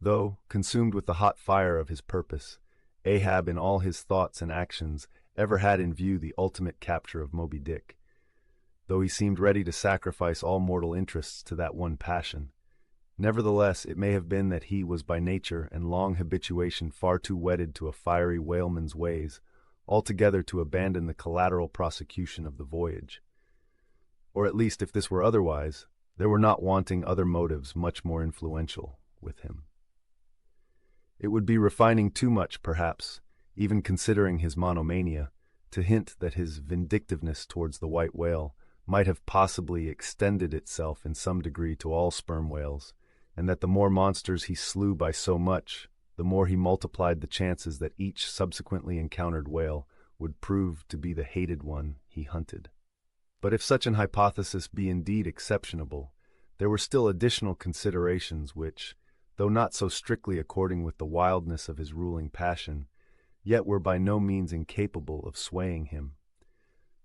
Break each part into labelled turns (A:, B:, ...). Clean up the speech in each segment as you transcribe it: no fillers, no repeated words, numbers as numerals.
A: Though, consumed with the hot fire of his purpose, Ahab in all his thoughts and actions ever had in view the ultimate capture of Moby Dick. Though he seemed ready to sacrifice all mortal interests to that one passion, nevertheless it may have been that he was by nature and long habituation far too wedded to a fiery whaleman's ways altogether to abandon the collateral prosecution of the voyage. Or at least, if this were otherwise, there were not wanting other motives much more influential with him. It would be refining too much, perhaps, even considering his monomania, to hint that his vindictiveness towards the white whale might have possibly extended itself in some degree to all sperm whales, and that the more monsters he slew by so much, the more he multiplied the chances that each subsequently encountered whale would prove to be the hated one he hunted. But if such an hypothesis be indeed exceptionable, there were still additional considerations which, though not so strictly according with the wildness of his ruling passion, yet were by no means incapable of swaying him.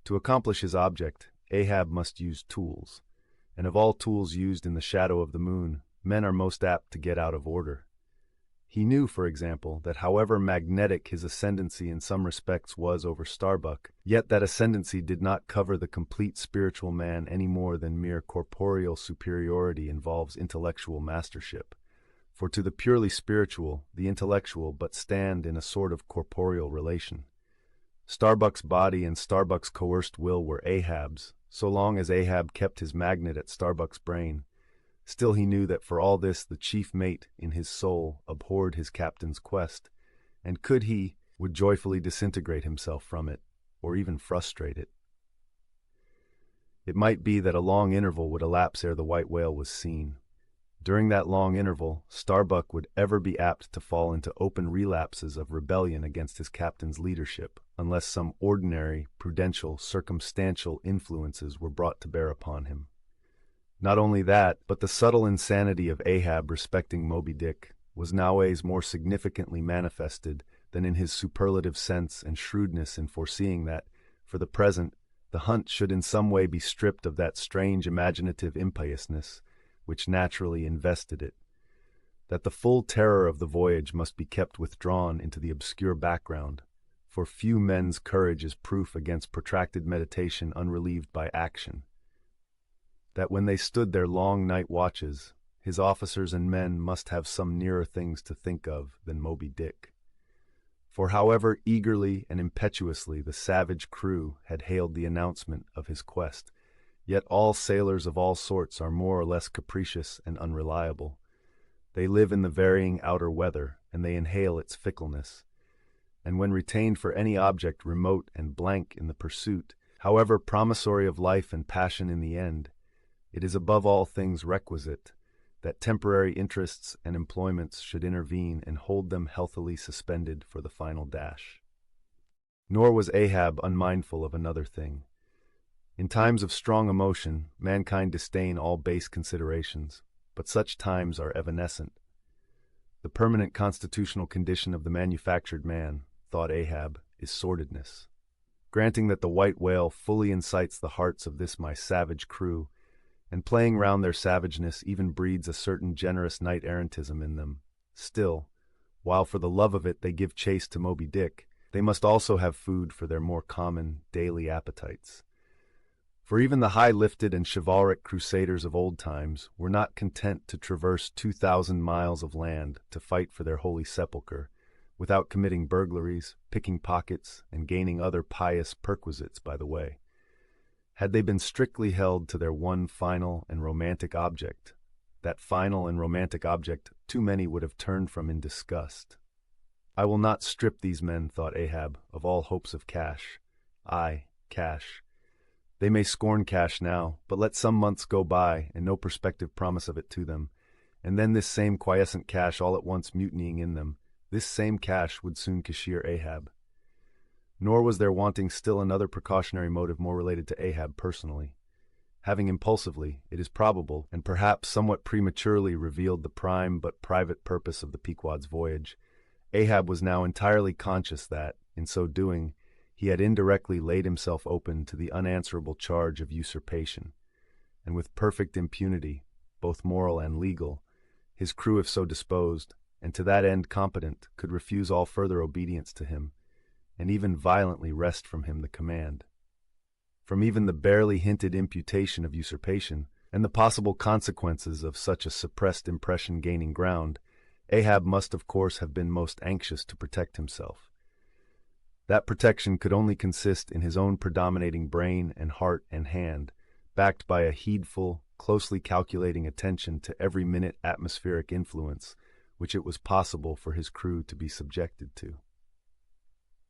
A: To accomplish his object, Ahab must use tools, and of all tools used in the shadow of the moon, men are most apt to get out of order. He knew, for example, that however magnetic his ascendancy in some respects was over Starbuck, yet that ascendancy did not cover the complete spiritual man any more than mere corporeal superiority involves intellectual mastership. For to the purely spiritual, the intellectual but stand in a sort of corporeal relation. Starbuck's body and Starbuck's coerced will were Ahab's, so long as Ahab kept his magnet at Starbuck's brain. Still he knew that for all this the chief mate in his soul abhorred his captain's quest, and could he, would joyfully disintegrate himself from it, or even frustrate it. It might be that a long interval would elapse ere the white whale was seen. During that long interval, Starbuck would ever be apt to fall into open relapses of rebellion against his captain's leadership, unless some ordinary, prudential, circumstantial influences were brought to bear upon him. Not only that, but the subtle insanity of Ahab respecting Moby Dick was nowadays more significantly manifested than in his superlative sense and shrewdness in foreseeing that, for the present, the hunt should in some way be stripped of that strange imaginative impiousness which naturally invested it, that the full terror of the voyage must be kept withdrawn into the obscure background, for few men's courage is proof against protracted meditation unrelieved by action, that when they stood their long night watches, his officers and men must have some nearer things to think of than Moby Dick. For however eagerly and impetuously the savage crew had hailed the announcement of his quest, yet all sailors of all sorts are more or less capricious and unreliable. They live in the varying outer weather, and they inhale its fickleness. And when retained for any object remote and blank in the pursuit, however promissory of life and passion in the end, it is above all things requisite that temporary interests and employments should intervene and hold them healthily suspended for the final dash. Nor was Ahab unmindful of another thing. In times of strong emotion, mankind disdain all base considerations, but such times are evanescent. The permanent constitutional condition of the manufactured man, thought Ahab, is sordidness. Granting that the white whale fully incites the hearts of this my savage crew, and playing round their savageness even breeds a certain generous knight-errantism in them, still, while for the love of it they give chase to Moby Dick, they must also have food for their more common, daily appetites. For even the high-lifted and chivalric crusaders of old times were not content to traverse 2,000 miles of land to fight for their holy sepulchre, without committing burglaries, picking pockets, and gaining other pious perquisites by the way. Had they been strictly held to their one final and romantic object, that final and romantic object too many would have turned from in disgust. I will not strip these men, thought Ahab, of all hopes of cash. Aye, cash. They may scorn cash now, but let some months go by and no prospective promise of it to them, and then this same quiescent cash all at once mutinying in them, this same cash would soon cashier Ahab. Nor was there wanting still another precautionary motive more related to Ahab personally. Having impulsively, it is probable, and perhaps somewhat prematurely revealed the prime but private purpose of the Pequod's voyage, Ahab was now entirely conscious that, in so doing, he had indirectly laid himself open to the unanswerable charge of usurpation, and with perfect impunity, both moral and legal, his crew, if so disposed, and to that end competent, could refuse all further obedience to him, and even violently wrest from him the command. From even the barely hinted imputation of usurpation, and the possible consequences of such a suppressed impression gaining ground, Ahab must of course have been most anxious to protect himself. That protection could only consist in his own predominating brain and heart and hand, backed by a heedful, closely calculating attention to every minute atmospheric influence which it was possible for his crew to be subjected to.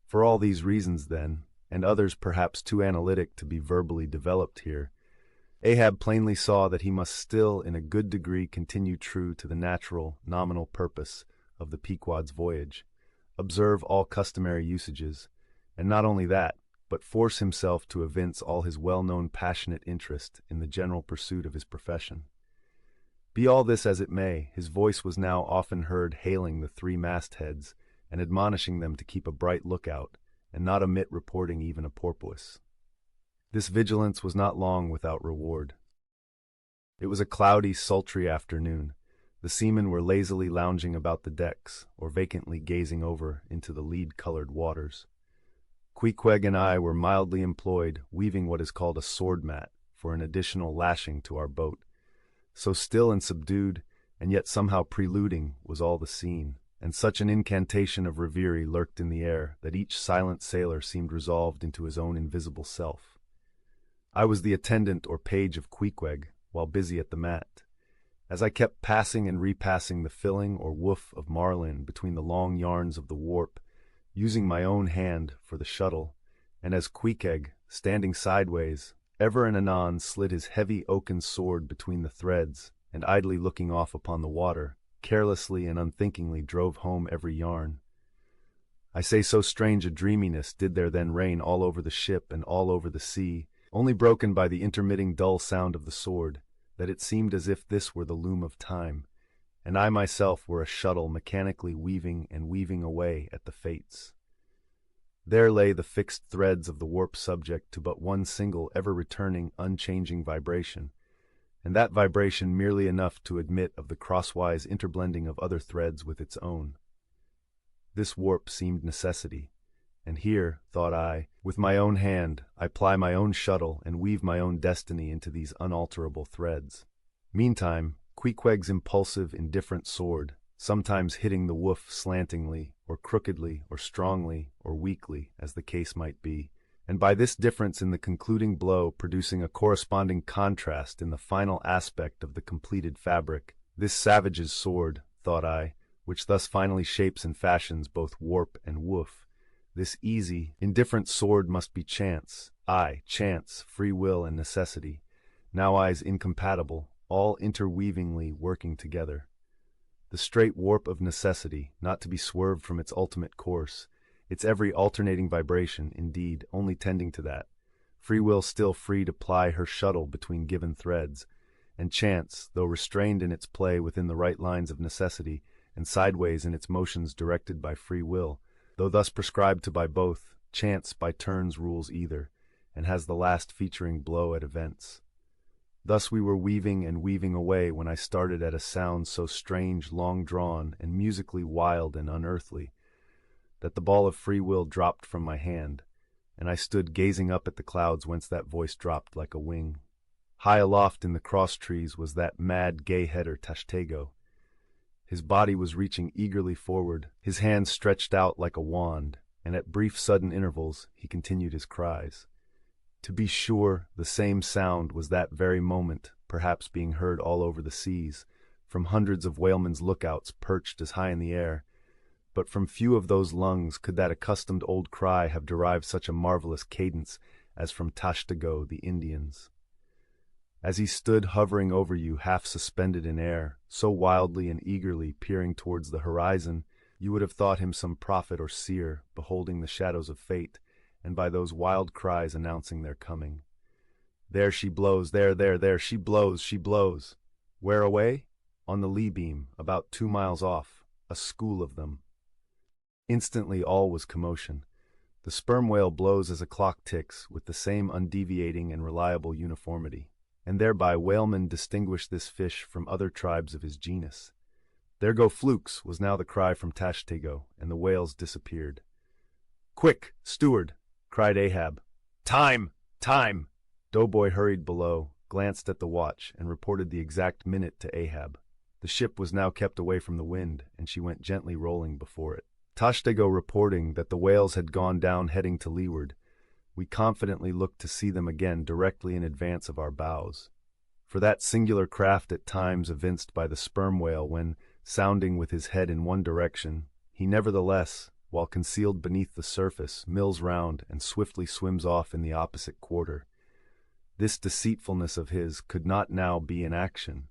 A: For all these reasons, then, and others perhaps too analytic to be verbally developed here, Ahab plainly saw that he must still in a good degree continue true to the natural, nominal purpose of the Pequod's voyage, observe all customary usages, and not only that, but force himself to evince all his well-known passionate interest in the general pursuit of his profession. Be all this as it may, his voice was now often heard hailing the three mastheads and admonishing them to keep a bright lookout and not omit reporting even a porpoise. This vigilance was not long without reward. It was a cloudy, sultry afternoon. The seamen were lazily lounging about the decks or vacantly gazing over into the lead-colored waters. Queequeg and I were mildly employed weaving what is called a sword mat for an additional lashing to our boat. So still and subdued, and yet somehow preluding, was all the scene, and such an incantation of reverie lurked in the air that each silent sailor seemed resolved into his own invisible self. I was the attendant or page of Queequeg, while busy at the mat. As I kept passing and repassing the filling or woof of marline between the long yarns of the warp, using my own hand for the shuttle, and as Queequeg, standing sideways, ever and anon slid his heavy oaken sword between the threads, and idly looking off upon the water, carelessly and unthinkingly drove home every yarn. I say so strange a dreaminess did there then reign all over the ship and all over the sea, only broken by the intermitting dull sound of the sword, that it seemed as if this were the loom of time, and I myself were a shuttle mechanically weaving and weaving away at the fates. There lay the fixed threads of the warp subject to but one single ever-returning, unchanging vibration, and that vibration merely enough to admit of the crosswise interblending of other threads with its own. This warp seemed necessity, and here, thought I, with my own hand, I ply my own shuttle and weave my own destiny into these unalterable threads. Meantime, Queequeg's impulsive, indifferent sword, sometimes hitting the woof slantingly, or crookedly, or strongly, or weakly, as the case might be, and by this difference in the concluding blow producing a corresponding contrast in the final aspect of the completed fabric, this savage's sword, thought I, which thus finally shapes and fashions both warp and woof, this easy, indifferent sword must be chance, aye, chance, free will, and necessity, nowise incompatible, all interweavingly working together. The straight warp of necessity, not to be swerved from its ultimate course, its every alternating vibration, indeed, only tending to that, free will still free to ply her shuttle between given threads, and chance, though restrained in its play within the right lines of necessity, and sideways in its motions directed by free will, though thus prescribed to by both, chance by turns rules either, and has the last featuring blow at events. Thus we were weaving and weaving away when I started at a sound so strange, long-drawn, and musically wild and unearthly, that the ball of free will dropped from my hand, and I stood gazing up at the clouds whence that voice dropped like a wing. High aloft in the cross-trees was that mad gay-header Tashtego. His body was reaching eagerly forward, his hand stretched out like a wand, and at brief sudden intervals he continued his cries. To be sure, the same sound was that very moment, perhaps being heard all over the seas, from hundreds of whalemen's lookouts perched as high in the air, but from few of those lungs could that accustomed old cry have derived such a marvelous cadence as from Tashtego the Indians. As he stood hovering over you half suspended in air, so wildly and eagerly peering towards the horizon, you would have thought him some prophet or seer beholding the shadows of fate, and by those wild cries announcing their coming. There she blows, there, she blows. Where away? On the lee beam, about 2 miles off, a school of them. Instantly all was commotion. The sperm whale blows as a clock ticks with the same undeviating and reliable uniformity, and thereby whalemen distinguish this fish from other tribes of his genus. "There go flukes," was now the cry from Tashtego, and the whales disappeared. "Quick, steward!" cried Ahab. "Time! Time!" Doughboy hurried below, glanced at the watch, and reported the exact minute to Ahab. The ship was now kept away from the wind, and she went gently rolling before it. Tashtego reporting that the whales had gone down heading to leeward, we confidently looked to see them again directly in advance of our bows. For that singular craft at times evinced by the sperm whale when, sounding with his head in one direction, he nevertheless, while concealed beneath the surface, mills round and swiftly swims off in the opposite quarter. This deceitfulness of his could not now be in action,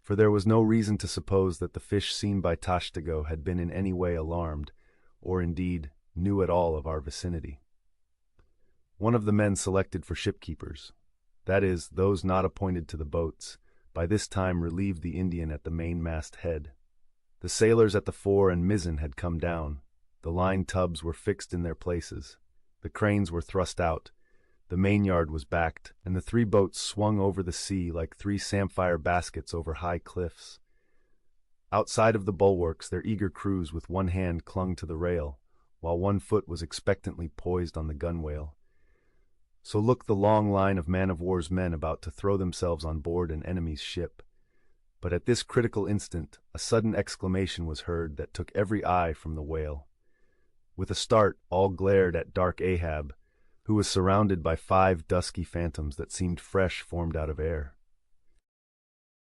A: for there was no reason to suppose that the fish seen by Tashtego had been in any way alarmed, or indeed knew at all of our vicinity. One of the men selected for shipkeepers, that is, those not appointed to the boats, by this time relieved the Indian at the mainmast head. The sailors at the fore and mizzen had come down, the line tubs were fixed in their places, the cranes were thrust out, the mainyard was backed, and the three boats swung over the sea like three samphire baskets over high cliffs. Outside of the bulwarks their eager crews with one hand clung to the rail, while one foot was expectantly poised on the gunwale. So looked the long line of man-of-war's men about to throw themselves on board an enemy's ship. But at this critical instant a sudden exclamation was heard that took every eye from the whale. With a start all glared at dark Ahab, who was surrounded by 5 dusky phantoms that seemed fresh formed out of air.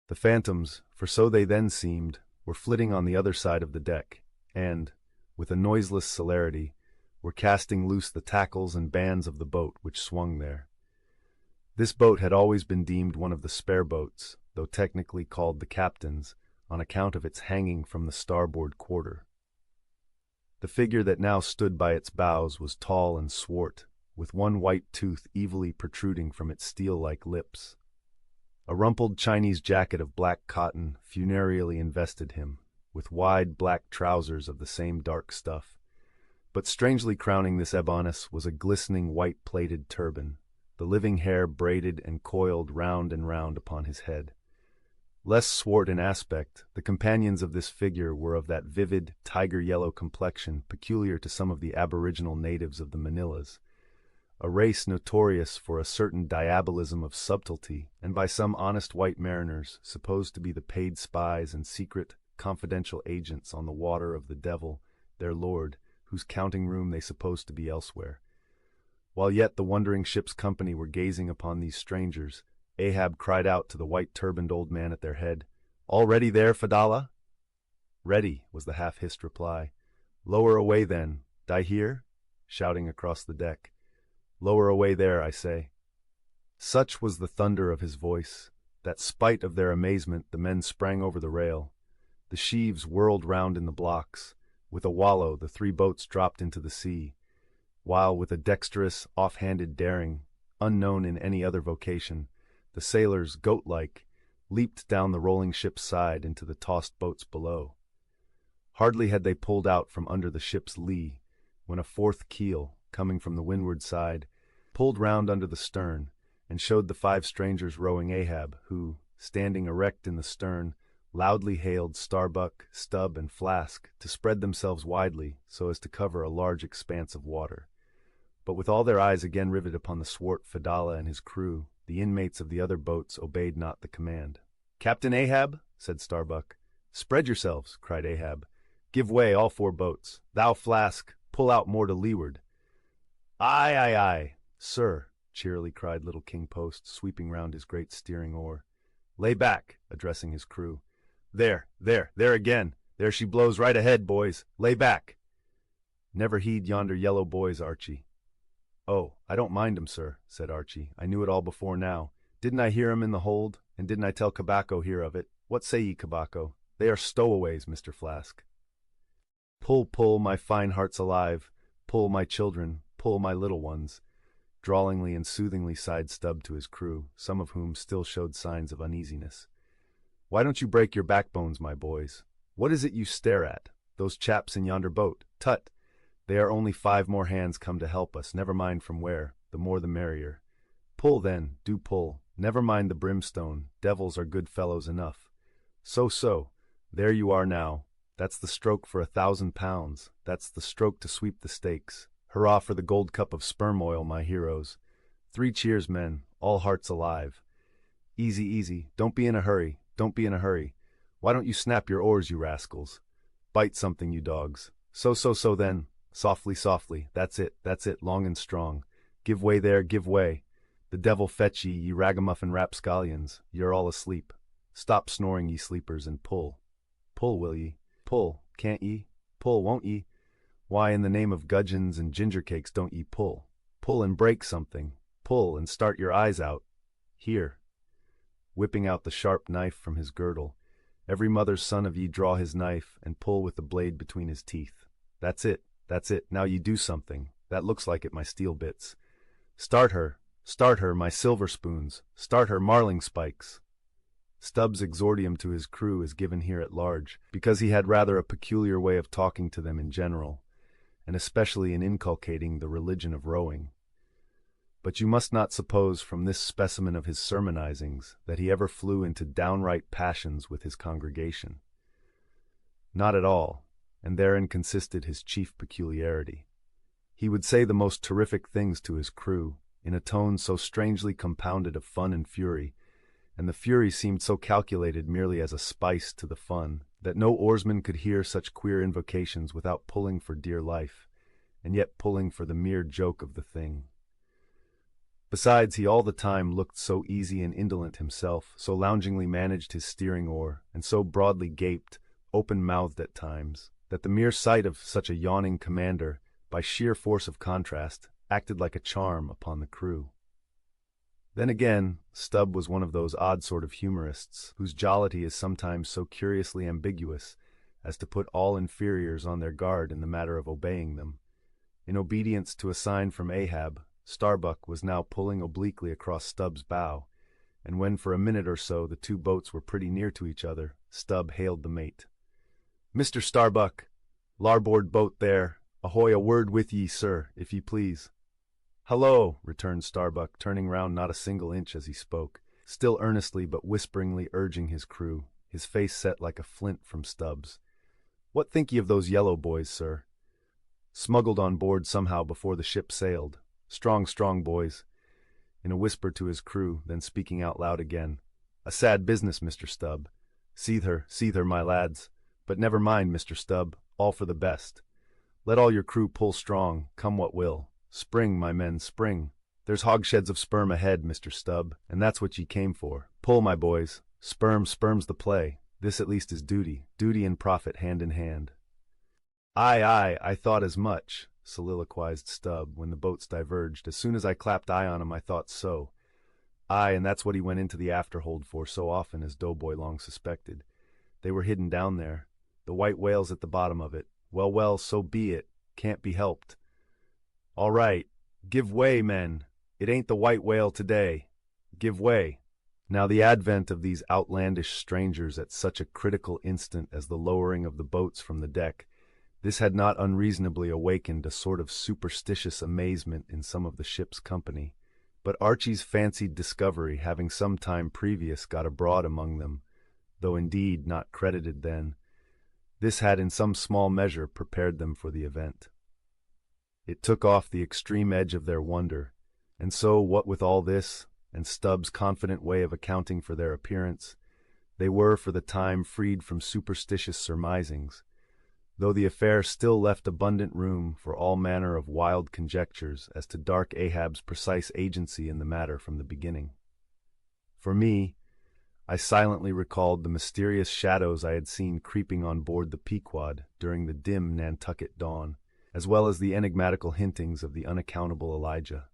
A: The phantoms, for so they then seemed, were flitting on the other side of the deck, and, with a noiseless celerity, were casting loose the tackles and bands of the boat which swung there. This boat had always been deemed one of the spare boats, though technically called the captain's, on account of its hanging from the starboard quarter. The figure that now stood by its bows was tall and swart, with one white tooth evilly protruding from its steel-like lips. A rumpled Chinese jacket of black cotton funereally invested him, with wide black trousers of the same dark stuff. But strangely crowning this ebonus was a glistening white-plaited turban, the living hair braided and coiled round and round upon his head. Less swart in aspect, the companions of this figure were of that vivid, tiger-yellow complexion peculiar to some of the aboriginal natives of the Manilas, a race notorious for a certain diabolism of subtlety, and by some honest white mariners supposed to be the paid spies and secret, confidential agents on the water of the devil, their lord, whose counting-room they supposed to be elsewhere. While yet the wondering ship's company were gazing upon these strangers, Ahab cried out to the white-turbaned old man at their head, "All ready there, Fedallah?" "Ready," was the half-hissed reply. "Lower away then, d'ye hear?" shouting across the deck. "Lower away there, I say." Such was the thunder of his voice, that spite of their amazement the men sprang over the rail. The sheaves whirled round in the blocks. With a wallow the 3 boats dropped into the sea, while with a dexterous, off-handed daring, unknown in any other vocation, the sailors, goat-like, leaped down the rolling ship's side into the tossed boats below. Hardly had they pulled out from under the ship's lee, when a 4th keel, coming from the windward side, pulled round under the stern, and showed the 5 strangers rowing Ahab, who, standing erect in the stern, loudly hailed Starbuck, Stubb, and Flask to spread themselves widely so as to cover a large expanse of water. But with all their eyes again riveted upon the swart Fedallah and his crew, the inmates of the other boats obeyed not the command. "Captain Ahab," said Starbuck. "Spread yourselves," cried Ahab. "Give way, all 4 boats. Thou, Flask, pull out more to leeward." "Aye, aye, aye, sir," cheerily cried little King Post, sweeping round his great steering oar. "Lay back," addressing his crew. There again. There she blows right ahead, boys. Lay back." "Never heed yonder yellow boys, Archie." "Oh, I don't mind 'em, sir," said Archie. "I knew it all before now. Didn't I hear 'em in the hold, and didn't I tell Cabaco here of it? What say ye, Cabaco? They are stowaways, Mr. Flask." "Pull, pull, my fine hearts alive. Pull, my children, pull, my little ones," drawlingly and soothingly sighed Stubb to his crew, some of whom still showed signs of uneasiness. "Why don't you break your backbones, my boys? What is it you stare at? Those chaps in yonder boat? Tut! They are only 5 more hands come to help us, never mind from where, the more the merrier. Pull then, do pull, never mind the brimstone, devils are good fellows enough. So, There you are now. That's the stroke for 1,000 pounds. That's the stroke to sweep the stakes. Hurrah for the gold cup of sperm oil, my heroes. 3 cheers, men, all hearts alive. Easy, easy. Don't be in a hurry. Don't be in a hurry. Why don't you snap your oars, you rascals? Bite something, you dogs. So then. Softly, softly. That's it, long and strong. Give way there, give way. The devil fetch ye ragamuffin rapscallions. You're all asleep. Stop snoring, ye sleepers, and pull. Pull, will ye? Pull, can't ye? Pull, won't ye? Why, in the name of gudgeons and ginger cakes, don't ye pull? Pull and break something. Pull and start your eyes out. Here. Whipping out the sharp knife from his girdle, every mother's son of ye draw his knife and pull with the blade between his teeth. That's it. Now ye do something. That looks like it, my steel bits. Start her, my silver spoons. Start her, marling spikes. Stubb's exordium to his crew is given here at large, because he had rather a peculiar way of talking to them in general, and especially in inculcating the religion of rowing. But you must not suppose from this specimen of his sermonizings that he ever flew into downright passions with his congregation. Not at all, and therein consisted his chief peculiarity. He would say the most terrific things to his crew, in a tone so strangely compounded of fun and fury, and the fury seemed so calculated merely as a spice to the fun, that no oarsman could hear such queer invocations without pulling for dear life, and yet pulling for the mere joke of the thing. Besides, he all the time looked so easy and indolent himself, so loungingly managed his steering oar, and so broadly gaped, open-mouthed at times, that the mere sight of such a yawning commander, by sheer force of contrast, acted like a charm upon the crew. Then again, Stubb was one of those odd sort of humorists whose jollity is sometimes so curiously ambiguous as to put all inferiors on their guard in the matter of obeying them. In obedience to a sign from Ahab, Starbuck was now pulling obliquely across Stubb's bow, and when for a minute or so the two boats were pretty near to each other, Stubb hailed the mate. "Mr. Starbuck, larboard boat there, ahoy, a word with ye, sir, if ye please." "Hullo," returned Starbuck, turning round not a single inch as he spoke, still earnestly but whisperingly urging his crew, his face set like a flint from Stubb's. "What think ye of those yellow boys, sir? Smuggled on board somehow before the ship sailed. Strong boys," in a whisper to his crew, then speaking out loud again. "A sad business, Mr. Stubb. Seethe her, my lads. But never mind, Mr. Stubb, all for the best. Let all your crew pull strong, come what will. Spring, my men, spring. There's hogsheads of sperm ahead, Mr. Stubb, and that's what ye came for. Pull, my boys. Sperm's the play. This at least is duty and profit hand in hand." Aye, I thought as much," soliloquized Stubb, when the boats diverged. "As soon as I clapped eye on him, I thought so. Aye, and that's what he went into the afterhold for so often, as Doughboy long suspected. They were hidden down there. The white whale's at the bottom of it. Well, so be it. Can't be helped. All right. Give way, men. It ain't the white whale today. Give way." Now the advent of these outlandish strangers at such a critical instant as the lowering of the boats from the deck, this had not unreasonably awakened a sort of superstitious amazement in some of the ship's company, but Archie's fancied discovery having some time previous got abroad among them, though indeed not credited then, this had in some small measure prepared them for the event. It took off the extreme edge of their wonder, and so what with all this, and Stubb's confident way of accounting for their appearance, they were for the time freed from superstitious surmisings, though the affair still left abundant room for all manner of wild conjectures as to dark Ahab's precise agency in the matter from the beginning. For me, I silently recalled the mysterious shadows I had seen creeping on board the Pequod during the dim Nantucket dawn, as well as the enigmatical hintings of the unaccountable Elijah.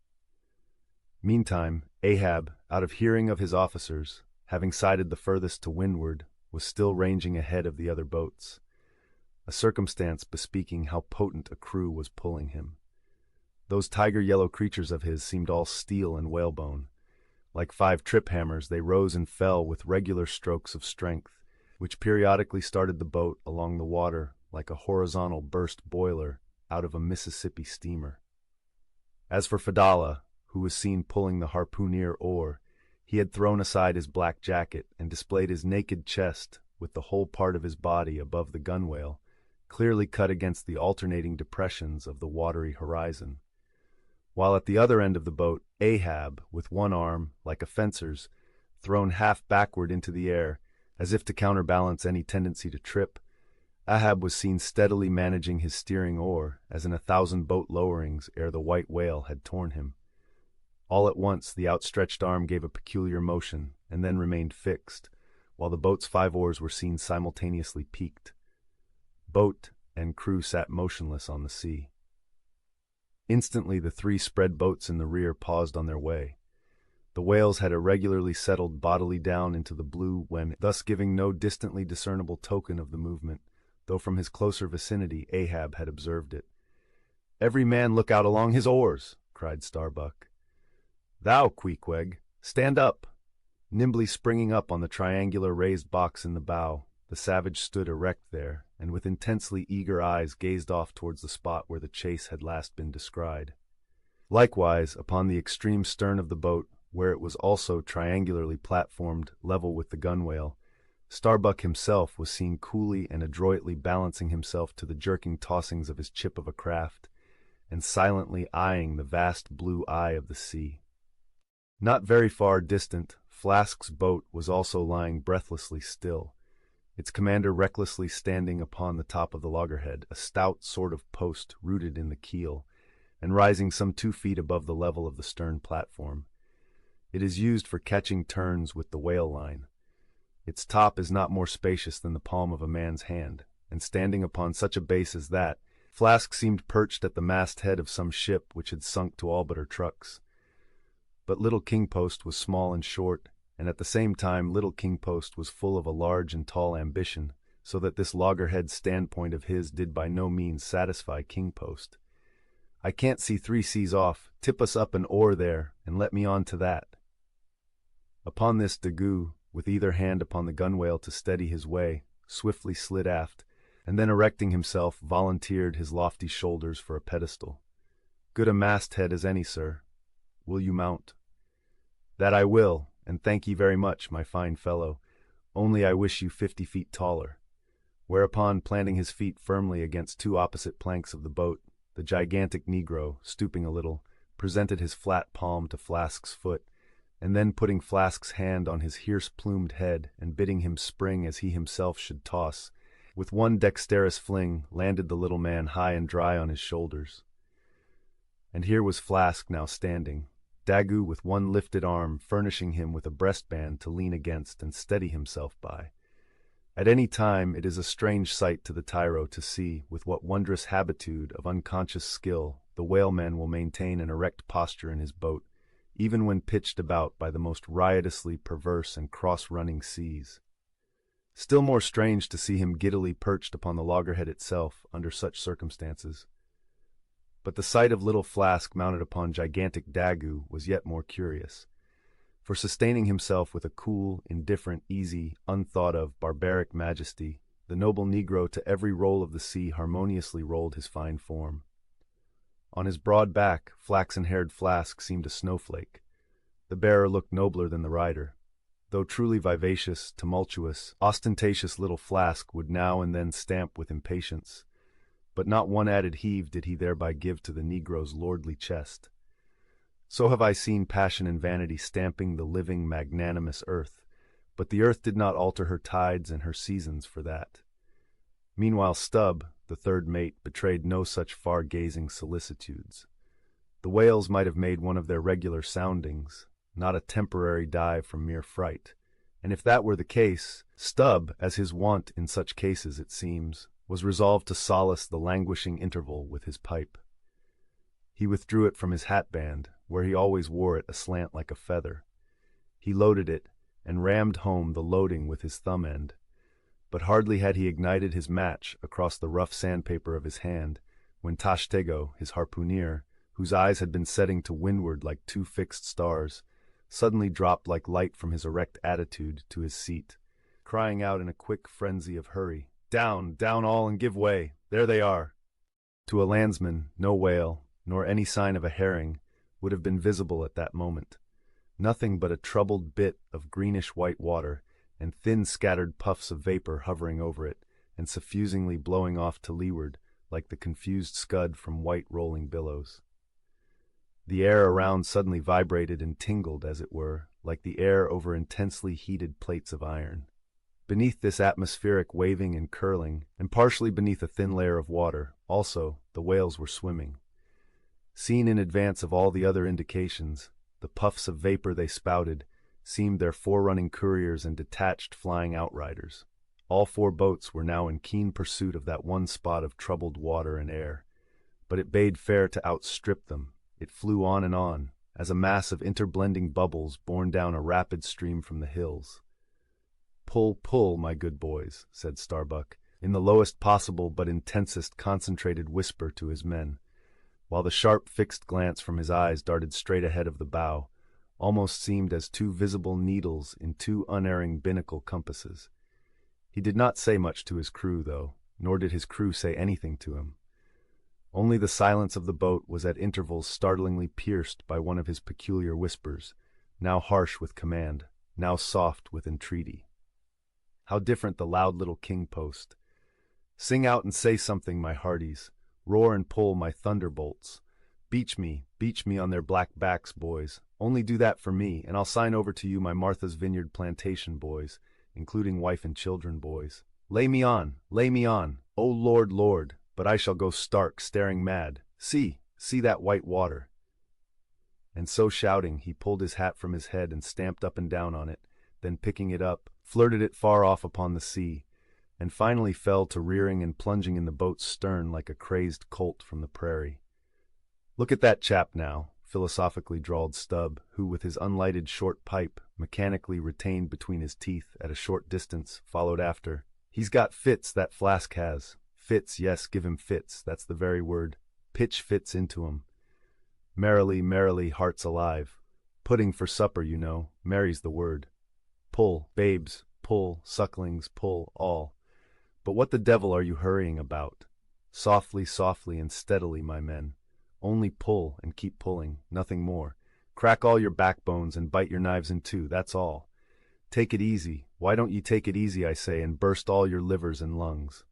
A: Meantime, Ahab, out of hearing of his officers, having sighted the furthest to windward, was still ranging ahead of the other boats, a circumstance bespeaking how potent a crew was pulling him. Those tiger-yellow creatures of his seemed all steel and whalebone. Like 5 trip hammers, they rose and fell with regular strokes of strength, which periodically started the boat along the water like a horizontal burst boiler out of a Mississippi steamer. As for Fedallah, who was seen pulling the harpooneer oar, he had thrown aside his black jacket and displayed his naked chest with the whole part of his body above the gunwale, clearly cut against the alternating depressions of the watery horizon. While at the other end of the boat, Ahab, with one arm, like a fencer's, thrown half backward into the air, as if to counterbalance any tendency to trip, Ahab was seen steadily managing his steering oar, as in 1,000 boat lowerings ere the white whale had torn him. All at once the outstretched arm gave a peculiar motion, and then remained fixed, while the boat's 5 oars were seen simultaneously peaked. Boat and crew sat motionless on the sea. Instantly the 3 spread boats in the rear paused on their way. The whales had irregularly settled bodily down into the blue when, thus giving no distantly discernible token of the movement, though from his closer vicinity Ahab had observed it. "Every man look out along his oars!" cried Starbuck. "Thou, Queequeg, stand up!" Nimbly springing up on the triangular raised box in the bow, the savage stood erect there, and with intensely eager eyes gazed off towards the spot where the chase had last been descried. Likewise, upon the extreme stern of the boat, where it was also triangularly platformed level with the gunwale, Starbuck himself was seen coolly and adroitly balancing himself to the jerking tossings of his chip of a craft, and silently eyeing the vast blue eye of the sea. Not very far distant, Flask's boat was also lying breathlessly still, its commander recklessly standing upon the top of the loggerhead, a stout sort of post rooted in the keel, and rising some 2 feet above the level of the stern platform. It is used for catching turns with the whale line. Its top is not more spacious than the palm of a man's hand, and standing upon such a base as that, Flask seemed perched at the masthead of some ship which had sunk to all but her trucks. But Little King Post was small and short, and at the same time Little King Post was full of a large and tall ambition, so that this loggerhead standpoint of his did by no means satisfy King Post. "I can't see 3 seas off, tip us up an oar there, and let me on to that." Upon this Daggoo, with either hand upon the gunwale to steady his way, swiftly slid aft, and then erecting himself, volunteered his lofty shoulders for a pedestal. "Good a masthead as any, sir. Will you mount?" "That I will, and thank ye very much, my fine fellow, only I wish you 50 feet taller." Whereupon, planting his feet firmly against 2 opposite planks of the boat, the gigantic negro, stooping a little, presented his flat palm to Flask's foot, and then putting Flask's hand on his hearse-plumed head and bidding him spring as he himself should toss, with one dexterous fling landed the little man high and dry on his shoulders. And here was Flask now standing, Daggoo with one lifted arm furnishing him with a breastband to lean against and steady himself by. At any time it is a strange sight to the tyro to see with what wondrous habitude of unconscious skill the whaleman will maintain an erect posture in his boat, even when pitched about by the most riotously perverse and cross-running seas. Still more strange to see him giddily perched upon the loggerhead itself under such circumstances. But the sight of little Flask mounted upon gigantic Daggoo was yet more curious, for sustaining himself with a cool, indifferent, easy, unthought-of, barbaric majesty, the noble negro to every roll of the sea harmoniously rolled his fine form. On his broad back, flaxen-haired Flask seemed a snowflake. The bearer looked nobler than the rider. Though truly vivacious, tumultuous, ostentatious little Flask would now and then stamp with impatience, but not one added heave did he thereby give to the negro's lordly chest. So have I seen passion and vanity stamping the living, magnanimous earth, but the earth did not alter her tides and her seasons for that. Meanwhile Stubb, the third mate, betrayed no such far-gazing solicitudes. The whales might have made one of their regular soundings, not a temporary dive from mere fright, and if that were the case, Stubb, as his wont in such cases it seems, was resolved to solace the languishing interval with his pipe. He withdrew it from his hatband, where he always wore it aslant like a feather. He loaded it, and rammed home the loading with his thumb end. But hardly had he ignited his match across the rough sandpaper of his hand, when Tashtego, his harpooneer, whose eyes had been setting to windward like 2 fixed stars, suddenly dropped like light from his erect attitude to his seat, crying out in a quick frenzy of hurry, "Down, down all and give way! There they are!" To a landsman, no whale, nor any sign of a herring, would have been visible at that moment. Nothing but a troubled bit of greenish-white water, and thin scattered puffs of vapor hovering over it, and suffusingly blowing off to leeward, like the confused scud from white rolling billows. The air around suddenly vibrated and tingled, as it were, like the air over intensely heated plates of iron. Beneath this atmospheric waving and curling, and partially beneath a thin layer of water, also, the whales were swimming. Seen in advance of all the other indications, the puffs of vapor they spouted seemed their forerunning couriers and detached flying outriders. All 4 boats were now in keen pursuit of that one spot of troubled water and air, but it bade fair to outstrip them. It flew on, as a mass of interblending bubbles borne down a rapid stream from the hills. "Pull, pull, my good boys," said Starbuck, in the lowest possible but intensest concentrated whisper to his men, while the sharp fixed glance from his eyes darted straight ahead of the bow, almost seemed as 2 visible needles in 2 unerring binnacle compasses. He did not say much to his crew, though, nor did his crew say anything to him. Only the silence of the boat was at intervals startlingly pierced by one of his peculiar whispers, now harsh with command, now soft with entreaty. How different the loud little king post! "Sing out and say something, my hearties. Roar and pull, my thunderbolts. Beach me on their black backs, boys. Only do that for me, and I'll sign over to you my Martha's Vineyard plantation, boys, including wife and children, boys. Lay me on, oh Lord, Lord, but I shall go stark, staring mad. See that white water." And so shouting, he pulled his hat from his head and stamped up and down on it, then picking it up, flirted it far off upon the sea, and finally fell to rearing and plunging in the boat's stern like a crazed colt from the prairie. "Look at that chap now," philosophically drawled Stubb, who, with his unlighted short pipe mechanically retained between his teeth at a short distance, followed after. "He's got fits, that Flask has. Fits, yes, give him fits, that's the very word. Pitch fits into 'em. Merrily, merrily, hearts alive. Pudding for supper, you know, merry's the word. Pull, babes, pull, sucklings, pull, all. But what the devil are you hurrying about? Softly, softly, and steadily, my men. Only pull and keep pulling, nothing more. Crack all your backbones and bite your knives in 2, that's all. Take it easy. Why don't ye take it easy, I say, and burst all your livers and lungs?"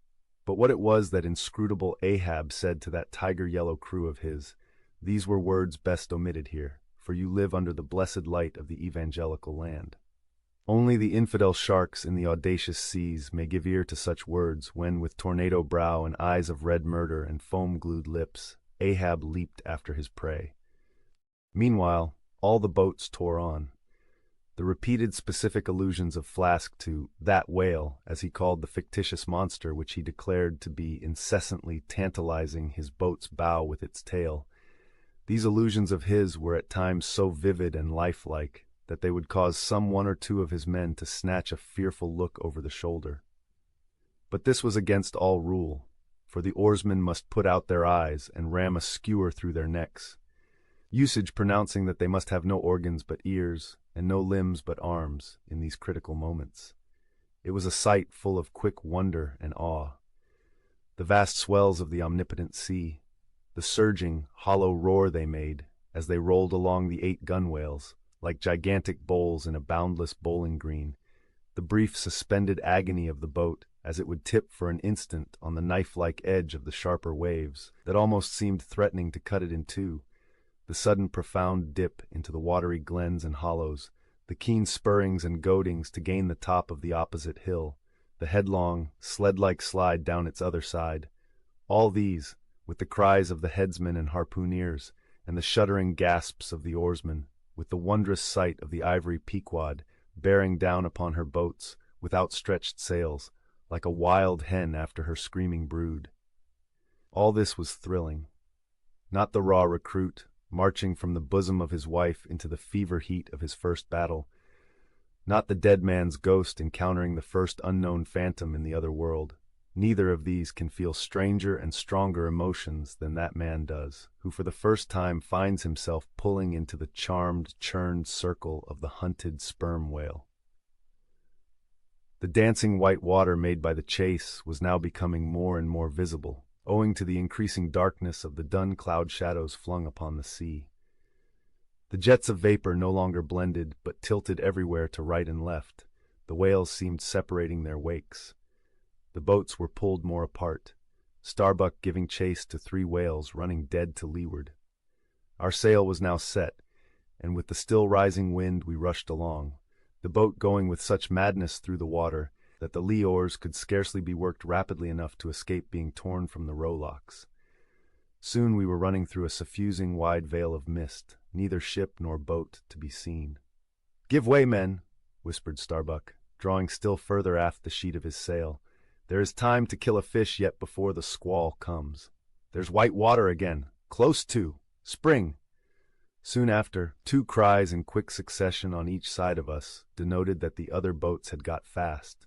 A: But what it was that inscrutable Ahab said to that tiger-yellow crew of his, these were words best omitted here, for you live under the blessed light of the evangelical land. Only the infidel sharks in the audacious seas may give ear to such words when, with tornado brow and eyes of red murder and foam-glued lips, Ahab leaped after his prey. Meanwhile, all the boats tore on. The repeated specific allusions of Flask to "that whale," as he called the fictitious monster which he declared to be incessantly tantalizing his boat's bow with its tail, these allusions of his were at times so vivid and lifelike that they would cause some 1 or 2 of his men to snatch a fearful look over the shoulder. But this was against all rule, for the oarsmen must put out their eyes and ram a skewer through their necks, usage pronouncing that they must have no organs but ears, and no limbs but arms, in these critical moments. It was a sight full of quick wonder and awe. The vast swells of the omnipotent sea, the surging, hollow roar they made, as they rolled along the 8 gunwales, like gigantic bowls in a boundless bowling green, the brief suspended agony of the boat as it would tip for an instant on the knife-like edge of the sharper waves that almost seemed threatening to cut it in 2, the sudden profound dip into the watery glens and hollows, the keen spurrings and goadings to gain the top of the opposite hill, the headlong, sled-like slide down its other side. All these, with the cries of the headsmen and harpooneers, and the shuddering gasps of the oarsmen, with the wondrous sight of the ivory Pequod bearing down upon her boats with outstretched sails, like a wild hen after her screaming brood. All this was thrilling. Not the raw recruit, marching from the bosom of his wife into the fever heat of his first battle, not the dead man's ghost encountering the first unknown phantom in the other world. Neither of these can feel stranger and stronger emotions than that man does, who for the first time finds himself pulling into the charmed, churned circle of the hunted sperm whale. The dancing white water made by the chase was now becoming more and more visible, owing to the increasing darkness of the dun cloud shadows flung upon the sea. The jets of vapor no longer blended, but tilted everywhere to right and left, The whales seemed separating their wakes. The boats were pulled more apart, Starbuck giving chase to 3 whales running dead to leeward. Our sail was now set, and with the still rising wind we rushed along, the boat going with such madness through the water that the lee oars could scarcely be worked rapidly enough to escape being torn from the rowlocks. Soon we were running through a suffusing wide veil of mist, neither ship nor boat to be seen. "Give way, men," whispered Starbuck, drawing still further aft the sheet of his sail. "There is time to kill a fish yet before the squall comes. There's white water again, close to. Spring!" Soon after, 2 cries in quick succession on each side of us denoted that the other boats had got fast.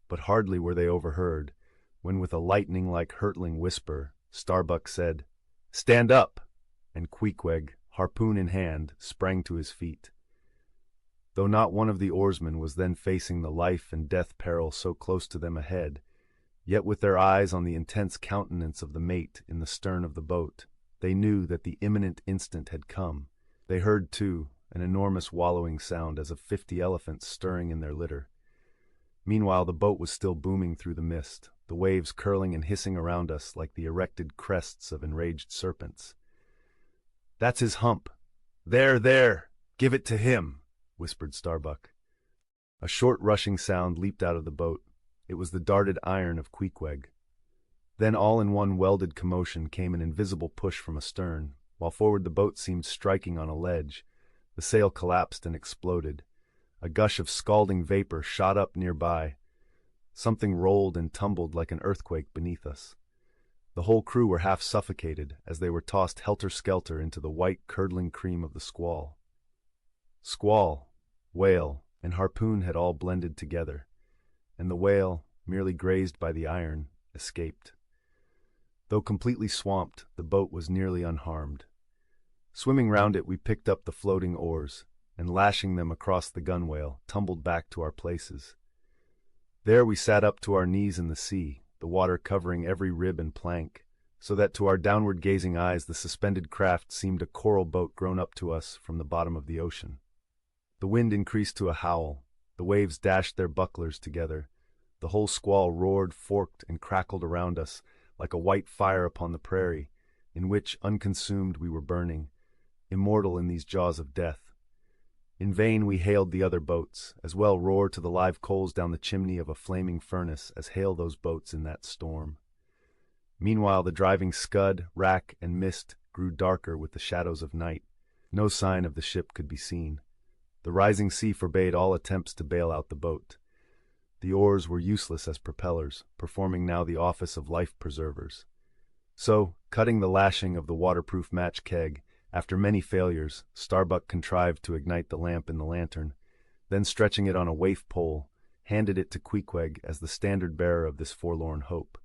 A: But hardly were they overheard, when with a lightning-like hurtling whisper, Starbuck said, "Stand up!" and Queequeg, harpoon in hand, sprang to his feet. Though not one of the oarsmen was then facing the life-and-death peril so close to them ahead, yet with their eyes on the intense countenance of the mate in the stern of the boat, they knew that the imminent instant had come. They heard, too, an enormous wallowing sound as of 50 elephants stirring in their litter. Meanwhile the boat was still booming through the mist, the waves curling and hissing around us like the erected crests of enraged serpents. "That's his hump. There, there! Give it to him!" whispered Starbuck. A short rushing sound leaped out of the boat. It was the darted iron of Queequeg. Then all in one welded commotion came an invisible push from astern, while forward the boat seemed striking on a ledge. The sail collapsed and exploded. A gush of scalding vapor shot up nearby. Something rolled and tumbled like an earthquake beneath us. The whole crew were half suffocated as they were tossed helter-skelter into the white curdling cream of the squall. Squall, whale, and harpoon had all blended together, and the whale, merely grazed by the iron, escaped. Though completely swamped, the boat was nearly unharmed. Swimming round it, we picked up the floating oars, and lashing them across the gunwale, tumbled back to our places. There we sat up to our knees in the sea, the water covering every rib and plank, so that to our downward-gazing eyes the suspended craft seemed a coral boat grown up to us from the bottom of the ocean. The wind increased to a howl, the waves dashed their bucklers together, the whole squall roared, forked, and crackled around us like a white fire upon the prairie, in which, unconsumed, we were burning, immortal in these jaws of death. In vain we hailed the other boats, as well roar to the live coals down the chimney of a flaming furnace as hail those boats in that storm. Meanwhile the driving scud, rack, and mist grew darker with the shadows of night. No sign of the ship could be seen. The rising sea forbade all attempts to bail out the boat. The oars were useless as propellers, performing now the office of life-preservers. So, cutting the lashing of the waterproof match keg, after many failures, Starbuck contrived to ignite the lamp in the lantern, then stretching it on a waif pole, handed it to Queequeg as the standard-bearer of this forlorn hope.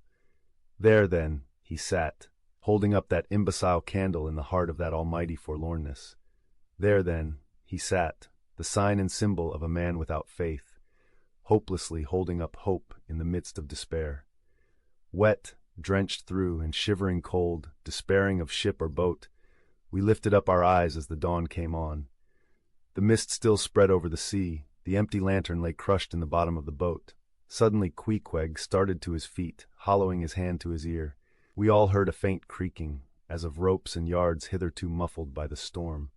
A: There, then, he sat, holding up that imbecile candle in the heart of that almighty forlornness. There, then, he sat, the sign and symbol of a man without faith, hopelessly holding up hope in the midst of despair. Wet, drenched through, and shivering cold, despairing of ship or boat, we lifted up our eyes as the dawn came on. The mist still spread over the sea, the empty lantern lay crushed in the bottom of the boat. Suddenly Queequeg started to his feet, hollowing his hand to his ear. We all heard a faint creaking, as of ropes and yards hitherto muffled by the storm.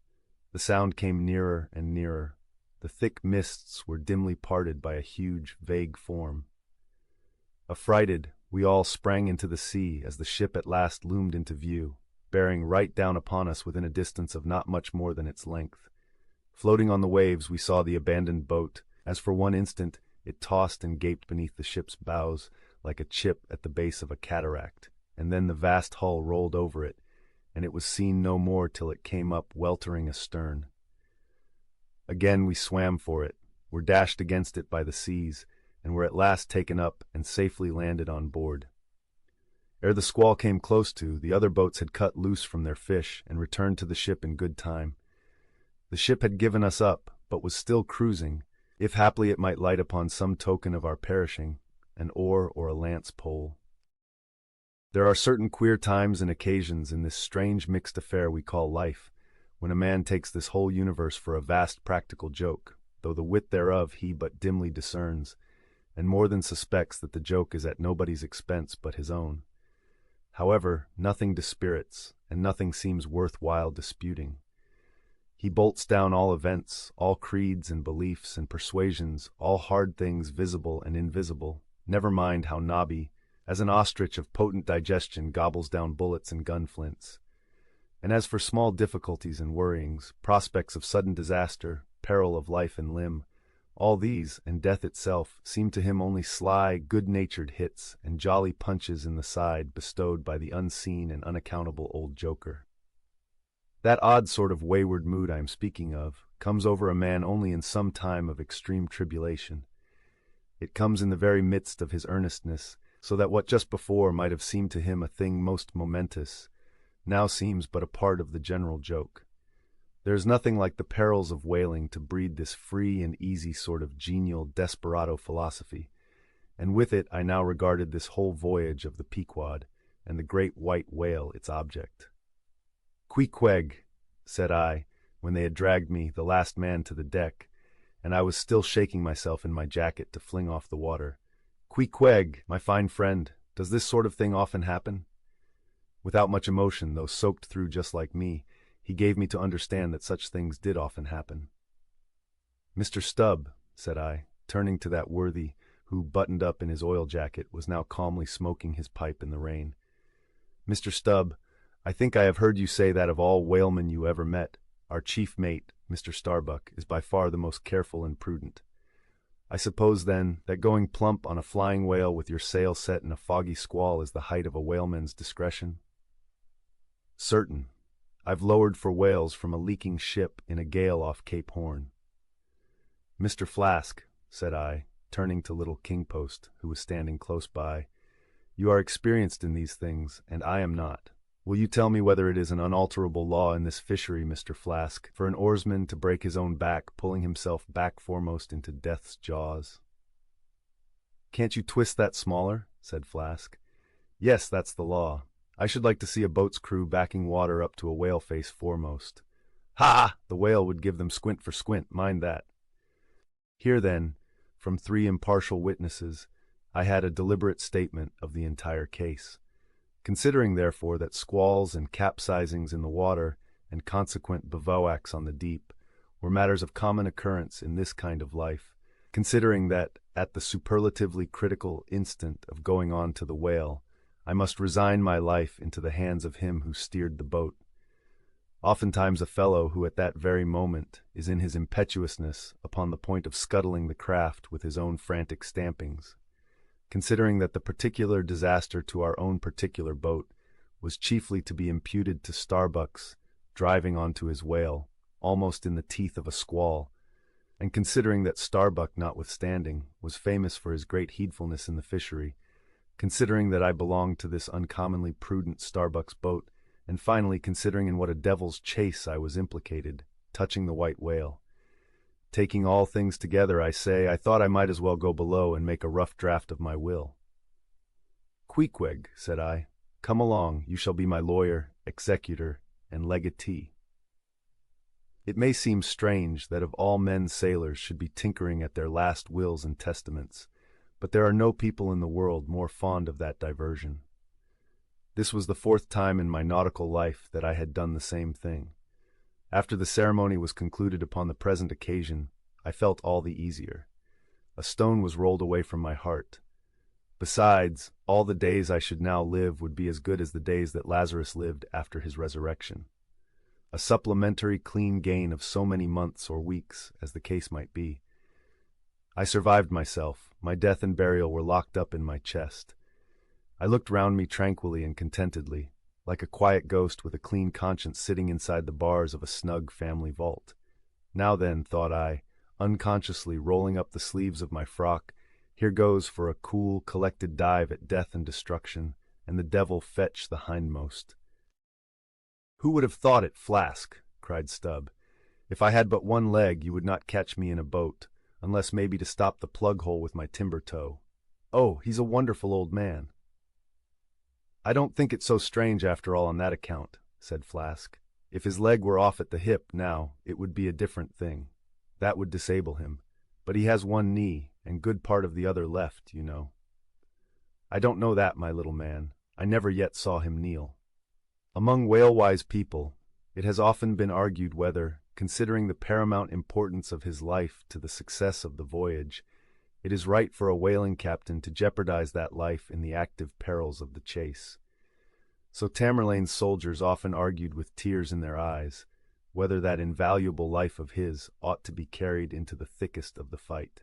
A: The sound came nearer and nearer. The thick mists were dimly parted by a huge, vague form. Affrighted, we all sprang into the sea as the ship at last loomed into view, bearing right down upon us within a distance of not much more than its length. Floating on the waves we saw the abandoned boat, as for one instant it tossed and gaped beneath the ship's bows like a chip at the base of a cataract, and then the vast hull rolled over it, and it was seen no more till it came up weltering astern. Again we swam for it, were dashed against it by the seas, and were at last taken up and safely landed on board. Ere the squall came close to, the other boats had cut loose from their fish and returned to the ship in good time. The ship had given us up, but was still cruising, if haply it might light upon some token of our perishing, an oar or a lance pole. There are certain queer times and occasions in this strange mixed affair we call life, when a man takes this whole universe for a vast practical joke, though the wit thereof he but dimly discerns, and more than suspects that the joke is at nobody's expense but his own. However, nothing dispirits, and nothing seems worth-while disputing. He bolts down all events, all creeds and beliefs and persuasions, all hard things visible and invisible, never mind how knobby, as an ostrich of potent digestion gobbles down bullets and gun-flints. And as for small difficulties and worryings, prospects of sudden disaster, peril of life and limb, all these, and death itself, seem to him only sly, good-natured hits and jolly punches in the side bestowed by the unseen and unaccountable old joker. That odd sort of wayward mood I am speaking of comes over a man only in some time of extreme tribulation. It comes in the very midst of his earnestness, so that what just before might have seemed to him a thing most momentous, now seems but a part of the general joke. There is nothing like the perils of whaling to breed this free and easy sort of genial desperado philosophy, and with it I now regarded this whole voyage of the Pequod, and the great white whale its object. "Queequeg," said I, when they had dragged me, the last man, to the deck, and I was still shaking myself in my jacket to fling off the water. "Queequeg, my fine friend, does this sort of thing often happen?" Without much emotion, though soaked through just like me, he gave me to understand that such things did often happen. "Mr. Stubb," said I, turning to that worthy, who, buttoned up in his oil jacket, was now calmly smoking his pipe in the rain. "Mr. Stubb, I think I have heard you say that of all whalemen you ever met, our chief mate, Mr. Starbuck, is by far the most careful and prudent. I suppose, then, that going plump on a flying whale with your sail set in a foggy squall is the height of a whaleman's discretion?" "Certain. I've lowered for whales from a leaking ship in a gale off Cape Horn." "Mr. Flask," said I, turning to little Kingpost, who was standing close by, "you are experienced in these things, and I am not. Will you tell me whether it is an unalterable law in this fishery, Mr. Flask, for an oarsman to break his own back, pulling himself back foremost into death's jaws?" "Can't you twist that smaller?" said Flask. "Yes, that's the law. I should like to see a boat's crew backing water up to a whale face foremost. Ha! The whale would give them squint for squint, mind that." Here, then, from 3 impartial witnesses, I had a deliberate statement of the entire case. Considering, therefore, that squalls and capsizings in the water and consequent bivouacs on the deep were matters of common occurrence in this kind of life, considering that, at the superlatively critical instant of going on to the whale, I must resign my life into the hands of him who steered the boat, oftentimes a fellow who at that very moment is in his impetuousness upon the point of scuttling the craft with his own frantic stampings, considering that the particular disaster to our own particular boat was chiefly to be imputed to Starbuck's driving onto his whale, almost in the teeth of a squall, and considering that Starbuck, notwithstanding, was famous for his great heedfulness in the fishery, considering that I belonged to this uncommonly prudent Starbuck's boat, and finally considering in what a devil's chase I was implicated, touching the white whale. Taking all things together, I say, I thought I might as well go below and make a rough draft of my will. "Queequeg," said I, "come along, you shall be my lawyer, executor, and legatee." It may seem strange that of all men sailors should be tinkering at their last wills and testaments, but there are no people in the world more fond of that diversion. This was the 4th time in my nautical life that I had done the same thing. After the ceremony was concluded upon the present occasion, I felt all the easier. A stone was rolled away from my heart. Besides, all the days I should now live would be as good as the days that Lazarus lived after his resurrection. A supplementary clean gain of so many months or weeks, as the case might be. I survived myself. My death and burial were locked up in my chest. I looked round me tranquilly and contentedly, like a quiet ghost with a clean conscience sitting inside the bars of a snug family vault. Now then, thought I, unconsciously rolling up the sleeves of my frock, here goes for a cool, collected dive at death and destruction, and the devil fetch the hindmost. "Who would have thought it, Flask?" cried Stubb. "If I had but one leg, you would not catch me in a boat, unless maybe to stop the plug-hole with my timber toe. Oh, he's a wonderful old man." "I don't think it so strange after all on that account," said Flask. "If his leg were off at the hip, now, it would be a different thing. That would disable him. But he has one knee, and good part of the other left, you know. I don't know that, my little man. I never yet saw him kneel. Among whale-wise people, it has often been argued whether, considering the paramount importance of his life to the success of the voyage, it is right for a whaling captain to jeopardize that life in the active perils of the chase. So Tamerlane's soldiers often argued with tears in their eyes whether that invaluable life of his ought to be carried into the thickest of the fight.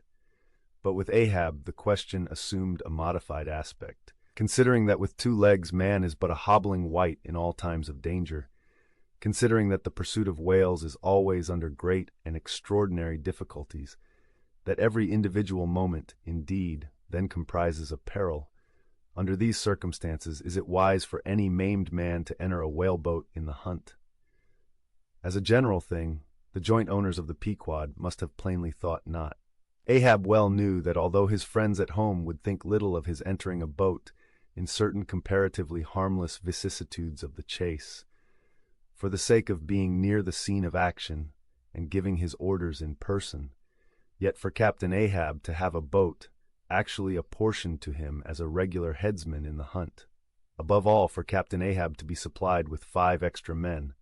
A: But with Ahab the question assumed a modified aspect, considering that with 2 legs man is but a hobbling wight in all times of danger, considering that the pursuit of whales is always under great and extraordinary difficulties, that every individual moment, indeed, then comprises a peril. Under these circumstances, is it wise for any maimed man to enter a whaleboat in the hunt? As a general thing, the joint owners of the Pequod must have plainly thought not. Ahab well knew that although his friends at home would think little of his entering a boat in certain comparatively harmless vicissitudes of the chase, for the sake of being near the scene of action and giving his orders in person, yet for Captain Ahab to have a boat actually apportioned to him as a regular headsman in the hunt, above all for Captain Ahab to be supplied with 5 extra men,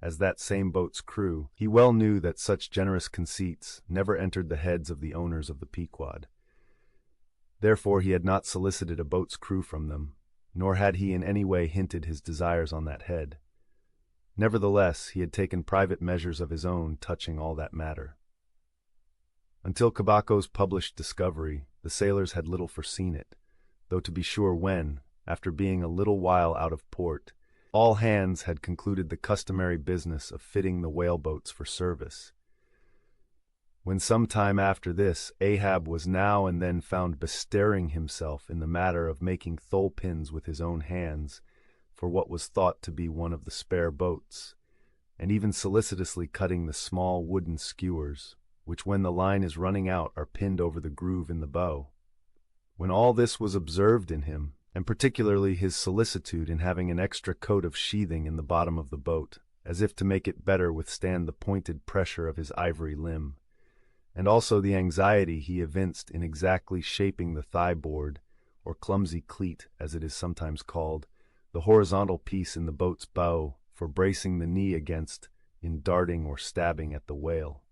A: as that same boat's crew, he well knew that such generous conceits never entered the heads of the owners of the Pequod. Therefore he had not solicited a boat's crew from them, nor had he in any way hinted his desires on that head. Nevertheless, he had taken private measures of his own touching all that matter. Until Cabaco's published discovery, the sailors had little foreseen it, though to be sure when, after being a little while out of port, all hands had concluded the customary business of fitting the whaleboats for service. When some time after this Ahab was now and then found bestirring himself in the matter of making thole-pins with his own hands for what was thought to be one of the spare boats, and even solicitously cutting the small wooden skewers, which when the line is running out are pinned over the groove in the bow. When all this was observed in him, and particularly his solicitude in having an extra coat of sheathing in the bottom of the boat, as if to make it better withstand the pointed pressure of his ivory limb, and also the anxiety he evinced in exactly shaping the thigh-board, or clumsy cleat as it is sometimes called, the horizontal piece in the boat's bow for bracing the knee against in darting or stabbing at the whale.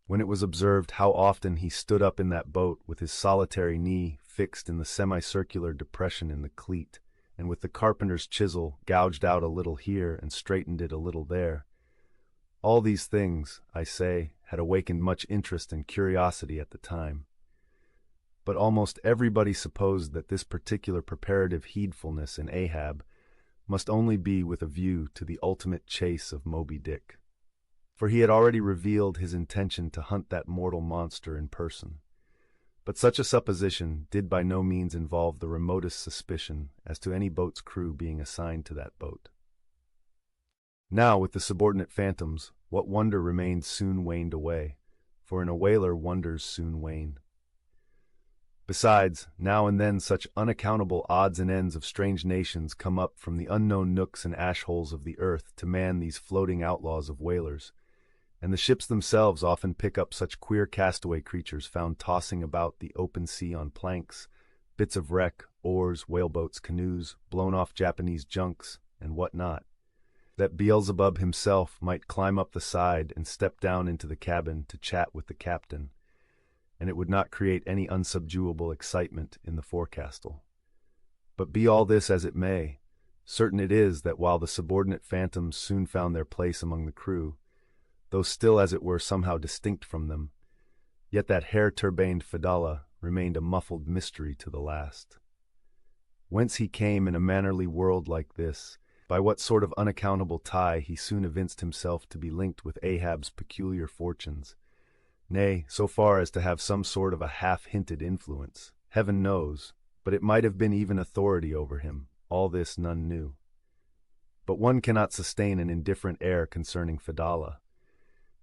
A: When it was observed how often he stood up in that boat with his solitary knee fixed in the semicircular depression in the cleat, and with the carpenter's chisel gouged out a little here and straightened it a little there, all these things, I say, had awakened much interest and curiosity at the time. But almost everybody supposed that this particular preparative heedfulness in Ahab must only be with a view to the ultimate chase of Moby Dick, for he had already revealed his intention to hunt that mortal monster in person. But such a supposition did by no means involve the remotest suspicion as to any boat's crew being assigned to that boat. Now, with the subordinate phantoms, what wonder remained soon waned away, for in a whaler wonders soon wane. Besides, now and then such unaccountable odds and ends of strange nations come up from the unknown nooks and ash-holes of the earth to man these floating outlaws of whalers, and the ships themselves often pick up such queer castaway creatures found tossing about the open sea on planks, bits of wreck, oars, whaleboats, canoes, blown-off Japanese junks, and what not, that Beelzebub himself might climb up the side and step down into the cabin to chat with the captain, and it would not create any unsubduable excitement in the forecastle. But be all this as it may, certain it is that while the subordinate phantoms soon found their place among the crew, though still as it were somehow distinct from them, yet that hair-turbaned Fedallah remained a muffled mystery to the last. Whence he came in a mannerly world like this, by what sort of unaccountable tie he soon evinced himself to be linked with Ahab's peculiar fortunes, nay, so far as to have some sort of a half-hinted influence, heaven knows, but it might have been even authority over him, all this none knew. But one cannot sustain an indifferent air concerning Fedallah.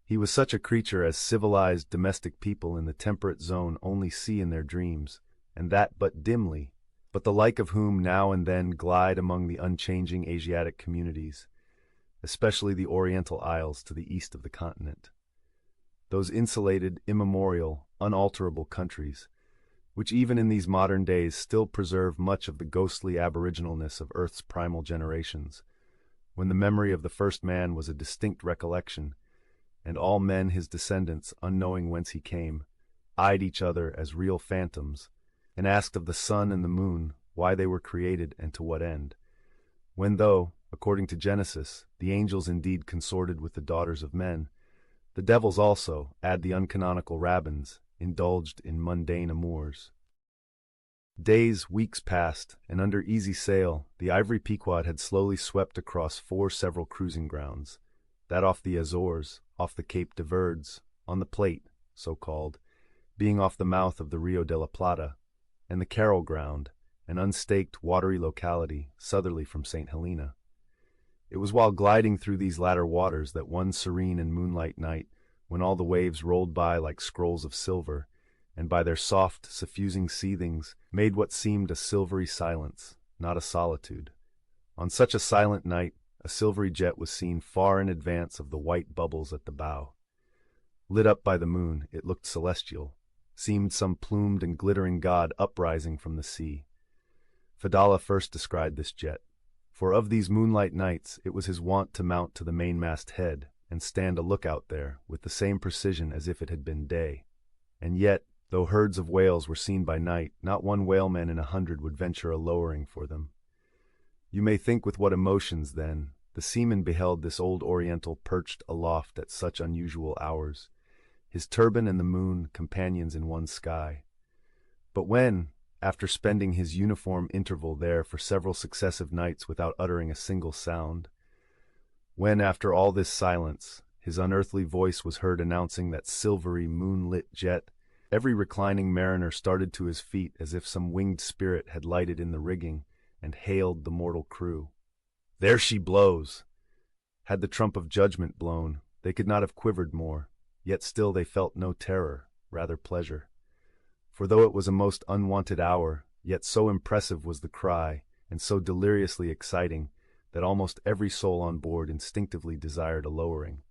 A: He was such a creature as civilized domestic people in the temperate zone only see in their dreams, and that but dimly, but the like of whom now and then glide among the unchanging Asiatic communities, especially the Oriental Isles to the east of the continent. those insulated, immemorial, unalterable countries, which even in these modern days still preserve much of the ghostly aboriginalness of Earth's primal generations, when the memory of the first man was a distinct recollection, and all men his descendants, unknowing whence he came, eyed each other as real phantoms, and asked of the sun and the moon why they were created and to what end. When though, according to Genesis, the angels indeed consorted with the daughters of men, the devils also, add the uncanonical rabbins, indulged in mundane amours. Days, weeks passed, and under easy sail, the ivory Pequod had slowly swept across 4 several cruising grounds, that off the Azores, off the Cape de Verds, on the Plate, so-called, being off the mouth of the Rio de la Plata, and the Carroll Ground, an unstaked, watery locality, southerly from St. Helena. It was while gliding through these latter waters that one serene and moonlight night, when all the waves rolled by like scrolls of silver, and by their soft, suffusing seethings made what seemed a silvery silence, not a solitude. On such a silent night, a silvery jet was seen far in advance of the white bubbles at the bow. Lit up by the moon, it looked celestial, seemed some plumed and glittering god uprising from the sea. Fedallah first described this jet, for of these moonlight nights it was his wont to mount to the mainmast head and stand a lookout there with the same precision as if it had been day. And yet, though herds of whales were seen by night, not one whaleman in 100 would venture a lowering for them. You may think with what emotions, then, the seaman beheld this old Oriental perched aloft at such unusual hours, his turban and the moon companions in one sky. But when, after spending his uniform interval there for several successive nights without uttering a single sound, when, after all this silence, his unearthly voice was heard announcing that silvery, moonlit jet, every reclining mariner started to his feet as if some winged spirit had lighted in the rigging and hailed the mortal crew. There she blows! Had the trump of judgment blown, they could not have quivered more, yet still they felt no terror, rather pleasure. For though it was a most unwonted hour, yet so impressive was the cry, and so deliriously exciting, that almost every soul on board instinctively desired a lowering.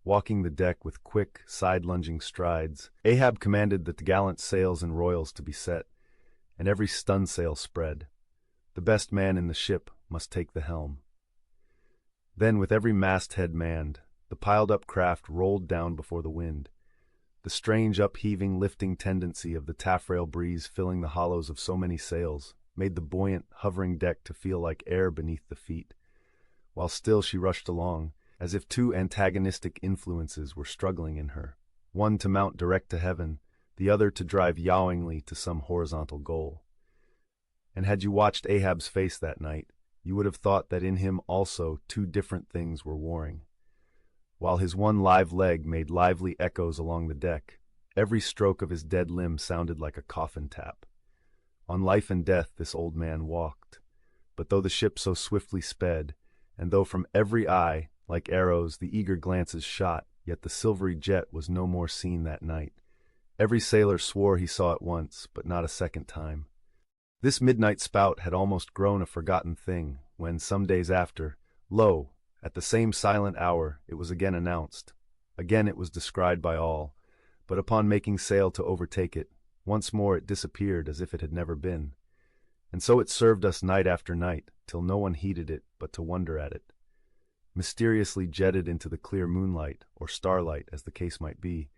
A: Walking the deck with quick, side-lunging strides, Ahab commanded the gallant sails and royals to be set, and every stunsail spread. The best man in the ship must take the helm. Then, with every masthead manned, the piled-up craft rolled down before the wind, the strange upheaving, lifting tendency of the taffrail breeze filling the hollows of so many sails made the buoyant, hovering deck to feel like air beneath the feet, while still she rushed along, as if 2 antagonistic influences were struggling in her, one to mount direct to heaven, the other to drive yawingly to some horizontal goal. And had you watched Ahab's face that night, you would have thought that in him also 2 different things were warring. While his one live leg made lively echoes along the deck, every stroke of his dead limb sounded like a coffin tap. On life and death this old man walked, but though the ship so swiftly sped, and though from every eye, like arrows, the eager glances shot, yet the silvery jet was no more seen that night. Every sailor swore he saw it once, but not a second time. This midnight spout had almost grown a forgotten thing, when, some days after, lo, at the same silent hour, it was again announced. Again it was descried by all, but upon making sail to overtake it, once more it disappeared as if it had never been. And so it served us night after night, till no one heeded it but to wonder at it. Mysteriously jetted into the clear moonlight, or starlight as the case might be,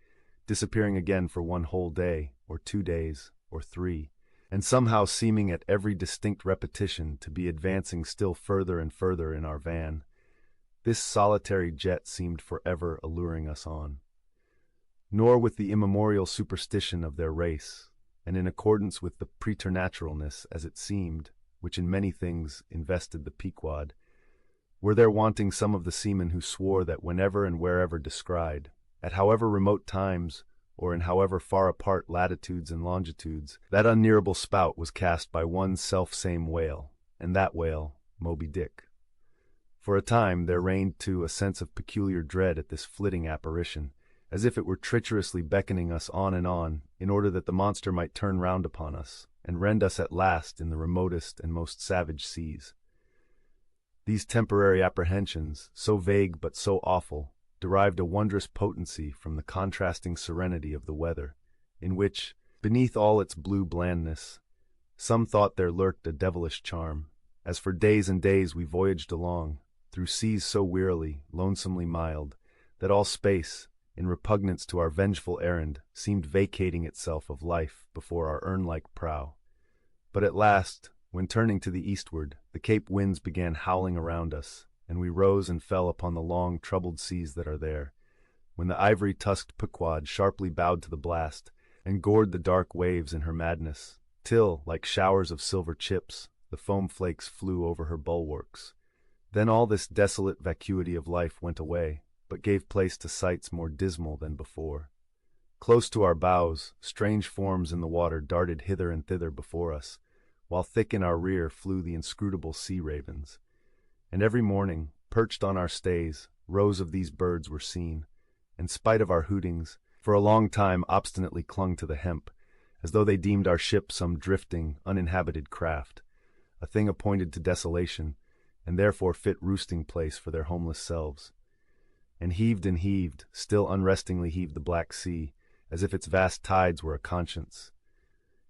A: disappearing again for one whole day, or 2 days, or 3, and somehow seeming at every distinct repetition to be advancing still further and further in our van. This solitary jet seemed forever alluring us on. Nor with the immemorial superstition of their race, and in accordance with the preternaturalness, as it seemed, which in many things invested the Pequod, were there wanting some of the seamen who swore that whenever and wherever descried, at however remote times, or in however far apart latitudes and longitudes, that unnearable spout was cast by one self-same whale, and that whale, Moby Dick. For a time there reigned, too, a sense of peculiar dread at this flitting apparition, as if it were treacherously beckoning us on, in order that the monster might turn round upon us, and rend us at last in the remotest and most savage seas. These temporary apprehensions, so vague but so awful, derived a wondrous potency from the contrasting serenity of the weather, in which, beneath all its blue blandness, some thought there lurked a devilish charm, as for days and days we voyaged along, through seas so wearily, lonesomely mild, that all space, in repugnance to our vengeful errand, seemed vacating itself of life before our urn-like prow. But at last, when turning to the eastward, the Cape winds began howling around us, and we rose and fell upon the long, troubled seas that are there, when the ivory-tusked Pequod sharply bowed to the blast, and gored the dark waves in her madness, till, like showers of silver chips, the foam flakes flew over her bulwarks. Then all this desolate vacuity of life went away, but gave place to sights more dismal than before. Close to our bows, strange forms in the water darted hither and thither before us, while thick in our rear flew the inscrutable sea-ravens. And every morning, perched on our stays, rows of these birds were seen, and spite of our hootings, for a long time obstinately clung to the hemp, as though they deemed our ship some drifting, uninhabited craft, a thing appointed to desolation, and therefore fit roosting place for their homeless selves. And heaved, still unrestingly heaved the black sea, as if its vast tides were a conscience,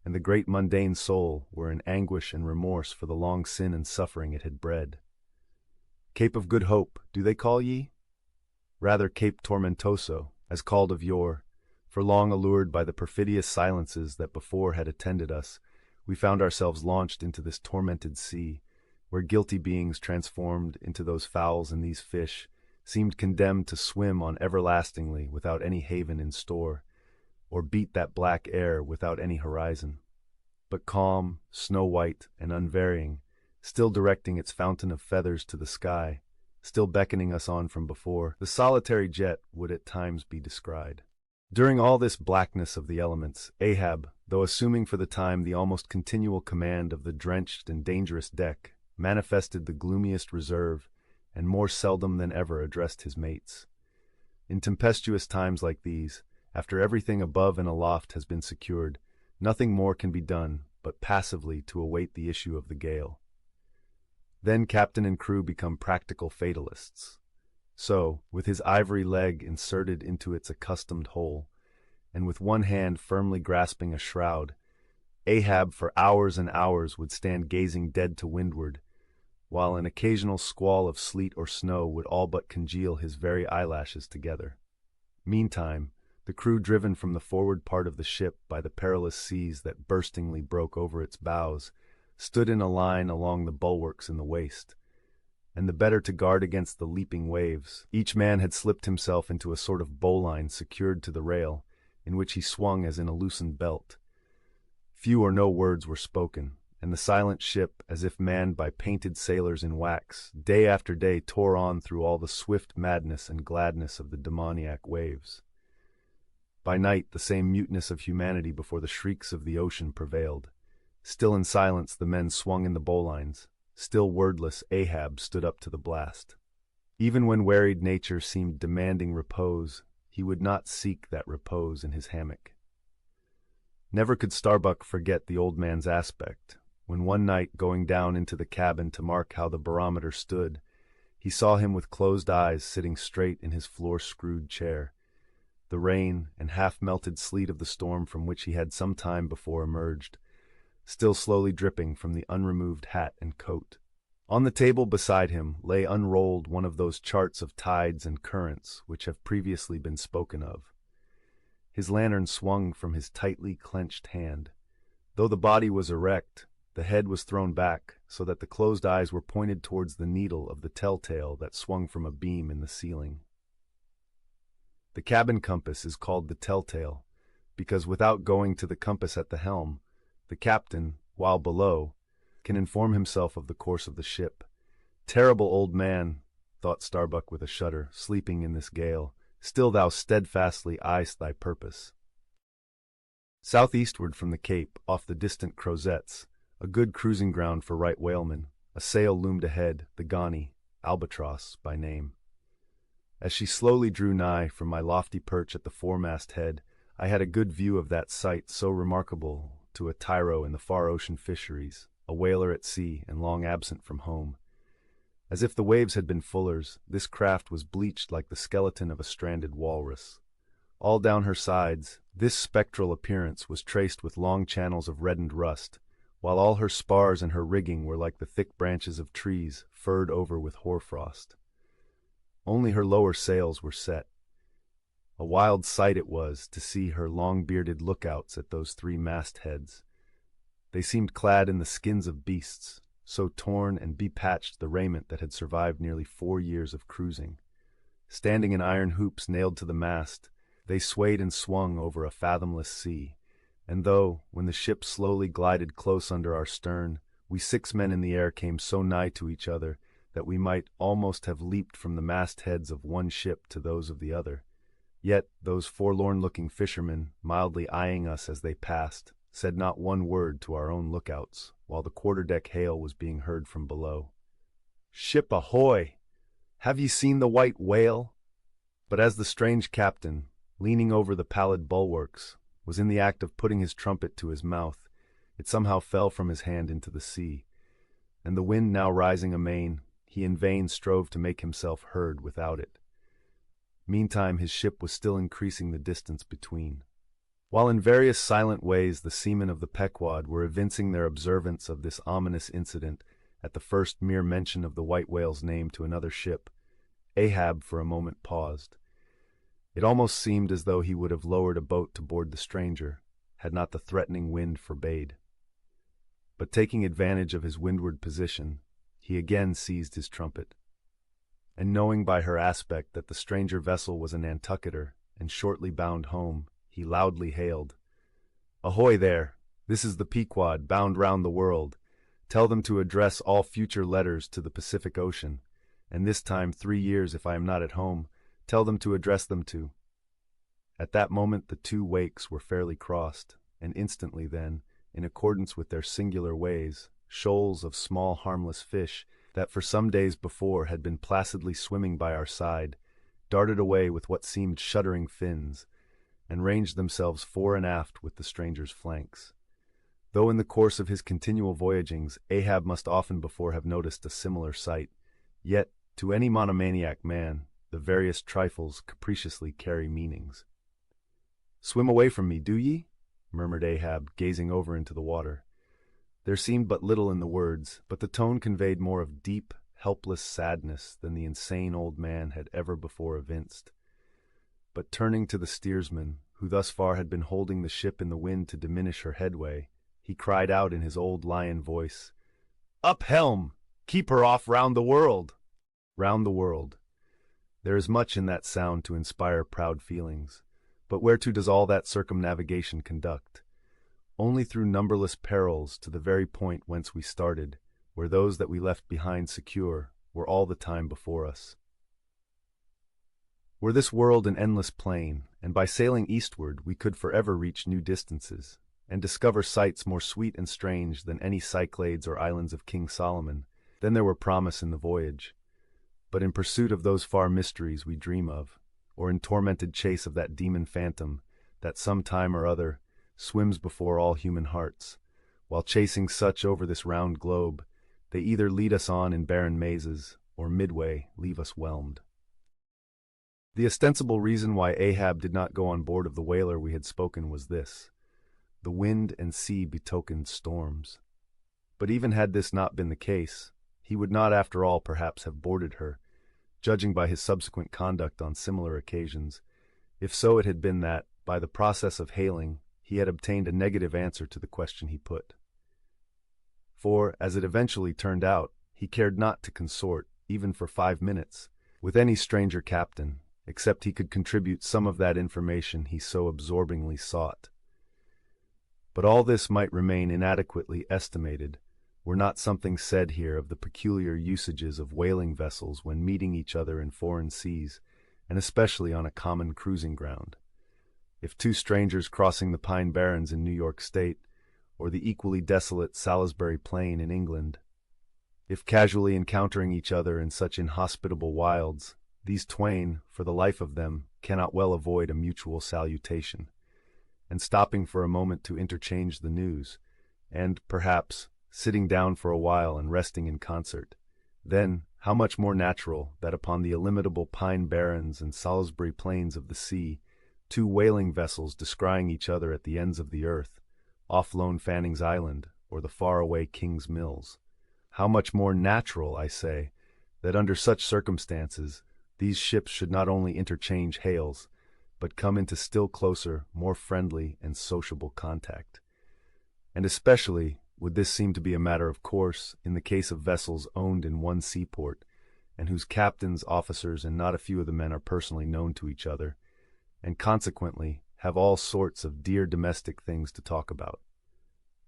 A: and the great mundane soul were in anguish and remorse for the long sin and suffering it had bred. Cape of Good Hope, do they call ye? Rather Cape Tormentoso, as called of yore, for long allured by the perfidious silences that before had attended us, we found ourselves launched into this tormented sea, where guilty beings transformed into those fowls and these fish seemed condemned to swim on everlastingly without any haven in store, or beat that black air without any horizon. But calm, snow-white, and unvarying, still directing its fountain of feathers to the sky, still beckoning us on from before, the solitary jet would at times be descried. During all this blackness of the elements, Ahab, though assuming for the time the almost continual command of the drenched and dangerous deck, manifested the gloomiest reserve, and more seldom than ever addressed his mates. In tempestuous times like these, after everything above and aloft has been secured, nothing more can be done but passively to await the issue of the gale. Then captain and crew become practical fatalists. So, with his ivory leg inserted into its accustomed hole, and with one hand firmly grasping a shroud, Ahab for hours and hours would stand gazing dead to windward, while an occasional squall of sleet or snow would all but congeal his very eyelashes together. Meantime, the crew, driven from the forward part of the ship by the perilous seas that burstingly broke over its bows, stood in a line along the bulwarks in the waist, and the better to guard against the leaping waves, each man had slipped himself into a sort of bowline secured to the rail, in which he swung as in a loosened belt. Few or no words were spoken, and the silent ship, as if manned by painted sailors in wax, day after day tore on through all the swift madness and gladness of the demoniac waves. By night the same muteness of humanity before the shrieks of the ocean prevailed. Still in silence the men swung in the bowlines. Still wordless Ahab stood up to the blast. Even when wearied nature seemed demanding repose, he would not seek that repose in his hammock. Never could Starbuck forget the old man's aspect, when one night, going down into the cabin to mark how the barometer stood, he saw him with closed eyes sitting straight in his floor-screwed chair, the rain and half-melted sleet of the storm from which he had some time before emerged, still slowly dripping from the unremoved hat and coat. On the table beside him lay unrolled one of those charts of tides and currents which have previously been spoken of. His lantern swung from his tightly clenched hand. Though the body was erect, the head was thrown back so that the closed eyes were pointed towards the needle of the telltale that swung from a beam in the ceiling. The cabin compass is called the telltale, because without going to the compass at the helm, the captain, while below, can inform himself of the course of the ship. Terrible old man, thought Starbuck with a shudder, sleeping in this gale, still thou steadfastly eyest thy purpose. Southeastward from the Cape, off the distant Crozettes, a good cruising ground for right whalemen, a sail loomed ahead, the Gani, Albatross by name. As she slowly drew nigh from my lofty perch at the foremast head, I had a good view of that sight so remarkable to a tyro in the far ocean fisheries, a whaler at sea and long absent from home. As if the waves had been fullers, this craft was bleached like the skeleton of a stranded walrus. All down her sides, this spectral appearance was traced with long channels of reddened rust, while all her spars and her rigging were like the thick branches of trees furred over with hoarfrost. Only her lower sails were set. A wild sight it was to see her long-bearded lookouts at those three mastheads. They seemed clad in the skins of beasts, so torn and bepatched the raiment that had survived nearly 4 years of cruising. Standing in iron hoops nailed to the mast, they swayed and swung over a fathomless sea, and though, when the ship slowly glided close under our stern, we 6 men in the air came so nigh to each other that we might almost have leaped from the mastheads of one ship to those of the other, yet those forlorn-looking fishermen, mildly eyeing us as they passed, said not one word to our own lookouts, while the quarter-deck hail was being heard from below. "Ship ahoy! Have ye seen the white whale?" But as the strange captain, leaning over the pallid bulwarks, was in the act of putting his trumpet to his mouth, it somehow fell from his hand into the sea, and the wind now rising amain, he in vain strove to make himself heard without it. Meantime his ship was still increasing the distance between. While in various silent ways the seamen of the Pequod were evincing their observance of this ominous incident at the first mere mention of the white whale's name to another ship, Ahab for a moment paused. It almost seemed as though he would have lowered a boat to board the stranger, had not the threatening wind forbade. But taking advantage of his windward position, he again seized his trumpet. And knowing by her aspect that the stranger vessel was a Nantucketer and shortly bound home, he loudly hailed, "Ahoy there! This is the Pequod, bound round the world. Tell them to address all future letters to the Pacific Ocean, and this time 3 years if I am not at home, tell them to address them to—" At that moment the 2 wakes were fairly crossed, and instantly then, in accordance with their singular ways, shoals of small harmless fish, that for some days before had been placidly swimming by our side, darted away with what seemed shuddering fins, and ranged themselves fore and aft with the stranger's flanks. Though in the course of his continual voyagings Ahab must often before have noticed a similar sight, yet, to any monomaniac man, the various trifles capriciously carry meanings. "Swim away from me, do ye?" murmured Ahab, gazing over into the water. There seemed but little in the words, but the tone conveyed more of deep, helpless sadness than the insane old man had ever before evinced. But turning to the steersman, who thus far had been holding the ship in the wind to diminish her headway, he cried out in his old lion voice, "Up helm! Keep her off round the world!" Round the world. There is much in that sound to inspire proud feelings, but whereto does all that circumnavigation conduct? Only through numberless perils to the very point whence we started, where those that we left behind secure were all the time before us. Were this world an endless plain, and by sailing eastward we could forever reach new distances, and discover sights more sweet and strange than any Cyclades or islands of King Solomon, then there were promise in the voyage. But in pursuit of those far mysteries we dream of, or in tormented chase of that demon phantom, that some time or other swims before all human hearts, while chasing such over this round globe, they either lead us on in barren mazes, or midway leave us whelmed. The ostensible reason why Ahab did not go on board of the whaler we had spoken was this: the wind and sea betokened storms. But even had this not been the case, he would not after all perhaps have boarded her, judging by his subsequent conduct on similar occasions, if so it had been that, by the process of hailing, he had obtained a negative answer to the question he put. For, as it eventually turned out, he cared not to consort, even for 5 minutes, with any stranger captain, except he could contribute some of that information he so absorbingly sought. But all this might remain inadequately estimated, were not something said here of the peculiar usages of whaling vessels when meeting each other in foreign seas, and especially on a common cruising ground. If 2 strangers crossing the Pine Barrens in New York State, or the equally desolate Salisbury Plain in England, if casually encountering each other in such inhospitable wilds, these twain, for the life of them, cannot well avoid a mutual salutation, and stopping for a moment to interchange the news, and, perhaps, sitting down for a while and resting in concert. Then, How much more natural that upon the illimitable pine barrens and Salisbury plains of the sea, two whaling vessels descrying each other at the ends of the earth, off lone Fanning's Island or the faraway King's Mills. How much more natural, I say, that under such circumstances these ships should not only interchange hails, but come into still closer, more friendly and sociable contact. And especially would this seem to be a matter of course in the case of vessels owned in one seaport, and whose captains, officers, and not a few of the men are personally known to each other, and consequently have all sorts of dear domestic things to talk about.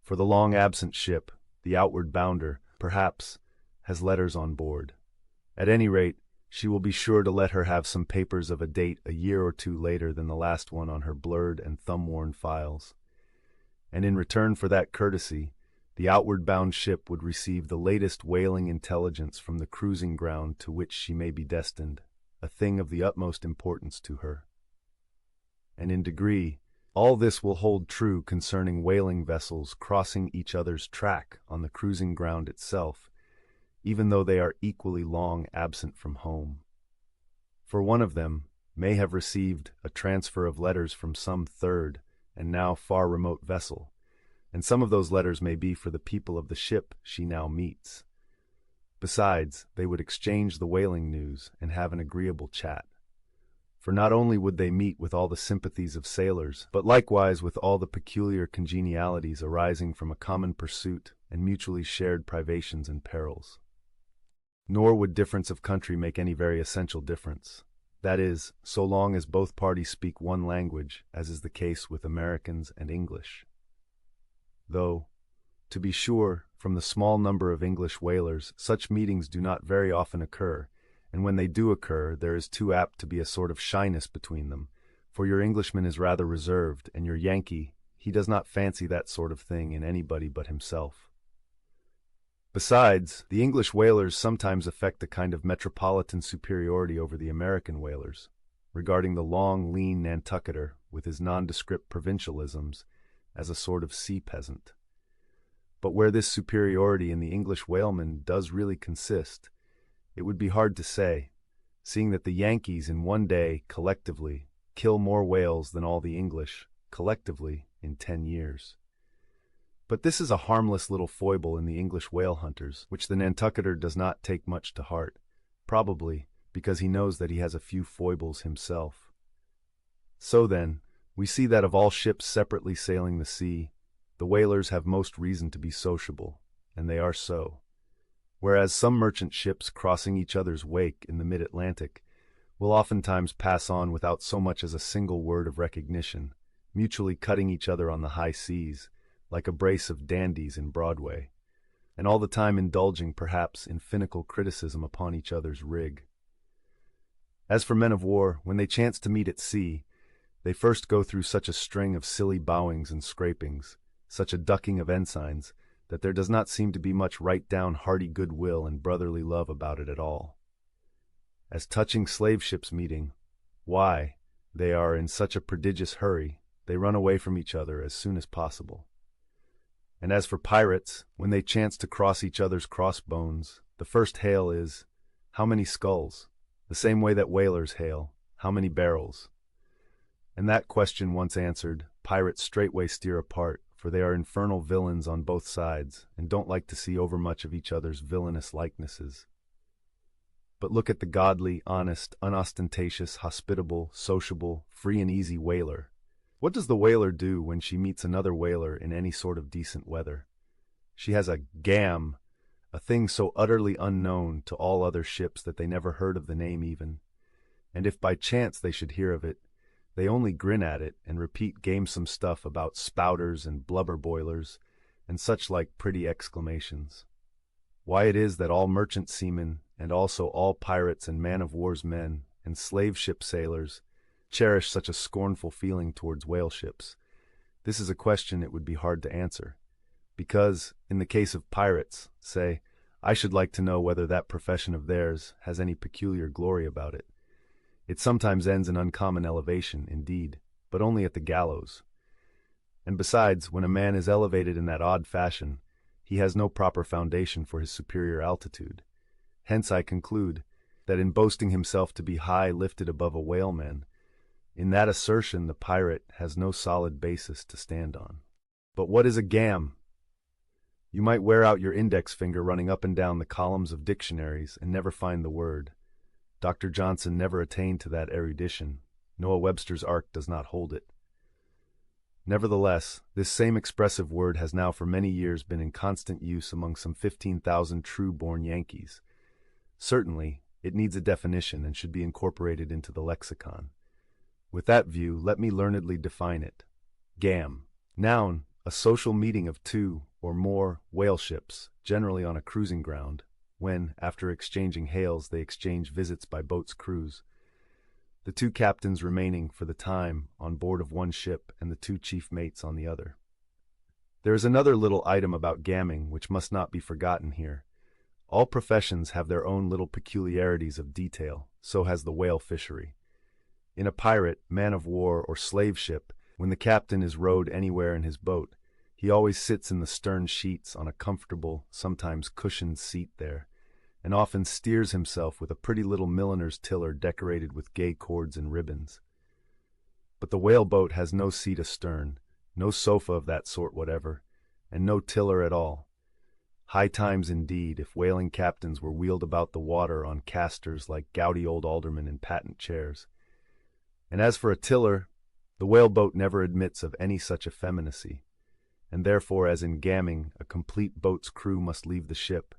A: For the long-absent ship, the outward bounder, perhaps, has letters on board. At any rate, she will be sure to let her have some papers of a date a year or two later than the last one on her blurred and thumb-worn files. And in return for that courtesy, the outward-bound ship would receive the latest whaling intelligence from the cruising ground to which she may be destined, a thing of the utmost importance to her. And in degree, all this will hold true concerning whaling vessels crossing each other's track on the cruising ground itself, even though they are equally long absent from home. For one of them may have received a transfer of letters from some third and now far remote vessel, and some of those letters may be for the people of the ship she now meets. Besides, they would exchange the whaling news and have an agreeable chat. For not only would they meet with all the sympathies of sailors, but likewise with all the peculiar congenialities arising from a common pursuit and mutually shared privations and perils. Nor would difference of country make any very essential difference. That is, so long as both parties speak one language, as is the case with Americans and English. Though, to be sure, from the small number of English whalers, such meetings do not very often occur, and when they do occur, there is too apt to be a sort of shyness between them, for your Englishman is rather reserved, and your Yankee, he does not fancy that sort of thing in anybody but himself. Besides, the English whalers sometimes affect a kind of metropolitan superiority over the American whalers, regarding the long, lean Nantucketer, with his nondescript provincialisms, as a sort of sea peasant. But where this superiority in the English whaleman does really consist, it would be hard to say, seeing that the Yankees in one day, collectively, kill more whales than all the English, collectively, in 10 years. But this is a harmless little foible in the English whale hunters, which the Nantucketer does not take much to heart, probably because he knows that he has a few foibles himself. So then, we see that of all ships separately sailing the sea, the whalers have most reason to be sociable, and they are so. Whereas some merchant ships crossing each other's wake in the mid-Atlantic will oftentimes pass on without so much as a single word of recognition, mutually cutting each other on the high seas, like a brace of dandies in Broadway, and all the time indulging perhaps in finical criticism upon each other's rig. As for men of war, when they chance to meet at sea, they first go through such a string of silly bowings and scrapings, such a ducking of ensigns, that there does not seem to be much right-down hearty goodwill and brotherly love about it at all. As touching slave ships meeting, why, they are in such a prodigious hurry, they run away from each other as soon as possible. And as for pirates, when they chance to cross each other's crossbones, the first hail is, "How many skulls?" The same way that whalers hail, "How many barrels?" And that question once answered, pirates straightway steer apart, for they are infernal villains on both sides, and don't like to see overmuch of each other's villainous likenesses. But look at the godly, honest, unostentatious, hospitable, sociable, free and easy whaler. What does the whaler do when she meets another whaler in any sort of decent weather? She has a gam, a thing so utterly unknown to all other ships that they never heard of the name even, and if by chance they should hear of it, they only grin at it and repeat gamesome stuff about spouters and blubber boilers, and such like pretty exclamations. Why it is that all merchant seamen, and also all pirates and man-of-war's men, and slave ship sailors, cherish such a scornful feeling towards whale ships, this is a question it would be hard to answer, because, in the case of pirates, say, I should like to know whether that profession of theirs has any peculiar glory about it. It sometimes ends in uncommon elevation, indeed, but only at the gallows. And besides, when a man is elevated in that odd fashion, he has no proper foundation for his superior altitude. Hence I conclude that in boasting himself to be high lifted above a whaleman, in that assertion the pirate has no solid basis to stand on. But what is a gam? You might wear out your index finger running up and down the columns of dictionaries and never find the word. Dr. Johnson never attained to that erudition. Noah Webster's Ark does not hold it. Nevertheless, this same expressive word has now for many years been in constant use among some 15,000 true-born Yankees. Certainly, it needs a definition and should be incorporated into the lexicon. With that view, let me learnedly define it. Gam. Noun, a social meeting of two or more whale ships, generally on a cruising ground, when, after exchanging hails, they exchange visits by boat's crews. The two captains remaining, for the time, on board of one ship and the two chief mates on the other. There is another little item about gamming which must not be forgotten here. All professions have their own little peculiarities of detail, so has the whale fishery. In a pirate, man-of-war, or slave ship, when the captain is rowed anywhere in his boat, he always sits in the stern sheets on a comfortable, sometimes cushioned seat there, and often steers himself with a pretty little milliner's tiller decorated with gay cords and ribbons. But the whaleboat has no seat astern, no sofa of that sort whatever, and no tiller at all. High times indeed if whaling captains were wheeled about the water on casters like gouty old aldermen in patent chairs. And as for a tiller, the whaleboat never admits of any such effeminacy, and therefore as in gamming a complete boat's crew must leave the ship,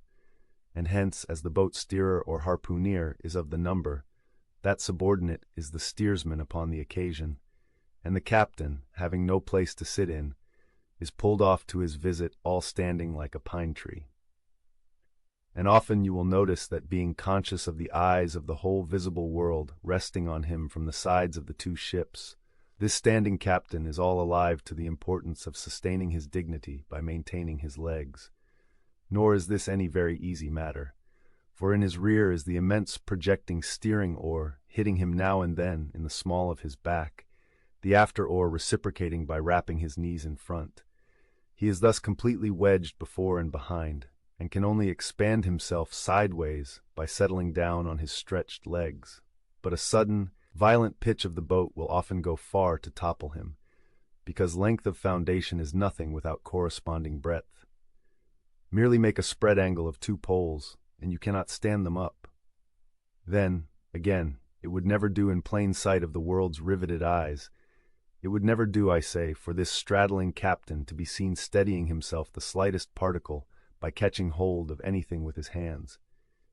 A: and hence as the boat steerer or harpooneer is of the number, that subordinate is the steersman upon the occasion, and the captain, having no place to sit in, is pulled off to his visit all standing like a pine tree. And often you will notice that being conscious of the eyes of the whole visible world resting on him from the sides of the two ships, this standing captain is all alive to the importance of sustaining his dignity by maintaining his legs. Nor is this any very easy matter, for in his rear is the immense projecting steering oar hitting him now and then in the small of his back, the after oar reciprocating by rapping his knees in front. He is thus completely wedged before and behind, and can only expand himself sideways by settling down on his stretched legs. But a sudden, violent pitch of the boat will often go far to topple him, because length of foundation is nothing without corresponding breadth. Merely make a spread angle of two poles, and you cannot stand them up. Then, again, it would never do in plain sight of the world's riveted eyes. It would never do, I say, for this straddling captain to be seen steadying himself the slightest particle by catching hold of anything with his hands.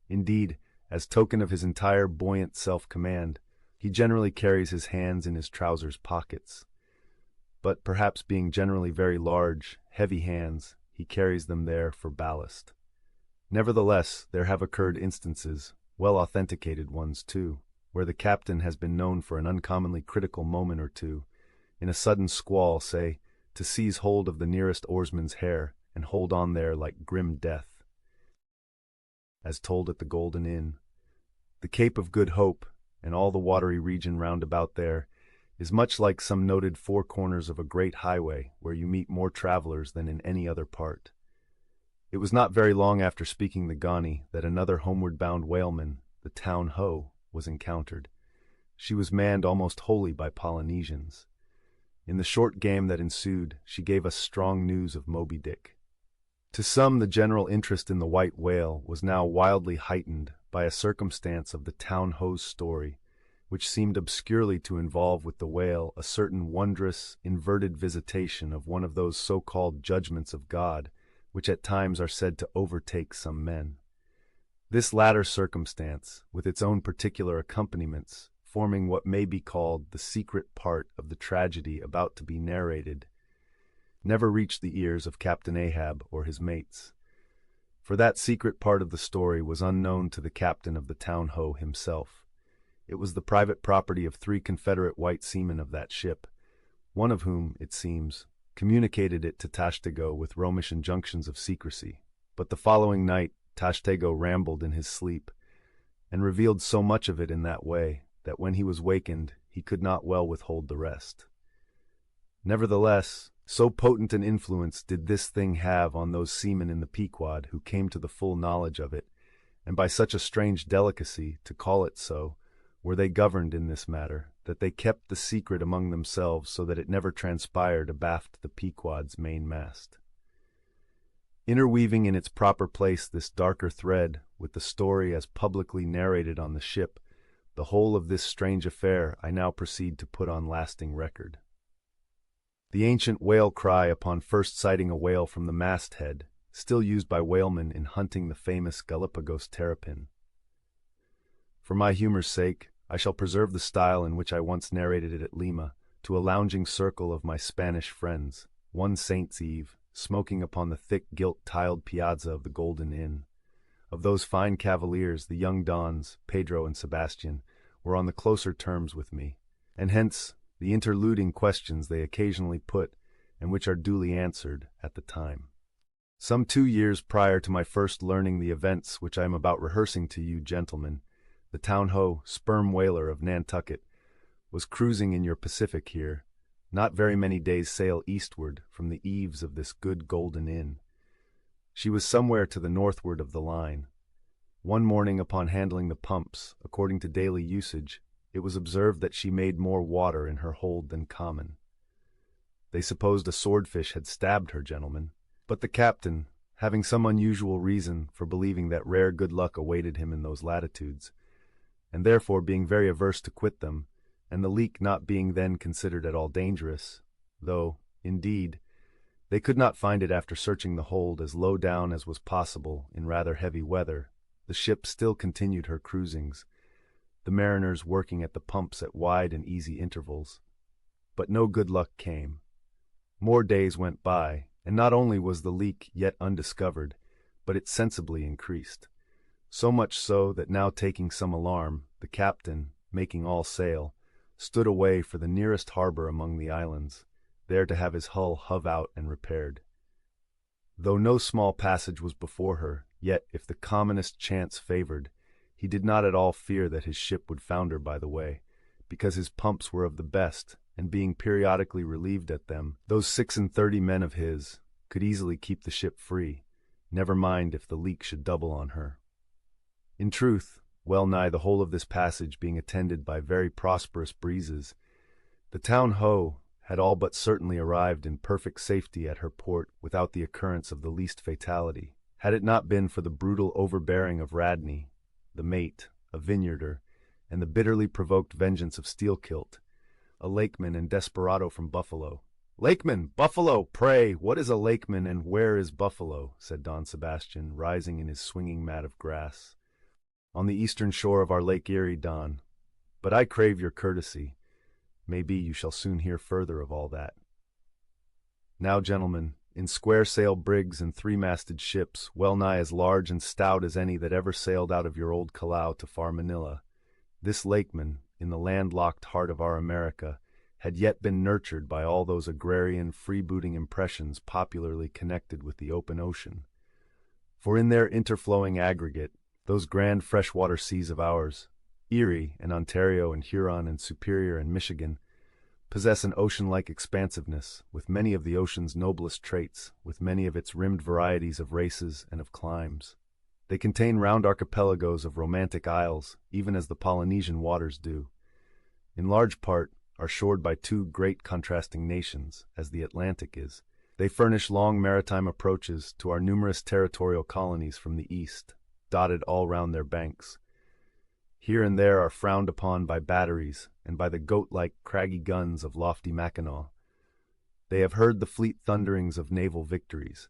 A: Indeed, as token of his entire buoyant self-command, he generally carries his hands in his trousers pockets. But perhaps being generally very large, heavy hands, he carries them there for ballast. Nevertheless, there have occurred instances, well authenticated ones too, where the captain has been known for an uncommonly critical moment or two, in a sudden squall, say, to seize hold of the nearest oarsman's hair and hold on there like grim death. As told at the Golden Inn, the Cape of Good Hope, and all the watery region round about there, is much like some noted four corners of a great highway where you meet more travelers than in any other part. It was not very long after speaking the Gawney that another homeward-bound whaleman, the Town Ho, was encountered. She was manned almost wholly by Polynesians. In the short game that ensued, she gave us strong news of Moby Dick. To some, the general interest in the white whale was now wildly heightened by a circumstance of the Town Ho's story, which seemed obscurely to involve with the whale a certain wondrous, inverted visitation of one of those so-called judgments of God, which at times are said to overtake some men. This latter circumstance, with its own particular accompaniments, forming what may be called the secret part of the tragedy about to be narrated, never reached the ears of Captain Ahab or his mates. For that secret part of the story was unknown to the captain of the Town Ho himself. It was the private property of 3 Confederate white seamen of that ship, one of whom, it seems, communicated it to Tashtego with Romish injunctions of secrecy. But the following night Tashtego rambled in his sleep, and revealed so much of it in that way that when he was wakened he could not well withhold the rest. Nevertheless, so potent an influence did this thing have on those seamen in the Pequod who came to the full knowledge of it, and by such a strange delicacy, to call it so, were they governed in this matter, that they kept the secret among themselves so that it never transpired abaft the Pequod's mainmast. Interweaving in its proper place this darker thread, with the story as publicly narrated on the ship, the whole of this strange affair I now proceed to put on lasting record. The ancient whale cry upon first sighting a whale from the masthead, still used by whalemen in hunting the famous Galapagos terrapin. For my humor's sake, I shall preserve the style in which I once narrated it at Lima, to a lounging circle of my Spanish friends, one Saint's Eve, smoking upon the thick gilt-tiled piazza of the Golden Inn. Of those fine cavaliers, the young Dons, Pedro and Sebastian, were on the closer terms with me, and hence the interluding questions they occasionally put, and which are duly answered at the time. Some 2 years prior to my first learning the events which I am about rehearsing to you, gentlemen, the town-ho sperm whaler of Nantucket was cruising in your Pacific here, not very many days' sail eastward from the eaves of this good Golden Inn. She was somewhere to the northward of the line. One morning upon handling the pumps, according to daily usage, it was observed that she made more water in her hold than common. They supposed a swordfish had stabbed her, gentlemen, but the captain, having some unusual reason for believing that rare good luck awaited him in those latitudes, and therefore being very averse to quit them, and the leak not being then considered at all dangerous, though, indeed, they could not find it after searching the hold as low down as was possible in rather heavy weather, the ship still continued her cruisings, the mariners working at the pumps at wide and easy intervals. But no good luck came. More days went by, and not only was the leak yet undiscovered, but it sensibly increased. So much so that now taking some alarm, the captain, making all sail, stood away for the nearest harbor among the islands, there to have his hull hove out and repaired. Though no small passage was before her, yet, if the commonest chance favored, he did not at all fear that his ship would founder by the way, because his pumps were of the best, and being periodically relieved at them, those 36 men of his could easily keep the ship free, never mind if the leak should double on her. In truth, well nigh the whole of this passage being attended by very prosperous breezes, the town-ho had all but certainly arrived in perfect safety at her port without the occurrence of the least fatality, had it not been for the brutal overbearing of Radney, the mate, a vineyarder, and the bitterly provoked vengeance of Steelkilt, a lakeman and desperado from Buffalo. "Lakeman! Buffalo! Pray, what is a lakeman and where is Buffalo?" said Don Sebastian, rising in his swinging mat of grass. "On the eastern shore of our Lake Erie, Don. But I crave your courtesy. Maybe you shall soon hear further of all that. Now, gentlemen, in square-sail brigs and three-masted ships, well nigh as large and stout as any that ever sailed out of your old Callao to far Manila, this lakeman, in the land-locked heart of our America, had yet been nurtured by all those agrarian, freebooting impressions popularly connected with the open ocean. For in their interflowing aggregate, those grand freshwater seas of ours, Erie and Ontario and Huron and Superior and Michigan, possess an ocean-like expansiveness, with many of the ocean's noblest traits, with many of its rimmed varieties of races and of climes. They contain round archipelagos of romantic isles, even as the Polynesian waters do. In large part, are shored by two great contrasting nations, as the Atlantic is. They furnish long maritime approaches to our numerous territorial colonies from the east, dotted all round their banks. Here and there are frowned upon by batteries and by the goat-like craggy guns of lofty Mackinaw. They have heard the fleet thunderings of naval victories.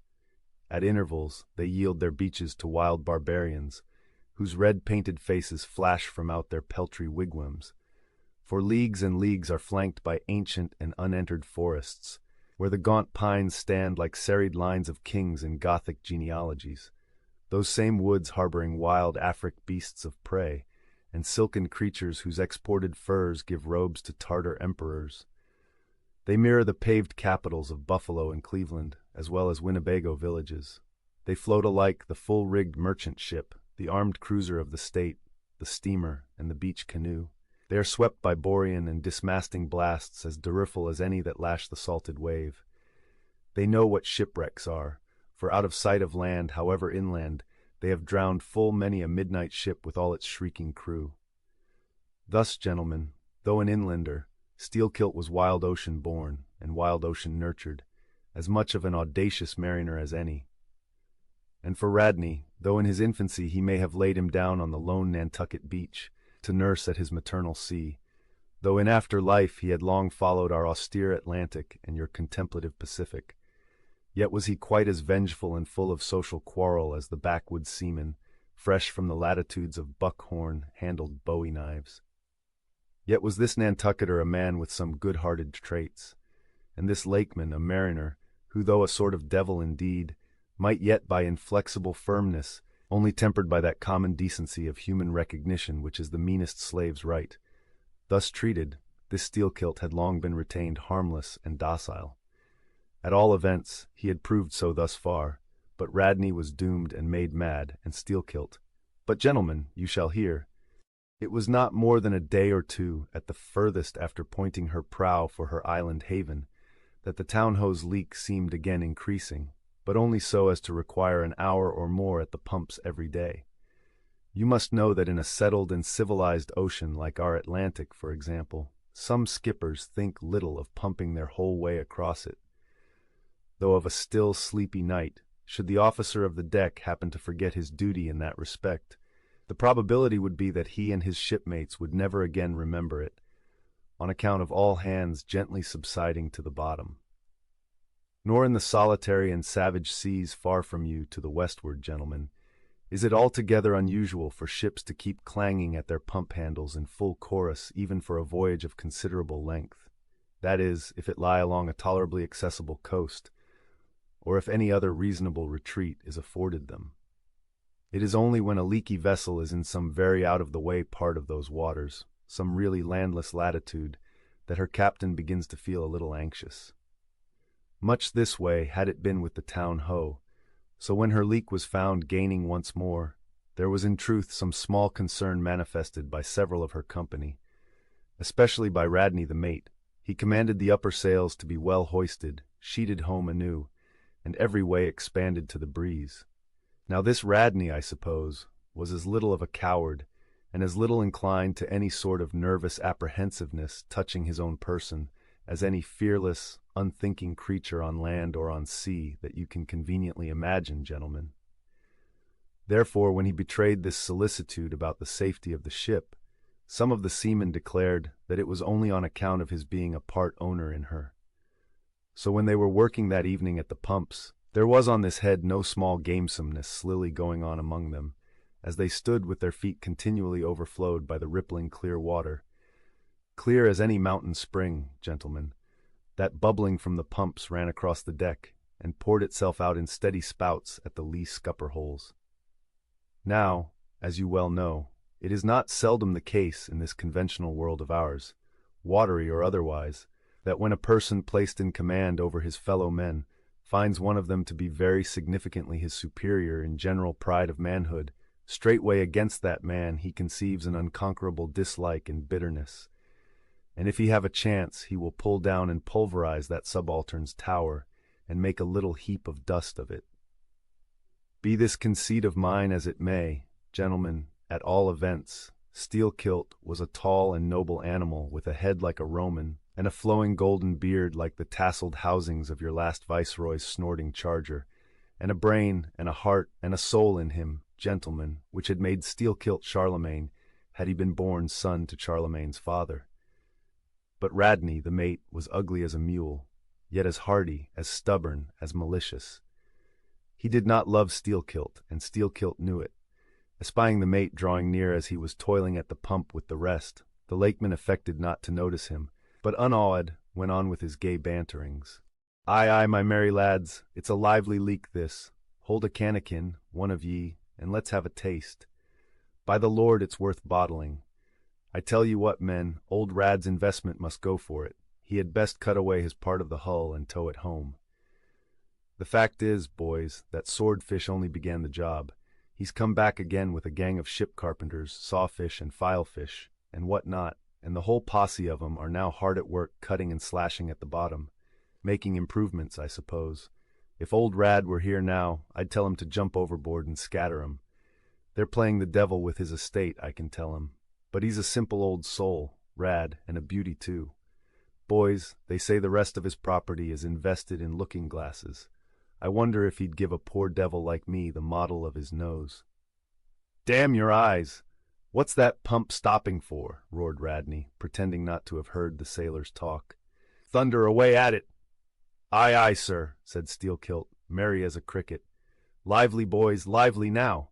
A: At intervals they yield their beaches to wild barbarians, whose red-painted faces flash from out their peltry wigwams. For leagues and leagues are flanked by ancient and unentered forests, where the gaunt pines stand like serried lines of kings in Gothic genealogies, those same woods harboring wild Afric beasts of prey, and silken creatures whose exported furs give robes to Tartar emperors. They mirror the paved capitals of Buffalo and Cleveland, as well as Winnebago villages. They float alike the full-rigged merchant ship, the armed cruiser of the state, the steamer, and the beach canoe. They are swept by borean and dismasting blasts as direful as any that lash the salted wave. They know what shipwrecks are, for out of sight of land, however inland, they have drowned full many a midnight ship with all its shrieking crew. Thus, gentlemen, though an inlander, Steelkilt was wild ocean born and wild ocean nurtured, as much of an audacious mariner as any. And for Radney, though in his infancy he may have laid him down on the lone Nantucket beach to nurse at his maternal sea, though in after life he had long followed our austere Atlantic and your contemplative Pacific, yet was he quite as vengeful and full of social quarrel as the backwoods seaman, fresh from the latitudes of buckhorn-handled bowie knives. Yet was this Nantucketer a man with some good-hearted traits, and this Lakeman a mariner who, though a sort of devil indeed, might yet by inflexible firmness, only tempered by that common decency of human recognition which is the meanest slave's right. Thus treated, this Steelkilt had long been retained harmless and docile. At all events, he had proved so thus far, but Radney was doomed and made mad, and Steelkilt. But, gentlemen, you shall hear. It was not more than a day or two, at the furthest after pointing her prow for her island haven, that the town-ho's leak seemed again increasing, but only so as to require an hour or more at the pumps every day. You must know that in a settled and civilized ocean like our Atlantic, for example, some skippers think little of pumping their whole way across it. Though of a still, sleepy night, should the officer of the deck happen to forget his duty in that respect, the probability would be that he and his shipmates would never again remember it, on account of all hands gently subsiding to the bottom. Nor in the solitary and savage seas far from you to the westward, gentlemen, is it altogether unusual for ships to keep clanging at their pump handles in full chorus even for a voyage of considerable length, that is, if it lie along a tolerably accessible coast, or if any other reasonable retreat is afforded them. It is only when a leaky vessel is in some very out-of-the-way part of those waters, some really landless latitude, that her captain begins to feel a little anxious. Much this way had it been with the town-ho, so when her leak was found gaining once more, there was in truth some small concern manifested by several of her company, especially by Radney the mate. He commanded the upper sails to be well hoisted, sheeted home anew, and every way expanded to the breeze. Now this Radney, I suppose, was as little of a coward, and as little inclined to any sort of nervous apprehensiveness touching his own person, as any fearless, unthinking creature on land or on sea that you can conveniently imagine, gentlemen. Therefore, when he betrayed this solicitude about the safety of the ship, some of the seamen declared that it was only on account of his being a part owner in her. So when they were working that evening at the pumps, there was on this head no small gamesomeness slily going on among them, as they stood with their feet continually overflowed by the rippling clear water, clear as any mountain spring, gentlemen, that bubbling from the pumps ran across the deck and poured itself out in steady spouts at the lee scupper holes. Now, as you well know, it is not seldom the case in this conventional world of ours, watery or otherwise, that when a person placed in command over his fellow men finds one of them to be very significantly his superior in general pride of manhood, straightway against that man he conceives an unconquerable dislike and bitterness, and if he have a chance he will pull down and pulverize that subaltern's tower and make a little heap of dust of it. Be this conceit of mine as it may, gentlemen, at all events, Steelkilt was a tall and noble animal with a head like a Roman and a flowing golden beard like the tasseled housings of your last viceroy's snorting charger, and a brain and a heart and a soul in him, gentlemen, which had made Steelkilt Charlemagne had he been born son to Charlemagne's father. But Radney, the mate, was ugly as a mule, yet as hardy, as stubborn, as malicious. He did not love Steelkilt, and Steelkilt knew it. Espying the mate drawing near as he was toiling at the pump with the rest, the Lakeman affected not to notice him, but unawed went on with his gay banterings. "Aye, aye, my merry lads, it's a lively leak this. Hold a cannikin, one of ye, and let's have a taste. By the Lord, it's worth bottling. I tell you what, men, old Rad's investment must go for it. He had best cut away his part of the hull and tow it home. The fact is, boys, that Swordfish only began the job. He's come back again with a gang of ship carpenters, sawfish and filefish, and what not, and the whole posse of 'em are now hard at work cutting and slashing at the bottom, making improvements, I suppose. If old Rad were here now, I'd tell him to jump overboard and scatter 'em, They're playing the devil with his estate, I can tell him. But he's a simple old soul, rad, and a beauty too. Boys, they say the rest of his property is invested in looking-glasses. I wonder if he'd give a poor devil like me the model of his nose." "Damn your eyes! What's that pump stopping for?" roared Radney, pretending not to have heard the sailor's talk. "Thunder away at it!" "Aye, aye, sir," said Steelkilt, merry as a cricket. "Lively, boys, lively now!"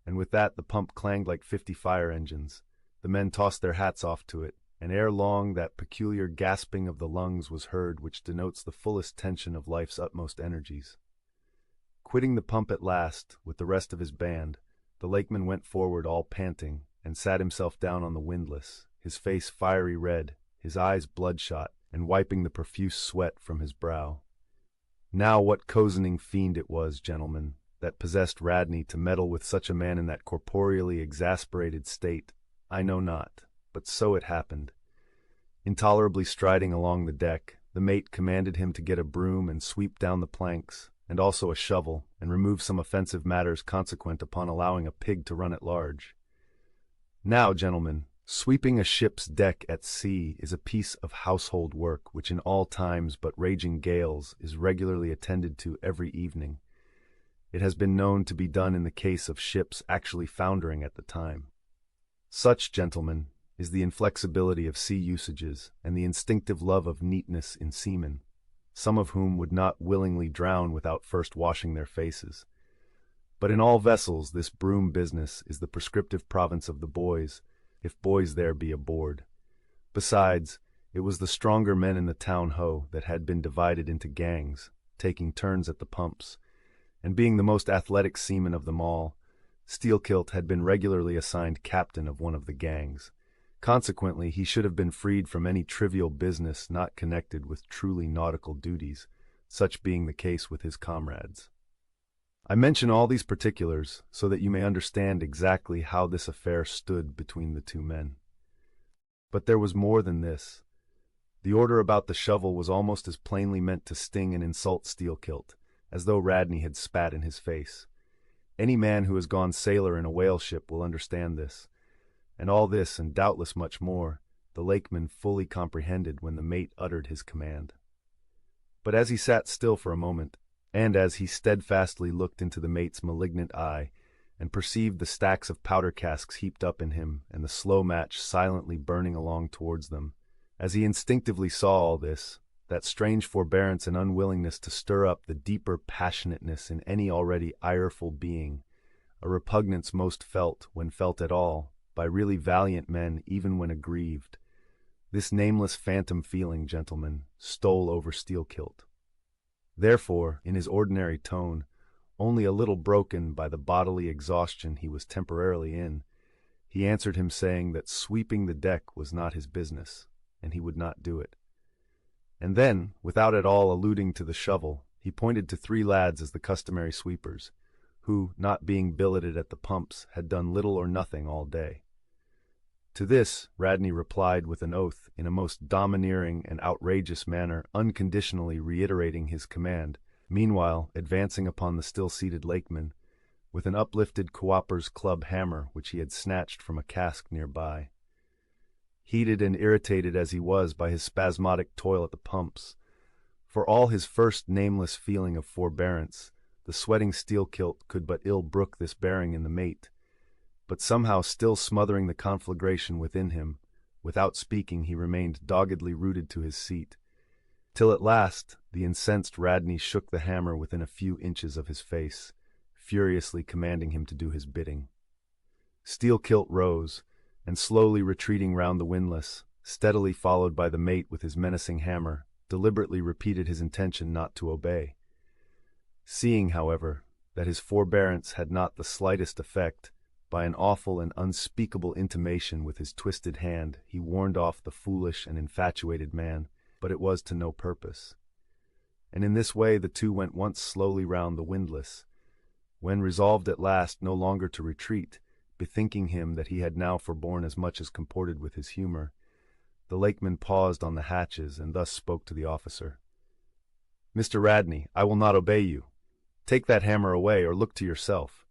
A: And with that the pump clanged like 50 fire engines. The men tossed their hats off to it, and ere long that peculiar gasping of the lungs was heard which denotes the fullest tension of life's utmost energies. Quitting the pump at last, with the rest of his band, the lakeman went forward all panting, and sat himself down on the windlass, his face fiery red, his eyes bloodshot, and wiping the profuse sweat from his brow. Now what cozening fiend it was, gentlemen, that possessed Radney to meddle with such a man in that corporeally exasperated state, I know not, but so it happened. Intolerably striding along the deck, the mate commanded him to get a broom and sweep down the planks, and also a shovel, and remove some offensive matters consequent upon allowing a pig to run at large. Now, gentlemen, sweeping a ship's deck at sea is a piece of household work which in all times but raging gales is regularly attended to every evening. It has been known to be done in the case of ships actually foundering at the time. Such, gentlemen, is the inflexibility of sea usages and the instinctive love of neatness in seamen, some of whom would not willingly drown without first washing their faces. But in all vessels this broom business is the prescriptive province of the boys, if boys there be aboard. Besides, it was the stronger men in the town-ho that had been divided into gangs, taking turns at the pumps, and being the most athletic seaman of them all, Steelkilt had been regularly assigned captain of one of the gangs. Consequently, he should have been freed from any trivial business not connected with truly nautical duties, such being the case with his comrades. I mention all these particulars so that you may understand exactly how this affair stood between the two men. But there was more than this. The order about the shovel was almost as plainly meant to sting and insult Steelkilt, as though Radney had spat in his face. Any man who has gone sailor in a whale ship will understand this, and all this, and doubtless much more, the lakeman fully comprehended when the mate uttered his command. But as he sat still for a moment, and as he steadfastly looked into the mate's malignant eye, and perceived the stacks of powder casks heaped up in him, and the slow match silently burning along towards them, as he instinctively saw all this, that strange forbearance and unwillingness to stir up the deeper passionateness in any already ireful being, a repugnance most felt, when felt at all, by really valiant men even when aggrieved. This nameless phantom feeling, gentlemen, stole over Steelkilt. Therefore, in his ordinary tone, only a little broken by the bodily exhaustion he was temporarily in, he answered him saying that sweeping the deck was not his business, and he would not do it. And then, without at all alluding to the shovel, he pointed to 3 lads as the customary sweepers, who, not being billeted at the pumps, had done little or nothing all day. To this Radney replied with an oath in a most domineering and outrageous manner, unconditionally reiterating his command, meanwhile advancing upon the still-seated lakeman, with an uplifted coopper's club hammer which he had snatched from a cask near by. Heated and irritated as he was by his spasmodic toil at the pumps, for all his first nameless feeling of forbearance, the sweating Steelkilt could but ill brook this bearing in the mate, but somehow still smothering the conflagration within him, without speaking he remained doggedly rooted to his seat, till at last the incensed Radney shook the hammer within a few inches of his face, furiously commanding him to do his bidding. Steelkilt rose, and slowly retreating round the windlass, steadily followed by the mate with his menacing hammer, deliberately repeated his intention not to obey. Seeing, however, that his forbearance had not the slightest effect, by an awful and unspeakable intimation with his twisted hand he warned off the foolish and infatuated man, but it was to no purpose. And in this way the two went once slowly round the windlass, when, resolved at last no longer to retreat, bethinking him that he had now forborne as much as comported with his humor, the lakeman paused on the hatches and thus spoke to the officer. "Mr. Radney, I will not obey you. Take that hammer away, or look to yourself.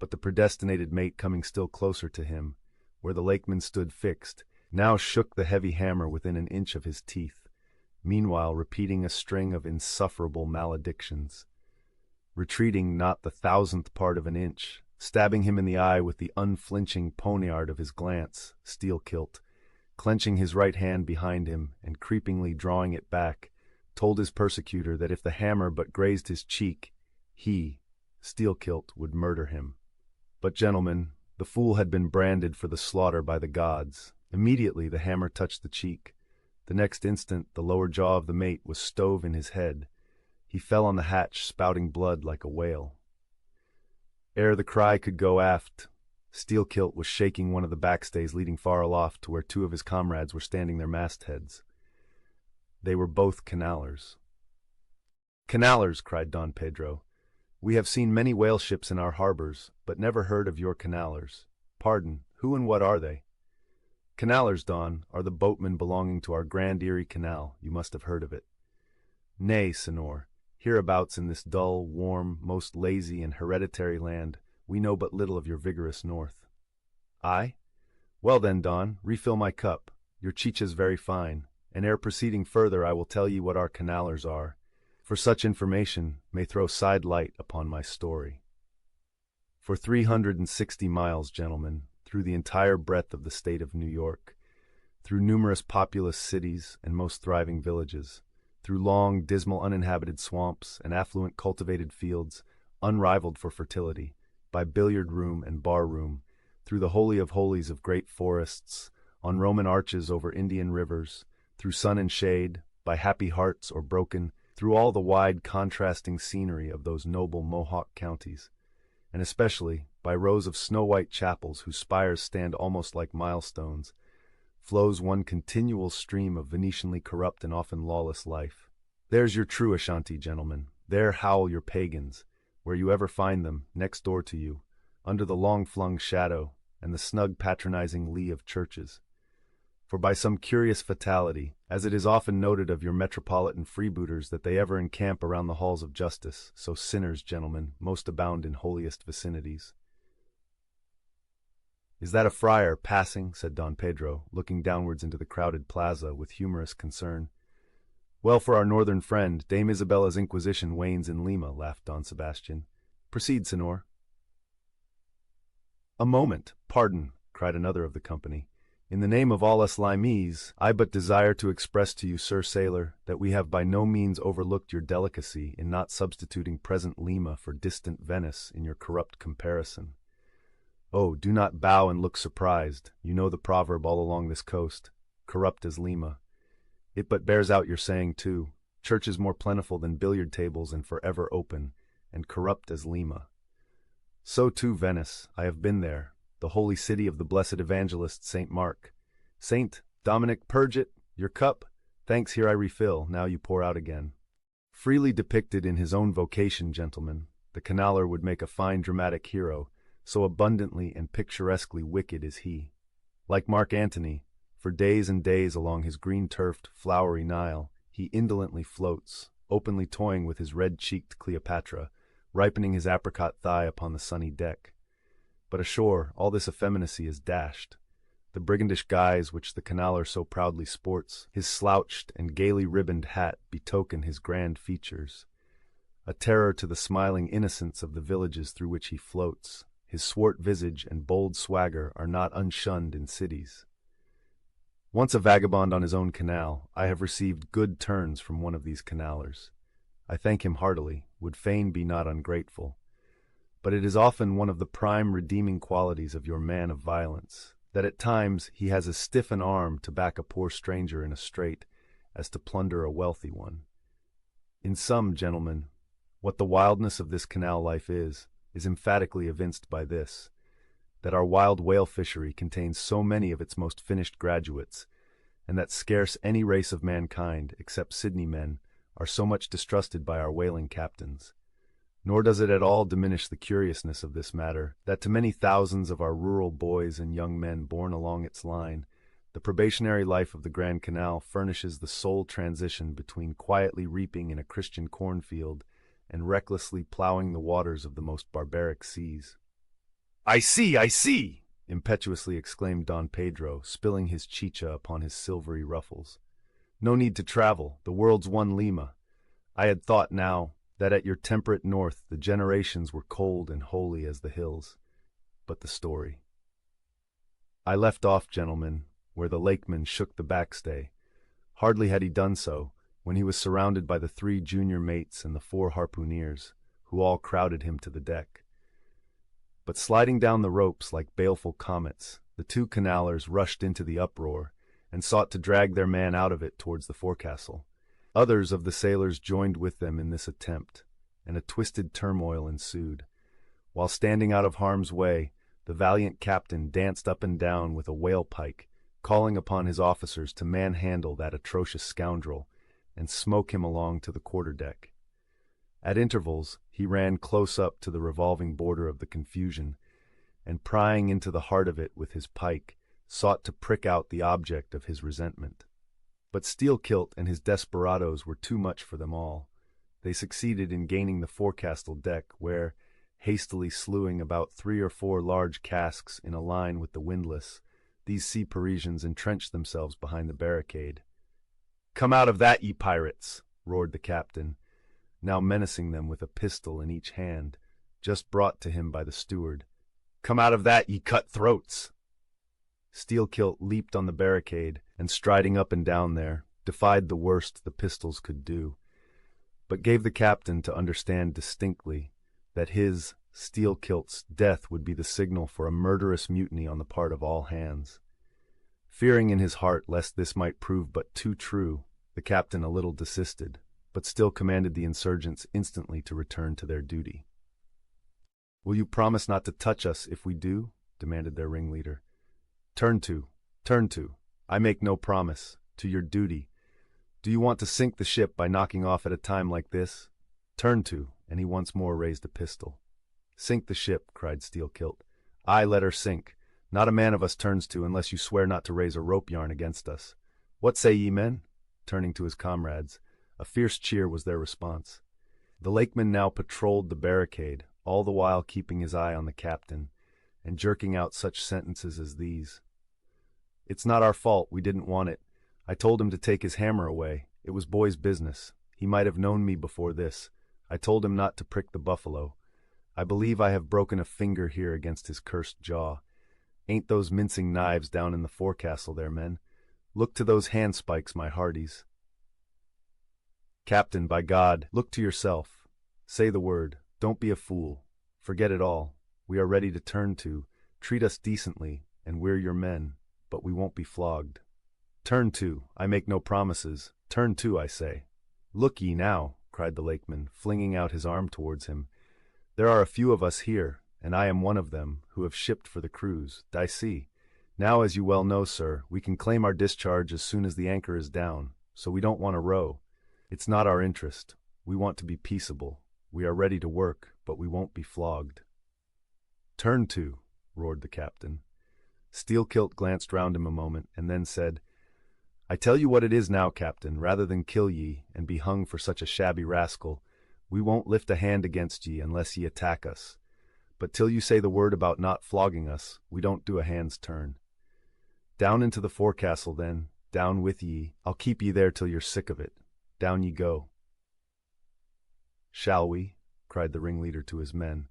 A: but the predestinated mate coming still closer to him, where the lakeman stood fixed, now shook the heavy hammer within an inch of his teeth, meanwhile repeating a string of insufferable maledictions. Retreating not the thousandth part of an inch, stabbing him in the eye with the unflinching poniard of his glance, Steel-kilt, clenching his right hand behind him and creepingly drawing it back, told his persecutor that if the hammer but grazed his cheek, he, Steel-kilt, would murder him. But, gentlemen, the fool had been branded for the slaughter by the gods. Immediately the hammer touched the cheek. The next instant the lower jaw of the mate was stove in his head. He fell on the hatch, spouting blood like a whale. Ere the cry could go aft, Steel-kilt was shaking one of the backstays leading far aloft to where two of his comrades were standing their mastheads. They were both canallers. "Canallers!" cried Don Pedro. "We have seen many whale ships in our harbors, but never heard of your canallers. Pardon, who and what are they?" "Canallers, Don, are the boatmen belonging to our Grand Erie Canal. You must have heard of it." "Nay, Senor. Hereabouts in this dull, warm, most lazy and hereditary land, we know but little of your vigorous north." "Aye? Well then, Don, refill my cup. Your chicha's very fine, and ere proceeding further I will tell ye what our canallers are, for such information may throw side light upon my story. For 360 miles, gentlemen, through the entire breadth of the state of New York, through numerous populous cities and most thriving villages, through long, dismal, uninhabited swamps and affluent cultivated fields, unrivaled for fertility, by billiard room and bar room, through the holy of holies of great forests, on Roman arches over Indian rivers, through sun and shade, by happy hearts or broken, through all the wide contrasting scenery of those noble Mohawk counties, and especially by rows of snow-white chapels whose spires stand almost like milestones, flows one continual stream of Venetianly corrupt and often lawless life. There's your true Ashanti, gentlemen. There howl your pagans, where you ever find them, next door to you, under the long-flung shadow and the snug patronizing lee of churches. For by some curious fatality, as it is often noted of your metropolitan freebooters that they ever encamp around the halls of justice, so sinners, gentlemen, most abound in holiest vicinities. "Is that a friar passing?" said Don Pedro, looking downwards into the crowded plaza with humorous concern. "Well, for our northern friend, Dame Isabella's Inquisition wanes in Lima," laughed Don Sebastian. "Proceed, Senor." "A moment, pardon," cried another of the company. "In the name of all us Limese, I but desire to express to you, Sir Sailor, that we have by no means overlooked your delicacy in not substituting present Lima for distant Venice in your corrupt comparison. Oh, do not bow and look surprised. You know the proverb all along this coast, corrupt as Lima. It but bears out your saying, too, churches more plentiful than billiard tables and forever open, and corrupt as Lima. So, too, Venice. I have been there, the holy city of the blessed evangelist Saint Mark. Saint Dominic, purge it, your cup. Thanks, here I refill, now you pour out again." Freely depicted in his own vocation, gentlemen, the canaller would make a fine dramatic hero, so abundantly and picturesquely wicked is he. Like Mark Antony, for days and days along his green-turfed, flowery Nile, he indolently floats, openly toying with his red-cheeked Cleopatra, ripening his apricot thigh upon the sunny deck. But ashore, all this effeminacy is dashed. The brigandish guise which the canaller so proudly sports, his slouched and gaily ribboned hat betoken his grand features. A terror to the smiling innocence of the villages through which he floats, his swart visage and bold swagger are not unshunned in cities. Once a vagabond on his own canal, I have received good turns from one of these canallers. I thank him heartily, would fain be not ungrateful. But it is often one of the prime redeeming qualities of your man of violence, that at times he has as stiff an arm to back a poor stranger in a strait as to plunder a wealthy one. In sum, gentlemen, what the wildness of this canal life is emphatically evinced by this, that our wild whale fishery contains so many of its most finished graduates, and that scarce any race of mankind, except Sydney men, are so much distrusted by our whaling captains. Nor does it at all diminish the curiousness of this matter, that to many thousands of our rural boys and young men born along its line, the probationary life of the Grand Canal furnishes the sole transition between quietly reaping in a Christian cornfield and recklessly plowing the waters of the most barbaric seas. "I see, I see!" impetuously exclaimed Don Pedro, spilling his chicha upon his silvery ruffles. "No need to travel, the world's one Lima. I had thought now that at your temperate north the generations were cold and holy as the hills. But the story." I left off, gentlemen, where the lakeman shook the backstay. Hardly had he done so, when he was surrounded by the 3 junior mates and the 4 harpooneers, who all crowded him to the deck. But sliding down the ropes like baleful comets, the 2 canallers rushed into the uproar and sought to drag their man out of it towards the forecastle. Others of the sailors joined with them in this attempt, and a twisted turmoil ensued. While standing out of harm's way, the valiant captain danced up and down with a whale pike, calling upon his officers to manhandle that atrocious scoundrel and smoke him along to the quarter-deck. At intervals, he ran close up to the revolving border of the confusion, and prying into the heart of it with his pike, sought to prick out the object of his resentment. But Steelkilt and his desperadoes were too much for them all. They succeeded in gaining the forecastle deck, where, hastily slewing about 3 or 4 large casks in a line with the windlass, these sea Parisians entrenched themselves behind the barricade. "Come out of that, ye pirates!" roared the captain, now menacing them with a pistol in each hand, just brought to him by the steward. "Come out of that, ye cut-throats!" Steelkilt leaped on the barricade, and striding up and down there, defied the worst the pistols could do, but gave the captain to understand distinctly that his, Steelkilt's, death would be the signal for a murderous mutiny on the part of all hands. Fearing in his heart lest this might prove but too true, the captain a little desisted, but still commanded the insurgents instantly to return to their duty. "Will you promise not to touch us if we do?" demanded their ringleader. Turn to. I make no promise. To your duty. Do you want to sink the ship by knocking off at a time like this? Turn to," and he once more raised a pistol. "Sink the ship," cried Steelkilt. "Aye, let her sink. Not a man of us turns to unless you swear not to raise a rope yarn against us. What say ye, men?" Turning to his comrades. A fierce cheer was their response. The lakeman now patrolled the barricade, all the while keeping his eye on the captain, and jerking out such sentences as these. "It's not our fault, we didn't want it. I told him to take his hammer away. It was boy's business. He might have known me before this. I told him not to prick the buffalo. I believe I have broken a finger here against his cursed jaw. Ain't those mincing knives down in the forecastle there, men? Look to those handspikes, my hearties. Captain, by God, look to yourself. Say the word. Don't be a fool. Forget it all. We are ready to turn to. Treat us decently, and we're your men, but we won't be flogged. Turn to. I make no promises. Turn to, I say." "Look ye now," cried the lakeman, flinging out his arm towards him. "There are a few of us here, and I am one of them, who have shipped for the cruise. D'ye see? Now, as you well know, sir, we can claim our discharge as soon as the anchor is down, so we don't want to row. It's not our interest. We want to be peaceable. We are ready to work, but we won't be flogged." "Turn to," roared the captain. Steelkilt glanced round him a moment, and then said, "I tell you what it is now, captain, rather than kill ye and be hung for such a shabby rascal, we won't lift a hand against ye unless ye attack us. But till you say the word about not flogging us, we don't do a hand's turn. Down into the forecastle, then, down with ye. I'll keep ye there till you're sick of it. Down ye go." "Shall we?" cried the ringleader to his men.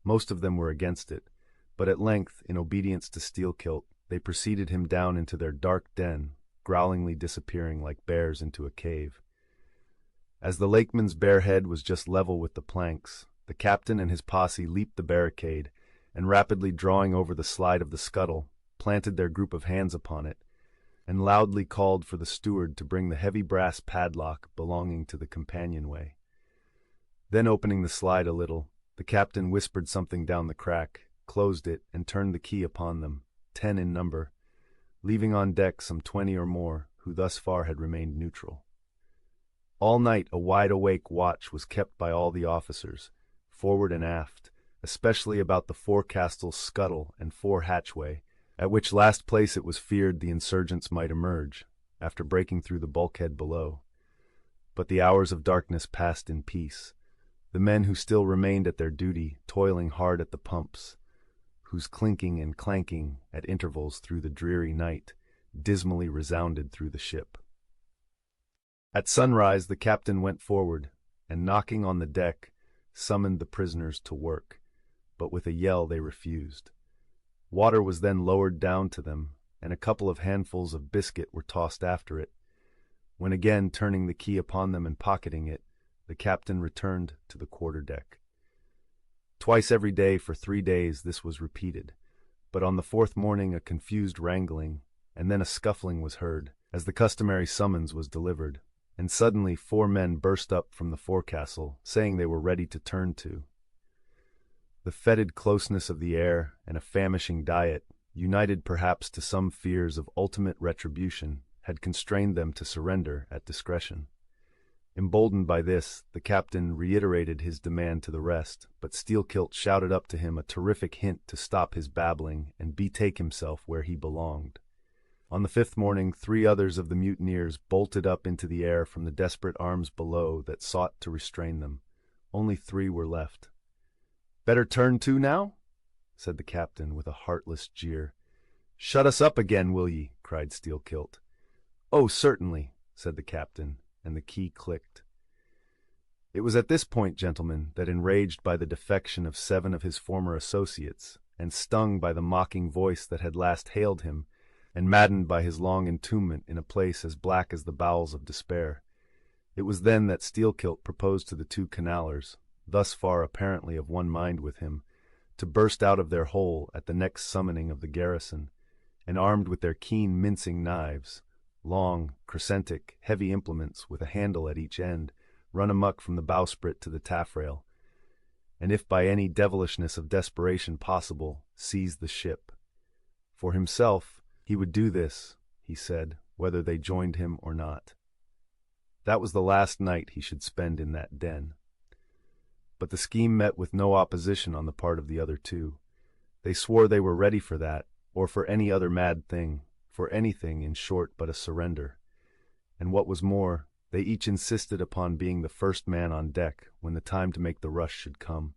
A: Most of them were against it, but at length, in obedience to Steelkilt, they preceded him down into their dark den, growlingly disappearing like bears into a cave. As the lakeman's bare head was just level with the planks, the captain and his posse leaped the barricade, and rapidly drawing over the slide of the scuttle, planted their group of hands upon it, and loudly called for the steward to bring the heavy brass padlock belonging to the companionway. Then opening the slide a little, the captain whispered something down the crack, closed it, and turned the key upon them, 10 in number, leaving on deck some 20 or more, who thus far had remained neutral. All night a wide-awake watch was kept by all the officers, forward and aft, especially about the forecastle scuttle and fore hatchway, at which last place it was feared the insurgents might emerge, after breaking through the bulkhead below. But the hours of darkness passed in peace, the men who still remained at their duty toiling hard at the pumps, whose clinking and clanking at intervals through the dreary night dismally resounded through the ship. At sunrise the captain went forward, and knocking on the deck, summoned the prisoners to work, but with a yell they refused. Water was then lowered down to them, and a couple of handfuls of biscuit were tossed after it, when again turning the key upon them and pocketing it, the captain returned to the quarter-deck. Twice every day for 3 days this was repeated, but on the fourth morning a confused wrangling, and then a scuffling was heard, as the customary summons was delivered, and suddenly 4 men burst up from the forecastle, saying they were ready to turn to. The fetid closeness of the air and a famishing diet, united perhaps to some fears of ultimate retribution, had constrained them to surrender at discretion. Emboldened by this, the captain reiterated his demand to the rest, but Steelkilt shouted up to him a terrific hint to stop his babbling and betake himself where he belonged. On the 5th morning 3 others of the mutineers bolted up into the air from the desperate arms below that sought to restrain them. Only 3 were left. "Better turn to now?" said the captain with a heartless jeer. "Shut us up again, will ye?" cried Steelkilt. "Oh, certainly," said the captain, and the key clicked. It was at this point, gentlemen, that enraged by the defection of 7 of his former associates, and stung by the mocking voice that had last hailed him, and maddened by his long entombment in a place as black as the bowels of despair, it was then that Steelkilt proposed to the 2 canallers, thus far apparently of one mind with him, to burst out of their hole at the next summoning of the garrison, and armed with their keen mincing knives, long, crescentic, heavy implements with a handle at each end, run amuck from the bowsprit to the taffrail, and if by any devilishness of desperation possible, seize the ship. For himself, he would do this, he said, whether they joined him or not. That was the last night he should spend in that den. But the scheme met with no opposition on the part of the other 2. They swore they were ready for that, or for any other mad thing, for anything, in short, but a surrender. And what was more, they each insisted upon being the first man on deck when the time to make the rush should come.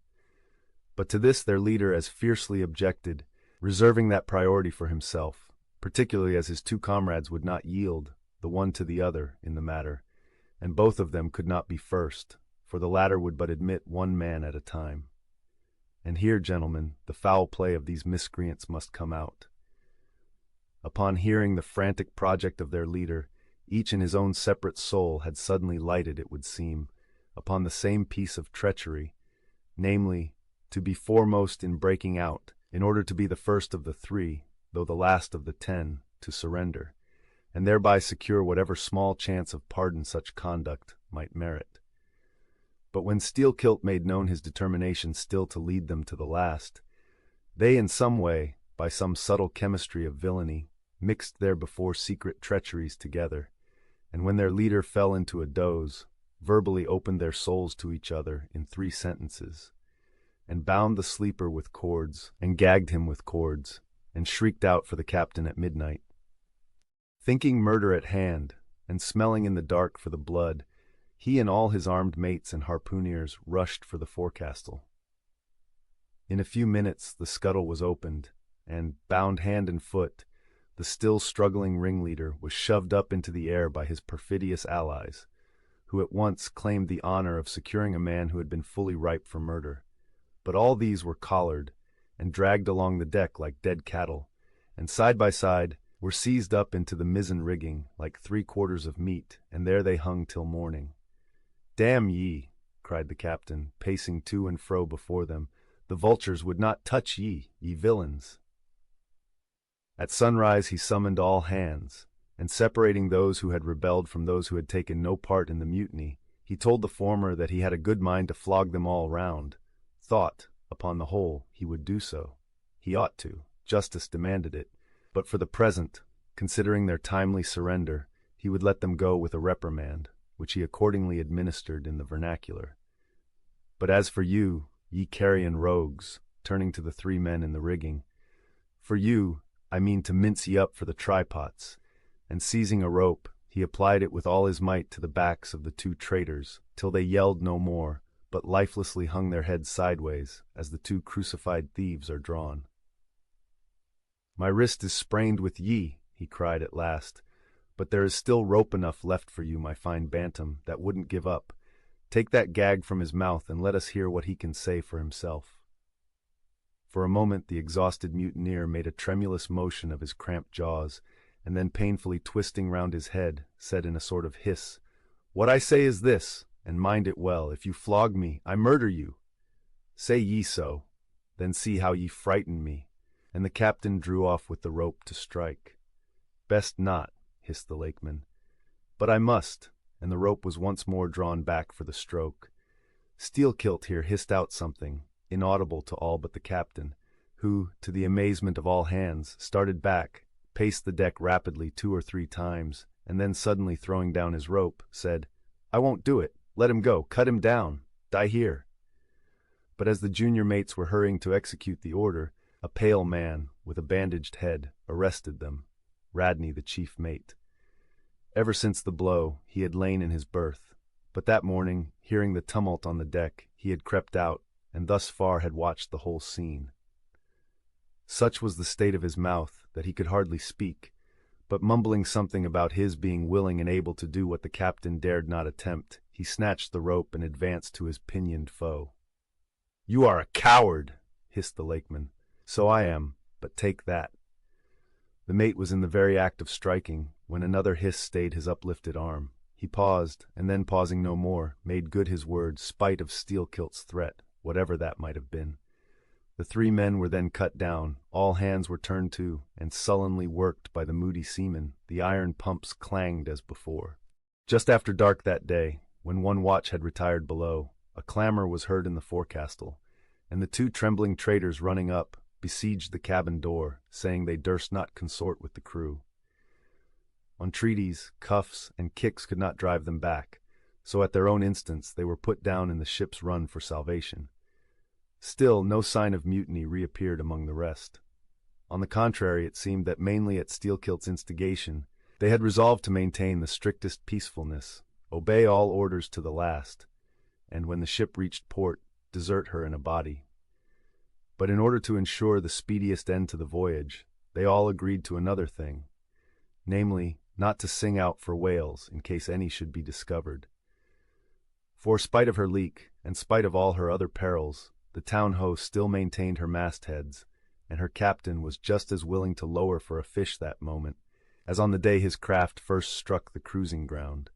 A: But to this their leader as fiercely objected, reserving that priority for himself, particularly as his 2 comrades would not yield, the one to the other, in the matter, and both of them could not be first, for the latter would but admit 1 man at a time. And here, gentlemen, the foul play of these miscreants must come out. Upon hearing the frantic project of their leader, each in his own separate soul had suddenly lighted, it would seem, upon the same piece of treachery, namely, to be foremost in breaking out, in order to be the first of the 3, though the last of the 10, to surrender, and thereby secure whatever small chance of pardon such conduct might merit. But when Steelkilt made known his determination still to lead them to the last, they in some way, by some subtle chemistry of villainy, mixed their before secret treacheries together, and when their leader fell into a doze, verbally opened their souls to each other in 3 sentences, and bound the sleeper with cords, and gagged him with cords, and shrieked out for the captain at midnight. Thinking murder at hand, and smelling in the dark for the blood, he and all his armed mates and harpooneers rushed for the forecastle. In a few minutes the scuttle was opened, and, bound hand and foot, the still struggling ringleader was shoved up into the air by his perfidious allies, who at once claimed the honor of securing a man who had been fully ripe for murder. But all these were collared, and dragged along the deck like dead cattle, and side by side were seized up into the mizzen rigging like 3/4 of meat, and there they hung till morning. "Damn ye," cried the captain, pacing to and fro before them, "the vultures would not touch ye, ye villains." At sunrise he summoned all hands, and separating those who had rebelled from those who had taken no part in the mutiny, he told the former that he had a good mind to flog them all round, thought, upon the whole, he would do so. He ought to, justice demanded it, but for the present, considering their timely surrender, he would let them go with a reprimand, which he accordingly administered in the vernacular. "But as for you, ye carrion rogues," turning to the 3 men in the rigging, "for you, I mean to mince ye up for the trypots," and seizing a rope, he applied it with all his might to the backs of the 2 traitors, till they yelled no more, but lifelessly hung their heads sideways, as the 2 crucified thieves are drawn. "My wrist is sprained with ye," he cried at last, "but there is still rope enough left for you, my fine bantam, that wouldn't give up. Take that gag from his mouth and let us hear what he can say for himself." For a moment the exhausted mutineer made a tremulous motion of his cramped jaws, and then painfully twisting round his head, said in a sort of hiss, "What I say is this, and mind it well, if you flog me, I murder you. Say ye so, then see how ye frighten me." And the captain drew off with the rope to strike. "Best not," hissed the lakeman. "But I must," and the rope was once more drawn back for the stroke. Steelkilt here hissed out something, inaudible to all but the captain, who, to the amazement of all hands, started back, paced the deck rapidly 2 or 3 times, and then suddenly throwing down his rope, said, "I won't do it. Let him go. Cut him down. Die here." But as the junior mates were hurrying to execute the order, a pale man, with a bandaged head, arrested them, Radney the chief mate. Ever since the blow, he had lain in his berth, but that morning, hearing the tumult on the deck, he had crept out, and thus far had watched the whole scene. Such was the state of his mouth that he could hardly speak, but mumbling something about his being willing and able to do what the captain dared not attempt, he snatched the rope and advanced to his pinioned foe. "You are a coward," hissed the lakeman. "So I am, but take that." The mate was in the very act of striking, when another hiss stayed his uplifted arm. He paused, and then pausing no more, made good his word, spite of Steelkilt's threat, whatever that might have been. The 3 men were then cut down, all hands were turned to, and sullenly worked by the moody seamen, the iron pumps clanged as before. Just after dark that day, when one watch had retired below, a clamor was heard in the forecastle, and the 2 trembling traders running up, besieged the cabin door, saying they durst not consort with the crew. Entreaties, cuffs, and kicks could not drive them back, so at their own instance they were put down in the ship's run for salvation. Still no sign of mutiny reappeared among the rest. On the contrary, it seemed that mainly at Steelkilt's instigation, they had resolved to maintain the strictest peacefulness, obey all orders to the last, and when the ship reached port, desert her in a body. But in order to ensure the speediest end to the voyage, they all agreed to another thing, namely, not to sing out for whales in case any should be discovered. For spite of her leak, and spite of all her other perils, the town-ho still maintained her mastheads, and her captain was just as willing to lower for a fish that moment, as on the day his craft first struck the cruising ground.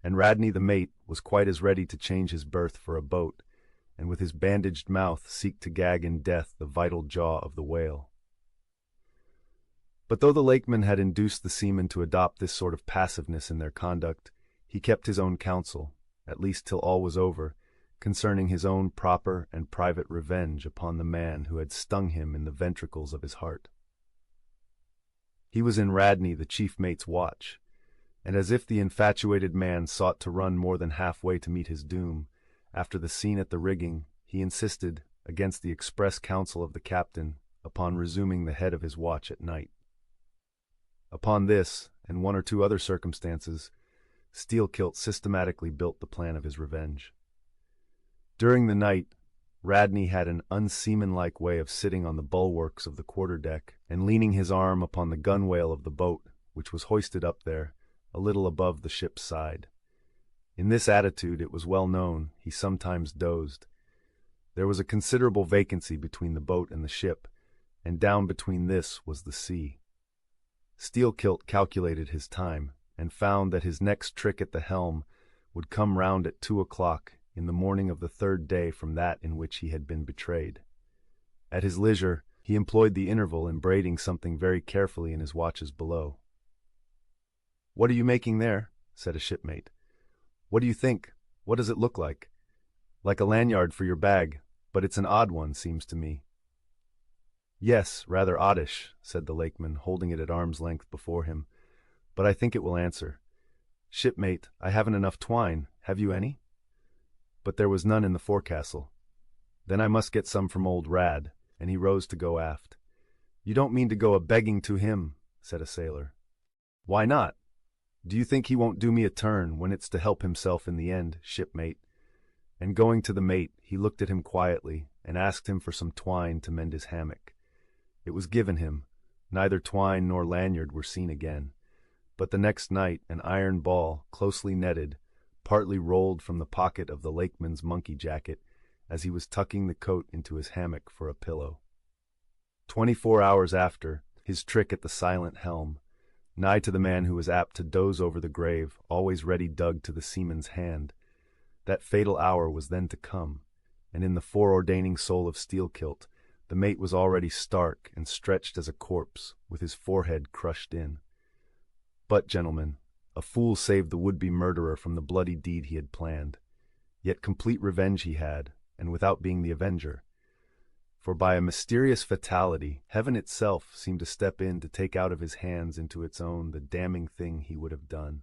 A: And Radney the mate was quite as ready to change his berth for a boat, and with his bandaged mouth seek to gag in death the vital jaw of the whale. But though the lakeman had induced the seamen to adopt this sort of passiveness in their conduct, he kept his own counsel, at least till all was over, concerning his own proper and private revenge upon the man who had stung him in the ventricles of his heart. He was in Radney the chief mate's watch, and as if the infatuated man sought to run more than halfway to meet his doom, after the scene at the rigging, he insisted, against the express counsel of the captain, upon resuming the head of his watch at night. Upon this, and 1 or 2 other circumstances, Steelkilt systematically built the plan of his revenge. During the night, Radney had an unseamanlike way of sitting on the bulwarks of the quarter-deck and leaning his arm upon the gunwale of the boat, which was hoisted up there, a little above the ship's side. In this attitude, it was well known, he sometimes dozed. There was a considerable vacancy between the boat and the ship, and down between this was the sea. Steelkilt calculated his time, and found that his next trick at the helm would come round at 2 o'clock in the morning of the 3rd day from that in which he had been betrayed. At his leisure, he employed the interval in braiding something very carefully in his watches below. "What are you making there?" said a shipmate. "What do you think? What does it look like?" "Like a lanyard for your bag, but it's an odd one, seems to me." "Yes, rather oddish," said the lakeman, holding it at arm's length before him, "but I think it will answer. Shipmate, I haven't enough twine. Have you any?" But there was none in the forecastle. "Then I must get some from old Rad," and he rose to go aft. "You don't mean to go a-begging to him," said a sailor. "Why not? Do you think he won't do me a turn when it's to help himself in the end, shipmate?" And going to the mate, he looked at him quietly and asked him for some twine to mend his hammock. It was given him, Neither twine nor lanyard were seen again. But the next night an iron ball, closely netted, partly rolled from the pocket of the lakeman's monkey jacket as he was tucking the coat into his hammock for a pillow. 24 hours after, his trick at the silent helm, nigh to the man who was apt to doze over the grave, always ready dug to the seaman's hand. That fatal hour was then to come, and in the foreordaining soul of Steelkilt, the mate was already stark and stretched as a corpse, with his forehead crushed in. But, gentlemen, a fool saved the would-be murderer from the bloody deed he had planned. Yet complete revenge he had, and without being the avenger. For by a mysterious fatality, heaven itself seemed to step in to take out of his hands into its own the damning thing he would have done.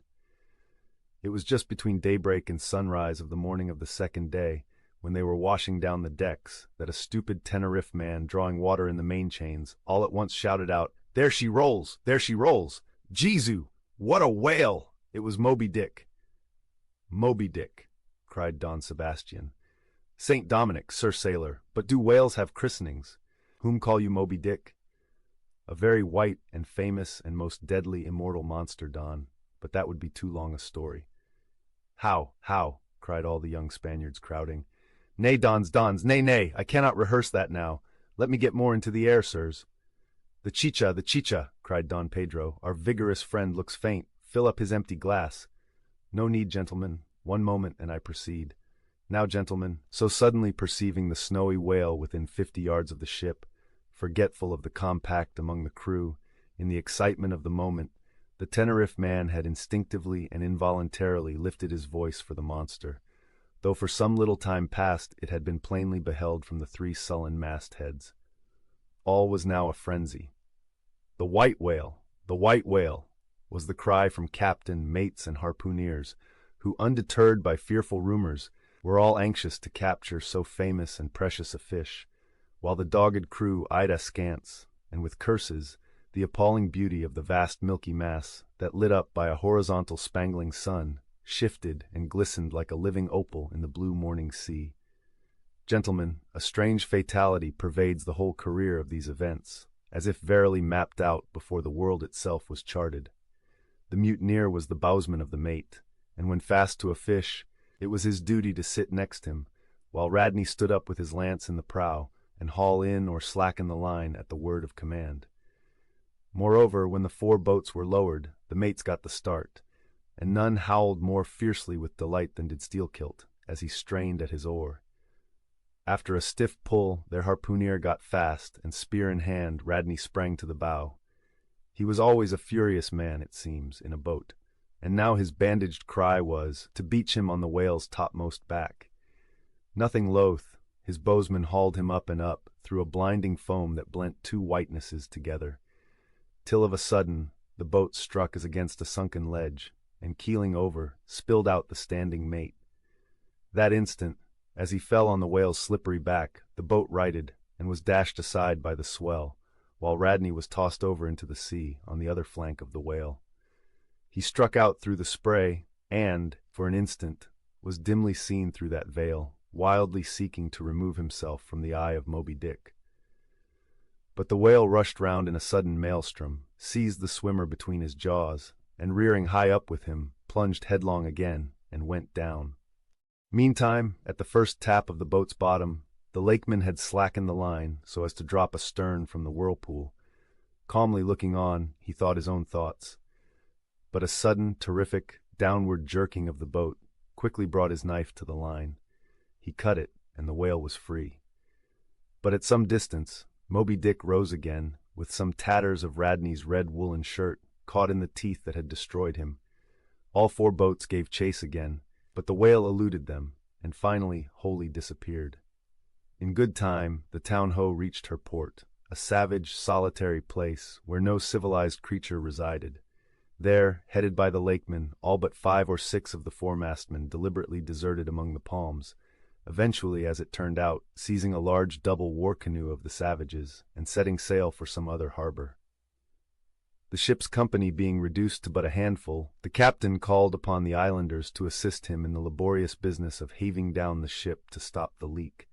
A: It was just between daybreak and sunrise of the morning of the second day, when they were washing down the decks, that a stupid Tenerife man drawing water in the main-chains all at once shouted out, "There she rolls! There she rolls! Jesu! What a whale!" It was Moby Dick. "Moby Dick," cried Don Sebastian. "Saint Dominic, Sir Sailor, but do whales have christenings? Whom call you Moby Dick?" "A very white and famous and most deadly immortal monster, Don, but that would be too long a story." How?" cried all the young Spaniards crowding. "Nay, Dons, nay, I cannot rehearse that now. Let me get more into the air, sirs." The chicha, cried Don Pedro. "Our vigorous friend looks faint. Fill up his empty glass." "No need, gentlemen. One moment, and I proceed. Now, gentlemen," so suddenly perceiving the snowy whale within 50 yards of the ship, forgetful of the compact among the crew, in the excitement of the moment, the Tenerife man had instinctively and involuntarily lifted his voice for the monster, though for some little time past it had been plainly beheld from the 3 sullen mastheads. All was now a frenzy. "The white whale! The white whale!" was the cry from captain, mates, and harpooneers, who, undeterred by fearful rumors, were all anxious to capture so famous and precious a fish, while the dogged crew eyed askance, and with curses, the appalling beauty of the vast milky mass that, lit up by a horizontal spangling sun, shifted and glistened like a living opal in the blue morning sea. Gentlemen, a strange fatality pervades the whole career of these events, as if verily mapped out before the world itself was charted. The mutineer was the bowsman of the mate, and when fast to a fish, it was his duty to sit next him, while Radney stood up with his lance in the prow, and haul in or slacken the line at the word of command. Moreover, when the 4 boats were lowered, the mates got the start, and none howled more fiercely with delight than did Steelkilt, as he strained at his oar. After a stiff pull, their harpooneer got fast, and spear in hand, Radney sprang to the bow. He was always a furious man, it seems, in a boat, and now his bandaged cry was, to beach him on the whale's topmost back. Nothing loath, his bowsman hauled him up and up, through a blinding foam that blent 2 whitenesses together, till of a sudden the boat struck as against a sunken ledge, and keeling over, spilled out the standing mate. That instant, as he fell on the whale's slippery back, the boat righted, and was dashed aside by the swell, while Radney was tossed over into the sea on the other flank of the whale. He struck out through the spray, and, for an instant, was dimly seen through that veil, wildly seeking to remove himself from the eye of Moby Dick. But the whale rushed round in a sudden maelstrom, seized the swimmer between his jaws, and rearing high up with him, plunged headlong again, and went down. Meantime, at the first tap of the boat's bottom, the lakeman had slackened the line so as to drop astern from the whirlpool. Calmly looking on, he thought his own thoughts. But a sudden, terrific, downward jerking of the boat quickly brought his knife to the line. He cut it, and the whale was free. But at some distance, Moby Dick rose again, with some tatters of Radney's red woolen shirt caught in the teeth that had destroyed him. All 4 boats gave chase again, but the whale eluded them, and finally wholly disappeared. In good time, the town-ho reached her port, a savage, solitary place where no civilized creature resided. There, headed by the lakeman, all but 5 or 6 of the foremastmen deliberately deserted among the palms, eventually, as it turned out, seizing a large double war-canoe of the savages and setting sail for some other harbor. The ship's company being reduced to but a handful, the captain called upon the islanders to assist him in the laborious business of heaving down the ship to stop the leak.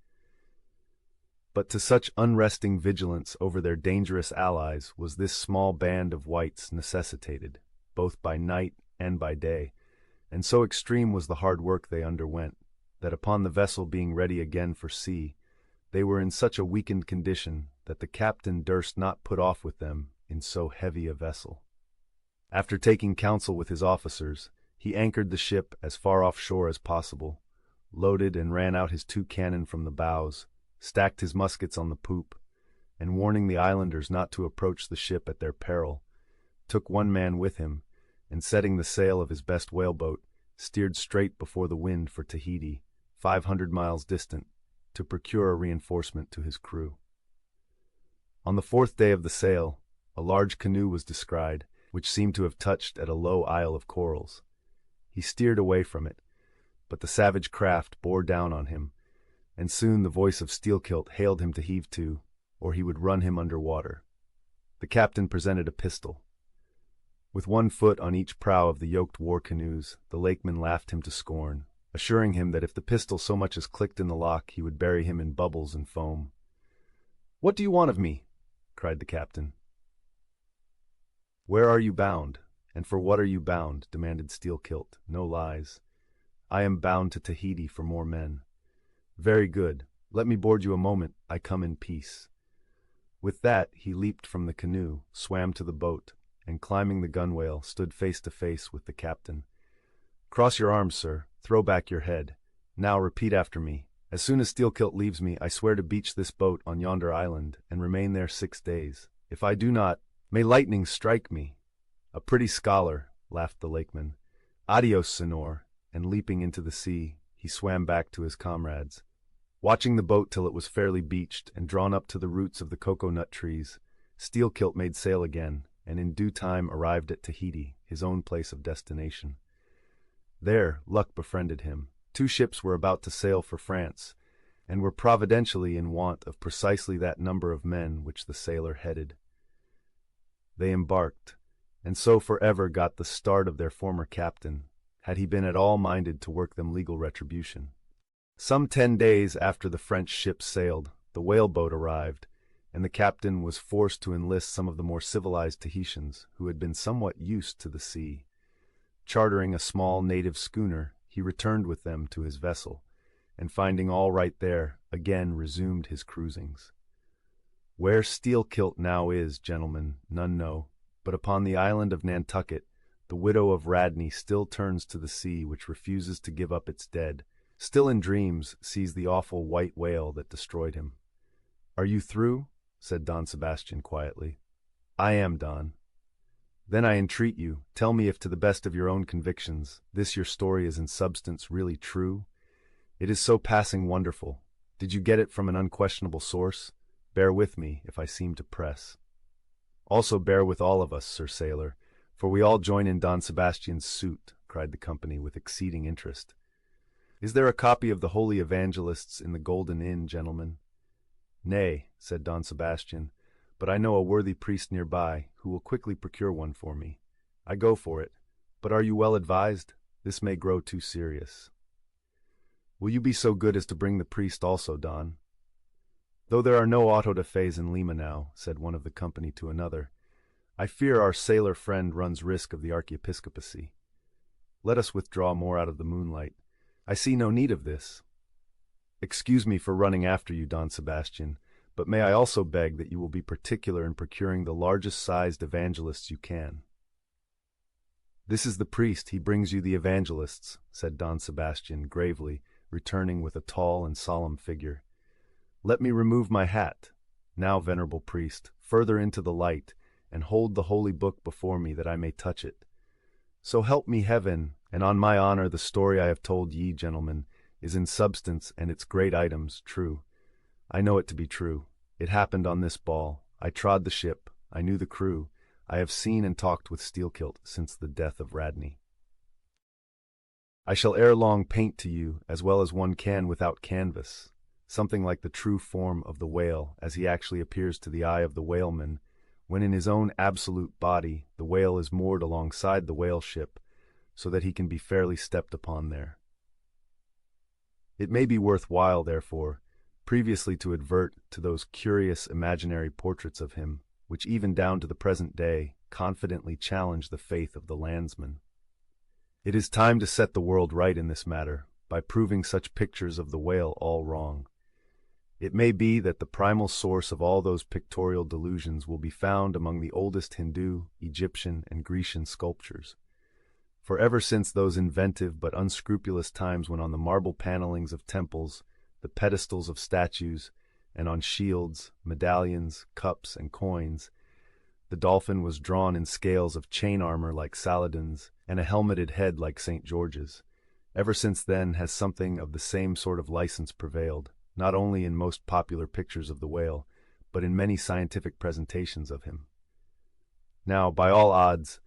A: But to such unresting vigilance over their dangerous allies was this small band of whites necessitated, both by night and by day, and so extreme was the hard work they underwent, that upon the vessel being ready again for sea, they were in such a weakened condition that the captain durst not put off with them in so heavy a vessel. After taking counsel with his officers, he anchored the ship as far offshore as possible, loaded and ran out his 2 cannon from the bows, stacked his muskets on the poop, and warning the islanders not to approach the ship at their peril, took 1 man with him, and setting the sail of his best whaleboat, steered straight before the wind for Tahiti, 500 miles distant, to procure a reinforcement to his crew. On the 4th day of the sail, a large canoe was descried, which seemed to have touched at a low isle of corals. He steered away from it, but the savage craft bore down on him, and soon the voice of Steelkilt hailed him to heave to, or he would run him under water. The captain presented a pistol. With 1 foot on each prow of the yoked war canoes, the lakeman laughed him to scorn, assuring him that if the pistol so much as clicked in the lock, he would bury him in bubbles and foam. "What do you want of me?" cried the captain. "Where are you bound, and for what are you bound?" demanded Steelkilt. "No lies." "I am bound to Tahiti for more men." "Very good. Let me board you a moment. I come in peace." With that, he leaped from the canoe, swam to the boat, and climbing the gunwale, stood face to face with the captain. "Cross your arms, sir. Throw back your head. Now repeat after me. As soon as Steelkilt leaves me, I swear to beach this boat on yonder island, and remain there 6 days. If I do not, may lightning strike me." "A pretty scholar," laughed the lakeman. "Adios, senor," and leaping into the sea, he swam back to his comrades. Watching the boat till it was fairly beached and drawn up to the roots of the cocoa-nut trees, Steelkilt made sail again, and in due time arrived at Tahiti, his own place of destination. There, luck befriended him. 2 ships were about to sail for France, and were providentially in want of precisely that number of men which the sailor headed. They embarked, and so forever got the start of their former captain, had he been at all minded to work them legal retribution. Some 10 days after the French ships sailed, the whaleboat arrived, and the captain was forced to enlist some of the more civilized Tahitians who had been somewhat used to the sea. Chartering a small native schooner, he returned with them to his vessel, and finding all right there, again resumed his cruisings. Where Steelkilt now is, gentlemen, none know, but upon the island of Nantucket, the widow of Radney still turns to the sea which refuses to give up its dead, still in dreams sees the awful white whale that destroyed him. "Are you through?" said Don Sebastian quietly. "I am, Don." "Then I entreat you, tell me if to the best of your own convictions, this your story is in substance really true? It is so passing wonderful. Did you get it from an unquestionable source? Bear with me if I seem to press. Also bear with all of us, Sir Sailor, for we all join in Don Sebastian's suit," cried the company with exceeding interest. "Is there a copy of the Holy Evangelists in the Golden Inn, gentlemen?" "Nay," said Don Sebastian, "but I know a worthy priest nearby who will quickly procure one for me. I go for it, but are you well advised? This may grow too serious." "Will you be so good as to bring the priest also, Don?" "Though there are no auto-da-fés in Lima now," said one of the company to another, "I fear our sailor friend runs risk of the archiepiscopacy. Let us withdraw more out of the moonlight. I see no need of this. Excuse me for running after you, Don Sebastian, but may I also beg that you will be particular in procuring the largest-sized evangelists you can." "This is the priest, he brings you the evangelists," said Don Sebastian gravely, returning with a tall and solemn figure. "Let me remove my hat. Now, venerable priest, further into the light, and hold the holy book before me that I may touch it. So help me heaven, and on my honor the story I have told ye, gentlemen, is in substance and its great items true. I know it to be true. It happened on this ball. I trod the ship. I knew the crew. I have seen and talked with Steelkilt since the death of Radney. I shall ere long paint to you, as well as one can without canvas, something like the true form of the whale as he actually appears to the eye of the whaleman, when in his own absolute body the whale is moored alongside the whale ship, so that he can be fairly stepped upon there. It may be worth while, therefore, previously to advert to those curious imaginary portraits of him, which even down to the present day confidently challenge the faith of the landsman. It is time to set the world right in this matter, by proving such pictures of the whale all wrong. It may be that the primal source of all those pictorial delusions will be found among the oldest Hindu, Egyptian, and Grecian sculptures. For ever since those inventive but unscrupulous times when on the marble panelings of temples, the pedestals of statues, and on shields, medallions, cups, and coins, the dolphin was drawn in scales of chain armor like Saladin's, and a helmeted head like St. George's. Ever since then has something of the same sort of license prevailed, not only in most popular pictures of the whale, but in many scientific presentations of him. Now, by all odds,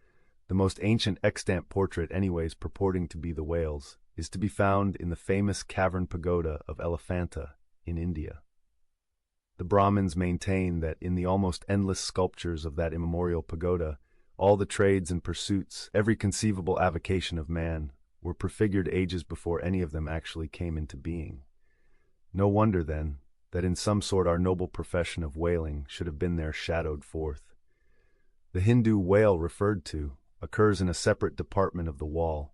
A: the most ancient extant portrait anyways purporting to be the whale's is to be found in the famous cavern pagoda of Elephanta in India. The Brahmins maintain that in the almost endless sculptures of that immemorial pagoda, all the trades and pursuits, every conceivable avocation of man, were prefigured ages before any of them actually came into being. No wonder, then, that in some sort our noble profession of whaling should have been there shadowed forth. The Hindu whale referred to occurs in a separate department of the wall,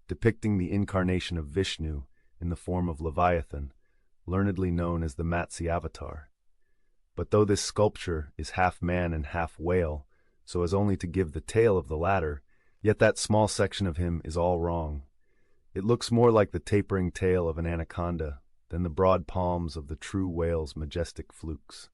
A: depicting the incarnation of Vishnu in the form of Leviathan, learnedly known as the Matsya-avatar. But though this sculpture is half man and half whale, so as only to give the tail of the latter, yet that small section of him is all wrong. It looks more like the tapering tail of an anaconda than the broad palms of the true whale's majestic flukes.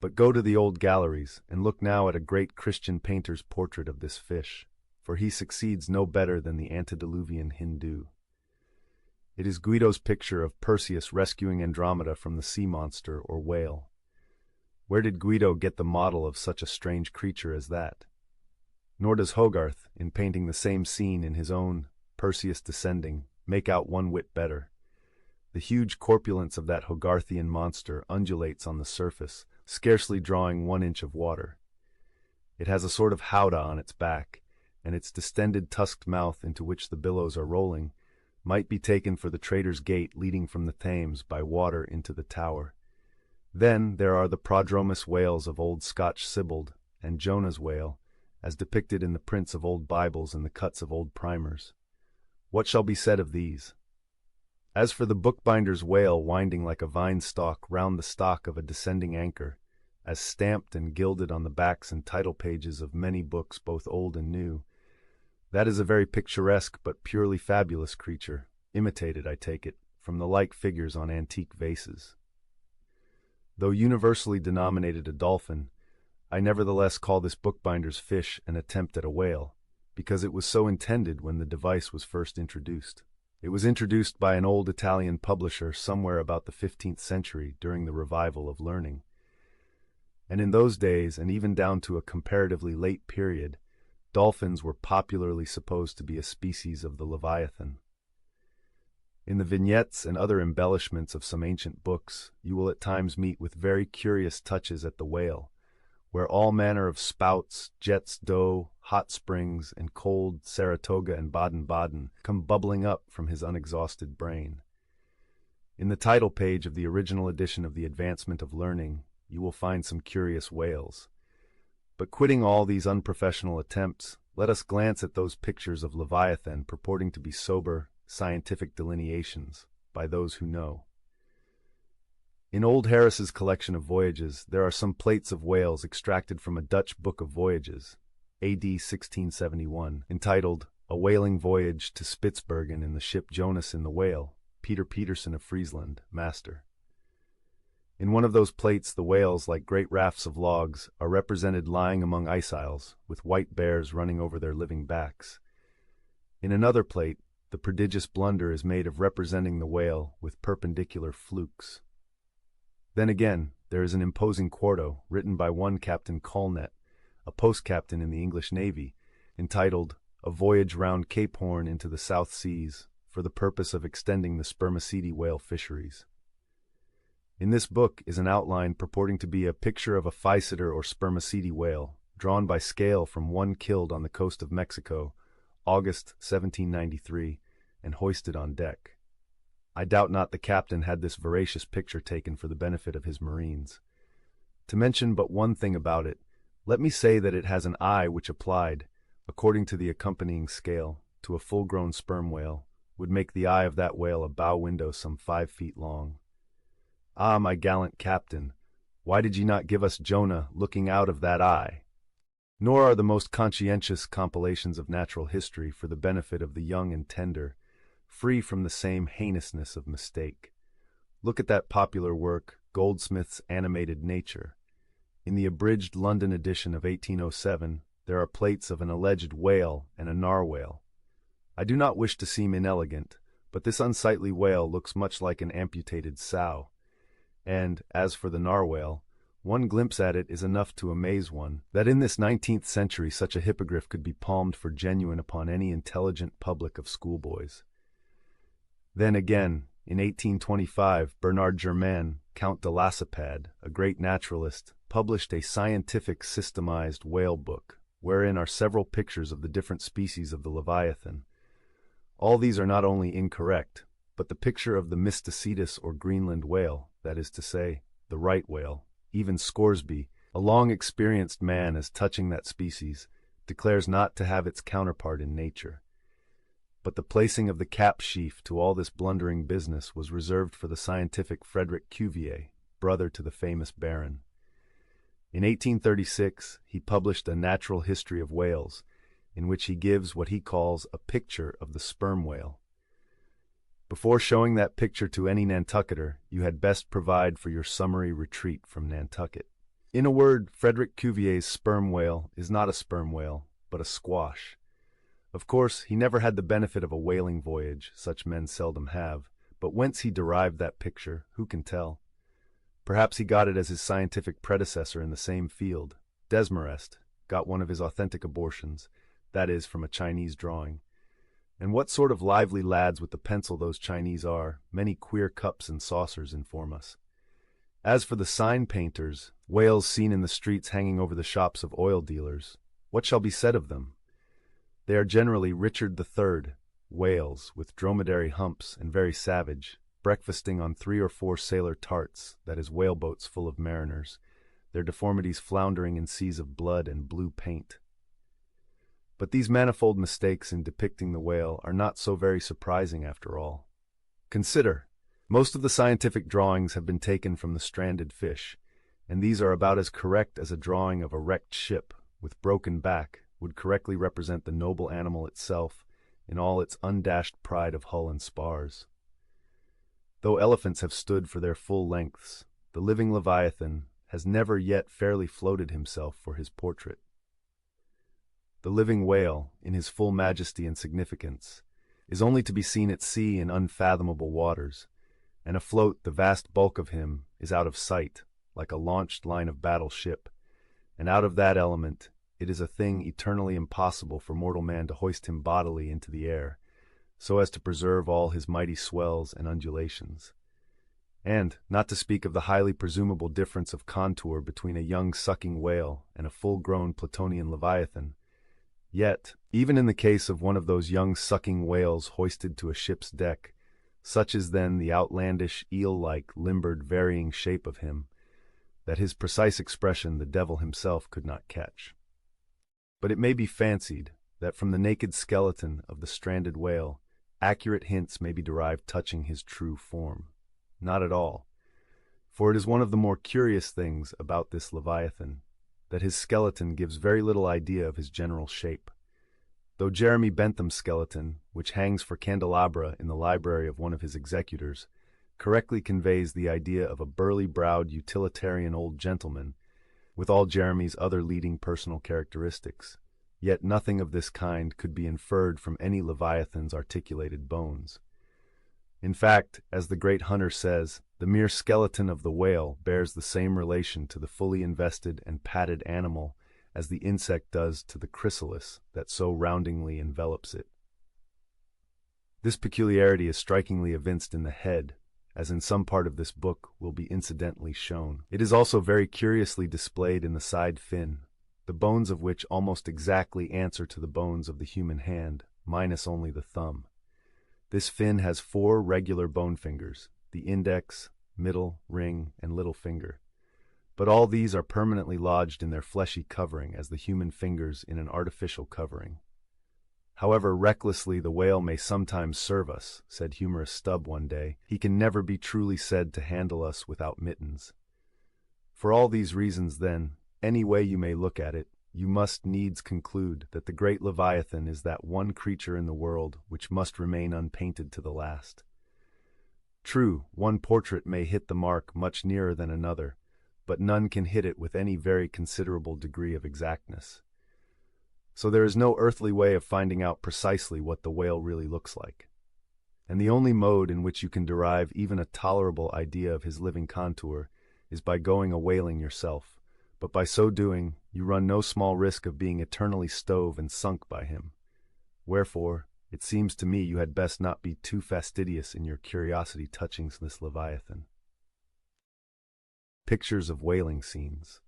A: But go to the old galleries, and look now at a great Christian painter's portrait of this fish, for he succeeds no better than the antediluvian Hindu. It is Guido's picture of Perseus rescuing Andromeda from the sea monster or whale. Where did Guido get the model of such a strange creature as that? Nor does Hogarth, in painting the same scene in his own Perseus Descending, make out one whit better. The huge corpulence of that Hogarthian monster undulates on the surface, scarcely drawing 1 inch of water. It has a sort of howdah on its back, and its distended tusked mouth into which the billows are rolling might be taken for the Trader's Gate leading from the Thames by water into the Tower. Then there are the prodromus whales of old Scotch Sibbald and Jonah's whale, as depicted in the prints of old Bibles and the cuts of old primers. What shall be said of these? As for the bookbinder's whale winding like a vine stalk round the stock of a descending anchor, as stamped and gilded on the backs and title pages of many books both old and new, that is a very picturesque but purely fabulous creature, imitated, I take it, from the like figures on antique vases. Though universally denominated a dolphin, I nevertheless call this bookbinder's fish an attempt at a whale, because it was so intended when the device was first introduced. It was introduced by an old Italian publisher somewhere about the 15th century during the revival of learning. And in those days, and even down to a comparatively late period, dolphins were popularly supposed to be a species of the Leviathan. In the vignettes and other embellishments of some ancient books, you will at times meet with very curious touches at the whale, where all manner of spouts, jets d'eau, hot springs, and cold Saratoga and Baden-Baden come bubbling up from his unexhausted brain. In the title page of the original edition of the Advancement of Learning, you will find some curious whales. But quitting all these unprofessional attempts, let us glance at those pictures of Leviathan purporting to be sober, scientific delineations by those who know. In old Harris's collection of voyages, there are some plates of whales extracted from a Dutch book of voyages, A.D. 1671, entitled A Whaling Voyage to Spitzbergen in the ship Jonas in the Whale, Peter Peterson of Friesland, master. In one of those plates, the whales, like great rafts of logs, are represented lying among ice isles, with white bears running over their living backs. In another plate, the prodigious blunder is made of representing the whale with perpendicular flukes. Then again, there is an imposing quarto, written by one Captain Colnet, a post-captain in the English Navy, entitled A Voyage Round Cape Horn into the South Seas, for the purpose of extending the Spermaceti whale fisheries. In this book is an outline purporting to be a picture of a Physeter or Spermaceti whale, drawn by scale from one killed on the coast of Mexico, August 1793, and hoisted on deck. I doubt not the captain had this voracious picture taken for the benefit of his marines. To mention but one thing about it, let me say that it has an eye which applied, according to the accompanying scale, to a full-grown sperm whale, would make the eye of that whale a bow window some 5 feet long. Ah, my gallant captain, why did ye not give us Jonah looking out of that eye? Nor are the most conscientious compilations of natural history for the benefit of the young and tender, free from the same heinousness of mistake. Look at that popular work, Goldsmith's Animated Nature. In the abridged London edition of 1807, there are plates of an alleged whale and a narwhal. I do not wish to seem inelegant, but this unsightly whale looks much like an amputated sow. And, as for the narwhal, one glimpse at it is enough to amaze one, that in this 19th century such a hippogriff could be palmed for genuine upon any intelligent public of schoolboys. Then again, in 1825, Bernard Germain, Count de Lassapade, a great naturalist, published a scientific systemized whale book, wherein are several pictures of the different species of the Leviathan. All these are not only incorrect, but the picture of the Mysticetus or Greenland whale, that is to say, the right whale, even Scoresby, a long-experienced man as touching that species, declares not to have its counterpart in nature. But the placing of the cap sheaf to all this blundering business was reserved for the scientific Frederick Cuvier, brother to the famous Baron. In 1836, he published a Natural History of Whales, in which he gives what he calls a picture of the sperm whale. Before showing that picture to any Nantucketer, you had best provide for your summary retreat from Nantucket. In a word, Frederick Cuvier's sperm whale is not a sperm whale, but a squash. Of course, he never had the benefit of a whaling voyage, such men seldom have, but whence he derived that picture, who can tell? Perhaps he got it as his scientific predecessor in the same field, Desmarest, got one of his authentic abortions, that is, from a Chinese drawing. And what sort of lively lads with the pencil those Chinese are, many queer cups and saucers inform us. As for the sign painters, whales seen in the streets hanging over the shops of oil dealers, what shall be said of them? They are generally Richard III, whales with dromedary humps and very savage, breakfasting on 3 or 4 sailor tarts, that is, whaleboats full of mariners, their deformities floundering in seas of blood and blue paint. But these manifold mistakes in depicting the whale are not so very surprising after all. Consider, most of the scientific drawings have been taken from the stranded fish, and these are about as correct as a drawing of a wrecked ship, with broken back, would correctly represent the noble animal itself in all its undashed pride of hull and spars. Though elephants have stood for their full lengths, the living Leviathan has never yet fairly floated himself for his portrait. The living whale, in his full majesty and significance, is only to be seen at sea in unfathomable waters, and afloat the vast bulk of him is out of sight, like a launched line-of-battle ship, and out of that element it is a thing eternally impossible for mortal man to hoist him bodily into the air, so as to preserve all his mighty swells and undulations. And, not to speak of the highly presumable difference of contour between a young sucking whale and a full-grown Platonian Leviathan, yet, even in the case of one of those young sucking whales hoisted to a ship's deck, such is then the outlandish, eel-like, limbered, varying shape of him, that his precise expression the devil himself could not catch. But it may be fancied that from the naked skeleton of the stranded whale, accurate hints may be derived touching his true form. Not at all, for it is one of the more curious things about this Leviathan, that his skeleton gives very little idea of his general shape. Though Jeremy Bentham's skeleton, which hangs for candelabra in the library of one of his executors, correctly conveys the idea of a burly-browed utilitarian old gentleman, with all Jeremy's other leading personal characteristics, yet nothing of this kind could be inferred from any Leviathan's articulated bones. In fact, as the great Hunter says, the mere skeleton of the whale bears the same relation to the fully invested and padded animal as the insect does to the chrysalis that so roundingly envelops it. This peculiarity is strikingly evinced in the head, as in some part of this book will be incidentally shown. It is also very curiously displayed in the side fin, the bones of which almost exactly answer to the bones of the human hand, minus only the thumb. This fin has 4 regular bone fingers, the index, middle, ring, and little finger. But all these are permanently lodged in their fleshy covering as the human fingers in an artificial covering. However recklessly the whale may sometimes serve us, said humorous Stubb one day, he can never be truly said to handle us without mittens. For all these reasons, then, any way you may look at it, you must needs conclude that the great Leviathan is that one creature in the world which must remain unpainted to the last. True, one portrait may hit the mark much nearer than another, but none can hit it with any very considerable degree of exactness. So there is no earthly way of finding out precisely what the whale really looks like. And the only mode in which you can derive even a tolerable idea of his living contour is by going a whaling yourself, but by so doing you run no small risk of being eternally stove and sunk by him. Wherefore, it seems to me you had best not be too fastidious in your curiosity touching this Leviathan. Pictures of whaling scenes.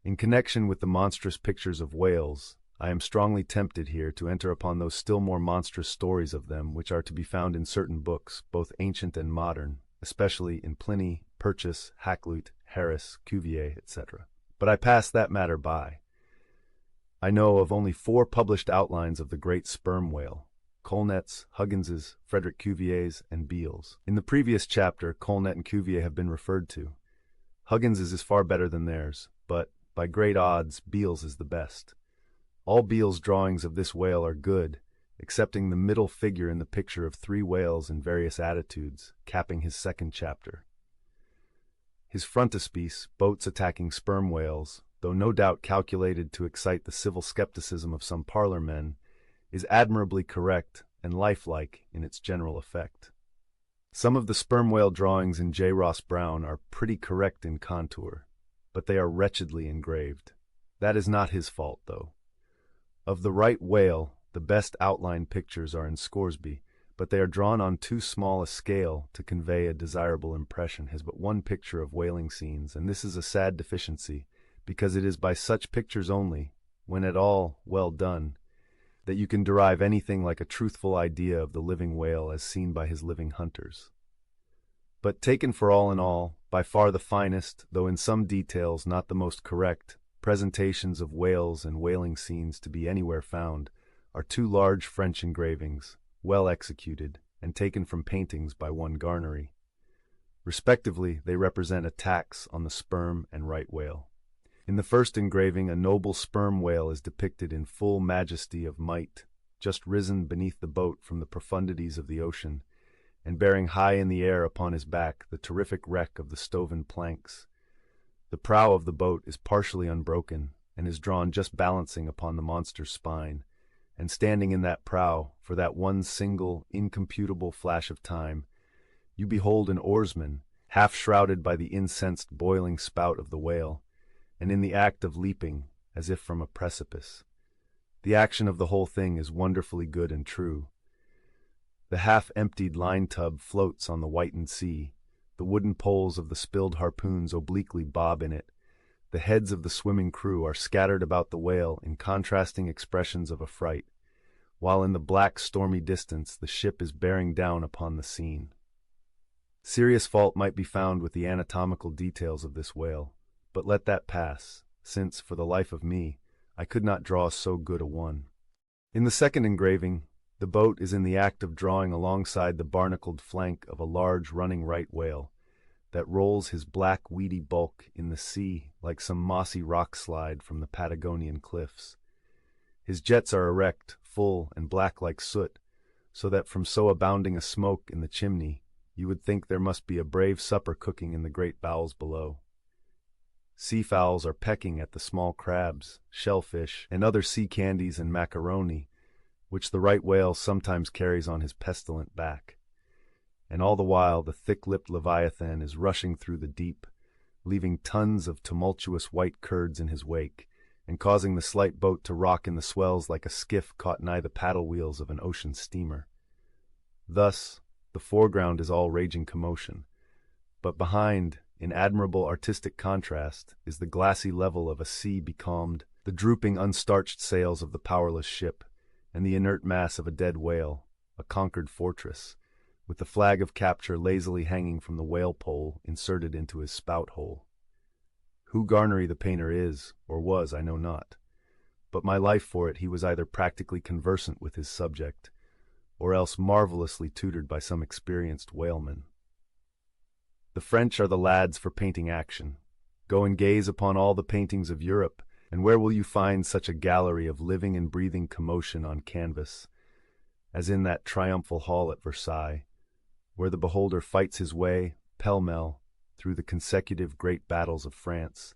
A: In connection with the monstrous pictures of whales, I am strongly tempted here to enter upon those still more monstrous stories of them which are to be found in certain books, both ancient and modern, especially in Pliny, Purchas, Hakluyt, Harris, Cuvier, etc. But I pass that matter by. I know of only 4 published outlines of the great sperm whale, Colnett's, Huggins's, Frederick Cuvier's, and Beale's. In the previous chapter, Colnett and Cuvier have been referred to. Huggins's is far better than theirs, but, by great odds, Beale's is the best. All Beale's drawings of this whale are good, excepting the middle figure in the picture of 3 whales in various attitudes, capping his 2nd chapter. His frontispiece, boats attacking sperm whales, though no doubt calculated to excite the civil skepticism of some parlor men, is admirably correct and lifelike in its general effect. Some of the sperm whale drawings in J. Ross Brown are pretty correct in contour, but they are wretchedly engraved. That is not his fault, though. Of the right whale, the best outline pictures are in Scoresby, but they are drawn on too small a scale to convey a desirable impression. Has but one picture of whaling scenes, and this is a sad deficiency, because it is by such pictures only, when at all well done, that you can derive anything like a truthful idea of the living whale as seen by his living hunters. But taken for all in all, by far the finest, though in some details not the most correct, presentations of whales and whaling scenes to be anywhere found are 2 large French engravings, well executed, and taken from paintings by one Garnery. Respectively, they represent attacks on the sperm and right whale. In the first engraving, a noble sperm whale is depicted in full majesty of might, just risen beneath the boat from the profundities of the ocean, and bearing high in the air upon his back the terrific wreck of the stoven planks. The prow of the boat is partially unbroken, and is drawn just balancing upon the monster's spine, and standing in that prow, for that one single, incomputable flash of time, you behold an oarsman, half shrouded by the incensed boiling spout of the whale, and in the act of leaping, as if from a precipice. The action of the whole thing is wonderfully good and true. The half-emptied line-tub floats on the whitened sea, the wooden poles of the spilled harpoons obliquely bob in it, the heads of the swimming crew are scattered about the whale in contrasting expressions of affright, while in the black stormy distance the ship is bearing down upon the scene. Serious fault might be found with the anatomical details of this whale, but let that pass, since, for the life of me, I could not draw so good a one. In the second engraving, the boat is in the act of drawing alongside the barnacled flank of a large running right whale, that rolls his black weedy bulk in the sea like some mossy rock slide from the Patagonian cliffs. His jets are erect, full, and black like soot, so that from so abounding a smoke in the chimney, you would think there must be a brave supper cooking in the great bowels below. Seafowls are pecking at the small crabs, shellfish, and other sea candies and macaroni, which the right whale sometimes carries on his pestilent back. And all the while the thick-lipped Leviathan is rushing through the deep, leaving tons of tumultuous white curds in his wake, and causing the slight boat to rock in the swells like a skiff caught nigh the paddle wheels of an ocean steamer. Thus, the foreground is all raging commotion, but behind, in admirable artistic contrast, is the glassy level of a sea becalmed, the drooping unstarched sails of the powerless ship, and the inert mass of a dead whale, a conquered fortress, with the flag of capture lazily hanging from the whale pole inserted into his spout hole. Who Garnery the painter is, or was, I know not, but my life for it he was either practically conversant with his subject, or else marvelously tutored by some experienced whaleman. The French are the lads for painting action. Go and gaze upon all the paintings of Europe, and where will you find such a gallery of living and breathing commotion on canvas, as in that triumphal hall at Versailles, where the beholder fights his way, pell-mell, through the consecutive great battles of France,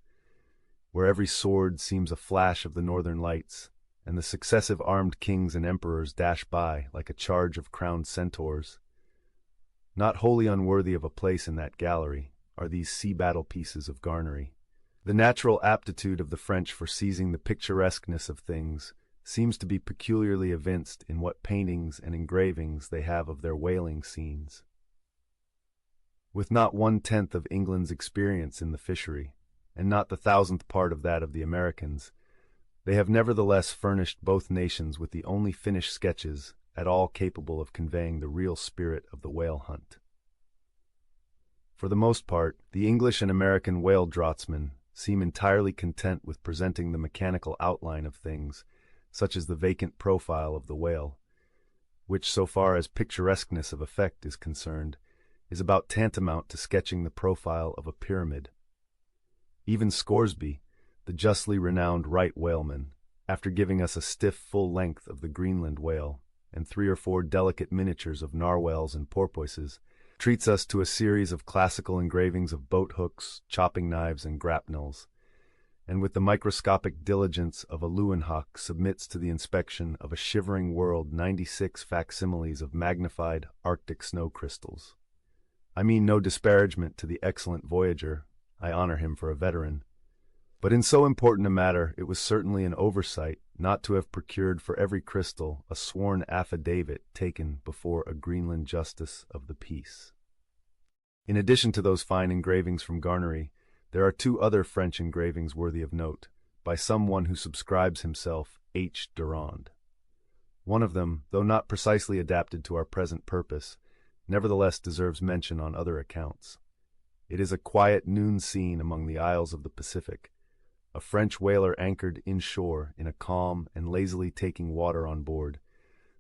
A: where every sword seems a flash of the northern lights, and the successive armed kings and emperors dash by like a charge of crowned centaurs. Not wholly unworthy of a place in that gallery are these sea battle pieces of Garnery. The natural aptitude of the French for seizing the picturesqueness of things seems to be peculiarly evinced in what paintings and engravings they have of their whaling scenes. With not 1/10 of England's experience in the fishery, and not the 1,000th part of that of the Americans, they have nevertheless furnished both nations with the only finished sketches at all capable of conveying the real spirit of the whale hunt. For the most part, the English and American whale draughtsmen seem entirely content with presenting the mechanical outline of things, such as the vacant profile of the whale, which, so far as picturesqueness of effect is concerned, is about tantamount to sketching the profile of a pyramid. Even Scoresby, the justly renowned right whaleman, after giving us a stiff full length of the Greenland whale and 3 or 4 delicate miniatures of narwhals and porpoises, treats us to a series of classical engravings of boat hooks, chopping knives, and grapnels, and with the microscopic diligence of a Leeuwenhoek submits to the inspection of a shivering world 96 facsimiles of magnified Arctic snow crystals. I mean no disparagement to the excellent voyager, I honor him for a veteran, but in so important a matter it was certainly an oversight not to have procured for every crystal a sworn affidavit taken before a Greenland justice of the peace. In addition to those fine engravings from Garnery, there are 2 other French engravings worthy of note, by some one who subscribes himself H. Durand. One of them, though not precisely adapted to our present purpose, nevertheless deserves mention on other accounts. It is a quiet noon scene among the isles of the Pacific, a French whaler anchored inshore in a calm and lazily taking water on board,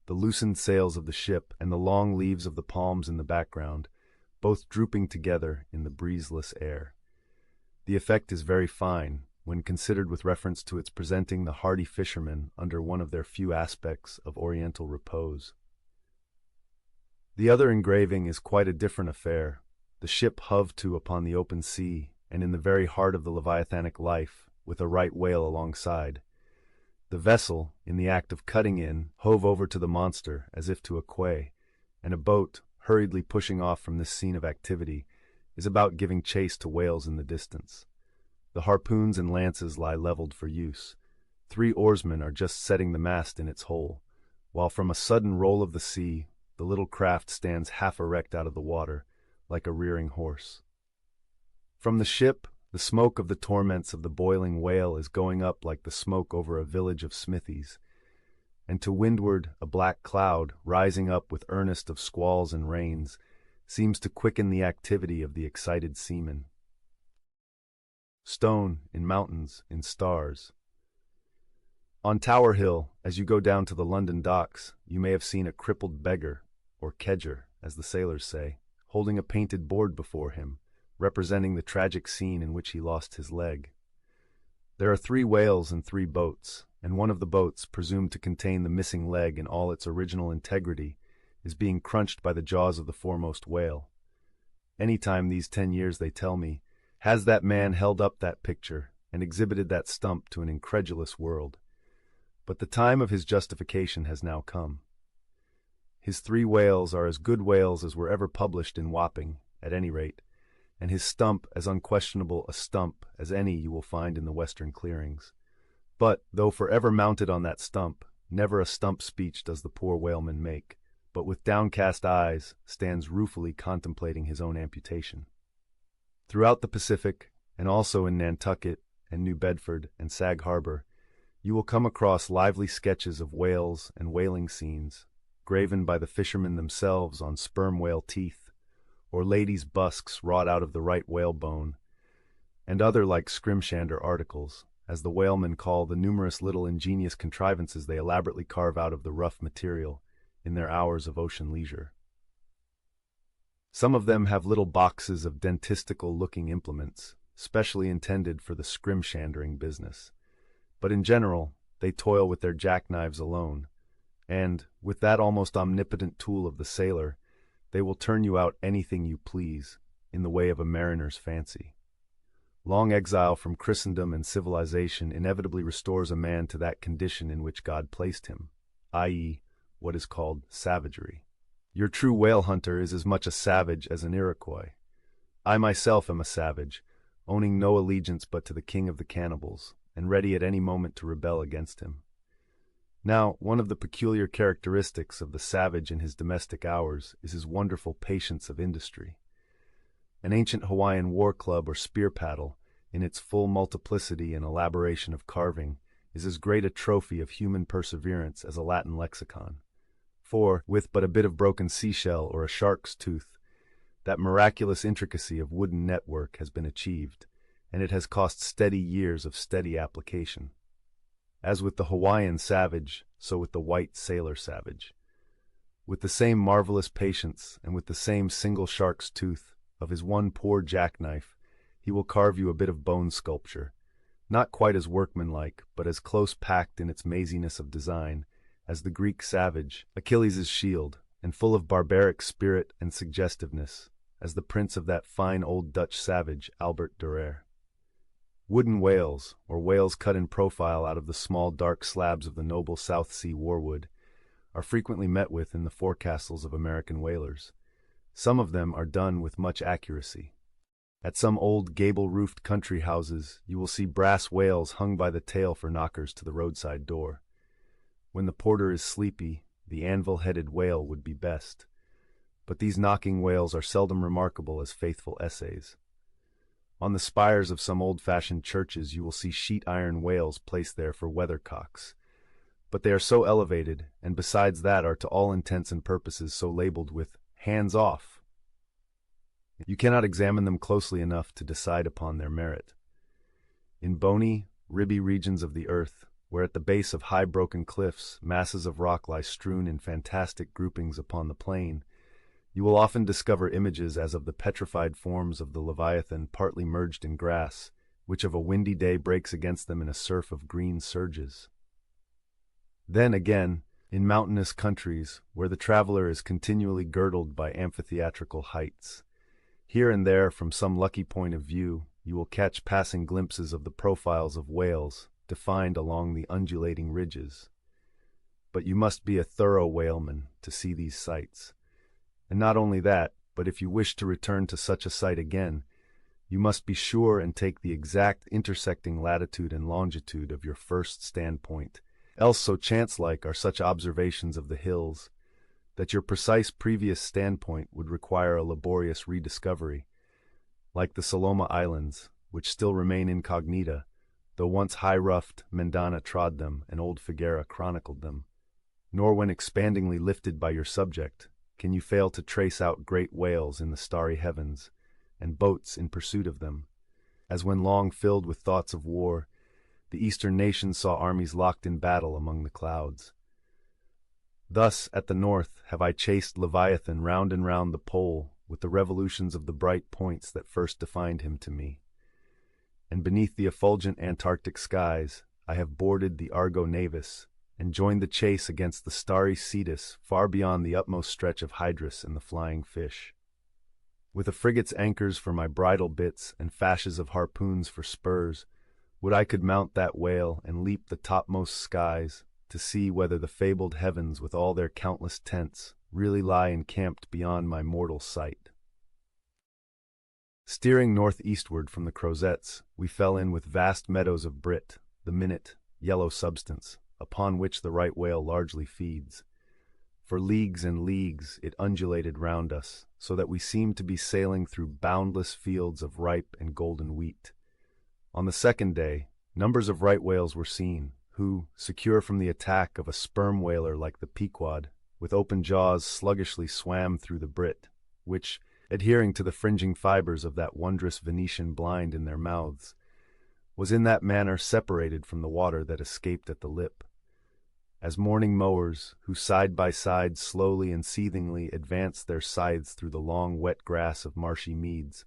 A: the loosened sails of the ship and the long leaves of the palms in the background, both drooping together in the breezeless air. The effect is very fine, when considered with reference to its presenting the hardy fishermen under one of their few aspects of oriental repose. The other engraving is quite a different affair, the ship hove to upon the open sea, and in the very heart of the leviathanic life, with a right whale alongside. The vessel, in the act of cutting in, hove over to the monster as if to a quay, and a boat, hurriedly pushing off from this scene of activity, is about giving chase to whales in the distance. The harpoons and lances lie leveled for use. 3 oarsmen are just setting the mast in its hole, while from a sudden roll of the sea, the little craft stands half erect out of the water, like a rearing horse. From the ship, the smoke of the torments of the boiling whale is going up like the smoke over a village of smithies, and to windward a black cloud, rising up with earnest of squalls and rains, seems to quicken the activity of the excited seamen. Stone, in mountains, in stars. On Tower Hill, as you go down to the London docks, you may have seen a crippled beggar, or kedger, as the sailors say, holding a painted board before him, representing the tragic scene in which he lost his leg. There are 3 whales and 3 boats, and one of the boats, presumed to contain the missing leg in all its original integrity, is being crunched by the jaws of the foremost whale. Any time these 10 years, they tell me, has that man held up that picture and exhibited that stump to an incredulous world. But the time of his justification has now come. His 3 whales are as good whales as were ever published in Wapping, at any rate, and his stump as unquestionable a stump as any you will find in the western clearings. But, though forever mounted on that stump, never a stump speech does the poor whaleman make, but with downcast eyes stands ruefully contemplating his own amputation. Throughout the Pacific, and also in Nantucket and New Bedford and Sag Harbor, you will come across lively sketches of whales and whaling scenes, graven by the fishermen themselves on sperm whale teeth, or ladies' busks wrought out of the right whalebone, and other like scrimshander articles, as the whalemen call the numerous little ingenious contrivances they elaborately carve out of the rough material in their hours of ocean leisure. Some of them have little boxes of dentistical-looking implements, specially intended for the scrimshandering business, but in general they toil with their jackknives alone, and, with that almost omnipotent tool of the sailor, they will turn you out anything you please, in the way of a mariner's fancy. Long exile from Christendom and civilization inevitably restores a man to that condition in which God placed him, i.e., what is called savagery. Your true whale hunter is as much a savage as an Iroquois. I myself am a savage, owning no allegiance but to the king of the cannibals, and ready at any moment to rebel against him. Now, one of the peculiar characteristics of the savage in his domestic hours is his wonderful patience of industry. An ancient Hawaiian war club or spear paddle, in its full multiplicity and elaboration of carving, is as great a trophy of human perseverance as a Latin lexicon. For, with but a bit of broken seashell or a shark's tooth, that miraculous intricacy of wooden network has been achieved, and it has cost steady years of steady application. As with the Hawaiian savage, so with the white sailor savage. With the same marvelous patience, and with the same single shark's tooth of his one poor jackknife, he will carve you a bit of bone sculpture, not quite as workmanlike, but as close-packed in its maziness of design, as the Greek savage, Achilles' shield, and full of barbaric spirit and suggestiveness, as the prince of that fine old Dutch savage, Albert Dürer. Wooden whales, or whales cut in profile out of the small dark slabs of the noble South Sea warwood, are frequently met with in the forecastles of American whalers. Some of them are done with much accuracy. At some old gable-roofed country houses you will see brass whales hung by the tail for knockers to the roadside door. When the porter is sleepy, the anvil-headed whale would be best, but these knocking whales are seldom remarkable as faithful essays. On the spires of some old-fashioned churches you will see sheet-iron whales placed there for weathercocks, but they are so elevated, and besides that are to all intents and purposes so labeled with "hands off." You cannot examine them closely enough to decide upon their merit. In bony, ribby regions of the earth, where at the base of high broken cliffs masses of rock lie strewn in fantastic groupings upon the plain, you will often discover images as of the petrified forms of the Leviathan partly merged in grass, which of a windy day breaks against them in a surf of green surges. Then again, in mountainous countries, where the traveler is continually girdled by amphitheatrical heights, here and there from some lucky point of view, you will catch passing glimpses of the profiles of whales defined along the undulating ridges. But you must be a thorough whaleman to see these sights. And not only that, but if you wish to return to such a sight again, you must be sure and take the exact intersecting latitude and longitude of your first standpoint, else so chance-like are such observations of the hills, that your precise previous standpoint would require a laborious rediscovery, like the Saloma Islands, which still remain incognita, though once high-ruffed Mendana trod them and old Figuera chronicled them. Nor when expandingly lifted by your subject, can you fail to trace out great whales in the starry heavens, and boats in pursuit of them, as when long filled with thoughts of war, the eastern nations saw armies locked in battle among the clouds. Thus, at the north, have I chased Leviathan round and round the pole with the revolutions of the bright points that first defined him to me. And beneath the effulgent Antarctic skies, I have boarded the Argo Navis, and joined the chase against the starry Cetus far beyond the utmost stretch of Hydrus and the flying fish. With a frigate's anchors for my bridle bits and fasces of harpoons for spurs, would I could mount that whale and leap the topmost skies to see whether the fabled heavens with all their countless tents really lie encamped beyond my mortal sight. Steering northeastward from the Crozettes, we fell in with vast meadows of Brit, the minute, yellow substance, upon which the right whale largely feeds. For leagues and leagues it undulated round us, so that we seemed to be sailing through boundless fields of ripe and golden wheat. On the second day, numbers of right whales were seen, who, secure from the attack of a sperm whaler like the Pequod, with open jaws sluggishly swam through the Brit, which, adhering to the fringing fibers of that wondrous Venetian blind in their mouths, was in that manner separated from the water that escaped at the lip. As morning mowers, who side by side slowly and seethingly advance their scythes through the long wet grass of marshy meads,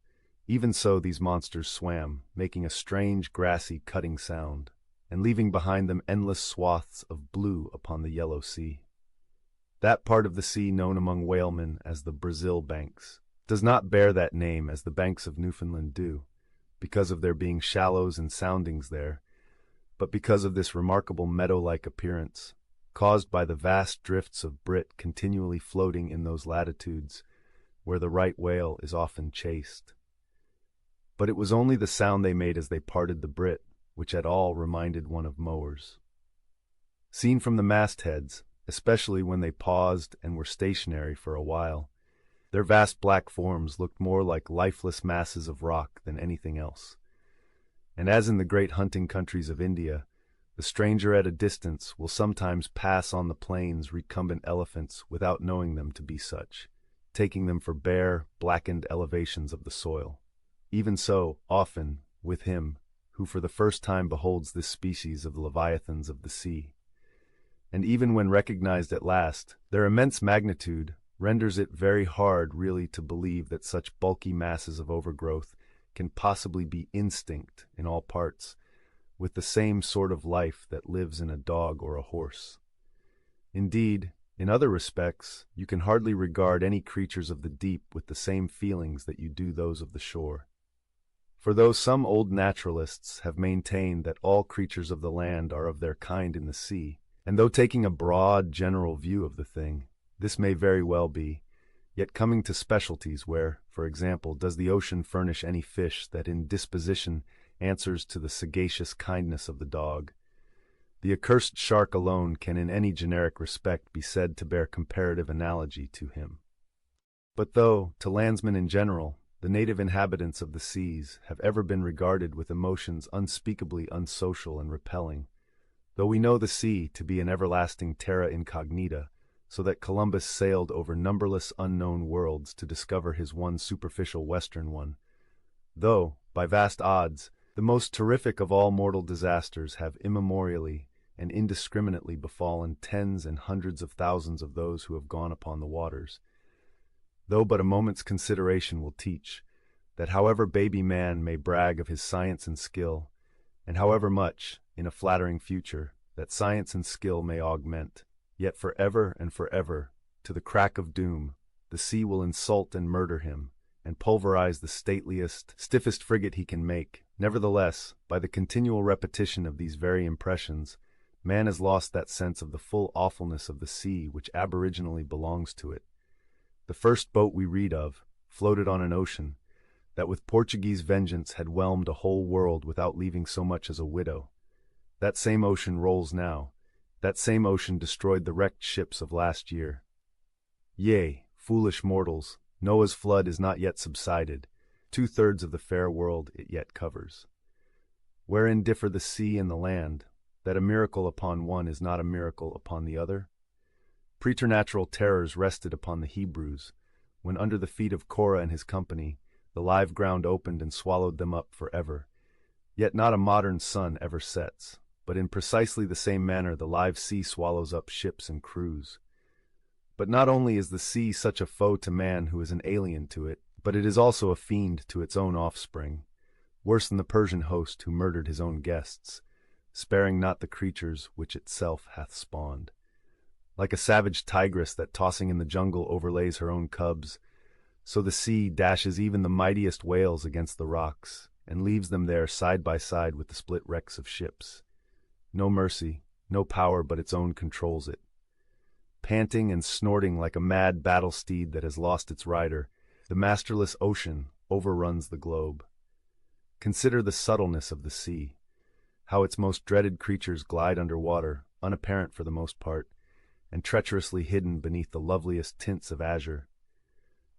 A: even so these monsters swam, making a strange grassy cutting sound, and leaving behind them endless swaths of blue upon the yellow sea. That part of the sea known among whalemen as the Brazil banks does not bear that name as the banks of Newfoundland do, because of there being shallows and soundings there, but because of this remarkable meadow-like appearance, caused by the vast drifts of Brit continually floating in those latitudes where the right whale is often chased. But it was only the sound they made as they parted the Brit which at all reminded one of mowers. Seen from the mastheads, especially when they paused and were stationary for a while, their vast black forms looked more like lifeless masses of rock than anything else. And as in the great hunting countries of India, the stranger at a distance will sometimes pass on the plains recumbent elephants without knowing them to be such, taking them for bare, blackened elevations of the soil. Even so, often, with him, who for the first time beholds this species of leviathans of the sea. And even when recognized at last, their immense magnitude renders it very hard really to believe that such bulky masses of overgrowth can possibly be instinct in all parts, with the same sort of life that lives in a dog or a horse. Indeed, in other respects, you can hardly regard any creatures of the deep with the same feelings that you do those of the shore. For though some old naturalists have maintained that all creatures of the land are of their kind in the sea, and though taking a broad, general view of the thing, this may very well be, yet coming to specialties where, for example, does the ocean furnish any fish that in disposition answers to the sagacious kindness of the dog, the accursed shark alone can in any generic respect be said to bear comparative analogy to him. But though, to landsmen in general, the native inhabitants of the seas have ever been regarded with emotions unspeakably unsocial and repelling, though we know the sea to be an everlasting terra incognita, so that Columbus sailed over numberless unknown worlds to discover his one superficial western one, though, by vast odds, the most terrific of all mortal disasters have immemorially and indiscriminately befallen tens and hundreds of thousands of those who have gone upon the waters, though but a moment's consideration will teach that however baby man may brag of his science and skill, and however much, in a flattering future, that science and skill may augment, yet forever and forever, to the crack of doom, the sea will insult and murder him, and pulverize the stateliest, stiffest frigate he can make. Nevertheless, by the continual repetition of these very impressions, man has lost that sense of the full awfulness of the sea which aboriginally belongs to it. The first boat we read of floated on an ocean that with Portuguese vengeance had whelmed a whole world without leaving so much as a widow. That same ocean rolls now. That same ocean destroyed the wrecked ships of last year. Yea, foolish mortals, Noah's flood is not yet subsided. 2/3 of the fair world it yet covers. Wherein differ the sea and the land, that a miracle upon one is not a miracle upon the other? Preternatural terrors rested upon the Hebrews, when under the feet of Korah and his company, the live ground opened and swallowed them up forever. Yet not a modern sun ever sets, but in precisely the same manner the live sea swallows up ships and crews. But not only is the sea such a foe to man who is an alien to it, but it is also a fiend to its own offspring, worse than the Persian host who murdered his own guests, sparing not the creatures which itself hath spawned. Like a savage tigress that tossing in the jungle overlays her own cubs, so the sea dashes even the mightiest whales against the rocks, and leaves them there side by side with the split wrecks of ships. No mercy, no power but its own controls it. Panting and snorting like a mad battle steed that has lost its rider, the masterless ocean overruns the globe. Consider the subtleness of the sea, how its most dreaded creatures glide under water, unapparent for the most part, and treacherously hidden beneath the loveliest tints of azure.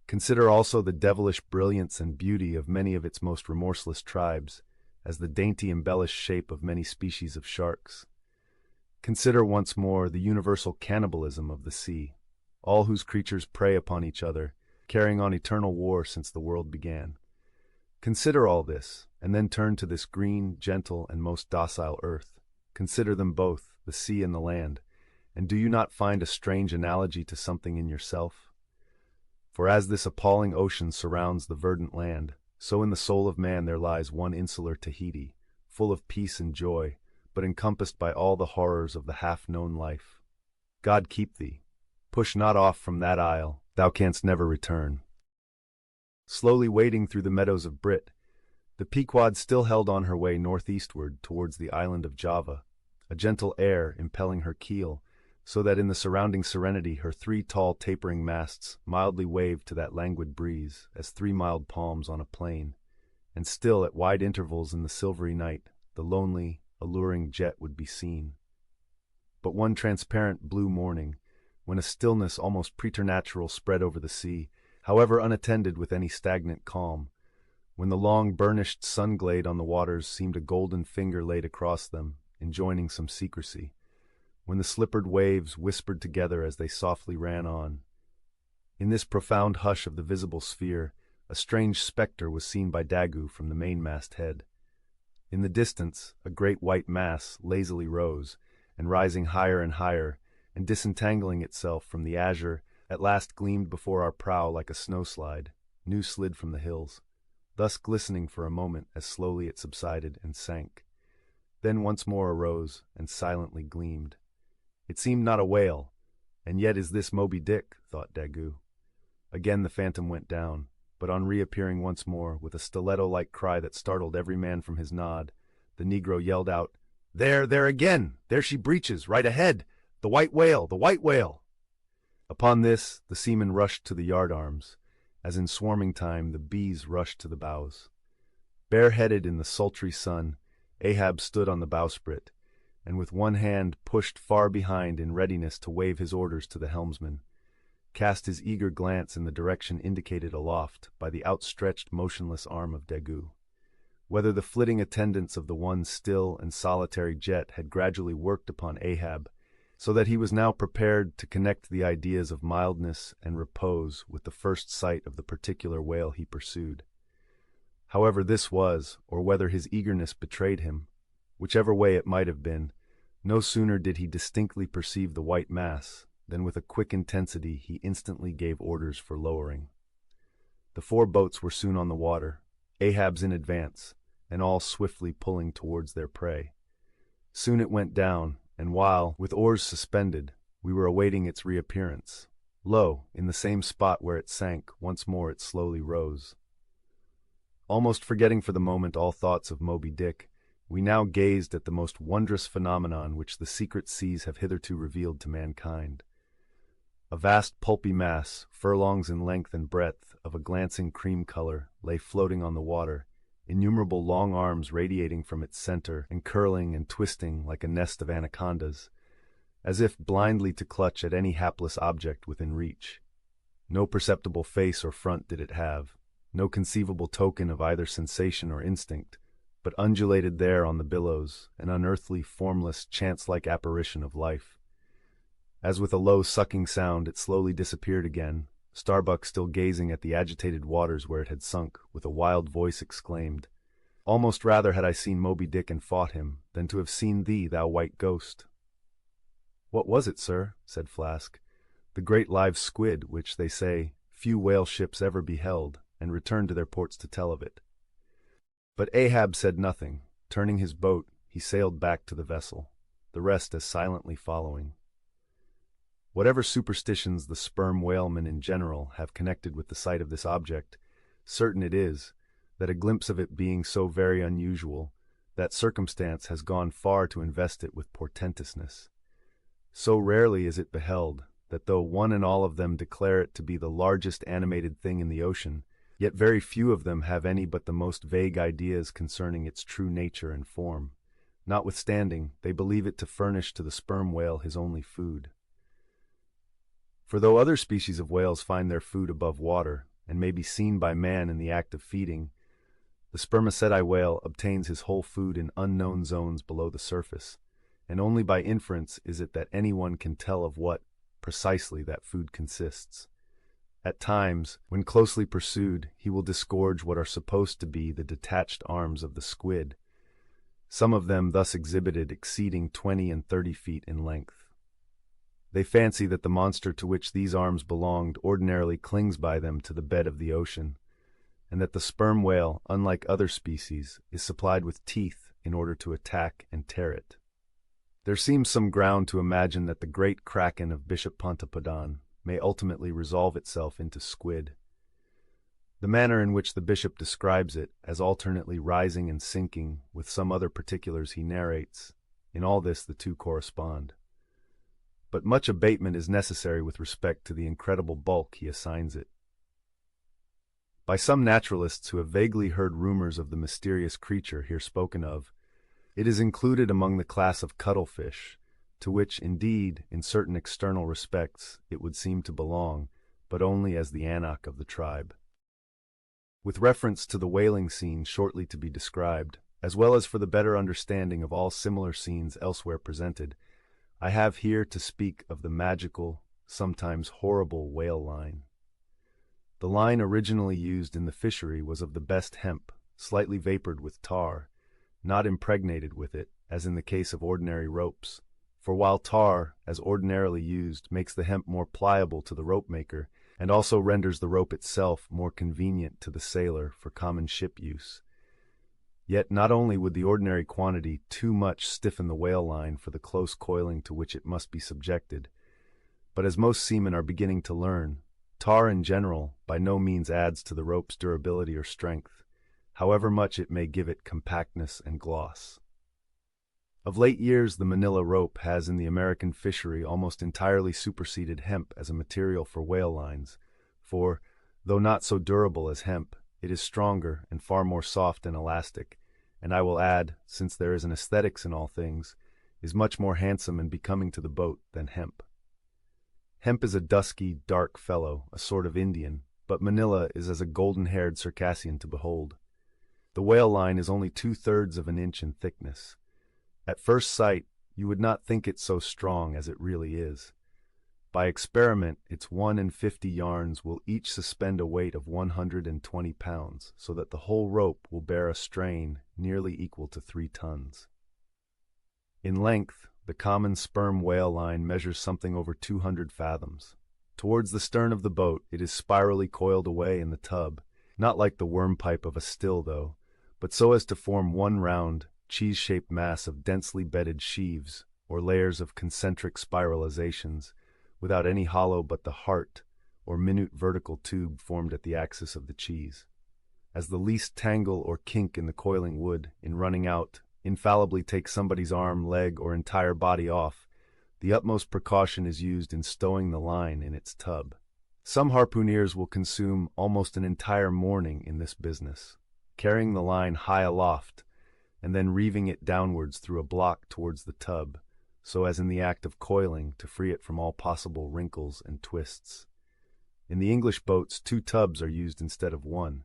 A: Consider also the devilish brilliance and beauty of many of its most remorseless tribes, as the dainty embellished shape of many species of sharks. Consider once more the universal cannibalism of the sea, all whose creatures prey upon each other, carrying on eternal war since the world began. Consider all this, and then turn to this green, gentle, and most docile earth. Consider them both, the sea and the land, and do you not find a strange analogy to something in yourself? For as this appalling ocean surrounds the verdant land, so in the soul of man there lies one insular Tahiti, full of peace and joy, but encompassed by all the horrors of the half-known life. God keep thee. Push not off from that isle, thou canst never return. Slowly wading through the meadows of Brit, the Pequod still held on her way northeastward towards the island of Java, a gentle air impelling her keel, so that in the surrounding serenity her 3 tall tapering masts mildly waved to that languid breeze as 3 mild palms on a plain, and still at wide intervals in the silvery night the lonely, alluring jet would be seen. But one transparent blue morning, when a stillness almost preternatural spread over the sea, however unattended with any stagnant calm, when the long burnished sun-glade on the waters seemed a golden finger laid across them, enjoining some secrecy, when the slippered waves whispered together as they softly ran on. In this profound hush of the visible sphere, a strange spectre was seen by Daggoo from the mainmast head. In the distance, a great white mass lazily rose, and rising higher and higher, and disentangling itself from the azure, at last gleamed before our prow like a snowslide, new slid from the hills, thus glistening for a moment as slowly it subsided and sank. Then once more arose and silently gleamed. It seemed not a whale, and yet is this Moby Dick, thought Daggoo. Again the phantom went down, but on reappearing once more, with a stiletto-like cry that startled every man from his nod, the negro yelled out, There again! There she breaches, right ahead! The white whale! The white whale!" Upon this, the seamen rushed to the yardarms, as in swarming time the bees rushed to the bows. Bareheaded in the sultry sun, Ahab stood on the bowsprit, and with one hand pushed far behind in readiness to wave his orders to the helmsman, cast his eager glance in the direction indicated aloft by the outstretched motionless arm of Daggoo. Whether the flitting attendants of the one still and solitary jet had gradually worked upon Ahab, so that he was now prepared to connect the ideas of mildness and repose with the first sight of the particular whale he pursued. However this was, or whether his eagerness betrayed him, whichever way it might have been, no sooner did he distinctly perceive the white mass than with a quick intensity he instantly gave orders for lowering. The 4 boats were soon on the water, Ahab's in advance, and all swiftly pulling towards their prey. Soon it went down, and while, with oars suspended, we were awaiting its reappearance, lo, in the same spot where it sank, once more it slowly rose. Almost forgetting for the moment all thoughts of Moby Dick, we now gazed at the most wondrous phenomenon which the secret seas have hitherto revealed to mankind. A vast pulpy mass, furlongs in length and breadth, of a glancing cream color, lay floating on the water, innumerable long arms radiating from its center and curling and twisting like a nest of anacondas, as if blindly to clutch at any hapless object within reach. No perceptible face or front did it have, no conceivable token of either sensation or instinct, but undulated there on the billows, an unearthly, formless, chance-like apparition of life. As with a low sucking sound it slowly disappeared again, Starbuck still gazing at the agitated waters where it had sunk, with a wild voice exclaimed, "Almost rather had I seen Moby Dick and fought him, than to have seen thee, thou white ghost." "What was it, sir?" said Flask. "The great live squid, which, they say, few whale ships ever beheld, and returned to their ports to tell of it." But Ahab said nothing. Turning his boat, he sailed back to the vessel, the rest as silently following. Whatever superstitions the sperm whalemen in general have connected with the sight of this object, certain it is, that a glimpse of it being so very unusual, that circumstance has gone far to invest it with portentousness. So rarely is it beheld, that though one and all of them declare it to be the largest animated thing in the ocean, yet very few of them have any but the most vague ideas concerning its true nature and form. Notwithstanding, they believe it to furnish to the sperm whale his only food. For though other species of whales find their food above water, and may be seen by man in the act of feeding, the spermaceti whale obtains his whole food in unknown zones below the surface, and only by inference is it that anyone can tell of what, precisely that food consists. At times, when closely pursued, he will disgorge what are supposed to be the detached arms of the squid, some of them thus exhibited exceeding 20 and 30 feet in length. They fancy that the monster to which these arms belonged ordinarily clings by them to the bed of the ocean, and that the sperm whale, unlike other species, is supplied with teeth in order to attack and tear it. There seems some ground to imagine that the great kraken of Bishop Pontoppidan may ultimately resolve itself into squid. The manner in which the bishop describes it, as alternately rising and sinking, with some other particulars he narrates, in all this the two correspond. But much abatement is necessary with respect to the incredible bulk he assigns it. By some naturalists who have vaguely heard rumors of the mysterious creature here spoken of, it is included among the class of cuttlefish, to which, indeed, in certain external respects, it would seem to belong, but only as the anak of the tribe. With reference to the whaling scene shortly to be described, as well as for the better understanding of all similar scenes elsewhere presented, I have here to speak of the magical, sometimes horrible whale line. The line originally used in the fishery was of the best hemp, slightly vapored with tar, not impregnated with it, as in the case of ordinary ropes, for while tar, as ordinarily used, makes the hemp more pliable to the rope-maker, and also renders the rope itself more convenient to the sailor for common ship use, yet not only would the ordinary quantity too much stiffen the whale line for the close coiling to which it must be subjected, but as most seamen are beginning to learn, tar in general by no means adds to the rope's durability or strength, however much it may give it compactness and gloss. Of late years, the manila rope has in the American fishery almost entirely superseded hemp as a material for whale lines, for, though not so durable as hemp, it is stronger and far more soft and elastic, and I will add, since there is an aesthetics in all things, is much more handsome and becoming to the boat than hemp. Hemp is a dusky, dark fellow, a sort of Indian, but manila is as a golden-haired Circassian to behold. The whale line is only 2/3 of an inch in thickness. At first sight, you would not think it so strong as it really is. By experiment, its 1 in 50 yarns will each suspend a weight of 120 pounds, so that the whole rope will bear a strain nearly equal to 3 tons. In length, the common sperm whale line measures something over 200 fathoms. Towards the stern of the boat, it is spirally coiled away in the tub, not like the worm pipe of a still, though, but so as to form one round, cheese-shaped mass of densely bedded sheaves, or layers of concentric spiralizations, without any hollow but the heart, or minute vertical tube formed at the axis of the cheese. As the least tangle or kink in the coiling would, in running out, infallibly take somebody's arm, leg, or entire body off, the utmost precaution is used in stowing the line in its tub. Some harpooneers will consume almost an entire morning in this business, carrying the line high aloft, and then reeving it downwards through a block towards the tub, so as in the act of coiling to free it from all possible wrinkles and twists. In the English boats, 2 tubs are used instead of 1,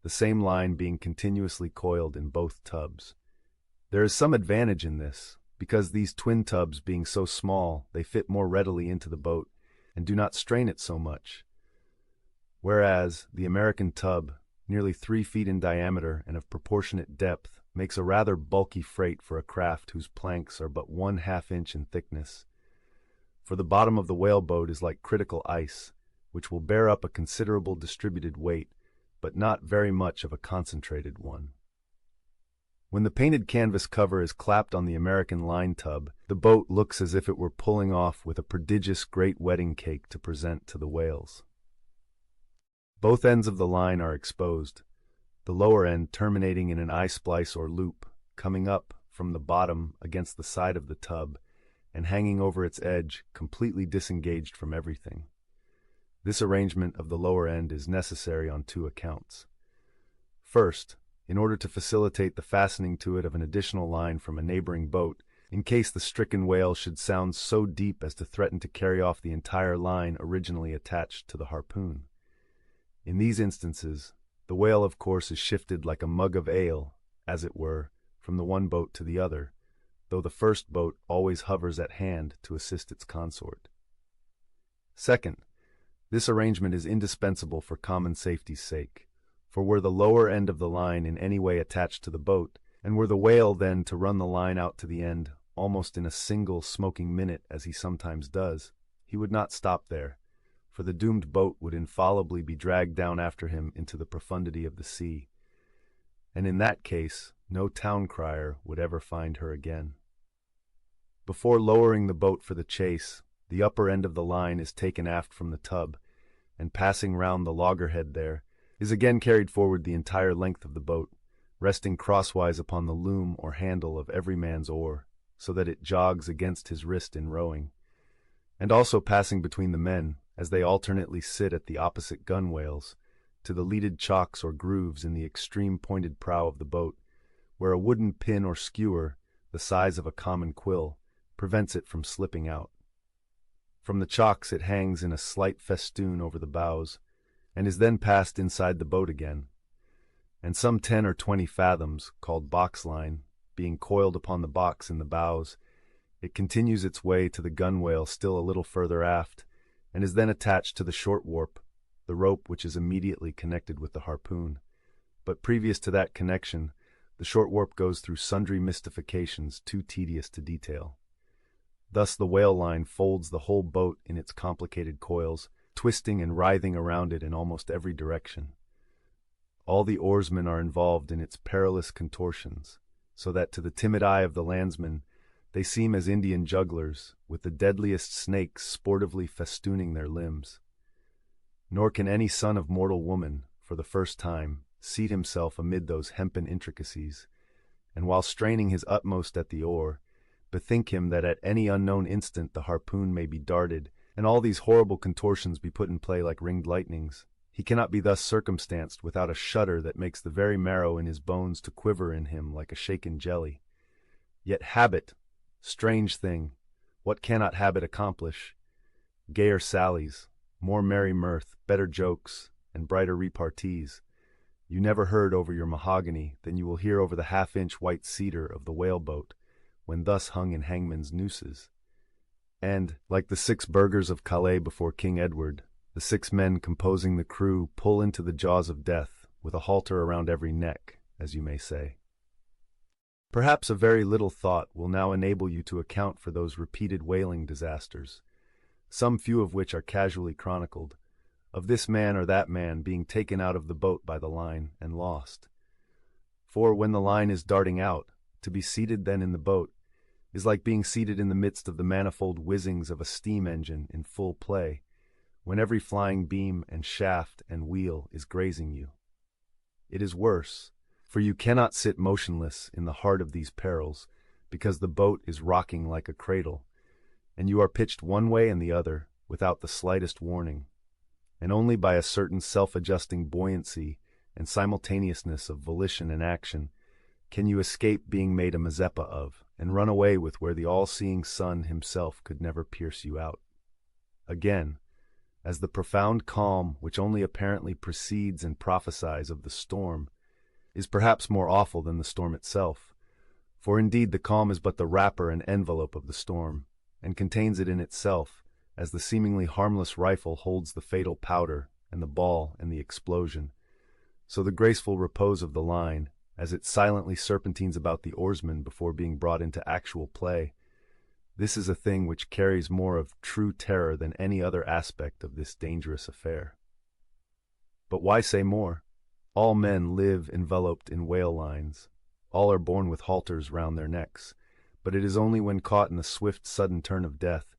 A: the same line being continuously coiled in both tubs. There is some advantage in this, because these twin tubs being so small, they fit more readily into the boat and do not strain it so much, whereas the American tub, nearly 3 feet in diameter and of proportionate depth, makes a rather bulky freight for a craft whose planks are but 1/2 inch in thickness. For the bottom of the whaleboat is like critical ice, which will bear up a considerable distributed weight, but not very much of a concentrated one. When the painted canvas cover is clapped on the American line tub, the boat looks as if it were pulling off with a prodigious great wedding cake to present to the whales. Both ends of the line are exposed, the lower end terminating in an eye-splice or loop, coming up from the bottom against the side of the tub, and hanging over its edge, completely disengaged from everything. This arrangement of the lower end is necessary on 2 accounts. First, in order to facilitate the fastening to it of an additional line from a neighboring boat, in case the stricken whale should sound so deep as to threaten to carry off the entire line originally attached to the harpoon. In these instances, the whale, of course, is shifted like a mug of ale, as it were, from the one boat to the other, though the first boat always hovers at hand to assist its consort. Second, this arrangement is indispensable for common safety's sake, for were the lower end of the line in any way attached to the boat, and were the whale then to run the line out to the end, almost in a single smoking minute as he sometimes does, he would not stop there, for the doomed boat would infallibly be dragged down after him into the profundity of the sea, and in that case no town crier would ever find her again. Before lowering the boat for the chase, the upper end of the line is taken aft from the tub, and passing round the loggerhead there, is again carried forward the entire length of the boat, resting crosswise upon the loom or handle of every man's oar, so that it jogs against his wrist in rowing, and also passing between the men, as they alternately sit at the opposite gunwales, to the leaded chocks or grooves in the extreme pointed prow of the boat, where a wooden pin or skewer, the size of a common quill, prevents it from slipping out. From the chocks it hangs in a slight festoon over the bows, and is then passed inside the boat again, and some 10 or 20 fathoms, called box line, being coiled upon the box in the bows, it continues its way to the gunwale still a little further aft, and is then attached to the short warp, the rope which is immediately connected with the harpoon. But previous to that connection, the short warp goes through sundry mystifications too tedious to detail. Thus the whale line folds the whole boat in its complicated coils, twisting and writhing around it in almost every direction. All the oarsmen are involved in its perilous contortions, so that to the timid eye of the landsman they seem as Indian jugglers, with the deadliest snakes sportively festooning their limbs. Nor can any son of mortal woman, for the first time, seat himself amid those hempen intricacies, and while straining his utmost at the oar, bethink him that at any unknown instant the harpoon may be darted, and all these horrible contortions be put in play like ringed lightnings. He cannot be thus circumstanced without a shudder that makes the very marrow in his bones to quiver in him like a shaken jelly. Yet habit, strange thing, what cannot habit accomplish? Gayer sallies, more merry mirth, better jokes, and brighter repartees, you never heard over your mahogany than you will hear over the half-inch white cedar of the whale-boat, when thus hung in hangman's nooses. And, like the 6 burghers of Calais before King Edward, the 6 men composing the crew pull into the jaws of death, with a halter around every neck, as you may say. Perhaps a very little thought will now enable you to account for those repeated whaling disasters, some few of which are casually chronicled, of this man or that man being taken out of the boat by the line and lost. For when the line is darting out, to be seated then in the boat is like being seated in the midst of the manifold whizzings of a steam engine in full play, when every flying beam and shaft and wheel is grazing you. It is worse, for you cannot sit motionless in the heart of these perils, because the boat is rocking like a cradle, and you are pitched one way and the other without the slightest warning, and only by a certain self-adjusting buoyancy and simultaneousness of volition and action can you escape being made a Mazeppa of, and run away with where the all-seeing sun himself could never pierce you out. Again, as the profound calm which only apparently precedes and prophesies of the storm is perhaps more awful than the storm itself, for indeed the calm is but the wrapper and envelope of the storm, and contains it in itself, as the seemingly harmless rifle holds the fatal powder and the ball and the explosion. So the graceful repose of the line, as it silently serpentines about the oarsmen before being brought into actual play, this is a thing which carries more of true terror than any other aspect of this dangerous affair. But why say more? All men live enveloped in whale lines. All are born with halters round their necks, but it is only when caught in the swift sudden turn of death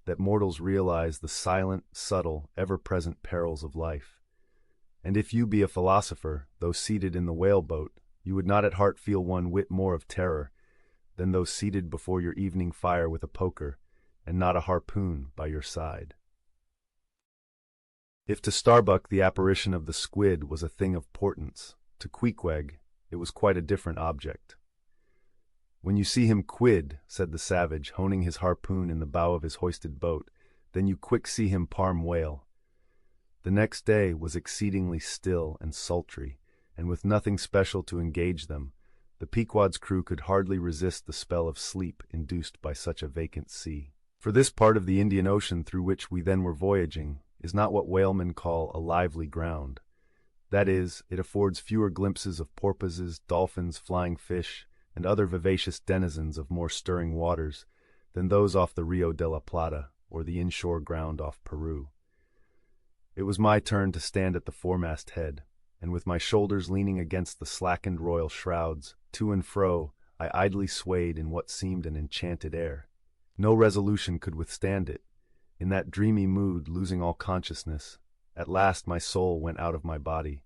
A: that mortals realize the silent, subtle, ever-present perils of life. And if you be a philosopher, though seated in the whale-boat, you would not at heart feel one whit more of terror than those seated before your evening fire with a poker, and not a harpoon by your side. If to Starbuck the apparition of the squid was a thing of portents, to Queequeg it was quite a different object. "When you see him quid," said the savage, honing his harpoon in the bow of his hoisted boat, "then you quick see him parm whale." The next day was exceedingly still and sultry, and with nothing special to engage them, the Pequod's crew could hardly resist the spell of sleep induced by such a vacant sea. For this part of the Indian Ocean through which we then were voyaging is not what whalemen call a lively ground. That is, it affords fewer glimpses of porpoises, dolphins, flying fish, and other vivacious denizens of more stirring waters than those off the Rio de la Plata or the inshore ground off Peru. It was my turn to stand at the foremast head, and with my shoulders leaning against the slackened royal shrouds, to and fro, I idly swayed in what seemed an enchanted air. No resolution could withstand it. In that dreamy mood, losing all consciousness, at last my soul went out of my body,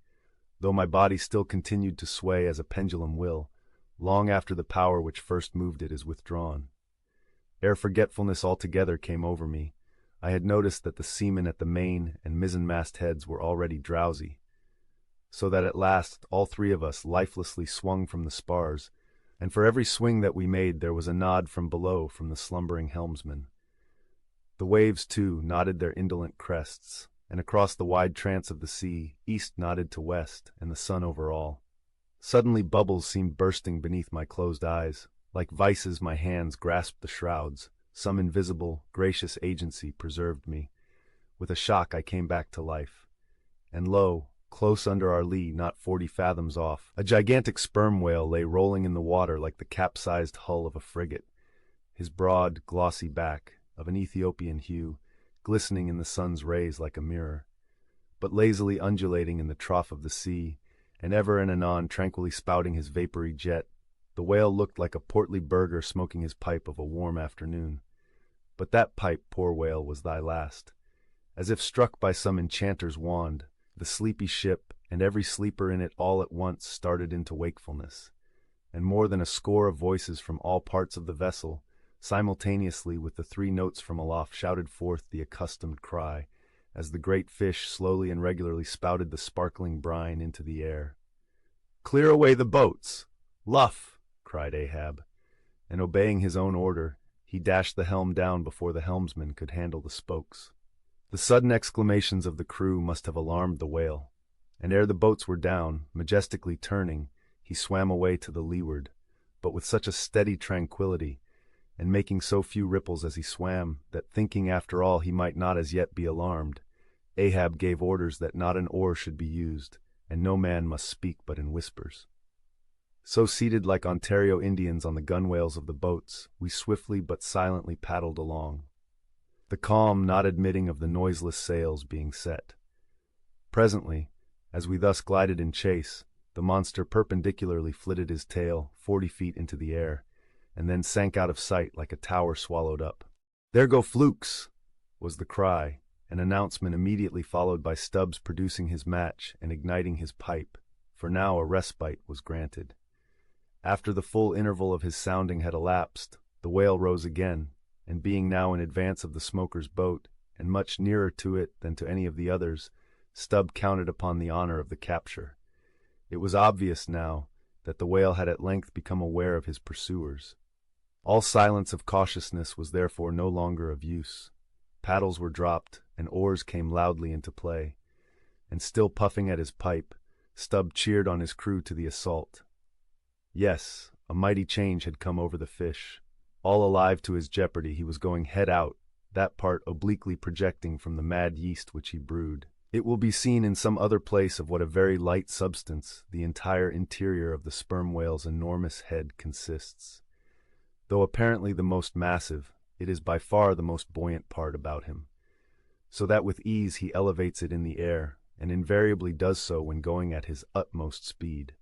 A: though my body still continued to sway as a pendulum will, long after the power which first moved it is withdrawn. Ere forgetfulness altogether came over me, I had noticed that the seamen at the main and mizzenmast heads were already drowsy, so that at last all three of us lifelessly swung from the spars, and for every swing that we made there was a nod from below from the slumbering helmsman. The waves, too, nodded their indolent crests, and across the wide trance of the sea, east nodded to west, and the sun over all. Suddenly bubbles seemed bursting beneath my closed eyes. Like vices my hands grasped the shrouds. Some invisible, gracious agency preserved me. With a shock I came back to life. And lo, close under our lee, not 40 fathoms off, a gigantic sperm whale lay rolling in the water like the capsized hull of a frigate, his broad, glossy back, of an Ethiopian hue, glistening in the sun's rays like a mirror, but lazily undulating in the trough of the sea, and ever and anon tranquilly spouting his vapory jet. The whale looked like a portly burgher smoking his pipe of a warm afternoon. But that pipe, poor whale, was thy last. As if struck by some enchanter's wand, the sleepy ship and every sleeper in it all at once started into wakefulness, and more than a score of voices from all parts of the vessel, simultaneously with the 3 notes from aloft, shouted forth the accustomed cry, as the great fish slowly and regularly spouted the sparkling brine into the air. "Clear away the boats! Luff!" cried Ahab, and obeying his own order, he dashed the helm down before the helmsman could handle the spokes. The sudden exclamations of the crew must have alarmed the whale, and ere the boats were down, majestically turning, he swam away to the leeward, but with such a steady tranquillity, and making so few ripples as he swam, that thinking after all he might not as yet be alarmed, Ahab gave orders that not an oar should be used, and no man must speak but in whispers. So seated like Ontario Indians on the gunwales of the boats, we swiftly but silently paddled along, the calm not admitting of the noiseless sails being set. Presently, as we thus glided in chase, the monster perpendicularly flitted his tail 40 feet into the air, and then sank out of sight like a tower swallowed up. "There go flukes!" was the cry, an announcement immediately followed by Stubbs producing his match and igniting his pipe, for now a respite was granted. After the full interval of his sounding had elapsed, the whale rose again, and being now in advance of the smoker's boat, and much nearer to it than to any of the others, Stubb counted upon the honor of the capture. It was obvious now that the whale had at length become aware of his pursuers. All silence of cautiousness was therefore no longer of use. Paddles were dropped, and oars came loudly into play, and still puffing at his pipe, Stubb cheered on his crew to the assault. Yes, a mighty change had come over the fish. All alive to his jeopardy, he was going head out, that part obliquely projecting from the mad yeast which he brewed. It will be seen in some other place of what a very light substance the entire interior of the sperm whale's enormous head consists. Though apparently the most massive, it is by far the most buoyant part about him, so that with ease he elevates it in the air, and invariably does so when going at his utmost speed.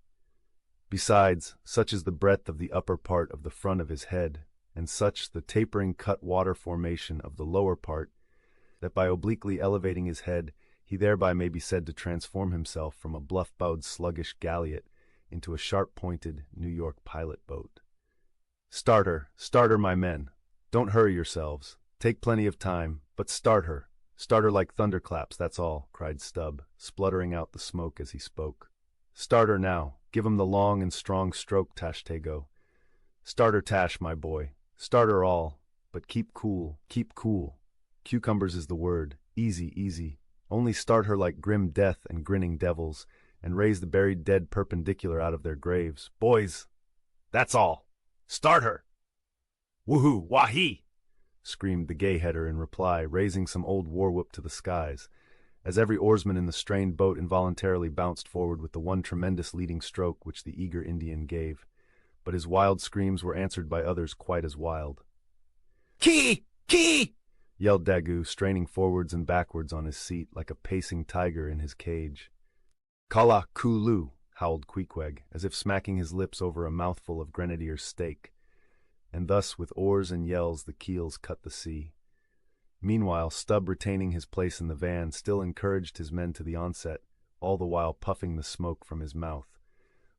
A: Besides, such is the breadth of the upper part of the front of his head, and such the tapering cut-water formation of the lower part, that by obliquely elevating his head, he thereby may be said to transform himself from a bluff-bowed sluggish galliot into a sharp-pointed New York pilot boat. "Start her, my men. Don't hurry yourselves. Take plenty of time, but start her like thunderclaps, that's all," cried Stubb, spluttering out the smoke as he spoke. "Start her now. Give 'em the long and strong stroke, Tashtego. Start her, Tash, my boy. Start her all, but keep cool, keep cool. Cucumbers is the word. Easy, easy. Only start her like grim death and grinning devils, and raise the buried dead perpendicular out of their graves. Boys, that's all. Start her! Woohoo, wahee! screamed the gay-header in reply, raising some old war-whoop to the skies, as every oarsman in the strained boat involuntarily bounced forward with the one tremendous leading stroke which the eager Indian gave. But his wild screams were answered by others quite as wild. "Key! Key!" yelled Daggoo, straining forwards and backwards on his seat like a pacing tiger in his cage. "Kala Kulu!" howled Queequeg, as if smacking his lips over a mouthful of grenadier's steak. And thus, with oars and yells, the keels cut the sea. Meanwhile, Stubb, retaining his place in the van, still encouraged his men to the onset, all the while puffing the smoke from his mouth.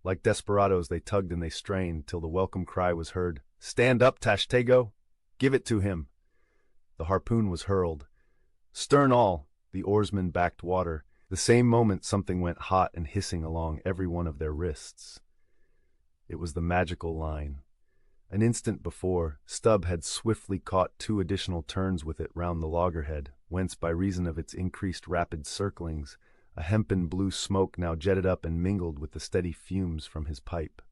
A: Like desperadoes, they tugged and they strained, till the welcome cry was heard, "Stand up, Tashtego! Give it to him!" The harpoon was hurled. Stern all! The oarsmen backed water. The same moment something went hot and hissing along every one of their wrists. It was the magical line. An instant before, Stubb had swiftly caught 2 additional turns with it round the loggerhead, whence, by reason of its increased rapid circlings, a hempen blue smoke now jetted up and mingled with the steady fumes from his pipe.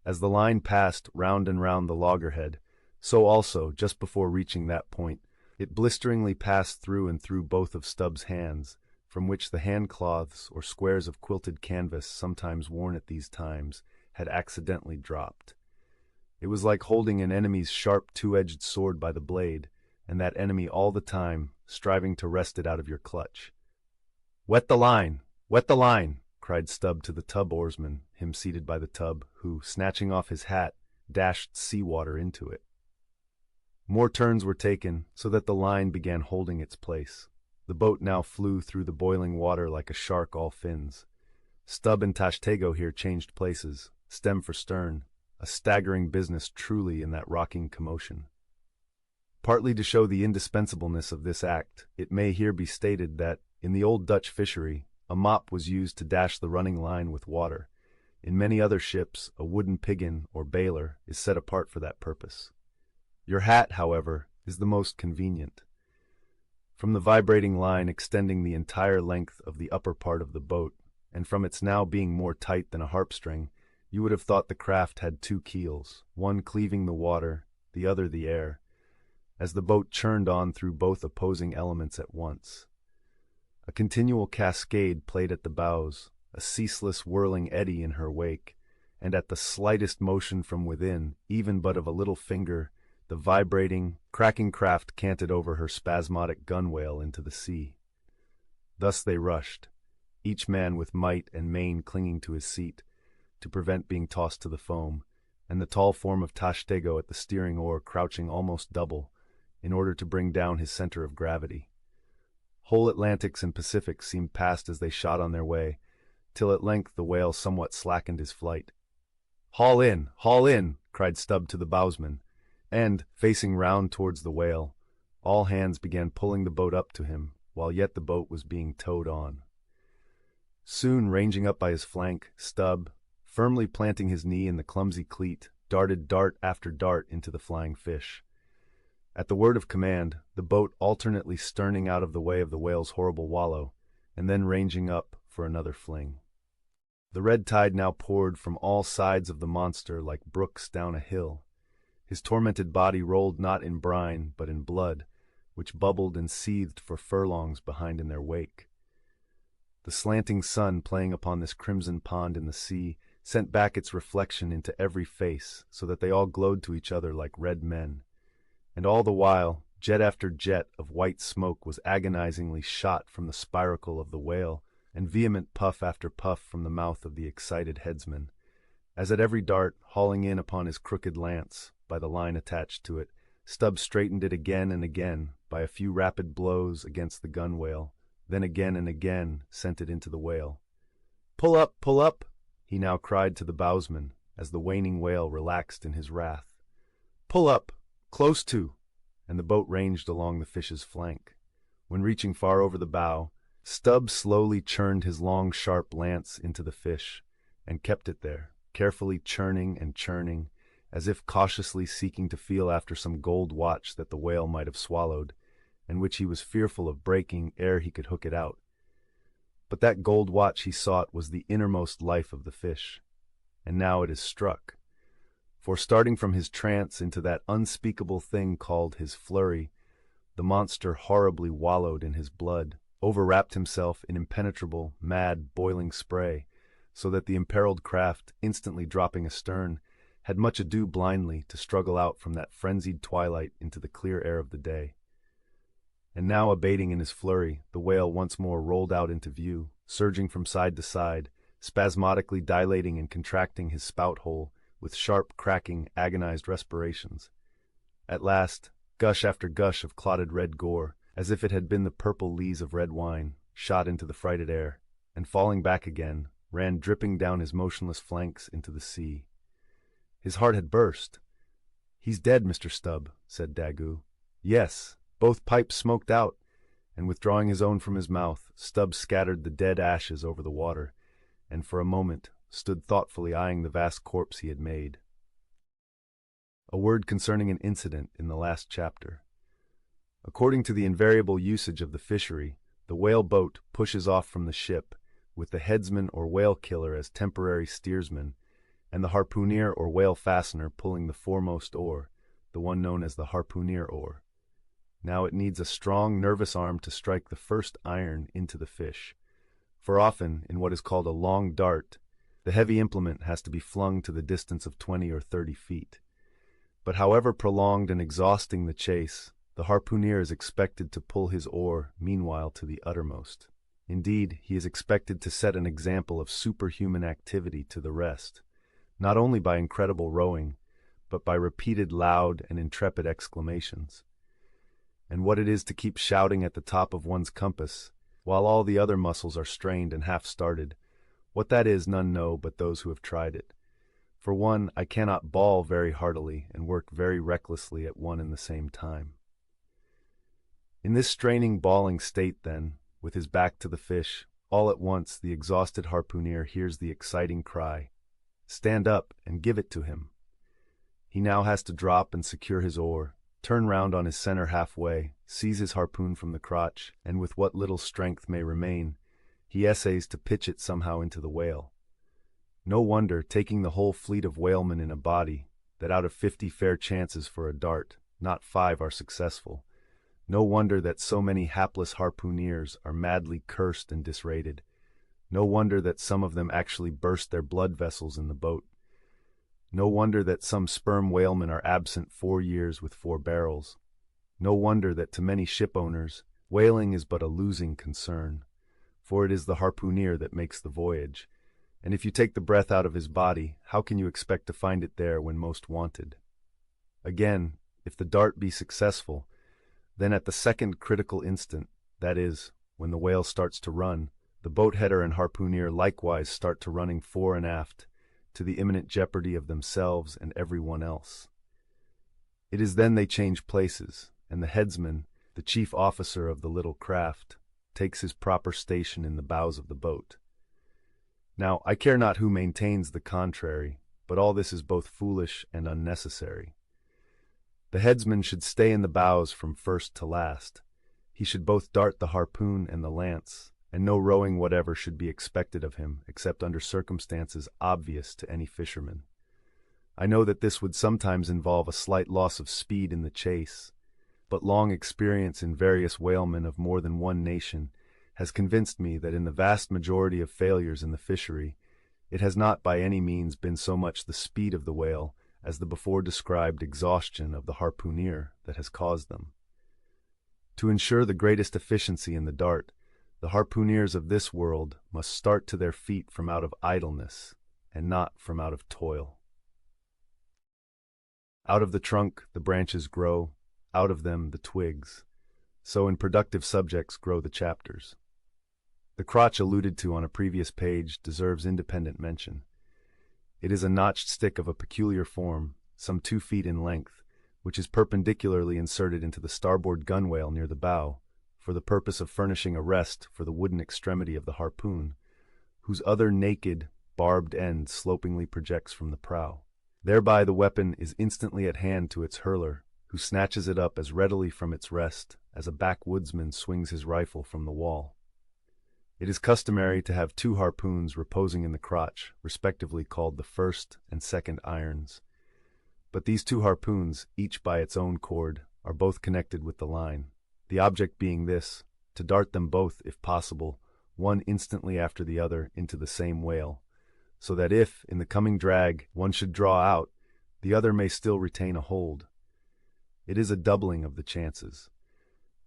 A: As the line passed round and round the loggerhead, so also, just before reaching that point, it blisteringly passed through and through both of Stubb's hands, from which the hand-cloths or squares of quilted canvas sometimes worn at these times had accidentally dropped. It was like holding an enemy's sharp 2-edged sword by the blade, and that enemy all the time striving to wrest it out of your clutch. "Wet the line! Wet the line!" cried Stubb to the tub oarsman, him seated by the tub, who, snatching off his hat, dashed sea-water into it. More turns were taken, so that the line began holding its place. The boat now flew through the boiling water like a shark all fins. Stubb and Tashtego here changed places, stem for stern, a staggering business truly in that rocking commotion. Partly to show the indispensableness of this act, it may here be stated that, in the old Dutch fishery, a mop was used to dash the running line with water. In many other ships, a wooden piggin, or bailer, is set apart for that purpose. Your hat, however, is the most convenient. From the vibrating line extending the entire length of the upper part of the boat, and from its now being more tight than a harp-string, you would have thought the craft had 2 keels, one cleaving the water, the other the air, as the boat churned on through both opposing elements at once. A continual cascade played at the bows, a ceaseless whirling eddy in her wake, and at the slightest motion from within, even but of a little finger, the vibrating, cracking craft canted over her spasmodic gunwale into the sea. Thus they rushed, each man with might and main clinging to his seat, to prevent being tossed to the foam, and the tall form of Tashtego at the steering oar crouching almost double, in order to bring down his center of gravity. Whole Atlantics and Pacifics seemed passed as they shot on their way, till at length the whale somewhat slackened his flight. Haul in! Cried Stubb to the bowsman, and, facing round towards the whale, all hands began pulling the boat up to him, while yet the boat was being towed on. Soon, ranging up by his flank, Stubb, firmly planting his knee in the clumsy cleat, darted dart after dart into the flying fish. At the word of command, the boat alternately sterning out of the way of the whale's horrible wallow, and then ranging up for another fling. The red tide now poured from all sides of the monster like brooks down a hill. His tormented body rolled not in brine, but in blood, which bubbled and seethed for furlongs behind in their wake. The slanting sun playing upon this crimson pond in the sea sent back its reflection into every face, so that they all glowed to each other like red men. And all the while, jet after jet of white smoke was agonizingly shot from the spiracle of the whale, and vehement puff after puff from the mouth of the excited headsman, as at every dart, hauling in upon his crooked lance, by the line attached to it, Stubb straightened it again and again, by a few rapid blows against the gunwale, then again and again sent it into the whale. Pull up, he now cried to the bowsman, as the waning whale relaxed in his wrath. Pull up, close to, and the boat ranged along the fish's flank. When reaching far over the bow, Stubb slowly churned his long sharp lance into the fish, and kept it there, carefully churning and churning, as if cautiously seeking to feel after some gold watch that the whale might have swallowed, and which he was fearful of breaking ere he could hook it out. But that gold watch he sought was the innermost life of the fish, and now it is struck. For starting from his trance into that unspeakable thing called his flurry, the monster horribly wallowed in his blood, overwrapped himself in impenetrable, mad, boiling spray, so that the imperiled craft, instantly dropping astern, had much ado blindly to struggle out from that frenzied twilight into the clear air of the day. And now, abating in his flurry, the whale once more rolled out into view, surging from side to side, spasmodically dilating and contracting his spout hole with sharp, cracking, agonized respirations. At last, gush after gush of clotted red gore, as if it had been the purple lees of red wine, shot into the frighted air, and falling back again, ran dripping down his motionless flanks into the sea. His heart had burst. "He's dead, Mr. Stubb," said Daggoo. "Yes." Both pipes smoked out, and withdrawing his own from his mouth, Stubb scattered the dead ashes over the water, and for a moment stood thoughtfully eyeing the vast corpse he had made. A word concerning an incident in the last chapter. According to the invariable usage of the fishery, the whale boat pushes off from the ship, with the headsman or whale killer as temporary steersman, and the harpooner or whale fastener pulling the foremost oar, the one known as the harpooner oar. Now it needs a strong, nervous arm to strike the first iron into the fish, for often, in what is called a long dart, the heavy implement has to be flung to the distance of 20 or 30 feet. But however prolonged and exhausting the chase, the harpooner is expected to pull his oar meanwhile to the uttermost. Indeed, he is expected to set an example of superhuman activity to the rest, not only by incredible rowing, but by repeated loud and intrepid exclamations. And what it is to keep shouting at the top of one's compass, while all the other muscles are strained and half-started, what that is none know but those who have tried it. For one, I cannot bawl very heartily and work very recklessly at one and the same time. In this straining, bawling state, then, with his back to the fish, all at once the exhausted harpooner hears the exciting cry, "Stand up and give it to him." He now has to drop and secure his oar, turn round on his center halfway, seize his harpoon from the crotch, and with what little strength may remain, he essays to pitch it somehow into the whale. No wonder, taking the whole fleet of whalemen in a body, that out of 50 fair chances for a dart, not 5 are successful. No wonder that so many hapless harpooneers are madly cursed and disrated. No wonder that some of them actually burst their blood vessels in the boat. No wonder that some sperm whalemen are absent 4 years with 4 barrels. No wonder that to many ship owners, whaling is but a losing concern, for it is the harpooner that makes the voyage, and if you take the breath out of his body, how can you expect to find it there when most wanted? Again, if the dart be successful, then at the second critical instant, that is, when the whale starts to run, the boat-header and harpooner likewise start to running fore and aft, to the imminent jeopardy of themselves and everyone else. It is then they change places, and the headsman, the chief officer of the little craft, takes his proper station in the bows of the boat. Now, I care not who maintains the contrary, but all this is both foolish and unnecessary. The headsman should stay in the bows from first to last. He should both dart the harpoon and the lance, and no rowing whatever should be expected of him, except under circumstances obvious to any fisherman. I know that this would sometimes involve a slight loss of speed in the chase, but long experience in various whalemen of more than one nation has convinced me that in the vast majority of failures in the fishery, it has not by any means been so much the speed of the whale as the before described exhaustion of the harpooner that has caused them. To ensure the greatest efficiency in the dart, the harpooners of this world must start to their feet from out of idleness, and not from out of toil. Out of the trunk the branches grow, out of them the twigs. So in productive subjects grow the chapters. The crotch alluded to on a previous page deserves independent mention. It is a notched stick of a peculiar form, some 2 feet in length, which is perpendicularly inserted into the starboard gunwale near the bow, for the purpose of furnishing a rest for the wooden extremity of the harpoon, whose other naked, barbed end slopingly projects from the prow. Thereby the weapon is instantly at hand to its hurler, who snatches it up as readily from its rest as a backwoodsman swings his rifle from the wall. It is customary to have 2 harpoons reposing in the crotch, respectively called the first and second irons. But these two harpoons, each by its own cord, are both connected with the line, the object being this, to dart them both, if possible, one instantly after the other into the same whale, so that if, in the coming drag, one should draw out, the other may still retain a hold. It is a doubling of the chances.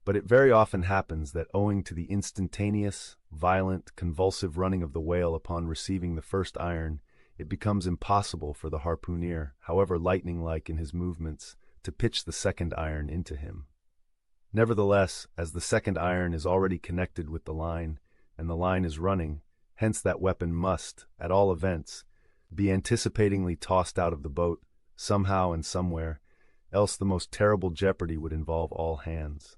A: But it very often happens that owing to the instantaneous, violent, convulsive running of the whale upon receiving the first iron, it becomes impossible for the harpooner, however lightning-like in his movements, to pitch the second iron into him. Nevertheless, as the second iron is already connected with the line, and the line is running, hence that weapon must, at all events, be anticipatingly tossed out of the boat, somehow and somewhere, else the most terrible jeopardy would involve all hands.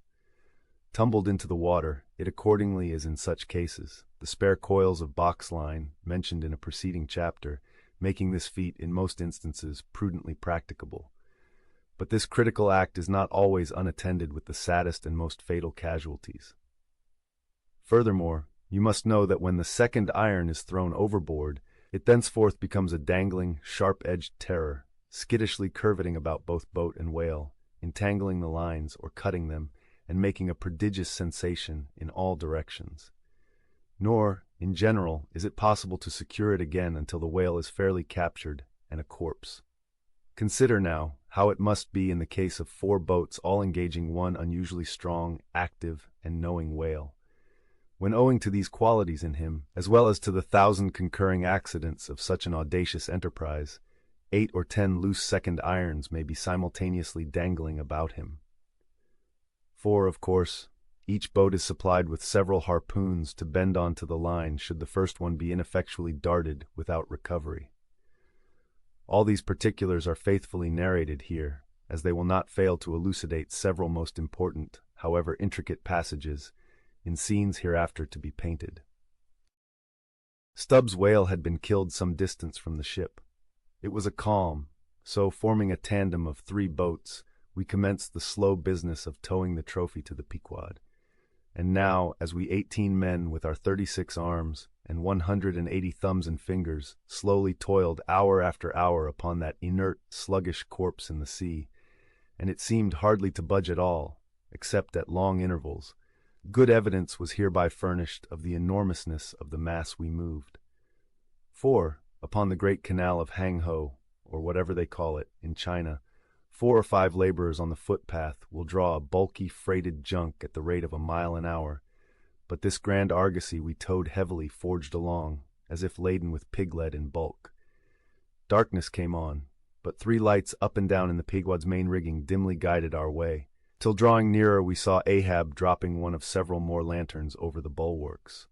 A: Tumbled into the water, it accordingly is in such cases, the spare coils of box line, mentioned in a preceding chapter, making this feat in most instances prudently practicable. But this critical act is not always unattended with the saddest and most fatal casualties. Furthermore, you must know that when the second iron is thrown overboard, it thenceforth becomes a dangling, sharp-edged terror, skittishly curveting about both boat and whale, entangling the lines or cutting them, and making a prodigious sensation in all directions. Nor, in general, is it possible to secure it again until the whale is fairly captured and a corpse. Consider now how it must be in the case of 4 boats all engaging one unusually strong, active, and knowing whale. When owing to these qualities in him, as well as to the 1,000 concurring accidents of such an audacious enterprise, 8 or 10 loose second irons may be simultaneously dangling about him. For, of course, each boat is supplied with several harpoons to bend onto the line should the first one be ineffectually darted without recovery. All these particulars are faithfully narrated here, as they will not fail to elucidate several most important, however intricate passages, in scenes hereafter to be painted. Stubb's whale had been killed some distance from the ship. It was a calm, so forming a tandem of 3 boats, we commenced the slow business of towing the trophy to the Pequod. And now, as we 18 men with our 36 arms and 180 thumbs and fingers slowly toiled hour after hour upon that inert, sluggish corpse in the sea, and it seemed hardly to budge at all, except at long intervals, good evidence was hereby furnished of the enormousness of the mass we moved. For, upon the great canal of Hangho, or whatever they call it, in China, 4 or 5 laborers on the footpath will draw a bulky freighted junk at the rate of a mile an hour, but this grand argosy we towed heavily forged along, as if laden with pig-lead in bulk. Darkness came on, but 3 lights up and down in the Pequod's main rigging dimly guided our way, till drawing nearer we saw Ahab dropping one of several more lanterns over the bulwarks.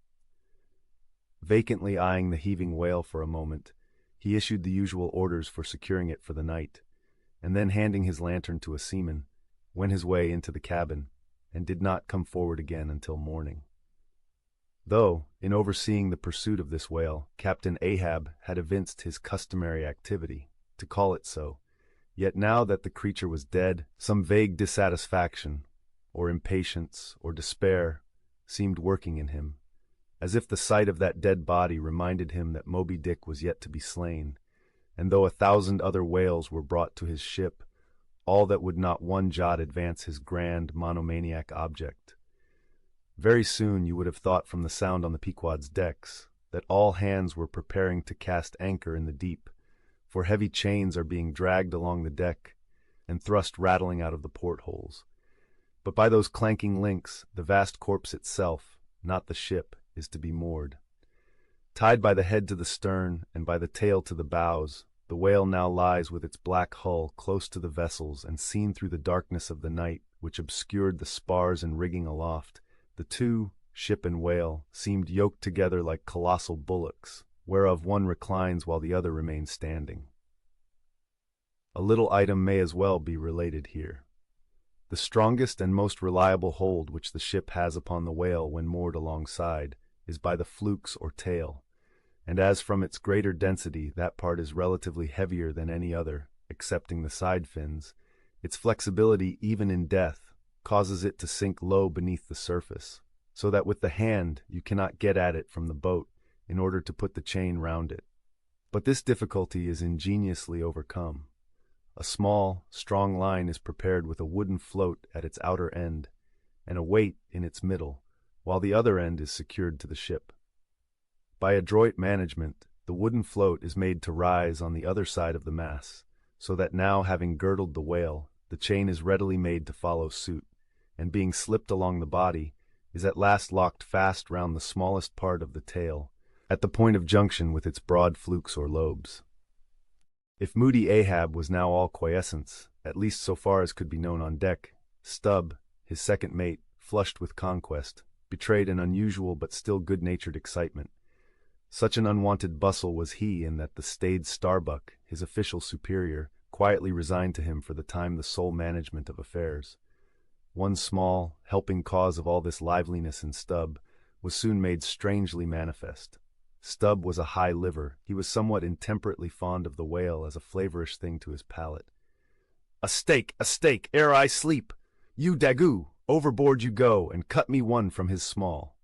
A: Vacantly eyeing the heaving whale for a moment, he issued the usual orders for securing it for the night, and then handing his lantern to a seaman, went his way into the cabin, and did not come forward again until morning. Though, in overseeing the pursuit of this whale, Captain Ahab had evinced his customary activity, to call it so, yet now that the creature was dead, some vague dissatisfaction, or impatience, or despair, seemed working in him, as if the sight of that dead body reminded him that Moby Dick was yet to be slain, and though 1,000 other whales were brought to his ship, all that would not one jot advance his grand monomaniac object. Very soon you would have thought from the sound on the Pequod's decks that all hands were preparing to cast anchor in the deep, for heavy chains are being dragged along the deck and thrust rattling out of the portholes. But by those clanking links, the vast corpse itself, not the ship, is to be moored. Tied by the head to the stern and by the tail to the bows, the whale now lies with its black hull close to the vessels, and seen through the darkness of the night, which obscured the spars and rigging aloft, the two, ship and whale, seemed yoked together like colossal bullocks, whereof one reclines while the other remains standing. A little item may as well be related here. The strongest and most reliable hold which the ship has upon the whale when moored alongside is by the flukes or tail, and as from its greater density that part is relatively heavier than any other, excepting the side fins, its flexibility even in death causes it to sink low beneath the surface, so that with the hand you cannot get at it from the boat in order to put the chain round it. But this difficulty is ingeniously overcome. A small, strong line is prepared with a wooden float at its outer end and a weight in its middle, while the other end is secured to the ship. By adroit management, the wooden float is made to rise on the other side of the mass, so that now, having girdled the whale, the chain is readily made to follow suit, and being slipped along the body, is at last locked fast round the smallest part of the tail, at the point of junction with its broad flukes or lobes. If moody Ahab was now all quiescence, at least so far as could be known on deck, Stubb, his second mate, flushed with conquest, betrayed an unusual but still good-natured excitement. Such an unwanted bustle was he in that the staid Starbuck, his official superior, quietly resigned to him for the time the sole management of affairs. One small, helping cause of all this liveliness in Stubb was soon made strangely manifest. Stubb was a high liver. He was somewhat intemperately fond of the whale as a flavorish thing to his palate. A steak, ere I sleep! You Daggoo, overboard you go, and cut me one from his small.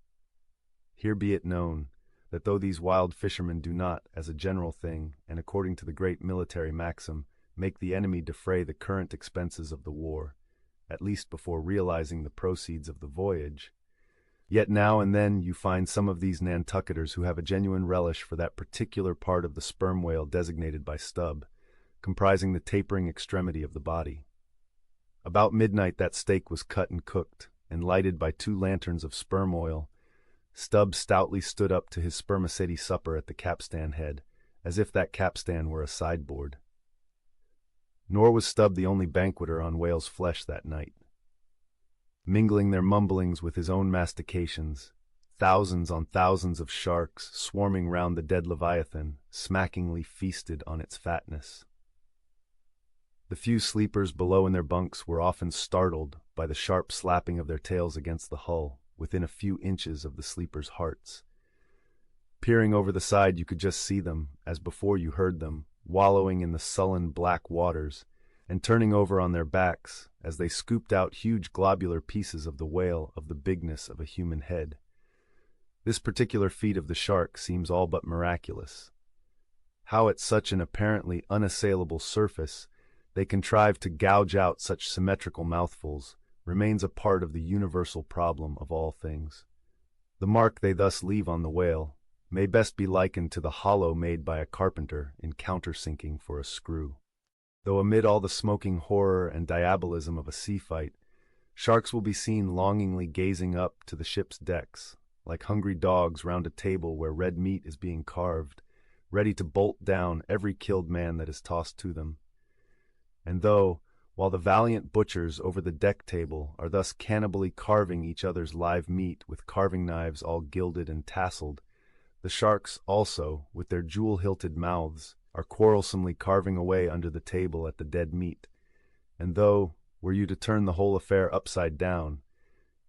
A: Here be it known, that though these wild fishermen do not, as a general thing, and according to the great military maxim, make the enemy defray the current expenses of the war, at least before realizing the proceeds of the voyage, yet now and then you find some of these Nantucketers who have a genuine relish for that particular part of the sperm whale designated by Stubb, comprising the tapering extremity of the body. About midnight that steak was cut and cooked, and lighted by 2 lanterns of sperm oil. Stubb stoutly stood up to his spermaceti supper at the capstan head, as if that capstan were a sideboard. Nor was Stubb the only banqueter on whale's flesh that night. Mingling their mumblings with his own mastications, thousands on thousands of sharks, swarming round the dead Leviathan, smackingly feasted on its fatness. The few sleepers below in their bunks were often startled by the sharp slapping of their tails against the hull, within a few inches of the sleepers' hearts. Peering over the side, you could just see them, as before you heard them, wallowing in the sullen black waters, and turning over on their backs as they scooped out huge globular pieces of the whale of the bigness of a human head. This particular feat of the shark seems all but miraculous. How at such an apparently unassailable surface they contrive to gouge out such symmetrical mouthfuls remains a part of the universal problem of all things. The mark they thus leave on the whale may best be likened to the hollow made by a carpenter in countersinking for a screw. Though amid all the smoking horror and diabolism of a sea fight, sharks will be seen longingly gazing up to the ship's decks, like hungry dogs round a table where red meat is being carved, ready to bolt down every killed man that is tossed to them. And though, while the valiant butchers over the deck table are thus cannibally carving each other's live meat with carving knives all gilded and tasseled, the sharks also, with their jewel-hilted mouths, are quarrelsomely carving away under the table at the dead meat, and though, were you to turn the whole affair upside down,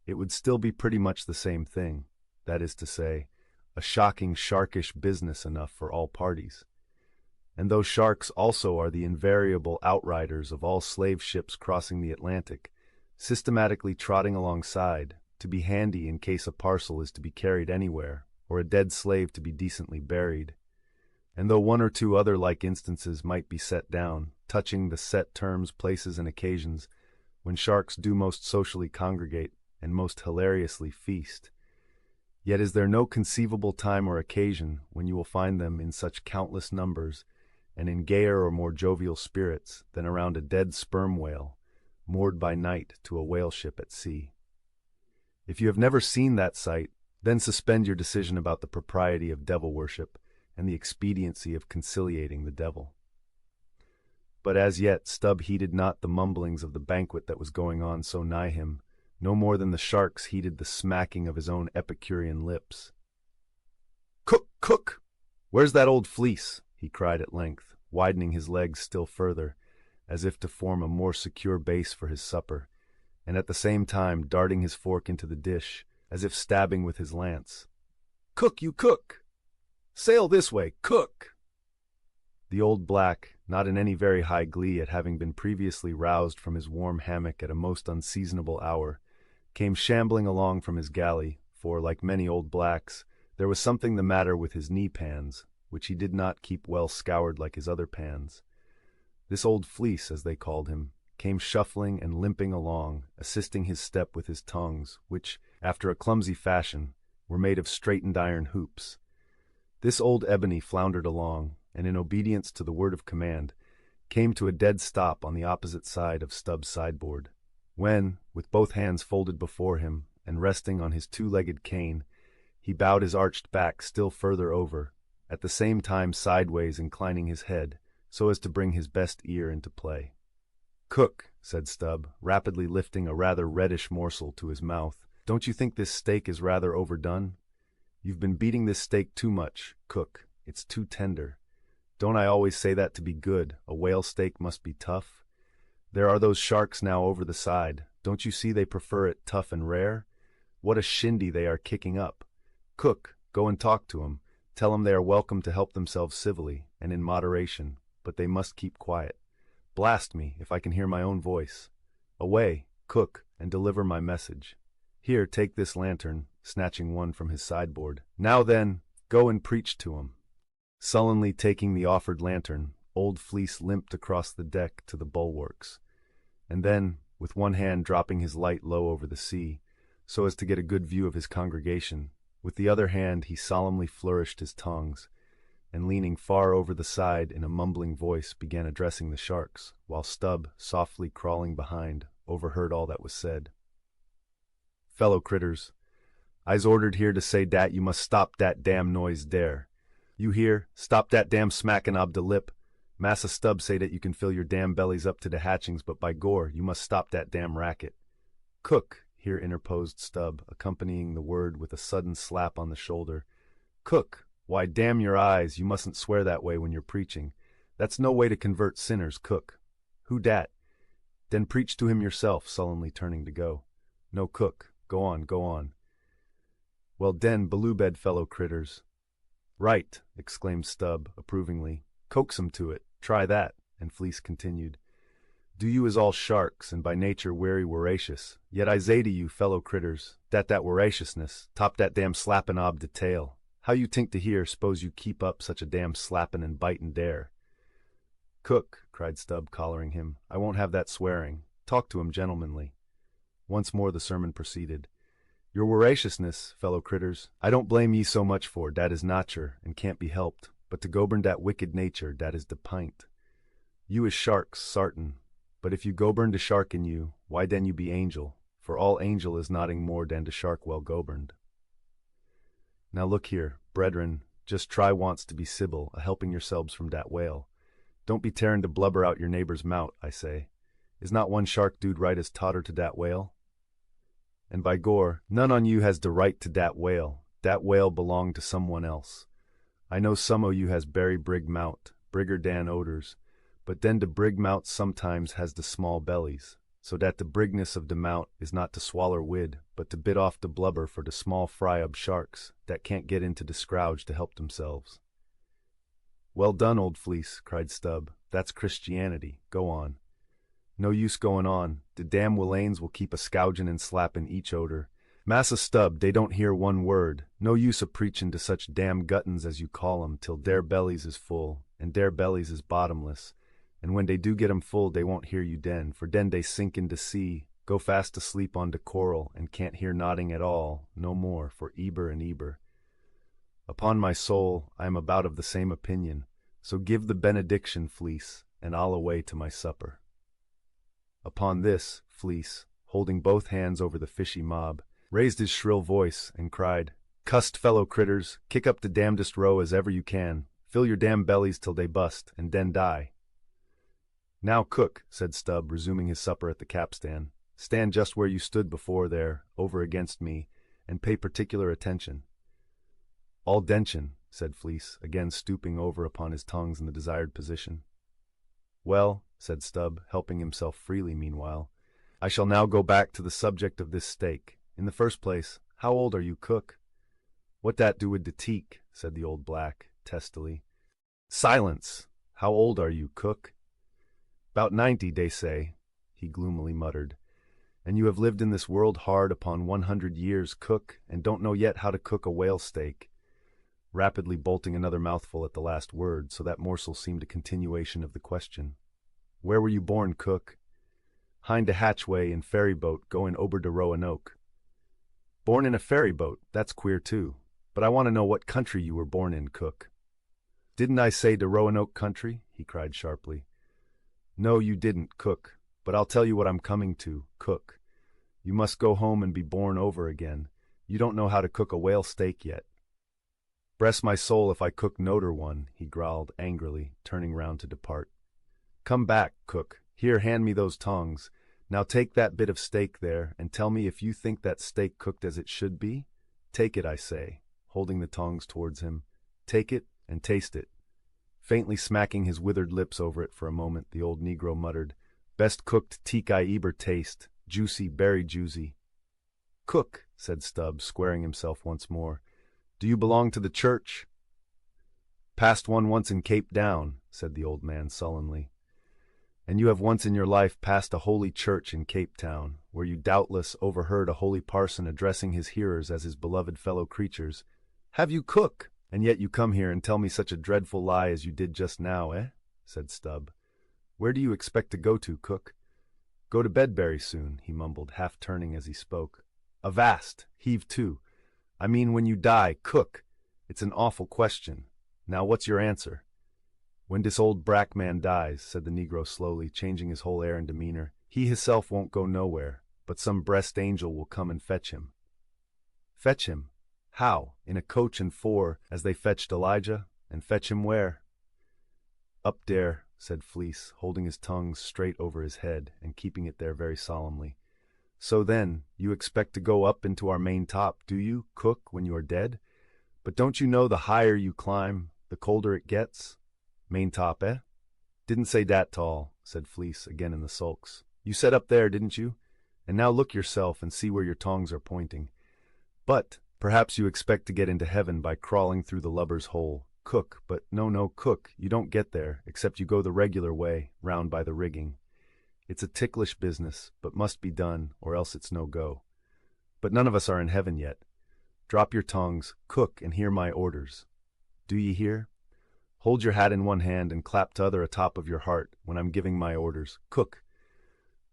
A: it would still be pretty much the same thing, that is to say, a shocking sharkish business enough for all parties. And though sharks also are the invariable outriders of all slave ships crossing the Atlantic, systematically trotting alongside, to be handy in case a parcel is to be carried anywhere, or a dead slave to be decently buried, and though 1 or 2 other like instances might be set down, touching the set terms, places, and occasions, when sharks do most socially congregate and most hilariously feast, yet is there no conceivable time or occasion when you will find them in such countless numbers and in gayer or more jovial spirits than around a dead sperm whale, moored by night to a whale ship at sea. If you have never seen that sight, then suspend your decision about the propriety of devil worship and the expediency of conciliating the devil. But as yet Stubb heeded not the mumblings of the banquet that was going on so nigh him, no more than the sharks heeded the smacking of his own Epicurean lips. "Cook, cook! Where's that old fleece?" he cried at length, widening his legs still further, as if to form a more secure base for his supper, and at the same time darting his fork into the dish, as if stabbing with his lance. "Cook, you cook! Sail this way, cook!" The old black, not in any very high glee at having been previously roused from his warm hammock at a most unseasonable hour, came shambling along from his galley, for, like many old blacks, there was something the matter with his knee-pans, which he did not keep well scoured like his other pans. This old fleece, as they called him, came shuffling and limping along, assisting his step with his tongues, which, after a clumsy fashion, were made of straightened iron hoops. This old ebony floundered along, and in obedience to the word of command, came to a dead stop on the opposite side of Stubb's sideboard, when, with both hands folded before him and resting on his two-legged cane, he bowed his arched back still further over, at the same time sideways inclining his head, so as to bring his best ear into play. "Cook," said Stubb, rapidly lifting a rather reddish morsel to his mouth, "don't you think this steak is rather overdone? You've been beating this steak too much, cook. It's too tender. Don't I always say that to be good, a whale steak must be tough? There are those sharks now over the side. Don't you see they prefer it tough and rare? What a shindy they are kicking up. Cook, go and talk to 'em. Tell 'em they are welcome to help themselves civilly and in moderation, but they must keep quiet. Blast me if I can hear my own voice. Away, cook, and deliver my message. Here, take this lantern," snatching one from his sideboard. "Now then, go and preach to 'em." Sullenly taking the offered lantern, old Fleece limped across the deck to the bulwarks, and then, with one hand dropping his light low over the sea, so as to get a good view of his congregation, with the other hand he solemnly flourished his tongues, and leaning far over the side in a mumbling voice began addressing the sharks, while Stubb, softly crawling behind, overheard all that was said. "Fellow critters, I's ordered here to say dat you must stop dat damn noise dere. You hear? Stop dat damn smacking ob de lip. Massa Stubb say dat you can fill your damn bellies up to de hatchings, but by gore, you must stop dat damn racket." "Cook," here interposed Stubb, accompanying the word with a sudden slap on the shoulder. "Cook, why damn your eyes, you mustn't swear that way when you're preaching. That's no way to convert sinners, cook." "Who dat?" "Den preach to him yourself," sullenly turning to go. "No, cook, go on, go on." "Well den, beloobed fellow critters." "Right," exclaimed Stubb, approvingly. "Coax 'em to it. Try that," and Fleece continued. "Do you is all sharks, and by nature wery woracious. Yet I say to you, fellow critters, dat woraciousness, top dat damn slappin' ob de tail. How you tink to hear, s'pose you keep up such a damn slappin' and bitin' dare?" "Cook," cried Stubb, collaring him, "I won't have that swearing. Talk to him gentlemanly." Once more the sermon proceeded. "Your woraciousness, fellow critters, I don't blame ye so much for, dat is nature, and can't be helped, but to govern dat wicked nature, dat is de pint. You is sharks, sartin, but if you govern de shark in you, why den you be angel, for all angel is nothing more dan de shark well governed. Now look here, brethren, just try once to be civil, a-helping yourselves from dat whale. Don't be tearing de blubber out your neighbor's mout, I say. Is not one shark dude right as totter to dat whale? And by gore, none on you has de right to dat whale. Dat whale belong to someone else. I know some o' you has berry brig mout, brigger dan oders, but den de brig mout sometimes has de small bellies, so dat de brigness of de mout is not to swaller wid, but to bit off de blubber for de small fry ob sharks dat can't get into de scrouge to help themselves." "Well done, old Fleece," cried Stubb. "That's Christianity. Go on." "No use going on. De damn Willains will keep a scougin' and slappin' each oder. Massa Stubb, dey don't hear one word. No use a preachin' to such damn guttons as you call 'em till dere bellies is full, and dere bellies is bottomless, and when dey do get 'em full dey won't hear you den, for den dey sink in de sea, go fast asleep on de coral, and can't hear nodding at all, no more, for eber and eber. Upon my soul, I am about of the same opinion, so give the benediction, Fleece, and I'll away to my supper." Upon this, Fleece, holding both hands over the fishy mob, raised his shrill voice and cried, "Cussed fellow critters, kick up de damnedest row as ever you can, fill your damn bellies till they bust, and den die." "Now, cook," said Stubb, resuming his supper at the capstan, "stand just where you stood before there, over against me, and pay particular attention." "All dention," said Fleece, again stooping over upon his tongues in the desired position. "Well," said Stubb, helping himself freely meanwhile, "I shall now go back to the subject of this steak. In the first place, how old are you, cook?" "What dat do wid de teak?" said the old black, testily. "Silence! How old are you, cook?" "'Bout 90, dey say," he gloomily muttered. "And you have lived in this world hard upon 100 years, cook, and don't know yet how to cook a whale steak," rapidly bolting another mouthful at the last word, so that morsel seemed a continuation of the question. Where were you born, cook? Hind a hatchway in ferry boat going over to Roanoke. Born in a ferry boat, that's queer too. But I want to know what country you were born in, cook. Didn't I say to Roanoke country? He cried sharply. No, you didn't, cook, but I'll tell you what I'm coming to, cook. You must go home and be born over again. You don't know how to cook a whale steak yet. Bless my soul if I cook noter one, he growled angrily, turning round to depart. Come back, cook. Here, hand me those tongs. Now take that bit of steak there, and tell me if you think that steak cooked as it should be? Take it, I say, holding the tongs towards him. Take it and taste it. Faintly smacking his withered lips over it for a moment, the old Negro muttered, Best cooked teak I eber taste, juicy, berry juicy. Cook, said Stubb, squaring himself once more. Do you belong to the church? Passed one once in Cape Down, said the old man sullenly. And you have once in your life passed a holy church in Cape Town, where you doubtless overheard a holy parson addressing his hearers as his beloved fellow creatures. Have you, cook? And yet you come here and tell me such a dreadful lie as you did just now, eh? Said Stubb. Where do you expect to go to, cook? Go to bed very soon, he mumbled, half turning as he spoke. Avast! Heave to! I mean when you die, cook! It's an awful question. Now what's your answer? When this old brack man dies, said the Negro slowly, changing his whole air and demeanor, he hisself won't go nowhere, but some breast angel will come and fetch him. Fetch him? How? In a coach and four, as they fetched Elijah? And fetch him where? Up there, said Fleece, holding his tongue straight over his head and keeping it there very solemnly. So then, you expect to go up into our main top, do you, cook, when you are dead? But don't you know the higher you climb, the colder it gets? Main top, eh? Didn't say dat tall, said Fleece, again in the sulks. You said up there, didn't you? And now look yourself and see where your tongs are pointing. But perhaps you expect to get into heaven by crawling through the lubber's hole. Cook, but no, cook, you don't get there, except you go the regular way, round by the rigging. It's a ticklish business, but must be done, or else it's no go. But none of us are in heaven yet. Drop your tongues, cook, and hear my orders. Do ye hear? Hold your hat in one hand and clap t'other atop of your heart when I'm giving my orders. Cook.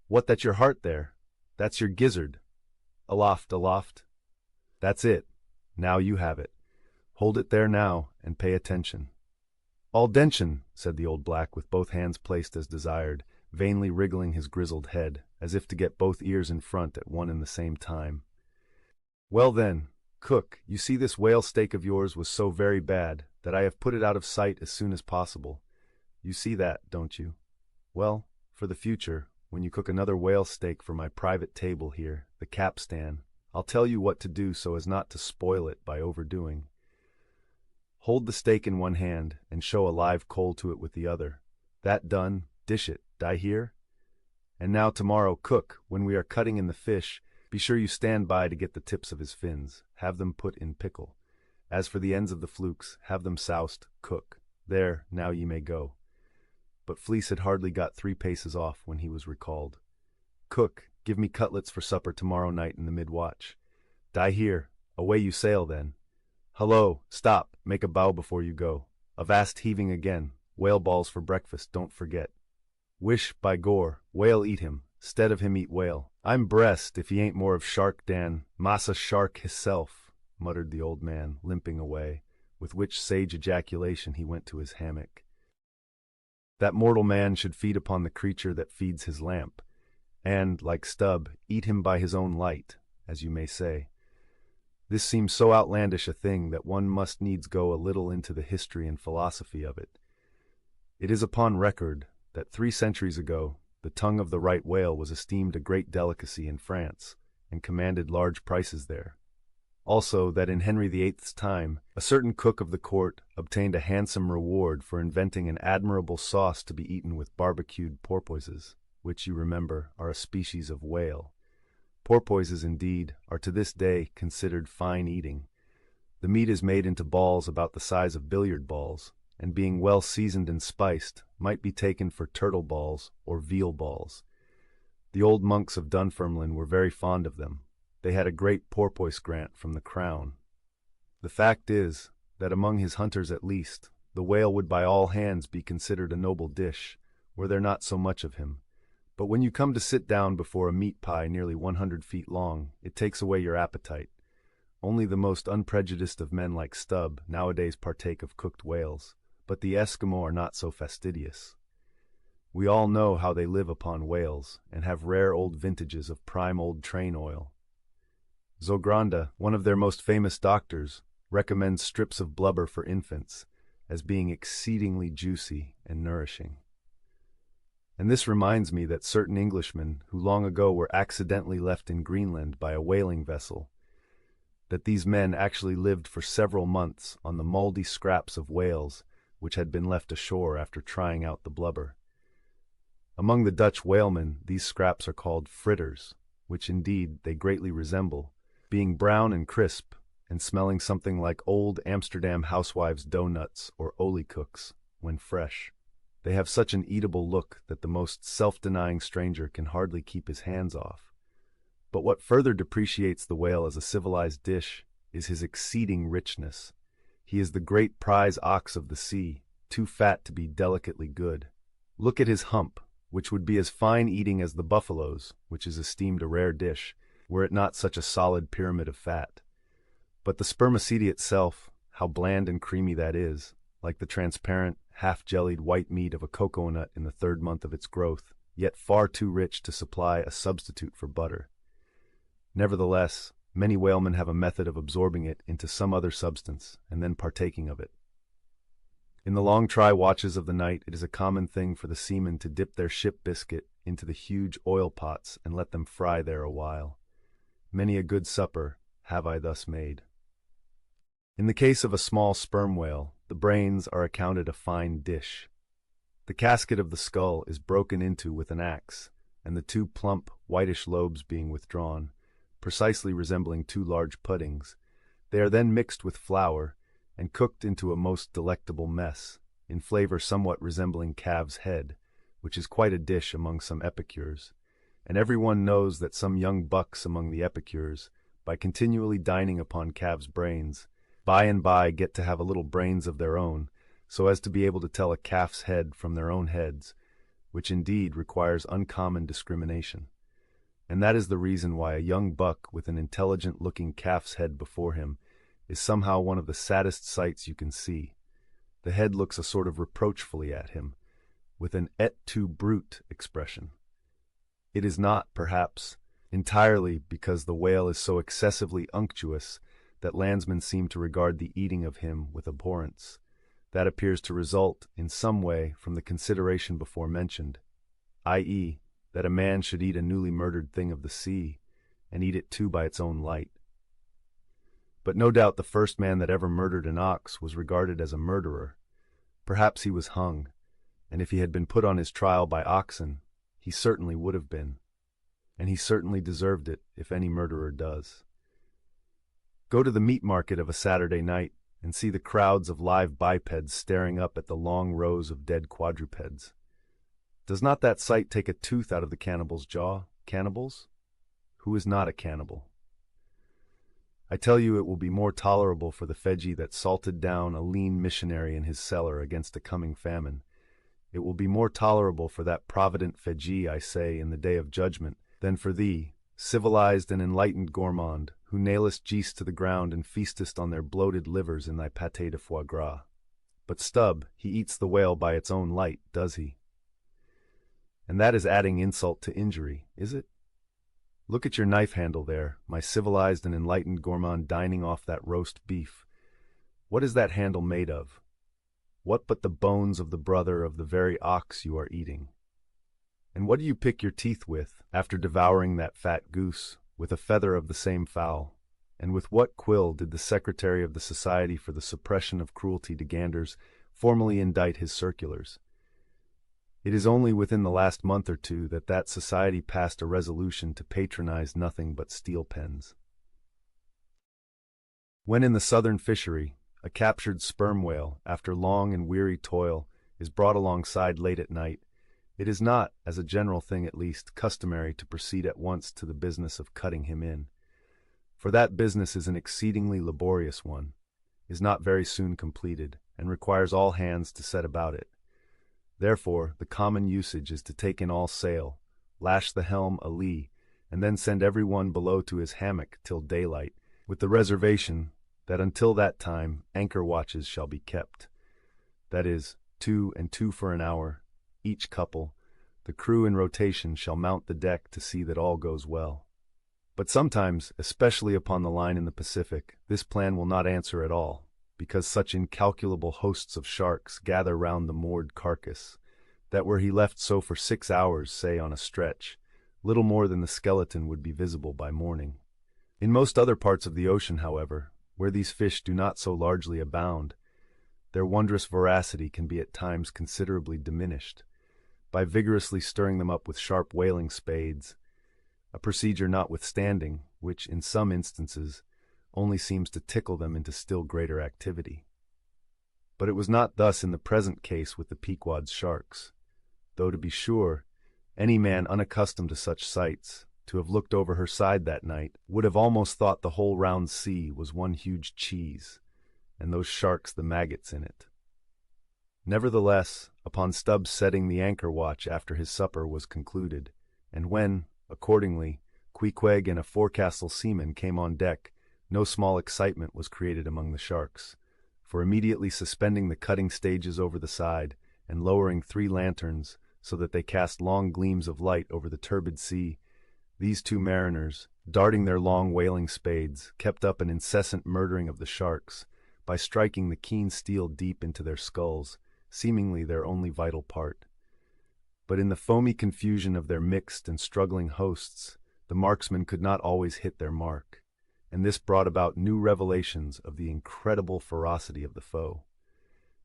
A: What, that's your heart there? That's your gizzard. Aloft, aloft. That's it. Now you have it. Hold it there now, and pay attention. All dention, said the old black with both hands placed as desired, vainly wriggling his grizzled head, as if to get both ears in front at one and the same time. Well then, cook, you see this whale steak of yours was so very bad that I have put it out of sight as soon as possible. You see that, don't you? Well, for the future, when you cook another whale steak for my private table here, the capstan, I'll tell you what to do so as not to spoil it by overdoing. Hold the steak in one hand and show a live coal to it with the other. That done, dish it, d'ye hear? And now tomorrow, cook, when we are cutting in the fish, be sure you stand by to get the tips of his fins, have them put in pickle. As for the ends of the flukes, have them soused, cook. There, now ye may go. But Fleece had hardly got 3 paces off when he was recalled. Cook, give me cutlets for supper tomorrow night in the mid-watch. D'ye hear? Away you sail then. Hullo, stop, make a bow before you go. Avast heaving again, whale balls for breakfast, don't forget. Wish, by gore, whale eat him, 'stead of him eat whale. I'm brest if he ain't more of shark dan Massa Shark hisself, muttered the old man, limping away, with which sage ejaculation he went to his hammock. That mortal man should feed upon the creature that feeds his lamp, and, like Stubb, eat him by his own light, as you may say. This seems so outlandish a thing that one must needs go a little into the history and philosophy of it. It is upon record that 3 centuries ago the tongue of the right whale was esteemed a great delicacy in France, and commanded large prices there. Also that in Henry VIII's time, a certain cook of the court obtained a handsome reward for inventing an admirable sauce to be eaten with barbecued porpoises, which, you remember, are a species of whale. Porpoises, indeed, are to this day considered fine eating. The meat is made into balls about the size of billiard balls, and being well seasoned and spiced, might be taken for turtle balls or veal balls. The old monks of Dunfermline were very fond of them. They had a great porpoise grant from the crown. The fact is, that among his hunters at least, the whale would by all hands be considered a noble dish, were there not so much of him. But when you come to sit down before a meat pie nearly 100 feet long, it takes away your appetite. Only the most unprejudiced of men like Stubb nowadays partake of cooked whales, but the Eskimo are not so fastidious. We all know how they live upon whales, and have rare old vintages of prime old train oil. Zogranda, one of their most famous doctors, recommends strips of blubber for infants, as being exceedingly juicy and nourishing. And this reminds me that certain Englishmen, who long ago were accidentally left in Greenland by a whaling vessel, that these men actually lived for several months on the mouldy scraps of whales which had been left ashore after trying out the blubber. Among the Dutch whalemen, these scraps are called fritters, which indeed they greatly resemble, being brown and crisp, and smelling something like old Amsterdam housewives' doughnuts or oliecooks when fresh. They have such an eatable look that the most self-denying stranger can hardly keep his hands off. But what further depreciates the whale as a civilized dish is his exceeding richness. He is the great prize ox of the sea, too fat to be delicately good. Look at his hump, which would be as fine eating as the buffalo's, which is esteemed a rare dish, were it not such a solid pyramid of fat. But the spermaceti itself, how bland and creamy that is, like the transparent, half-jellied white meat of a cocoa-nut in the 3rd month of its growth, yet far too rich to supply a substitute for butter. Nevertheless, many whalemen have a method of absorbing it into some other substance, and then partaking of it. In the long try watches of the night, it is a common thing for the seamen to dip their ship biscuit into the huge oil pots and let them fry there a while. Many a good supper have I thus made. In the case of a small sperm whale, the brains are accounted a fine dish. The casket of the skull is broken into with an axe, and the 2 plump, whitish lobes being withdrawn, precisely resembling 2 large puddings. They are then mixed with flour and cooked into a most delectable mess, in flavor somewhat resembling calf's head, which is quite a dish among some epicures. And everyone knows that some young bucks among the epicures, by continually dining upon calves' brains, by and by get to have a little brains of their own, so as to be able to tell a calf's head from their own heads, which indeed requires uncommon discrimination. And that is the reason why a young buck with an intelligent-looking calf's head before him is somehow one of the saddest sights you can see. The head looks a sort of reproachfully at him, with an et tu brute expression. It is not, perhaps, entirely because the whale is so excessively unctuous that landsmen seem to regard the eating of him with abhorrence. That appears to result, in some way, from the consideration before mentioned, i.e., that a man should eat a newly murdered thing of the sea, and eat it too by its own light. But no doubt the first man that ever murdered an ox was regarded as a murderer. Perhaps he was hung, and if he had been put on his trial by oxen, he certainly would have been, and he certainly deserved it if any murderer does. Go to the meat market of a Saturday night and see the crowds of live bipeds staring up at the long rows of dead quadrupeds. Does not that sight take a tooth out of the cannibal's jaw? Cannibals? Who is not a cannibal? I tell you it will be more tolerable for the Feji that salted down a lean missionary in his cellar against a coming famine. It will be more tolerable for that provident Feji, I say, in the day of judgment, than for thee, civilized and enlightened gourmand, who nailest geese to the ground and feastest on their bloated livers in thy pâté de foie gras. But Stubb, he eats the whale by its own light, does he? And that is adding insult to injury, is it? Look at your knife handle there, my civilized and enlightened gourmand dining off that roast beef. What is that handle made of? What but the bones of the brother of the very ox you are eating? And what do you pick your teeth with, after devouring that fat goose, with a feather of the same fowl? And with what quill did the Secretary of the Society for the Suppression of Cruelty to Ganders formally indite his circulars? It is only within the last month or two that that society passed a resolution to patronize nothing but steel pens. When in the southern fishery, a captured sperm whale, after long and weary toil, is brought alongside late at night, it is not, as a general thing at least, customary to proceed at once to the business of cutting him in. For that business is an exceedingly laborious one, is not very soon completed, and requires all hands to set about it. Therefore, the common usage is to take in all sail, lash the helm a lee, and then send every one below to his hammock till daylight, with the reservation that until that time anchor watches shall be kept. That is, 2 and 2 for an hour, each couple. The crew in rotation shall mount the deck to see that all goes well. But sometimes, especially upon the line in the Pacific, this plan will not answer at all, because such incalculable hosts of sharks gather round the moored carcass, that were he left so for 6 hours, say on a stretch, little more than the skeleton would be visible by morning. In most other parts of the ocean, however, where these fish do not so largely abound, their wondrous voracity can be at times considerably diminished, by vigorously stirring them up with sharp whaling spades, a procedure notwithstanding, which, in some instances, only seems to tickle them into still greater activity. But it was not thus in the present case with the Pequod's sharks, though, to be sure, any man unaccustomed to such sights, to have looked over her side that night, would have almost thought the whole round sea was one huge cheese, and those sharks the maggots in it. Nevertheless, upon Stubb's setting the anchor watch after his supper was concluded, and when, accordingly, Queequeg and a forecastle seaman came on deck, no small excitement was created among the sharks, for immediately suspending the cutting stages over the side, and lowering 3 lanterns, so that they cast long gleams of light over the turbid sea, these 2 mariners, darting their long whaling spades, kept up an incessant murdering of the sharks, by striking the keen steel deep into their skulls, seemingly their only vital part. But in the foamy confusion of their mixed and struggling hosts, the marksmen could not always hit their mark, and this brought about new revelations of the incredible ferocity of the foe.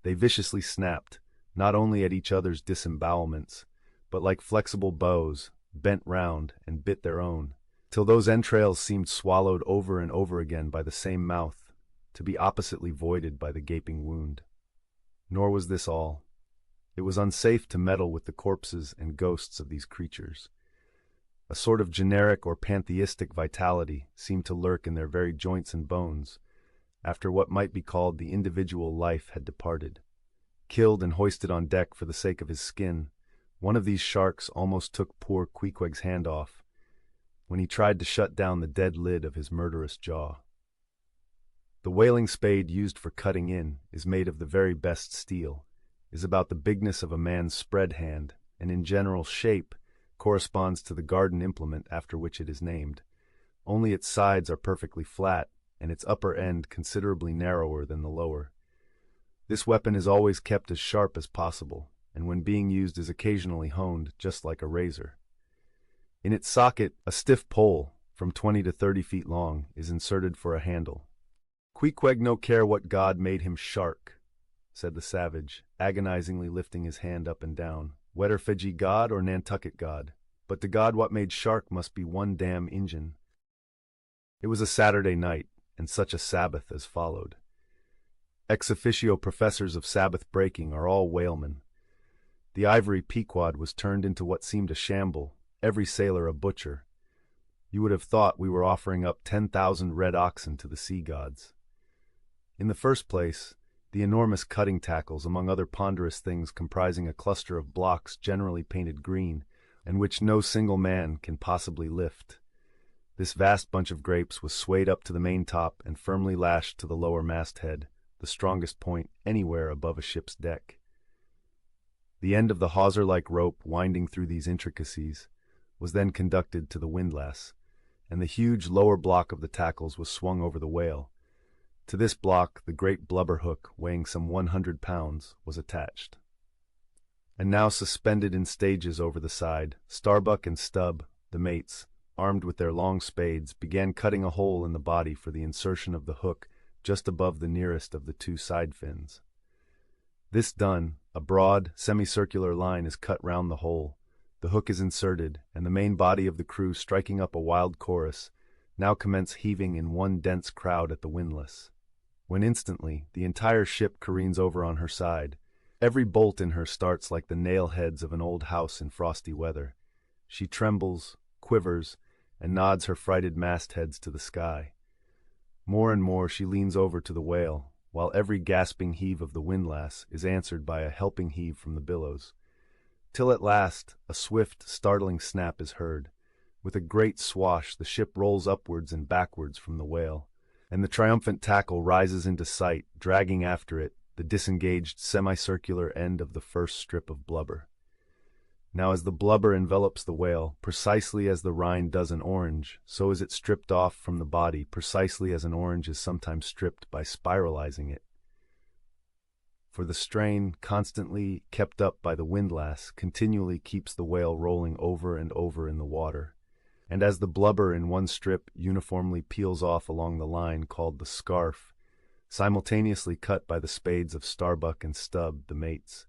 A: They viciously snapped, not only at each other's disembowelments, but like flexible bows, bent round and bit their own, till those entrails seemed swallowed over and over again by the same mouth, to be oppositely voided by the gaping wound. Nor was this all. It was unsafe to meddle with the corpses and ghosts of these creatures. A sort of generic or pantheistic vitality seemed to lurk in their very joints and bones, after what might be called the individual life had departed. Killed and hoisted on deck for the sake of his skin, one of these sharks almost took poor Queequeg's hand off, when he tried to shut down the dead lid of his murderous jaw. The whaling spade used for cutting in is made of the very best steel, is about the bigness of a man's spread hand, and in general shape corresponds to the garden implement after which it is named, only its sides are perfectly flat, and its upper end considerably narrower than the lower. This weapon is always kept as sharp as possible, and when being used is occasionally honed just like a razor. In its socket, a stiff pole, from 20 to 30 feet long, is inserted for a handle. "Queequeg no care what god made him shark," said the savage, agonizingly lifting his hand up and down, "whether Fiji god or Nantucket god, but the god what made shark must be one damn Injun." It was a Saturday night, and such a Sabbath as followed. Ex officio professors of Sabbath breaking are all whalemen. The ivory Pequod was turned into what seemed a shamble, every sailor a butcher. You would have thought we were offering up 10,000 red oxen to the sea gods. In the first place, the enormous cutting tackles, among other ponderous things comprising a cluster of blocks generally painted green, and which no single man can possibly lift. This vast bunch of grapes was swayed up to the maintop and firmly lashed to the lower masthead, the strongest point anywhere above a ship's deck. The end of the hawser-like rope winding through these intricacies was then conducted to the windlass, and the huge lower block of the tackles was swung over the whale. To this block the great blubber hook, weighing some 100 pounds, was attached. And now suspended in stages over the side, Starbuck and Stubb, the mates, armed with their long spades, began cutting a hole in the body for the insertion of the hook just above the nearest of the 2 side fins. This done, a broad, semicircular line is cut round the hole, the hook is inserted, and the main body of the crew, striking up a wild chorus, now commence heaving in one dense crowd at the windlass, when instantly the entire ship careens over on her side. Every bolt in her starts like the nail-heads of an old house in frosty weather. She trembles, quivers, and nods her frighted mastheads to the sky. More and more she leans over to the whale, while every gasping heave of the windlass is answered by a helping heave from the billows, till at last a swift, startling snap is heard. With a great swash, the ship rolls upwards and backwards from the whale, and the triumphant tackle rises into sight, dragging after it the disengaged semicircular end of the first strip of blubber. Now as the blubber envelops the whale, precisely as the rind does an orange, so is it stripped off from the body, precisely as an orange is sometimes stripped by spiralizing it. For the strain, constantly kept up by the windlass, continually keeps the whale rolling over and over in the water. And as the blubber in one strip uniformly peels off along the line called the scarf, simultaneously cut by the spades of Starbuck and Stubb, the mates,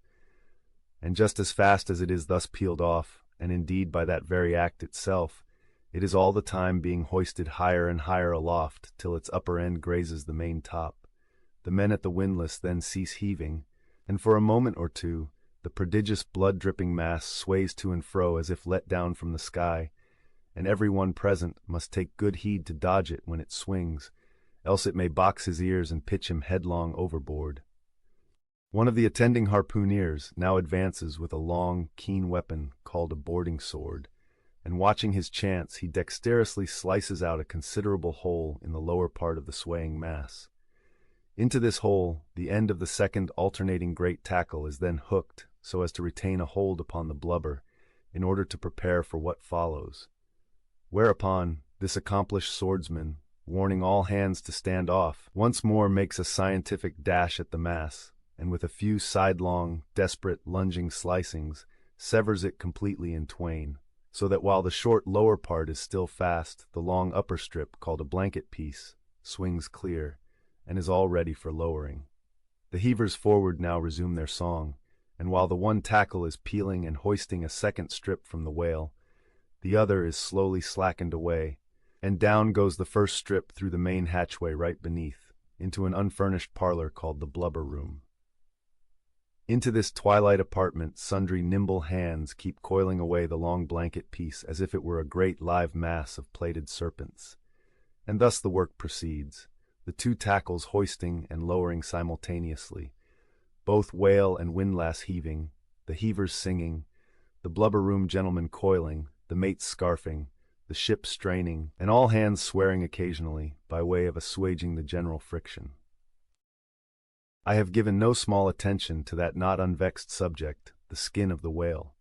A: and just as fast as it is thus peeled off, and indeed by that very act itself, it is all the time being hoisted higher and higher aloft till its upper end grazes the main top. The men at the windlass then cease heaving, and for a moment or two the prodigious blood-dripping mass sways to and fro as if let down from the sky, and every one present must take good heed to dodge it when it swings, else it may box his ears and pitch him headlong overboard. One of the attending harpooneers now advances with a long, keen weapon called a boarding sword, and watching his chance, he dexterously slices out a considerable hole in the lower part of the swaying mass. Into this hole, the end of the second alternating great tackle is then hooked so as to retain a hold upon the blubber in order to prepare for what follows. Whereupon, this accomplished swordsman, warning all hands to stand off, once more makes a scientific dash at the mass, and with a few sidelong, desperate, lunging slicings, severs it completely in twain, so that while the short lower part is still fast, the long upper strip, called a blanket piece, swings clear, and is all ready for lowering. The heavers forward now resume their song, and while the one tackle is peeling and hoisting a second strip from the whale, the other is slowly slackened away, and down goes the first strip through the main hatchway right beneath, into an unfurnished parlor called the blubber room. Into this twilight apartment sundry nimble hands keep coiling away the long blanket piece as if it were a great live mass of plaited serpents. And thus the work proceeds, the two tackles hoisting and lowering simultaneously, both whale and windlass heaving, the heavers singing, the blubber room gentlemen coiling, the mates scarfing, the ship straining, and all hands swearing occasionally by way of assuaging the general friction. I have given no small attention to that not unvexed subject, the skin of the whale.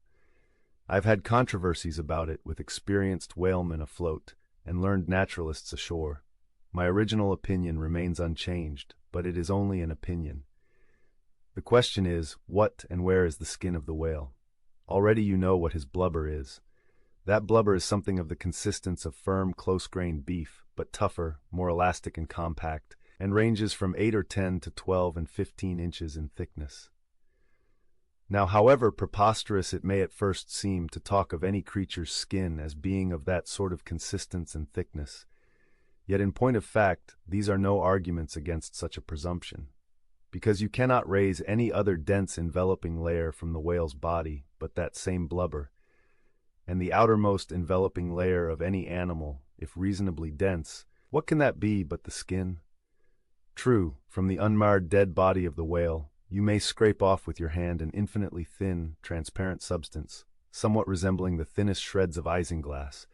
A: I have had controversies about it with experienced whalemen afloat and learned naturalists ashore. My original opinion remains unchanged, but it is only an opinion. The question is, what and where is the skin of the whale? Already you know what his blubber is. That blubber is something of the consistence of firm, close-grained beef, but tougher, more elastic and compact, and ranges from 8 or 10 to 12 and 15 inches in thickness. Now, however preposterous it may at first seem to talk of any creature's skin as being of that sort of consistence and thickness, yet in point of fact, these are no arguments against such a presumption, because you cannot raise any other dense enveloping layer from the whale's body but that same blubber, and the outermost enveloping layer of any animal, if reasonably dense, what can that be but the skin? True, from the unmarred dead body of the whale, you may scrape off with your hand an infinitely thin, transparent substance, somewhat resembling the thinnest shreds of isinglass,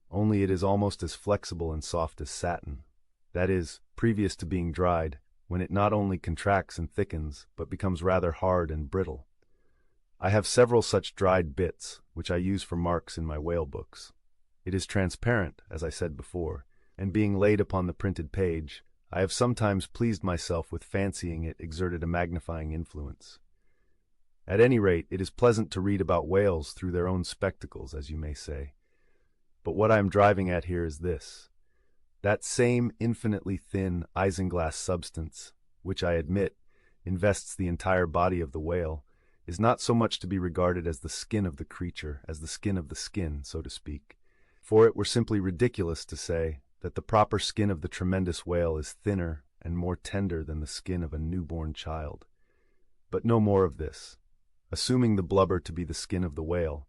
A: only it is almost as flexible and soft as satin. That is, previous to being dried, when it not only contracts and thickens, but becomes rather hard and brittle. I have several such dried bits, which I use for marks in my whale books. It is transparent, as I said before, and being laid upon the printed page, I have sometimes pleased myself with fancying it exerted a magnifying influence. At any rate, it is pleasant to read about whales through their own spectacles, as you may say. But what I am driving at here is this. That same infinitely thin isinglass substance, which I admit invests the entire body of the whale, is not so much to be regarded as the skin of the creature as the skin of the skin, so to speak. For it were simply ridiculous to say that the proper skin of the tremendous whale is thinner and more tender than the skin of a newborn child. But no more of this. Assuming the blubber to be the skin of the whale,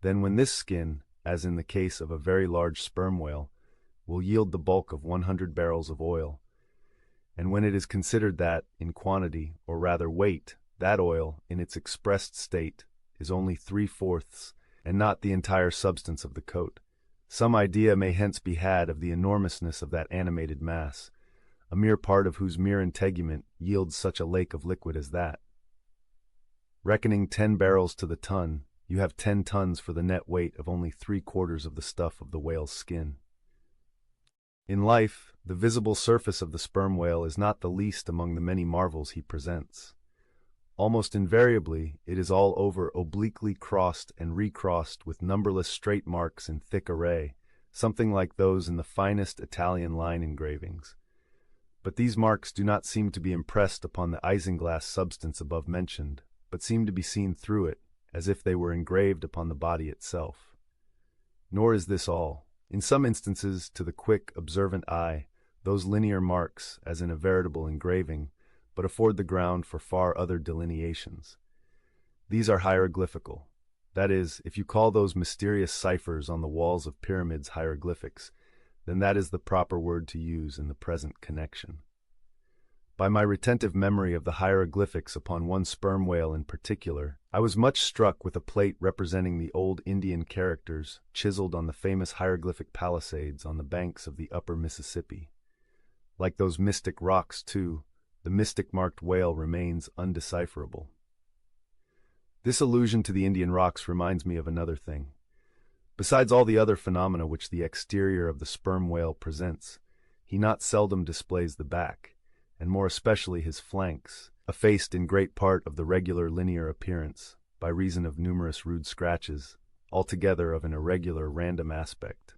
A: then when this skin, as in the case of a very large sperm whale, will yield the bulk of 100 barrels of oil, and when it is considered that, in quantity, or rather weight, that oil, in its expressed state, is only 3/4, and not the entire substance of the coat. Some idea may hence be had of the enormousness of that animated mass, a mere part of whose mere integument yields such a lake of liquid as that. Reckoning 10 barrels to the ton, you have 10 tons for the net weight of only 3/4 of the stuff of the whale's skin. In life, the visible surface of the sperm whale is not the least among the many marvels he presents. Almost invariably, it is all over obliquely crossed and recrossed with numberless straight marks in thick array, something like those in the finest Italian line engravings. But these marks do not seem to be impressed upon the isinglass substance above mentioned, but seem to be seen through it, as if they were engraved upon the body itself. Nor is this all. In some instances, to the quick, observant eye, those linear marks, as in a veritable engraving, but afford the ground for far other delineations. These are hieroglyphical. That is, if you call those mysterious ciphers on the walls of pyramids hieroglyphics, then that is the proper word to use in the present connection. By my retentive memory of the hieroglyphics upon one sperm whale in particular, I was much struck with a plate representing the old Indian characters chiseled on the famous hieroglyphic palisades on the banks of the upper Mississippi. Like those mystic rocks, too, the mystic-marked whale remains undecipherable. This allusion to the Indian rocks reminds me of another thing. Besides all the other phenomena which the exterior of the sperm whale presents, he not seldom displays the back, and more especially his flanks, effaced in great part of the regular linear appearance, by reason of numerous rude scratches, altogether of an irregular random aspect.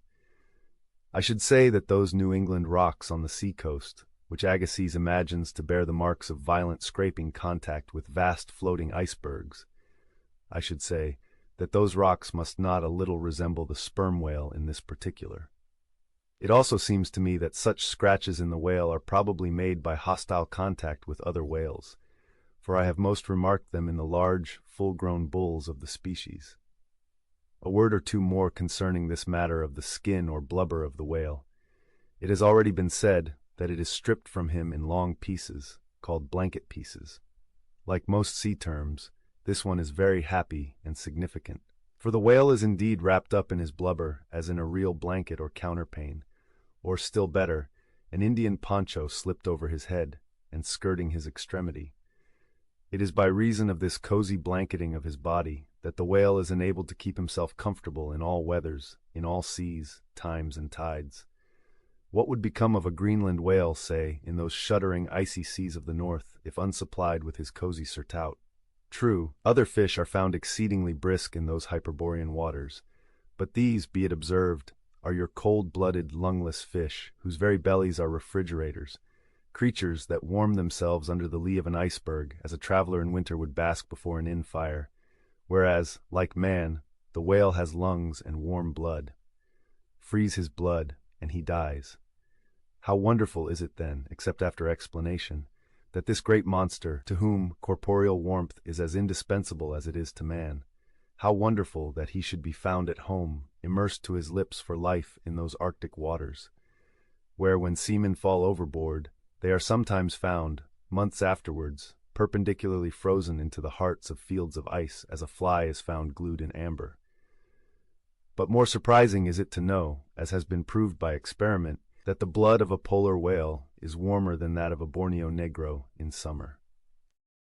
A: I should say that those New England rocks on the sea-coast, which Agassiz imagines to bear the marks of violent scraping contact with vast floating icebergs, I should say that those rocks must not a little resemble the sperm whale in this particular. It also seems to me that such scratches in the whale are probably made by hostile contact with other whales, for I have most remarked them in the large, full-grown bulls of the species. A word or two more concerning this matter of the skin or blubber of the whale. It has already been said that it is stripped from him in long pieces, called blanket pieces. Like most sea terms, this one is very happy and significant, for the whale is indeed wrapped up in his blubber as in a real blanket or counterpane, or still better, an Indian poncho slipped over his head and skirting his extremity. It is by reason of this cozy blanketing of his body that the whale is enabled to keep himself comfortable in all weathers, in all seas, times, and tides. What would become of a Greenland whale, say, in those shuddering icy seas of the north, if unsupplied with his cozy surtout? True, other fish are found exceedingly brisk in those Hyperborean waters, but these, be it observed, are your cold-blooded, lungless fish, whose very bellies are refrigerators, creatures that warm themselves under the lee of an iceberg as a traveler in winter would bask before an inn fire, whereas, like man, the whale has lungs and warm blood. Freeze his blood, and he dies. How wonderful is it then, except after explanation, that this great monster, to whom corporeal warmth is as indispensable as it is to man, how wonderful that he should be found at home, immersed to his lips for life in those Arctic waters, where when seamen fall overboard, they are sometimes found, months afterwards, perpendicularly frozen into the hearts of fields of ice as a fly is found glued in amber. But more surprising is it to know, as has been proved by experiment, that the blood of a polar whale is warmer than that of a Borneo negro in summer.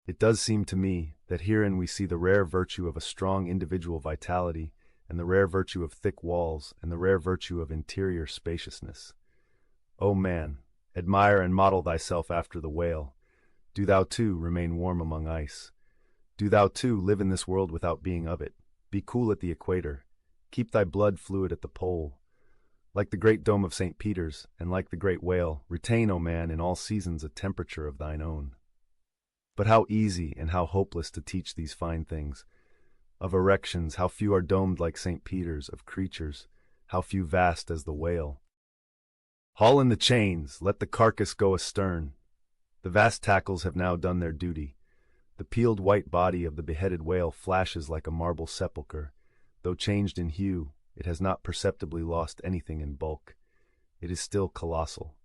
A: It does seem to me that herein we see the rare virtue of a strong individual vitality, and the rare virtue of thick walls, and the rare virtue of interior spaciousness. O man, admire and model thyself after the whale. Do thou too remain warm among ice. Do thou too live in this world without being of it. Be cool at the equator. Keep thy blood fluid at the pole. Like the great dome of St. Peter's, and like the great whale, retain, O man, in all seasons a temperature of thine own. But how easy and how hopeless to teach these fine things. Of erections, how few are domed like St. Peter's, of creatures, how few vast as the whale. Haul in the chains, let the carcass go astern. The vast tackles have now done their duty. The peeled white body of the beheaded whale flashes like a marble sepulchre. Though changed in hue, it has not perceptibly lost anything in bulk. It is still colossal.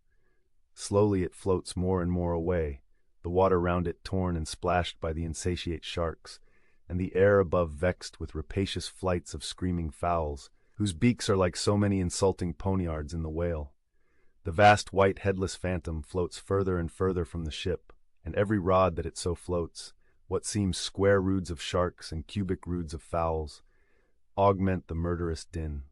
A: Slowly it floats more and more away, the water round it torn and splashed by the insatiate sharks, and the air above vexed with rapacious flights of screaming fowls, whose beaks are like so many insulting poniards in the whale. The vast white headless phantom floats further and further from the ship, and every rod that it so floats, what seems square roods of sharks and cubic roods of fowls, augment the murderous din.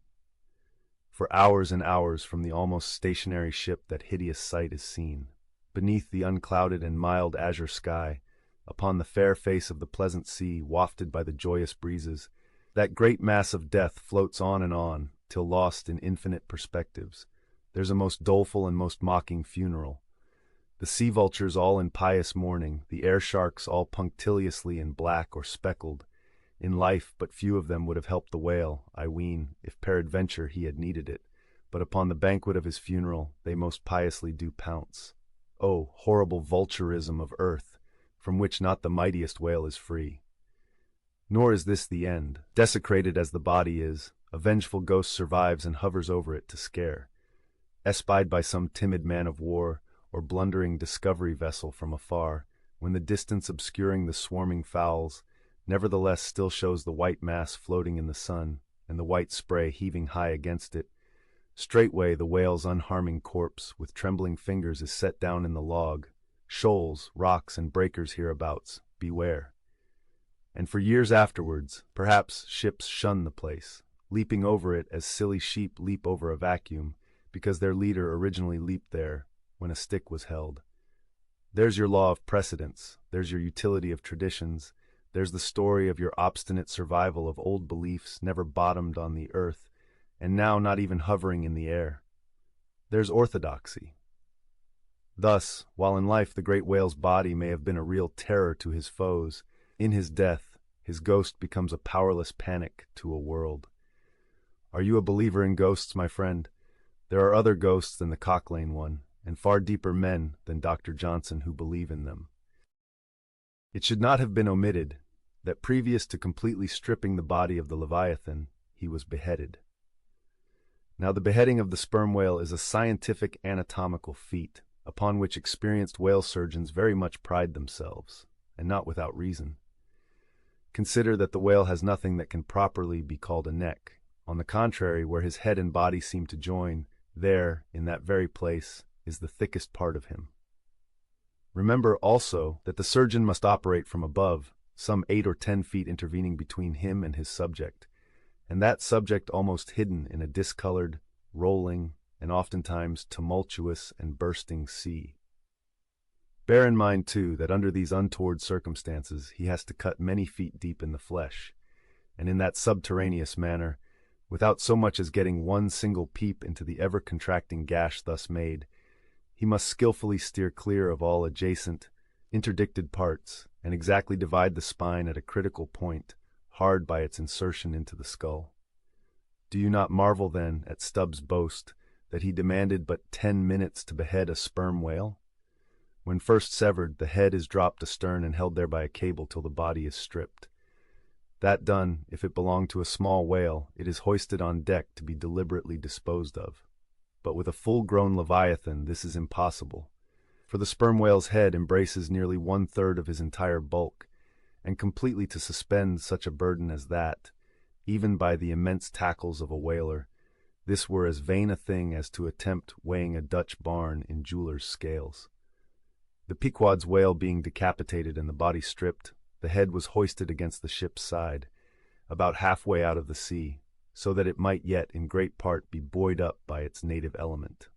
A: For hours and hours from the almost stationary ship that hideous sight is seen. Beneath the unclouded and mild azure sky, upon the fair face of the pleasant sea wafted by the joyous breezes, that great mass of death floats on, till lost in infinite perspectives. There's a most doleful and most mocking funeral. The sea vultures all in pious mourning, the air sharks all punctiliously in black or speckled. In life but few of them would have helped the whale, I ween, if peradventure he had needed it, but upon the banquet of his funeral they most piously do pounce. Oh, horrible vulturism of earth, from which not the mightiest whale is free. Nor is this the end. Desecrated as the body is, a vengeful ghost survives and hovers over it to scare. Espied by some timid man of war, or blundering discovery vessel from afar, when the distance obscuring the swarming fowls, nevertheless still shows the white mass floating in the sun, and the white spray heaving high against it, straightway the whale's unharming corpse with trembling fingers is set down in the log. Shoals, rocks, and breakers hereabouts, beware. And for years afterwards, perhaps ships shun the place, leaping over it as silly sheep leap over a vacuum, because their leader originally leaped there when a stick was held. There's your law of precedence, there's your utility of traditions, there's the story of your obstinate survival of old beliefs never bottomed on the earth, and now not even hovering in the air. There's orthodoxy. Thus, while in life the great whale's body may have been a real terror to his foes, in his death his ghost becomes a powerless panic to a world. Are you a believer in ghosts, my friend? There are other ghosts than the Cocklane one, and far deeper men than Dr. Johnson who believe in them. It should not have been omitted that previous to completely stripping the body of the Leviathan, he was beheaded. Now the beheading of the sperm whale is a scientific anatomical feat, upon which experienced whale surgeons very much pride themselves, and not without reason. Consider that the whale has nothing that can properly be called a neck. On the contrary, where his head and body seem to join, there, in that very place, is the thickest part of him. Remember also that the surgeon must operate from above, some 8 or 10 feet intervening between him and his subject, and that subject almost hidden in a discolored, rolling, and oftentimes tumultuous and bursting sea. Bear in mind, too, that under these untoward circumstances he has to cut many feet deep in the flesh, and in that subterraneous manner, without so much as getting one single peep into the ever-contracting gash thus made, he must skillfully steer clear of all adjacent, interdicted parts, and exactly divide the spine at a critical point, hard by its insertion into the skull. Do you not marvel, then, at Stubb's boast that he demanded but 10 minutes to behead a sperm whale? When first severed, the head is dropped astern and held there by a cable till the body is stripped. That done, if it belong to a small whale, it is hoisted on deck to be deliberately disposed of. But with a full-grown Leviathan this is impossible, for the sperm whale's head embraces nearly 1/3 of his entire bulk, and completely to suspend such a burden as that, even by the immense tackles of a whaler, this were as vain a thing as to attempt weighing a Dutch barn in jeweler's scales. The Pequod's whale being decapitated and the body stripped, the head was hoisted against the ship's side, about halfway out of the sea, so that it might yet in great part be buoyed up by its native element.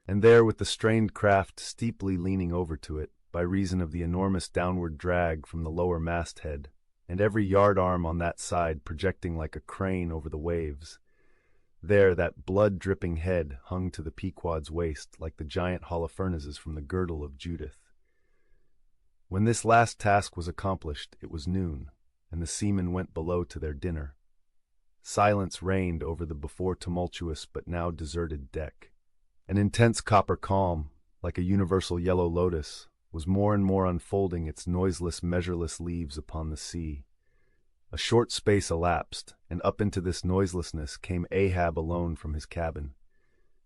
A: And there, with the strained craft steeply leaning over to it, by reason of the enormous downward drag from the lower masthead, and every yard-arm on that side projecting like a crane over the waves, there that blood-dripping head hung to the Pequod's waist like the giant Holoferneses from the girdle of Judith. When this last task was accomplished, it was noon, and the seamen went below to their dinner. Silence reigned over the before tumultuous but now deserted deck. An intense copper calm, like a universal yellow lotus, was more and more unfolding its noiseless, measureless leaves upon the sea. A short space elapsed, and up into this noiselessness came Ahab alone from his cabin.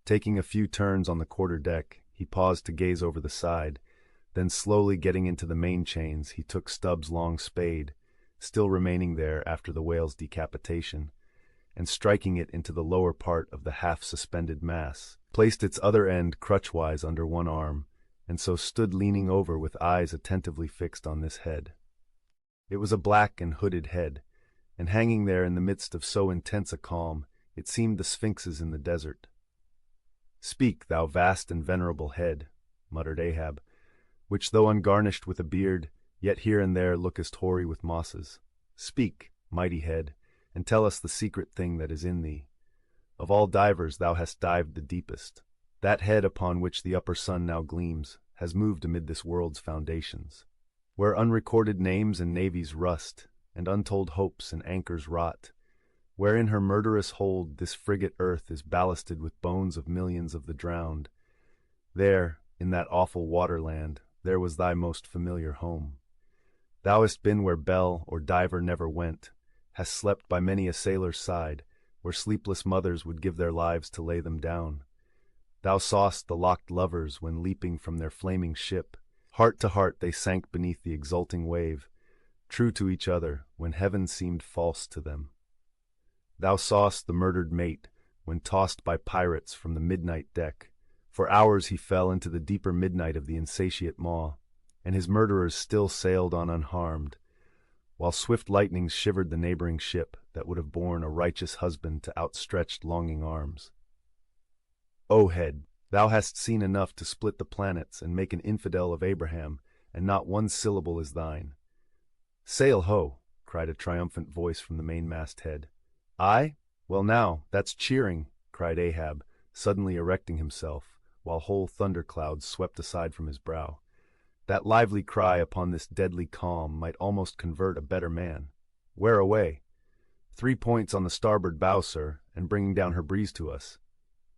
A: Taking a few turns on the quarter-deck, he paused to gaze over the side, then slowly getting into the main chains, he took Stubb's long spade, still remaining there after the whale's decapitation, and striking it into the lower part of the half-suspended mass, placed its other end crutchwise under one arm, and so stood leaning over with eyes attentively fixed on this head. It was a black and hooded head, and hanging there in the midst of so intense a calm, it seemed the Sphynxes in the desert. "Speak, thou vast and venerable head," muttered Ahab, "which though ungarnished with a beard, yet here and there lookest hoary with mosses. Speak, mighty head, and tell us the secret thing that is in thee. Of all divers thou hast dived the deepest. That head upon which the upper sun now gleams has moved amid this world's foundations, where unrecorded names and navies rust, and untold hopes and anchors rot, where in her murderous hold this frigate earth is ballasted with bones of millions of the drowned. There, in that awful waterland, there was thy most familiar home. Thou hast been where belle or diver never went, hast slept by many a sailor's side, where sleepless mothers would give their lives to lay them down. Thou saw'st the locked lovers when leaping from their flaming ship, heart to heart they sank beneath the exulting wave, true to each other when heaven seemed false to them. Thou saw'st the murdered mate when tossed by pirates from the midnight deck. For hours he fell into the deeper midnight of the insatiate maw, and his murderers still sailed on unharmed, while swift lightnings shivered the neighboring ship that would have borne a righteous husband to outstretched longing arms. O head, thou hast seen enough to split the planets and make an infidel of Abraham, and not one syllable is thine. "Sail ho!" cried a triumphant voice from the mainmast head. "Aye? Well now, that's cheering!" cried Ahab, suddenly erecting himself, while whole thunderclouds swept aside from his brow. That lively cry upon this deadly calm might almost convert a better man. "Where away?" "3 points on the starboard bow, sir, and bringing down her breeze to us."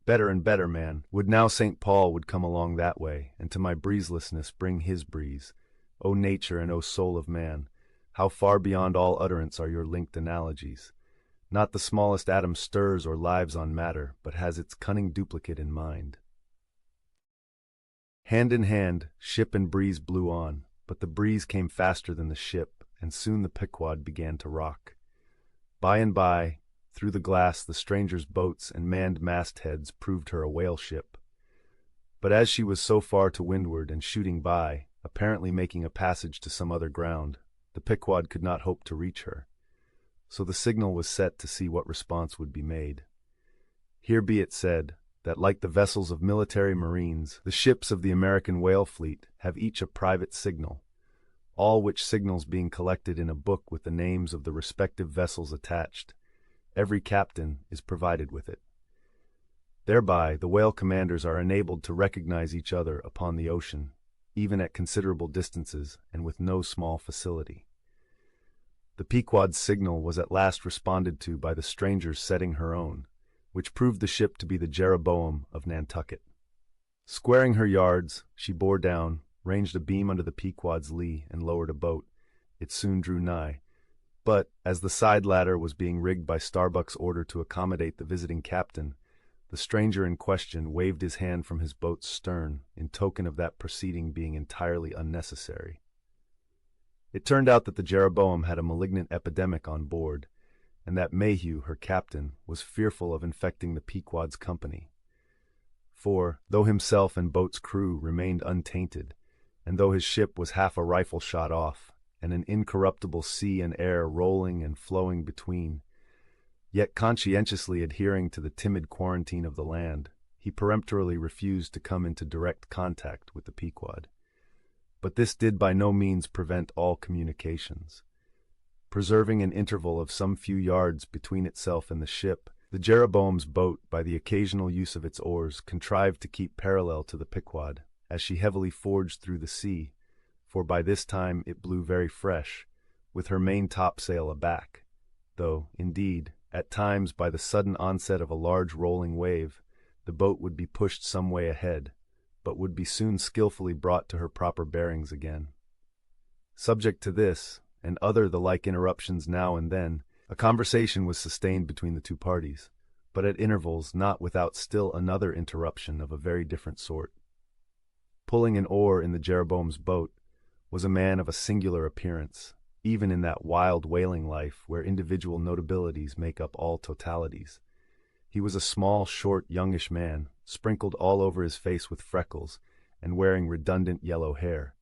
A: "Better and better, man. Would now St. Paul would come along that way, and to my breezelessness bring his breeze. O nature and O soul of man, how far beyond all utterance are your linked analogies. Not the smallest atom stirs or lives on matter, but has its cunning duplicate in mind. Hand in hand, ship and breeze blew on, but the breeze came faster than the ship, and soon the Pequod began to rock. By and by, through the glass, the stranger's boats and manned mastheads proved her a whale ship. But as she was so far to windward and shooting by, apparently making a passage to some other ground, the Pequod could not hope to reach her. So the signal was set to see what response would be made. Here be it said, that like the vessels of military marines, the ships of the American whale fleet have each a private signal, all which signals being collected in a book with the names of the respective vessels attached. Every captain is provided with it. Thereby the whale commanders are enabled to recognize each other upon the ocean, even at considerable distances and with no small facility. The Pequod's signal was at last responded to by the stranger's setting her own, which proved the ship to be the Jeroboam of Nantucket. Squaring her yards, she bore down, ranged a beam under the Pequod's lee, and lowered a boat. It soon drew nigh. But, as the side ladder was being rigged by Starbuck's order to accommodate the visiting captain, the stranger in question waved his hand from his boat's stern in token of that proceeding being entirely unnecessary. It turned out that the Jeroboam had a malignant epidemic on board, and that Mayhew, her captain, was fearful of infecting the Pequod's company. For, though himself and boat's crew remained untainted, and though his ship was half a rifle shot off, and an incorruptible sea and air rolling and flowing between, yet conscientiously adhering to the timid quarantine of the land, he peremptorily refused to come into direct contact with the Pequod. But this did by no means prevent all communications. Preserving an interval of some few yards between itself and the ship, the Jeroboam's boat, by the occasional use of its oars, contrived to keep parallel to the Pequod, as she heavily forged through the sea, for by this time it blew very fresh, with her main topsail aback, though, indeed, at times by the sudden onset of a large rolling wave, the boat would be pushed some way ahead, but would be soon skillfully brought to her proper bearings again. Subject to this, and other the like interruptions now and then, a conversation was sustained between the two parties, but at intervals not without still another interruption of a very different sort. Pulling an oar in the Jeroboam's boat was a man of a singular appearance, even in that wild whaling life where individual notabilities make up all totalities. He was a small, short, youngish man, sprinkled all over his face with freckles, and wearing redundant yellow hair.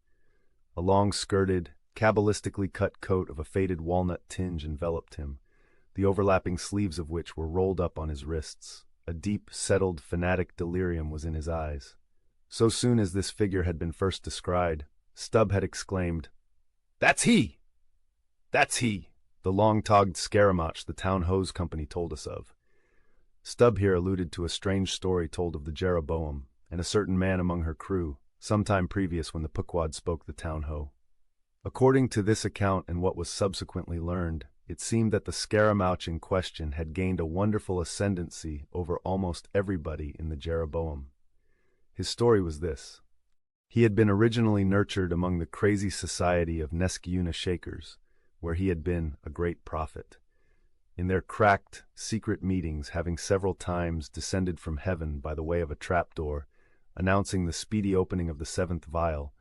A: A long-skirted, cabalistically cut coat of a faded walnut tinge enveloped him, the overlapping sleeves of which were rolled up on his wrists. A deep, settled, fanatic delirium was in his eyes. So soon as this figure had been first descried, Stubb had exclaimed, "That's he! That's he!" The long-togged scaramouch the town hose company told us of. Stubb here alluded to a strange story told of the Jeroboam and a certain man among her crew, some time previous when the Pequod spoke the town ho. According to this account and what was subsequently learned, it seemed that the scaramouch in question had gained a wonderful ascendancy over almost everybody in the Jeroboam. His story was this. He had been originally nurtured among the crazy society of Nesciuna Shakers, where he had been a great prophet. In their cracked, secret meetings, having several times descended from heaven by the way of a trapdoor, announcing the speedy opening of the 7th vial,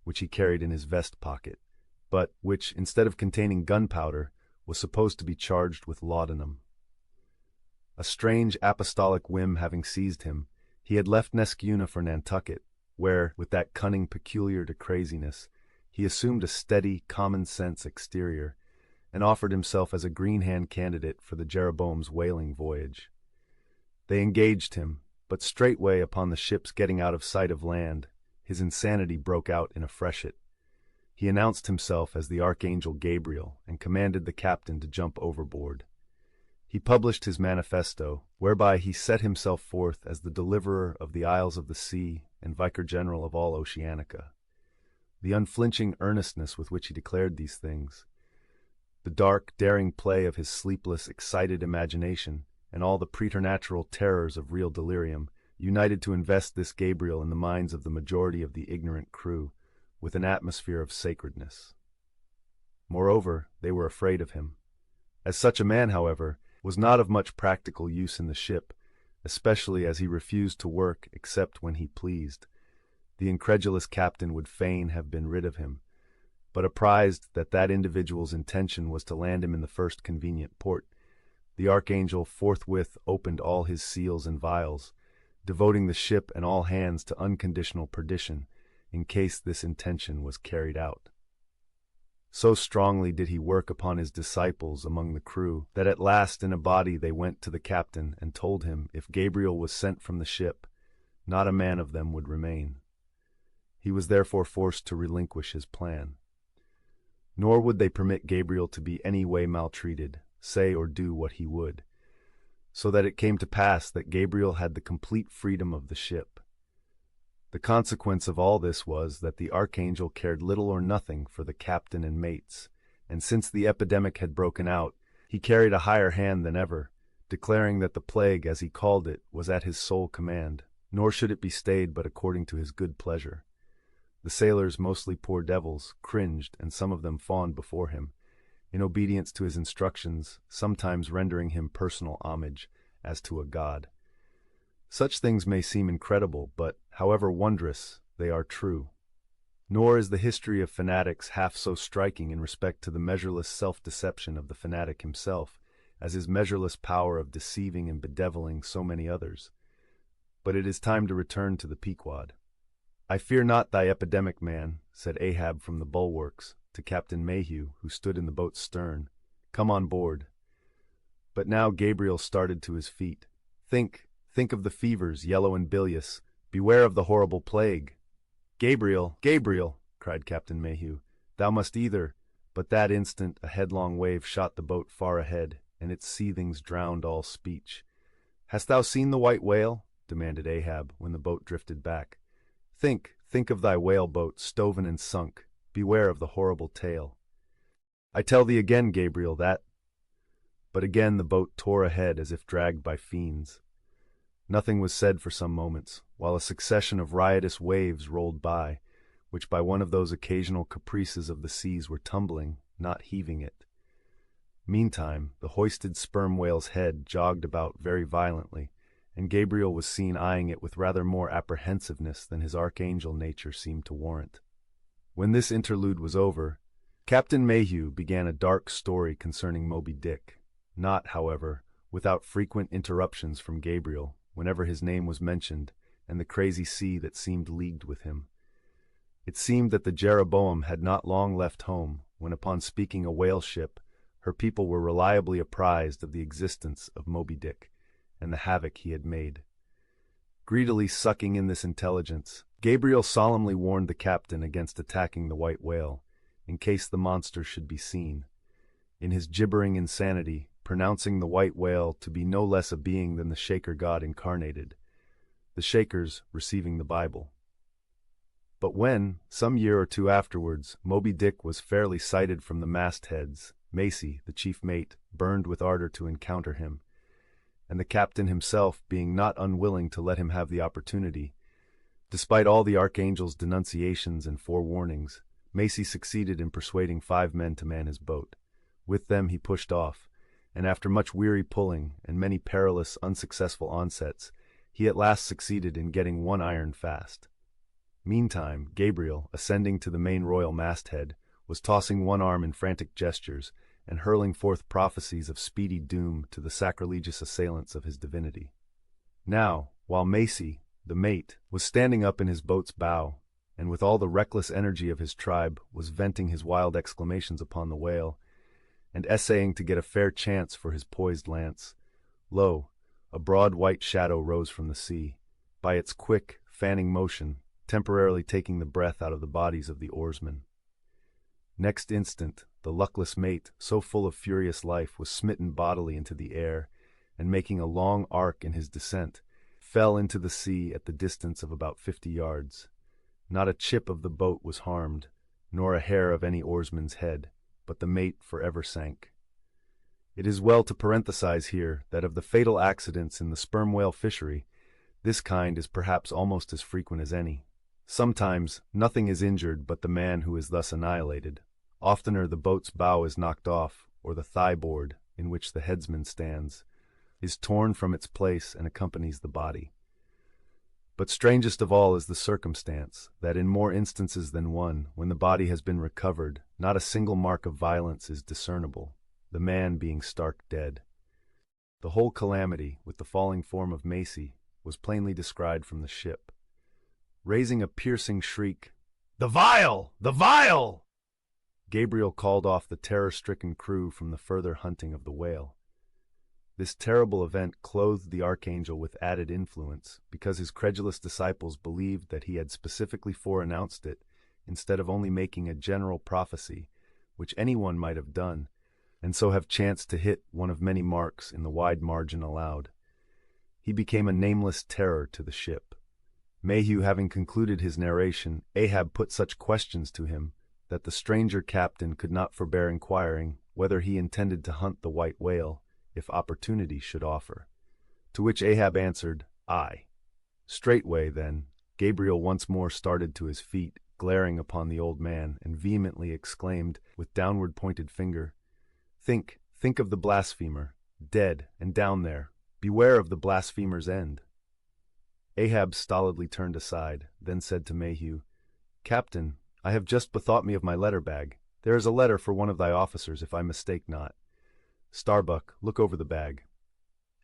A: which he carried in his vest pocket, but which, instead of containing gunpowder, was supposed to be charged with laudanum. A strange apostolic whim having seized him, he had left Nesciuna for Nantucket, where, with that cunning peculiar to craziness, he assumed a steady, common-sense exterior, and offered himself as a green-hand candidate for the Jeroboam's whaling voyage. They engaged him, but straightway upon the ship's getting out of sight of land, his insanity broke out in a freshet. He announced himself as the Archangel Gabriel and commanded the captain to jump overboard. He published his manifesto, whereby he set himself forth as the deliverer of the Isles of the Sea and Vicar-General of all Oceanica. The unflinching earnestness with which he declared these things, the dark, daring play of his sleepless, excited imagination, and all the preternatural terrors of real delirium, united to invest this Gabriel in the minds of the majority of the ignorant crew with an atmosphere of sacredness. Moreover, they were afraid of him. As such a man, however, was not of much practical use in the ship, especially as he refused to work except when he pleased. The incredulous captain would fain have been rid of him, but apprised that that individual's intention was to land him in the first convenient port, the Archangel forthwith opened all his seals and vials, devoting the ship and all hands to unconditional perdition in case this intention was carried out. So strongly did he work upon his disciples among the crew that at last in a body they went to the captain and told him if Gabriel was sent from the ship, not a man of them would remain. He was therefore forced to relinquish his plan. Nor would they permit Gabriel to be any way maltreated, say or do what he would, so that it came to pass that Gabriel had the complete freedom of the ship. The consequence of all this was that the Archangel cared little or nothing for the captain and mates, and since the epidemic had broken out, he carried a higher hand than ever, declaring that the plague, as he called it, was at his sole command, nor should it be stayed but according to his good pleasure. The sailors, mostly poor devils, cringed, and some of them fawned before him, in obedience to his instructions, sometimes rendering him personal homage, as to a god. Such things may seem incredible, but, however wondrous, they are true. Nor is the history of fanatics half so striking in respect to the measureless self-deception of the fanatic himself, as his measureless power of deceiving and bedeviling so many others. But it is time to return to the Pequod. "I fear not thy epidemic, man," said Ahab from the bulwarks to Captain Mayhew, who stood in the boat's stern. "Come on board." But now Gabriel started to his feet. Think of the fevers, yellow and bilious. Beware of the horrible plague." "Gabriel, Gabriel," cried Captain Mayhew, "thou must either—" But that instant a headlong wave shot the boat far ahead, and its seethings drowned all speech. "Hast thou seen the white whale?" demanded Ahab, when the boat drifted back. Think of thy whale-boat, stoven and sunk. Beware of the horrible tale." "I tell thee again, Gabriel, that—" But again the boat tore ahead as if dragged by fiends. Nothing was said for some moments, while a succession of riotous waves rolled by, which by one of those occasional caprices of the seas were tumbling, not heaving it. Meantime, the hoisted sperm whale's head jogged about very violently, and Gabriel was seen eyeing it with rather more apprehensiveness than his archangel nature seemed to warrant. When this interlude was over, Captain Mayhew began a dark story concerning Moby Dick, not, however, without frequent interruptions from Gabriel whenever his name was mentioned and the crazy sea that seemed leagued with him. It seemed that the Jeroboam had not long left home when, upon speaking a whale ship, her people were reliably apprised of the existence of Moby Dick and the havoc he had made. Greedily sucking in this intelligence, Gabriel solemnly warned the captain against attacking the white whale, in case the monster should be seen, in his gibbering insanity, pronouncing the white whale to be no less a being than the Shaker god incarnated, the Shakers receiving the Bible. But when, some year or two afterwards, Moby Dick was fairly sighted from the mastheads, Macy, the chief mate, burned with ardor to encounter him, and the captain himself being not unwilling to let him have the opportunity, despite all the archangel's denunciations and forewarnings, Macy succeeded in persuading 5 men to man his boat. With them he pushed off, and after much weary pulling and many perilous, unsuccessful onsets, he at last succeeded in getting one iron fast. Meantime, Gabriel, ascending to the main royal masthead, was tossing one arm in frantic gestures and hurling forth prophecies of speedy doom to the sacrilegious assailants of his divinity. Now, while Macy, the mate, was standing up in his boat's bow, and with all the reckless energy of his tribe was venting his wild exclamations upon the whale, and essaying to get a fair chance for his poised lance, lo, a broad white shadow rose from the sea, by its quick, fanning motion, temporarily taking the breath out of the bodies of the oarsmen. Next instant, the luckless mate, so full of furious life, was smitten bodily into the air, and making a long arc in his descent, fell into the sea at the distance of about 50 yards. Not a chip of the boat was harmed, nor a hair of any oarsman's head, but the mate forever sank. It is well to parenthesize here that of the fatal accidents in the sperm whale fishery, this kind is perhaps almost as frequent as any. Sometimes nothing is injured but the man who is thus annihilated. Oftener the boat's bow is knocked off, or the thigh-board, in which the headsman stands, is torn from its place and accompanies the body. But strangest of all is the circumstance that in more instances than one, when the body has been recovered, not a single mark of violence is discernible, the man being stark dead. The whole calamity, with the falling form of Macy, was plainly descried from the ship. Raising a piercing shriek, "The vial! The vial!" Gabriel called off the terror-stricken crew from the further hunting of the whale. This terrible event clothed the archangel with added influence, because his credulous disciples believed that he had specifically foreannounced it, instead of only making a general prophecy, which anyone might have done, and so have chanced to hit one of many marks in the wide margin allowed. He became a nameless terror to the ship. Mayhew having concluded his narration, Ahab put such questions to him that the stranger captain could not forbear inquiring whether he intended to hunt the white whale, if opportunity should offer. To which Ahab answered, "Aye." Straightway, then, Gabriel once more started to his feet, glaring upon the old man, and vehemently exclaimed, with downward pointed finger, think of the blasphemer, dead and down there. Beware of the blasphemer's end." Ahab stolidly turned aside, then said to Mayhew, "Captain, I have just bethought me of my letter-bag. There is a letter for one of thy officers, if I mistake not. Starbuck, look over the bag."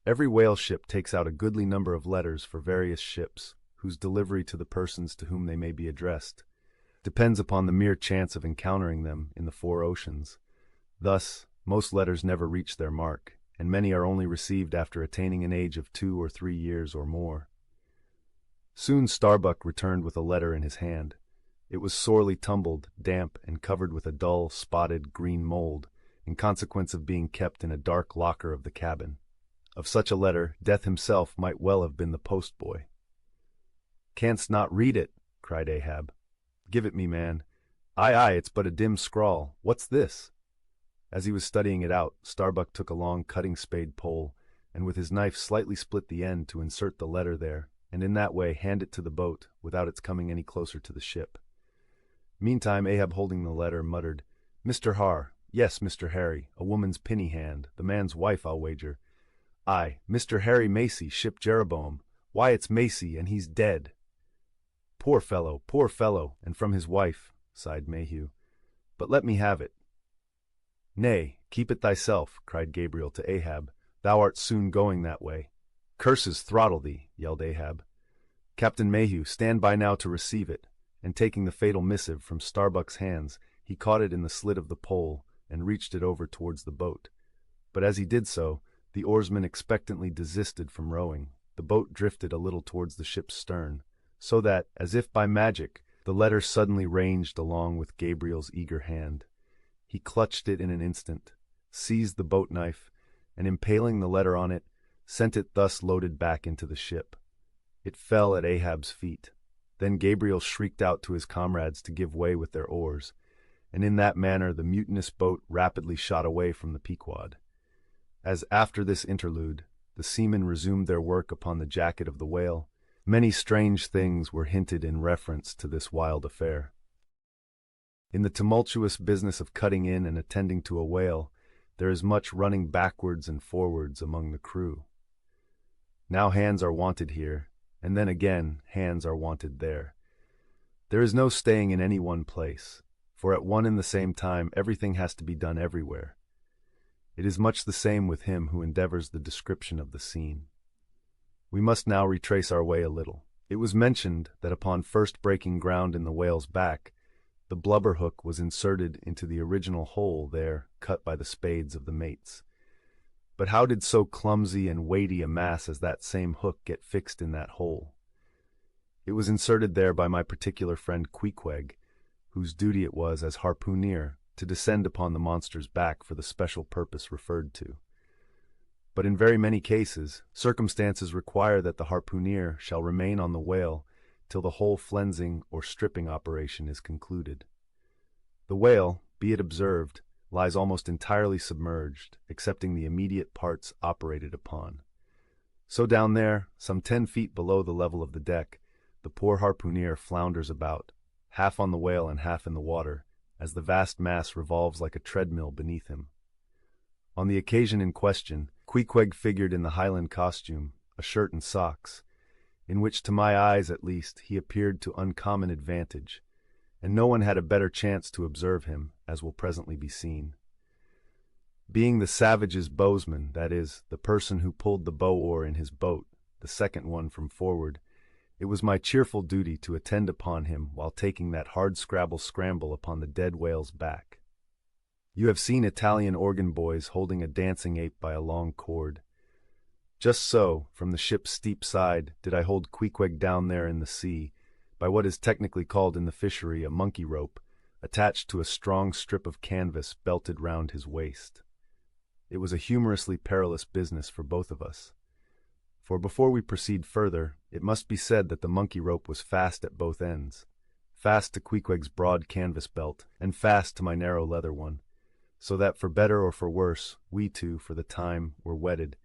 A: Every whale ship takes out a goodly number of letters for various ships, whose delivery to the persons to whom they may be addressed depends upon the mere chance of encountering them in the 4 oceans. Thus, most letters never reach their mark, and many are only received after attaining an age of 2 or 3 years or more. Soon Starbuck returned with a letter in his hand. It was sorely tumbled, damp, and covered with a dull, spotted, green mold, in consequence of being kept in a dark locker of the cabin. Of such a letter, Death himself might well have been the postboy. "Canst not read it?" cried Ahab. "Give it me, man." Aye, it's but a dim scrawl. What's this?" As he was studying it out, Starbuck took a long cutting-spade pole, and with his knife slightly split the end to insert the letter there, and in that way hand it to the boat, without its coming any closer to the ship. Meantime, Ahab, holding the letter, muttered, "Mr. Har, yes, Mr. Harry, a woman's pinny hand, the man's wife, I'll wager. Aye, Mr. Harry Macy, ship Jeroboam. Why, it's Macy, and he's dead." Poor fellow, and from his wife," sighed Mayhew. but let me have it." "Nay, keep it thyself," cried Gabriel to Ahab. "Thou art soon going that way." "Curses throttle thee," yelled Ahab. "Captain Mayhew, stand by now to receive it," and taking the fatal missive from Starbuck's hands, he caught it in the slit of the pole and reached it over towards the boat. But as he did so, the oarsman expectantly desisted from rowing. The boat drifted a little towards the ship's stern, so that, as if by magic, the letter suddenly ranged along with Gabriel's eager hand. He clutched it in an instant, seized the boat knife, and impaling the letter on it, sent it thus loaded back into the ship. It fell at Ahab's feet. Then Gabriel shrieked out to his comrades to give way with their oars, and in that manner the mutinous boat rapidly shot away from the Pequod. As after this interlude, the seamen resumed their work upon the jacket of the whale, many strange things were hinted in reference to this wild affair. In the tumultuous business of cutting in and attending to a whale, there is much running backwards and forwards among the crew. Now hands are wanted here, and then again hands are wanted there. There is no staying in any one place, for at one and the same time everything has to be done everywhere. It is much the same with him who endeavors the description of the scene. We must now retrace our way a little. It was mentioned that upon first breaking ground in the whale's back, the blubber hook was inserted into the original hole there cut by the spades of the mates. But how did so clumsy and weighty a mass as that same hook get fixed in that hole? It was inserted there by my particular friend Queequeg, whose duty it was as harpooner to descend upon the monster's back for the special purpose referred to. But in very many cases, circumstances require that the harpooner shall remain on the whale till the whole flensing or stripping operation is concluded. The whale, be it observed, lies almost entirely submerged, excepting the immediate parts operated upon. So down there, some 10 feet below the level of the deck, the poor harpooner flounders about, half on the whale and half in the water, as the vast mass revolves like a treadmill beneath him. On the occasion in question, Queequeg figured in the Highland costume, a shirt and socks, in which to my eyes at least he appeared to uncommon advantage, and no one had a better chance to observe him, as will presently be seen. Being the savage's bowsman, that is, the person who pulled the bow-oar in his boat, the second one from forward, it was my cheerful duty to attend upon him while taking that hard scramble upon the dead whale's back. You have seen Italian organ boys holding a dancing ape by a long cord. Just so, from the ship's steep side, did I hold Queequeg down there in the sea, by what is technically called in the fishery a monkey rope, attached to a strong strip of canvas belted round his waist. It was a humorously perilous business for both of us. For before we proceed further, it must be said that the monkey rope was fast at both ends, fast to Queequeg's broad canvas belt, and fast to my narrow leather one, so that for better or for worse, we two, for the time, were wedded,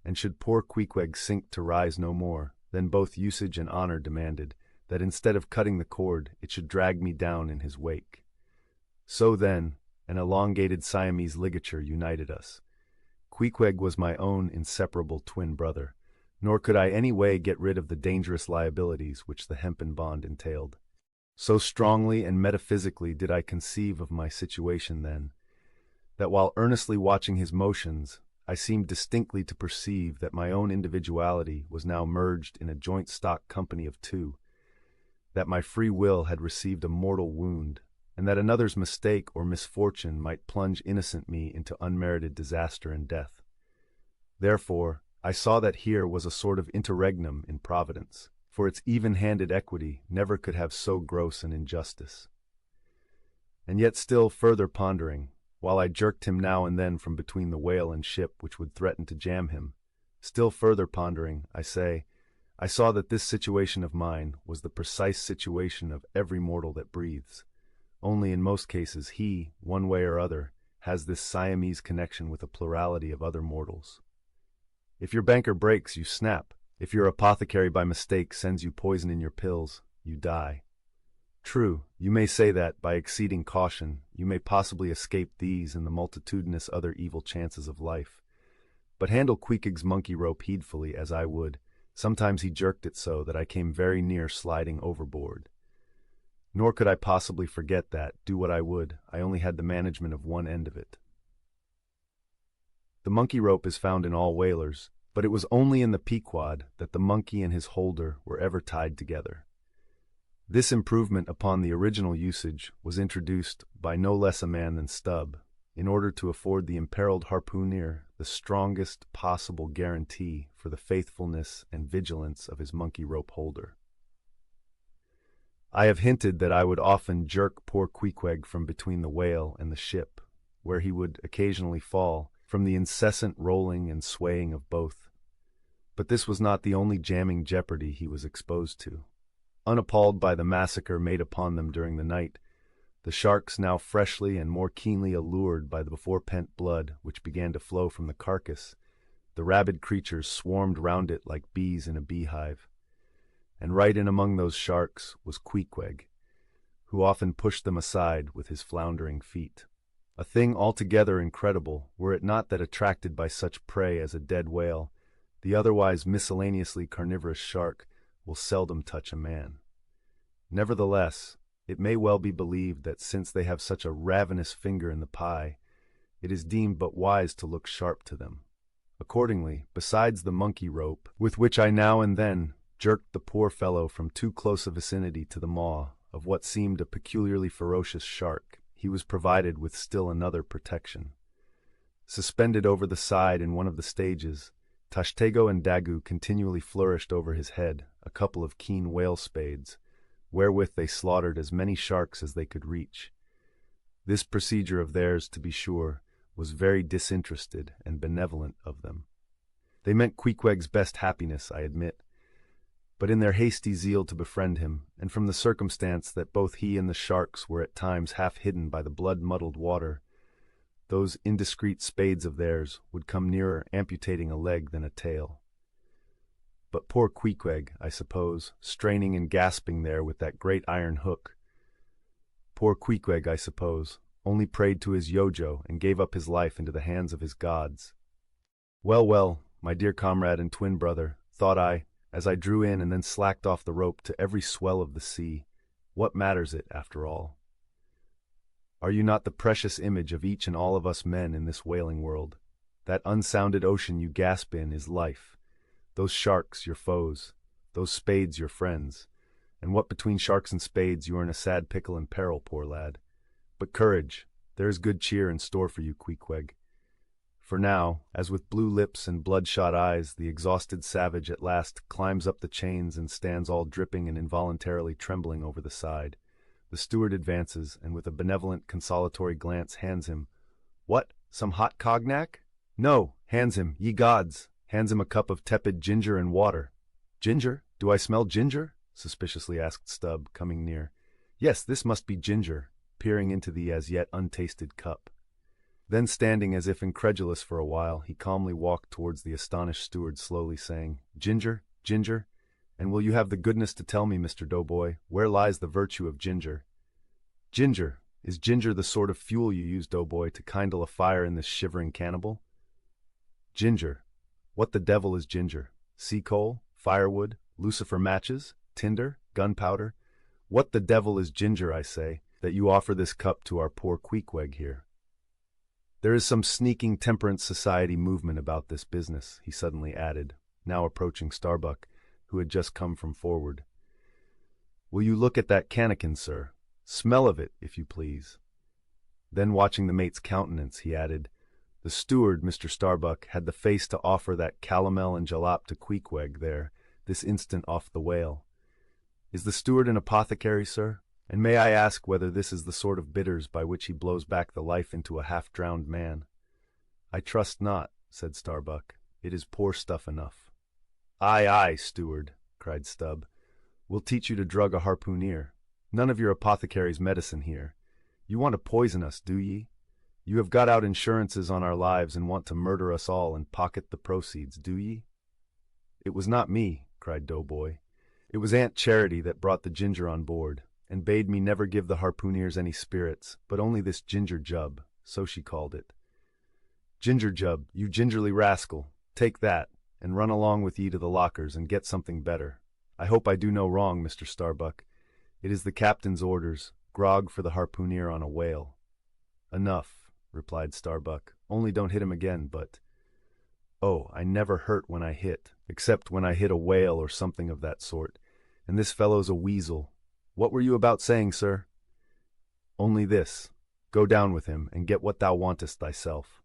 A: and should poor Queequeg sink to rise no more, then both usage and honor demanded that instead of cutting the cord, it should drag me down in his wake. So then, an elongated Siamese ligature united us. Queequeg was my own inseparable twin brother, nor could I any way get rid of the dangerous liabilities which the hempen bond entailed. So strongly and metaphysically did I conceive of my situation then, that while earnestly watching his motions, I seemed distinctly to perceive that my own individuality was now merged in a joint stock company of two, that my free will had received a mortal wound, and that another's mistake or misfortune might plunge innocent me into unmerited disaster and death. Therefore, I saw that here was a sort of interregnum in Providence, for its even-handed equity never could have so gross an injustice. And yet still further pondering, while I jerked him now and then from between the whale and ship which would threaten to jam him, still further pondering, I say, I saw that this situation of mine was the precise situation of every mortal that breathes, only in most cases he, one way or other, has this Siamese connection with a plurality of other mortals. If your banker breaks, you snap. If your apothecary by mistake sends you poison in your pills, you die. True, you may say that, by exceeding caution, you may possibly escape these and the multitudinous other evil chances of life. But handle Queequeg's monkey rope heedfully as I would, sometimes he jerked it so that I came very near sliding overboard. Nor could I possibly forget that, do what I would, I only had the management of one end of it. The monkey rope is found in all whalers, but it was only in the Pequod that the monkey and his holder were ever tied together. This improvement upon the original usage was introduced by no less a man than Stubb, in order to afford the imperiled harpooner the strongest possible guarantee for the faithfulness and vigilance of his monkey rope holder. I have hinted that I would often jerk poor Queequeg from between the whale and the ship, where he would occasionally fall from the incessant rolling and swaying of both. But this was not the only jamming jeopardy he was exposed to. Unappalled by the massacre made upon them during the night, the sharks, now freshly and more keenly allured by the before-pent blood which began to flow from the carcass, the rabid creatures swarmed round it like bees in a beehive. And right in among those sharks was Queequeg, who often pushed them aside with his floundering feet. A thing altogether incredible, were it not that attracted by such prey as a dead whale, the otherwise miscellaneously carnivorous shark will seldom touch a man. Nevertheless, it may well be believed that since they have such a ravenous finger in the pie, it is deemed but wise to look sharp to them. Accordingly, besides the monkey rope, with which I now and then jerked the poor fellow from too close a vicinity to the maw of what seemed a peculiarly ferocious shark, he was provided with still another protection. Suspended over the side in one of the stages, Tashtego and Dagu continually flourished over his head a couple of keen whale spades, wherewith they slaughtered as many sharks as they could reach. This procedure of theirs, to be sure, was very disinterested and benevolent of them. They meant Queequeg's best happiness, I admit, but in their hasty zeal to befriend him, and from the circumstance that both he and the sharks were at times half hidden by the blood-muddled water, those indiscreet spades of theirs would come nearer amputating a leg than a tail. But poor Queequeg, I suppose, straining and gasping there with that great iron hook. Poor Queequeg, I suppose, only prayed to his Yojo and gave up his life into the hands of his gods. Well, well, my dear comrade and twin brother, thought I, as I drew in and then slacked off the rope to every swell of the sea, what matters it, after all? Are you not the precious image of each and all of us men in this whaling world? That unsounded ocean you gasp in is life. Those sharks your foes, those spades your friends, and what between sharks and spades you are in a sad pickle and peril, poor lad. But courage, there is good cheer in store for you, Queequeg. For now, as with blue lips and bloodshot eyes the exhausted savage at last climbs up the chains and stands all dripping and involuntarily trembling over the side, the steward advances and with a benevolent consolatory glance hands him, "What, some hot cognac?" "No," hands him, "ye gods!" Hands him a cup of tepid ginger and water. "Ginger? Do I smell ginger?" suspiciously asked Stubb, coming near. "Yes, this must be ginger," peering into the as yet untasted cup. Then, standing as if incredulous for a while, he calmly walked towards the astonished steward, slowly saying, "Ginger, ginger, and will you have the goodness to tell me, Mr. Doughboy, where lies the virtue of ginger?" "Ginger? Is ginger the sort of fuel you use, Doughboy, to kindle a fire in this shivering cannibal?" "Ginger? What the devil is ginger? Sea coal, firewood, lucifer matches, tinder, gunpowder? What the devil is ginger, I say, that you offer this cup to our poor Queequeg here? There is some sneaking temperance society movement about this business," he suddenly added, now approaching Starbuck, who had just come from forward. "Will you look at that cannikin, sir? Smell of it, if you please." Then, watching the mate's countenance, he added, "The steward, Mr. Starbuck, had the face to offer that calomel and jalap to Queequeg there, this instant off the whale. Is the steward an apothecary, sir? And may I ask whether this is the sort of bitters by which he blows back the life into a half-drowned man?" "I trust not," said Starbuck. "It is poor stuff enough." "Aye, aye, steward," cried Stubb. "We'll teach you to drug a harpooner. None of your apothecary's medicine here. You want to poison us, do ye? You have got out insurances on our lives and want to murder us all and pocket the proceeds, do ye?" "It was not me," cried Doughboy. "It was Aunt Charity that brought the ginger on board, and bade me never give the harpooneers any spirits, but only this ginger jub, so she called it." "Ginger jub, you gingerly rascal, take that, and run along with ye to the lockers and get something better. I hope I do no wrong, Mr. Starbuck. "It is the captain's orders. Grog for the harpooner on a whale." "Enough," replied Starbuck. "Only don't hit him again, but—" "Oh, I never hurt when I hit, except when I hit a whale or something of that sort. And this fellow's a weasel. What were you about saying, sir?" "Only this. Go down with him, and get what thou wantest thyself."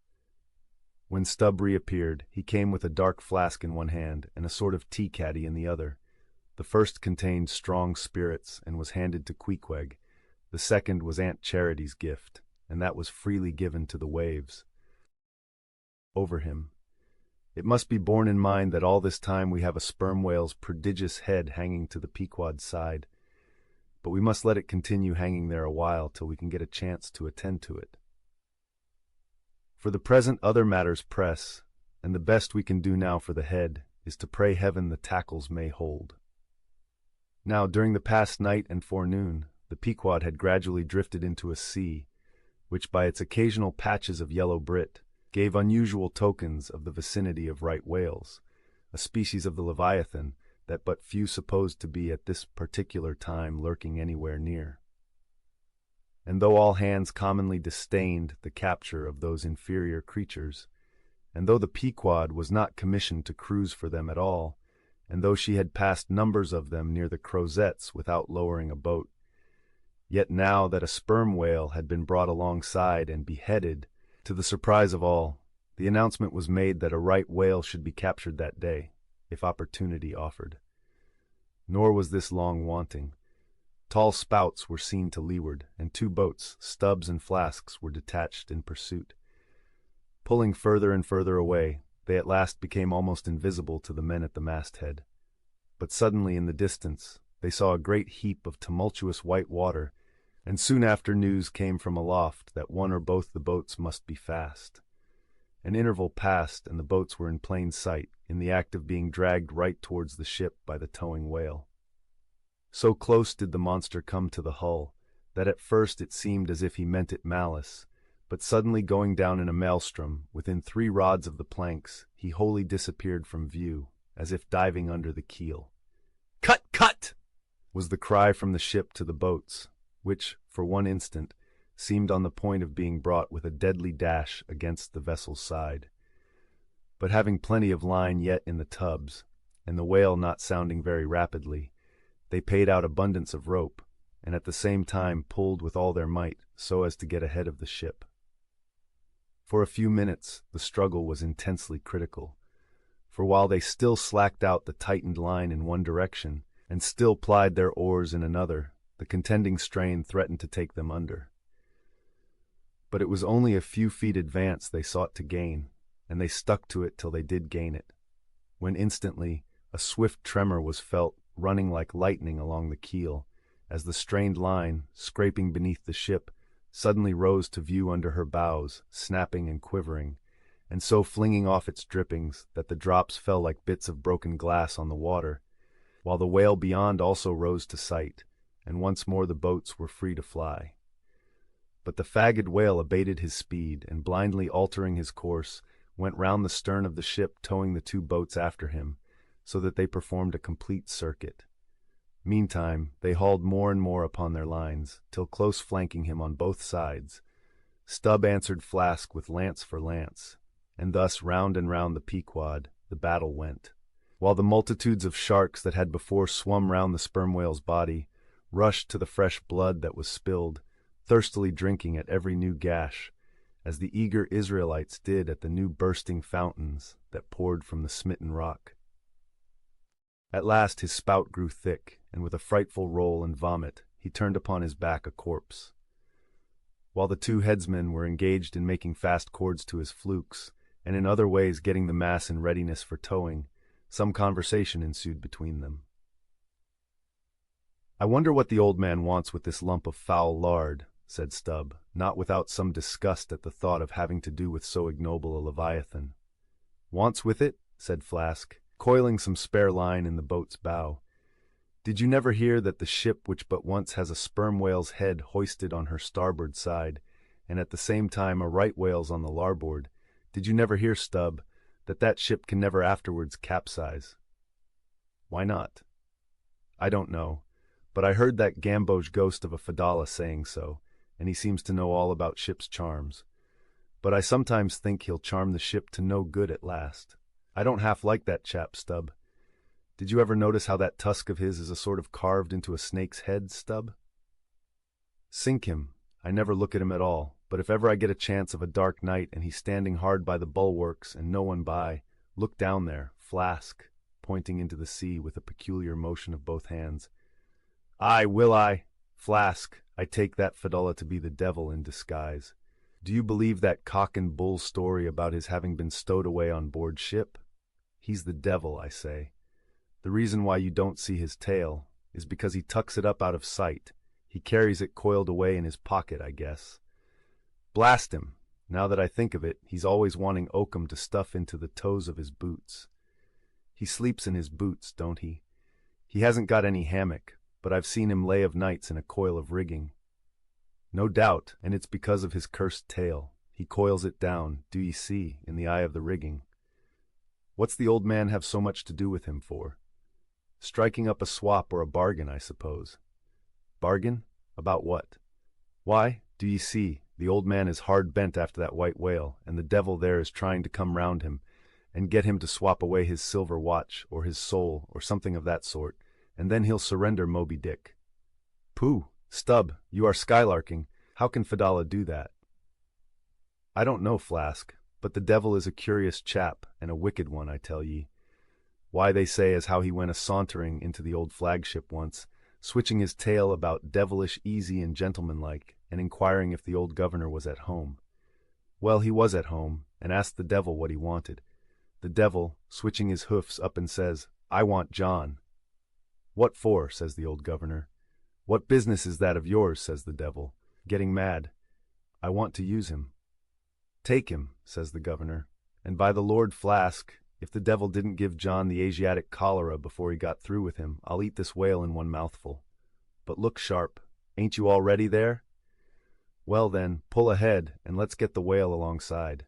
A: When Stubb reappeared, he came with a dark flask in one hand and a sort of tea-caddy in the other. The first contained strong spirits and was handed to Queequeg. The second was Aunt Charity's gift, and that was freely given to the waves. Over him. It must be borne in mind that all this time we have a sperm whale's prodigious head hanging to the Pequod's side, but we must let it continue hanging there a while till we can get a chance to attend to it. For the present other matters press, and the best we can do now for the head is to pray heaven the tackles may hold. Now, during the past night and forenoon, the Pequod had gradually drifted into a sea, which by its occasional patches of yellow Brit gave unusual tokens of the vicinity of right whales, a species of the Leviathan that but few supposed to be at this particular time lurking anywhere near. And though all hands commonly disdained the capture of those inferior creatures, and though the Pequod was not commissioned to cruise for them at all, and though she had passed numbers of them near the Crozettes without lowering a boat, yet now that a sperm whale had been brought alongside and beheaded, to the surprise of all, the announcement was made that a right whale should be captured that day, if opportunity offered. Nor was this long wanting. Tall spouts were seen to leeward, and 2 boats, Stubbs and Flasks, were detached in pursuit. Pulling further and further away, they at last became almost invisible to the men at the masthead. But suddenly in the distance they saw a great heap of tumultuous white water, and soon after news came from aloft that one or both the boats must be fast. An interval passed, and the boats were in plain sight, in the act of being dragged right towards the ship by the towing whale. So close did the monster come to the hull, that at first it seemed as if he meant it malice, but suddenly going down in a maelstrom, within 3 rods of the planks, he wholly disappeared from view, as if diving under the keel. "Cut! Cut!" was the cry from the ship to the boats, which, for one instant, seemed on the point of being brought with a deadly dash against the vessel's side. But having plenty of line yet in the tubs, and the whale not sounding very rapidly, they paid out abundance of rope, and at the same time pulled with all their might so as to get ahead of the ship. For a few minutes the struggle was intensely critical, for while they still slacked out the tightened line in one direction, and still plied their oars in another, the contending strain threatened to take them under. But it was only a few feet advance they sought to gain, and they stuck to it till they did gain it, when instantly a swift tremor was felt running like lightning along the keel, as the strained line, scraping beneath the ship, suddenly rose to view under her bows, snapping and quivering, and so flinging off its drippings that the drops fell like bits of broken glass on the water, while the whale beyond also rose to sight, and once more the boats were free to fly. But the fagged whale abated his speed, and blindly altering his course, went round the stern of the ship towing the 2 boats after him, so that they performed a complete circuit. Meantime, they hauled more and more upon their lines, till close flanking him on both sides, Stubb answered Flask with lance for lance, and thus round and round the Pequod the battle went, while the multitudes of sharks that had before swum round the sperm whale's body rushed to the fresh blood that was spilled, thirstily drinking at every new gash, as the eager Israelites did at the new bursting fountains that poured from the smitten rock. At last his spout grew thick, and with a frightful roll and vomit he turned upon his back a corpse. While the 2 headsmen were engaged in making fast cords to his flukes, and in other ways getting the mass in readiness for towing, some conversation ensued between them. "I wonder what the old man wants with this lump of foul lard," said Stubb, not without some disgust at the thought of having to do with so ignoble a leviathan. "Wants with it?" said Flask, coiling some spare line in the boat's bow. "Did you never hear that the ship which but once has a sperm whale's head hoisted on her starboard side, and at the same time a right whale's on the larboard, did you never hear, Stubb, that that ship can never afterwards capsize?" "Why not?" "I don't know, But I heard that gamboge ghost of a Fedallah saying so, and he seems to know all about ship's charms. But I sometimes think he'll charm the ship to no good at last. I don't half like that chap, Stubb. Did you ever notice how that tusk of his is a sort of carved into a snake's head, Stubb? Sink him. I never look at him at all, but if ever I get a chance of a dark night and he's standing hard by the bulwarks and no one by, look down there, Flask, pointing into the sea with a peculiar motion of both hands. Aye, will I? Flask, I take that Fedallah to be the devil in disguise. Do you believe that cock and bull story about his having been stowed away on board ship? He's the devil, I say. The reason why you don't see his tail is because he tucks it up out of sight. He carries it coiled away in his pocket, I guess. Blast him! Now that I think of it, he's always wanting oakum to stuff into the toes of his boots. He sleeps in his boots, don't he? He hasn't got any hammock, but I've seen him lay of nights in a coil of rigging. No doubt, and it's because of his cursed tail. He coils it down, do ye see, in the eye of the rigging. What's the old man have so much to do with him for? Striking up a swap or a bargain, I suppose. Bargain? About what? Why, do ye see, the old man is hard bent after that white whale, and the devil there is trying to come round him, and get him to swap away his silver watch, or his soul, or something of that sort, and then he'll surrender Moby Dick. Pooh, Stubb, you are skylarking. How can Fedallah do that? I don't know, Flask, but the devil is a curious chap, and a wicked one, I tell ye. Why, they say as how he went a-sauntering into the old flagship once, switching his tail about devilish easy and gentlemanlike, and inquiring if the old governor was at home. Well, he was at home, and asked the devil what he wanted. The devil, switching his hoofs up and says, I want John. What for? Says the old governor. What business is that of yours? Says the devil, getting mad. I want to use him. Take him, says the governor, and by the Lord, Flask, if the devil didn't give John the Asiatic cholera before he got through with him, I'll eat this whale in one mouthful. But look sharp, ain't you all ready there? Well then, pull ahead, and let's get the whale alongside.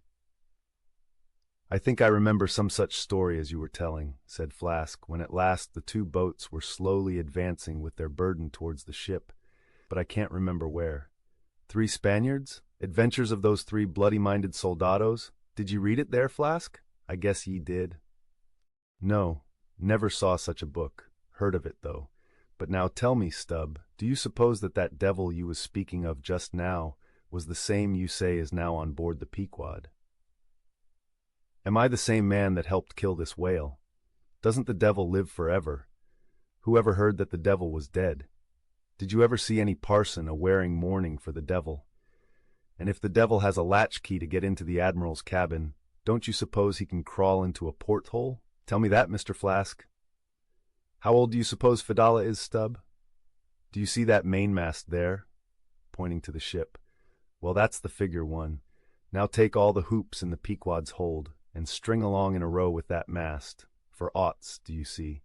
A: I think I remember some such story as you were telling, said Flask, when at last the two boats were slowly advancing with their burden towards the ship, but I can't remember where. 3 Spaniards? Adventures of those 3 bloody-minded soldados? Did you read it there, Flask? I guess ye did. No, never saw such a book. Heard of it, though. But now tell me, Stubb, do you suppose that that devil you was speaking of just now was the same you say is now on board the Pequod? Am I the same man that helped kill this whale? Doesn't the devil live forever? Who ever heard that the devil was dead? Did you ever see any parson a-wearing mourning for the devil? And if the devil has a latchkey to get into the admiral's cabin, don't you suppose he can crawl into a porthole? Tell me that, Mr. Flask. How old do you suppose Fedallah is, Stubb? Do you see that mainmast there? Pointing to the ship. Well, that's the figure one. Now take all the hoops in the Pequod's hold, and string along in a row with that mast, for aughts, do you see?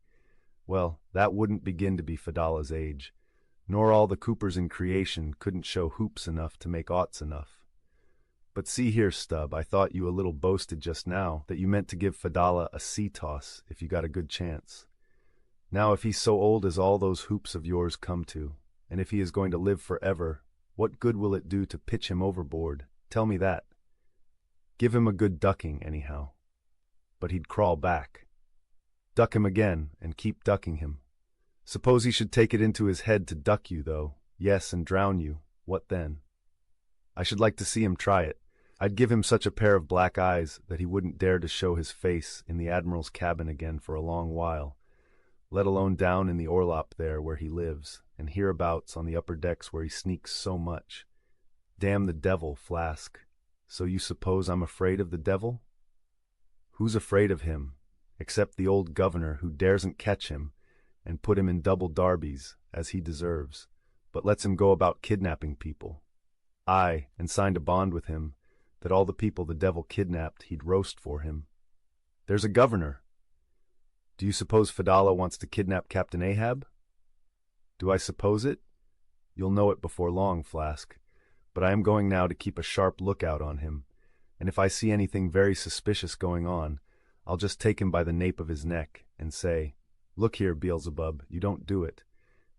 A: Well, that wouldn't begin to be Fedallah's age, nor all the coopers in creation couldn't show hoops enough to make aughts enough. But see here, Stubb, I thought you a little boasted just now that you meant to give Fedallah a sea toss if you got a good chance. Now if he's so old as all those hoops of yours come to, and if he is going to live forever, what good will it do to pitch him overboard? Tell me that. Give him a good ducking, anyhow. But he'd crawl back. Duck him again, and keep ducking him. Suppose he should take it into his head to duck you, though, yes, and drown you, what then? I should like to see him try it. I'd give him such a pair of black eyes that he wouldn't dare to show his face in the admiral's cabin again for a long while, let alone down in the orlop there where he lives, and hereabouts on the upper decks where he sneaks so much. Damn the devil, Flask. So you suppose I'm afraid of the devil? Who's afraid of him, except the old governor who daresn't catch him and put him in double darbies, as he deserves, but lets him go about kidnapping people? Aye, and signed a bond with him that all the people the devil kidnapped he'd roast for him. There's a governor. Do you suppose Fedallah wants to kidnap Captain Ahab? Do I suppose it? You'll know it before long, Flask, but I am going now to keep a sharp lookout on him, and if I see anything very suspicious going on, I'll just take him by the nape of his neck and say, Look here, Beelzebub, you don't do it,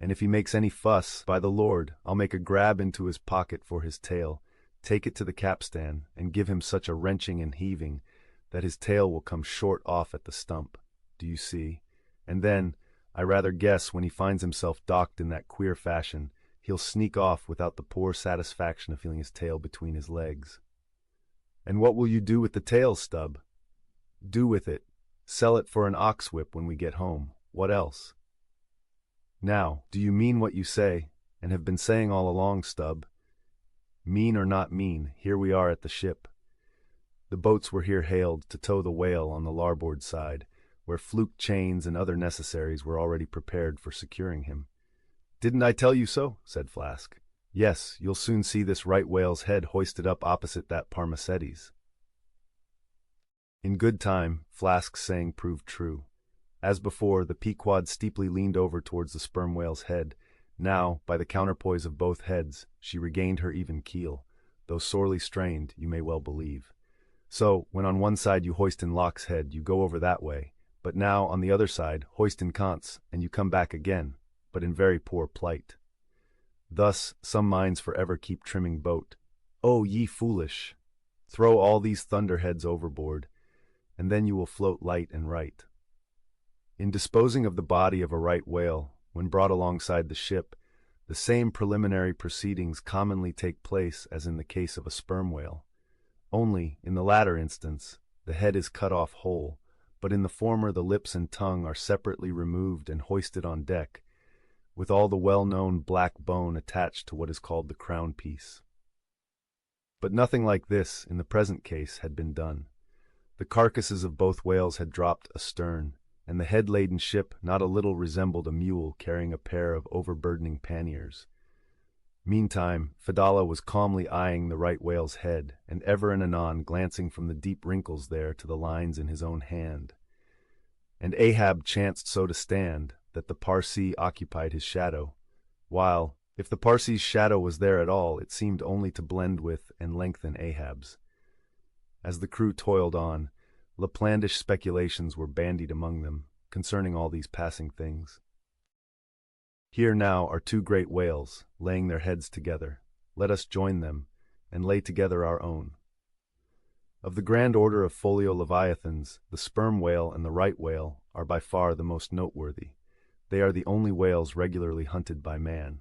A: and if he makes any fuss, by the Lord, I'll make a grab into his pocket for his tail, take it to the capstan, and give him such a wrenching and heaving that his tail will come short off at the stump. Do you see? And then, I rather guess when he finds himself docked in that queer fashion, he'll sneak off without the poor satisfaction of feeling his tail between his legs. And what will you do with the tail, Stubb? Do with it? Sell it for an ox whip when we get home. What else? Now, do you mean what you say, and have been saying all along, Stubb? Mean or not mean, here we are at the ship. The boats were here hailed to tow the whale on the larboard side, where fluke chains and other necessaries were already prepared for securing him. Didn't I tell you so? Said Flask. Yes, you'll soon see this right whale's head hoisted up opposite that Parmacetes. In good time, Flask's saying proved true. As before, the Pequod steeply leaned over towards the sperm whale's head. Now, by the counterpoise of both heads, she regained her even keel, though sorely strained, you may well believe. So, when on one side you hoist in Locke's head, you go over that way, but now, on the other side, hoist in Kant's, and you come back again, but in very poor plight. Thus, some minds forever keep trimming boat. Oh, ye foolish! Throw all these thunderheads overboard, and then you will float light and right. In disposing of the body of a right whale, when brought alongside the ship, the same preliminary proceedings commonly take place as in the case of a sperm whale. Only, in the latter instance, the head is cut off whole, but in the former the lips and tongue are separately removed and hoisted on deck, with all the well-known black bone attached to what is called the crown piece. But nothing like this, in the present case, had been done. The carcasses of both whales had dropped astern, and the head-laden ship not a little resembled a mule carrying a pair of overburdening panniers. Meantime, Fedallah was calmly eyeing the right whale's head, and ever and anon glancing from the deep wrinkles there to the lines in his own hand. And Ahab chanced so to stand, that the Parsee occupied his shadow, while, if the Parsee's shadow was there at all, it seemed only to blend with and lengthen Ahab's. As the crew toiled on, Laplandish speculations were bandied among them, concerning all these passing things. Here now are two great whales, laying their heads together. Let us join them, and lay together our own. Of the grand order of folio leviathans, the sperm whale and the right whale are by far the most noteworthy. They are the only whales regularly hunted by man.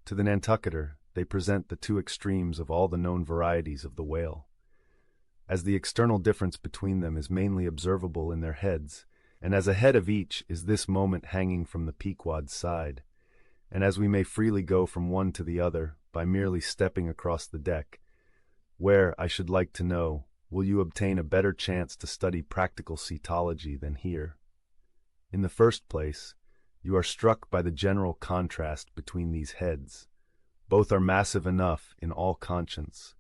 A: To the Nantucketer, they present the two extremes of all the known varieties of the whale. As the external difference between them is mainly observable in their heads, and as a head of each is this moment hanging from the Pequod's side, and as we may freely go from one to the other by merely stepping across the deck, where, I should like to know, will you obtain a better chance to study practical cetology than here? In the first place, you are struck by the general contrast between these heads. Both are massive enough in all conscience,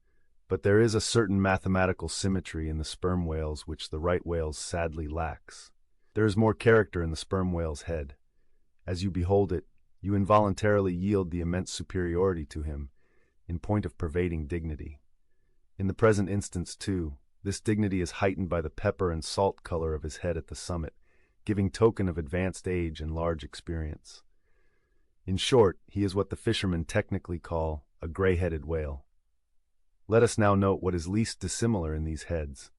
A: but there is a certain mathematical symmetry in the sperm whales which the right whale's sadly lacks. There is more character in the sperm whale's head. As you behold it, you involuntarily yield the immense superiority to him, in point of pervading dignity. In the present instance, too, this dignity is heightened by the pepper and salt color of his head at the summit, giving token of advanced age and large experience. In short, he is what the fishermen technically call a gray-headed whale. Let us now note what is least dissimilar in these heads,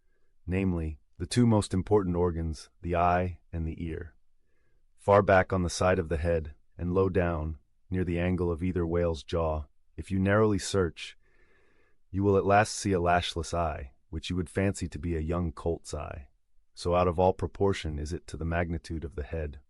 A: namely, the two most important organs, the eye and the ear. Far back on the side of the head, and low down, near the angle of either whale's jaw, if you narrowly search, you will at last see a lashless eye, which you would fancy to be a young colt's eye. So out of all proportion is it to the magnitude of the head.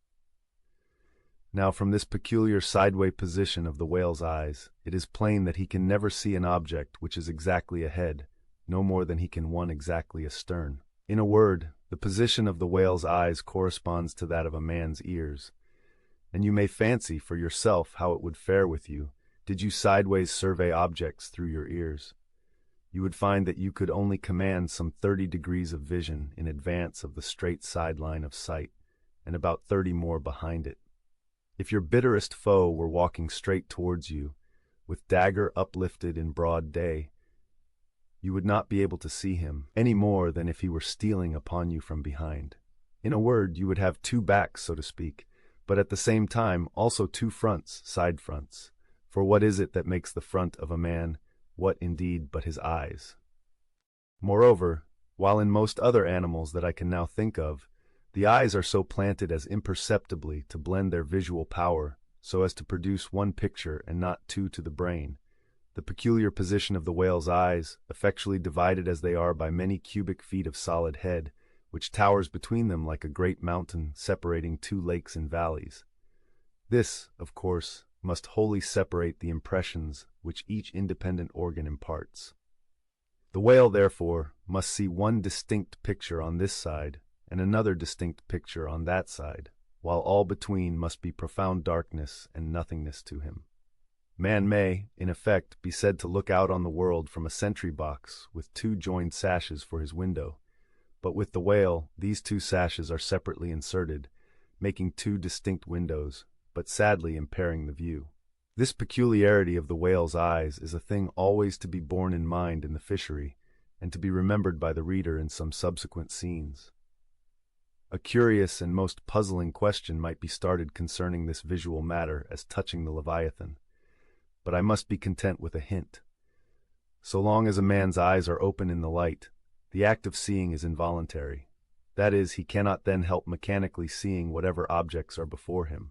A: Now from this peculiar sideway position of the whale's eyes, it is plain that he can never see an object which is exactly ahead, no more than he can one exactly astern. In a word, the position of the whale's eyes corresponds to that of a man's ears, and you may fancy for yourself how it would fare with you, did you sideways survey objects through your ears. You would find that you could only command some 30 degrees of vision in advance of the straight sideline of sight, and about 30 more behind it. If your bitterest foe were walking straight towards you, with dagger uplifted in broad day, you would not be able to see him, any more than if he were stealing upon you from behind. In a word, you would have two backs, so to speak, but at the same time also two fronts, side fronts. For what is it that makes the front of a man? What, indeed, but his eyes? Moreover, while in most other animals that I can now think of, the eyes are so planted as imperceptibly to blend their visual power so as to produce one picture and not two to the brain, the peculiar position of the whale's eyes, effectually divided as they are by many cubic feet of solid head, which towers between them like a great mountain separating two lakes and valleys. This, of course, must wholly separate the impressions which each independent organ imparts. The whale, therefore, must see one distinct picture on this side and another distinct picture on that side, while all between must be profound darkness and nothingness to him. Man may, in effect, be said to look out on the world from a sentry box with two joined sashes for his window, but with the whale these two sashes are separately inserted, making two distinct windows, but sadly impairing the view. This peculiarity of the whale's eyes is a thing always to be borne in mind in the fishery, and to be remembered by the reader in some subsequent scenes. A curious and most puzzling question might be started concerning this visual matter as touching the Leviathan, but I must be content with a hint. So long as a man's eyes are open in the light, the act of seeing is involuntary. That is, he cannot then help mechanically seeing whatever objects are before him.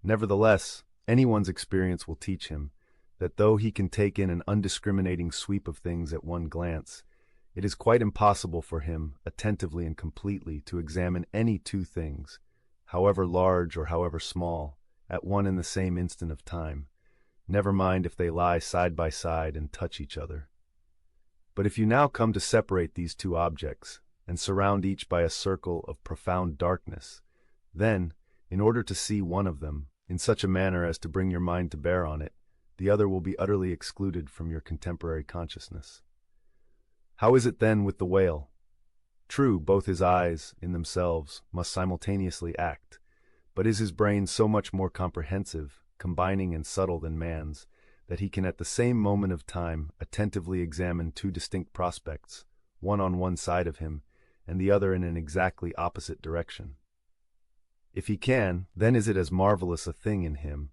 A: Nevertheless, anyone's experience will teach him that though he can take in an undiscriminating sweep of things at one glance, it is quite impossible for him, attentively and completely, to examine any two things, however large or however small, at one and the same instant of time, never mind if they lie side by side and touch each other. But if you now come to separate these two objects, and surround each by a circle of profound darkness, then, in order to see one of them, in such a manner as to bring your mind to bear on it, the other will be utterly excluded from your contemporary consciousness. How is it then with the whale? True, both his eyes, in themselves, must simultaneously act, but is his brain so much more comprehensive, combining and subtle than man's, that he can at the same moment of time attentively examine two distinct prospects, one on one side of him, and the other in an exactly opposite direction? If he can, then is it as marvelous a thing in him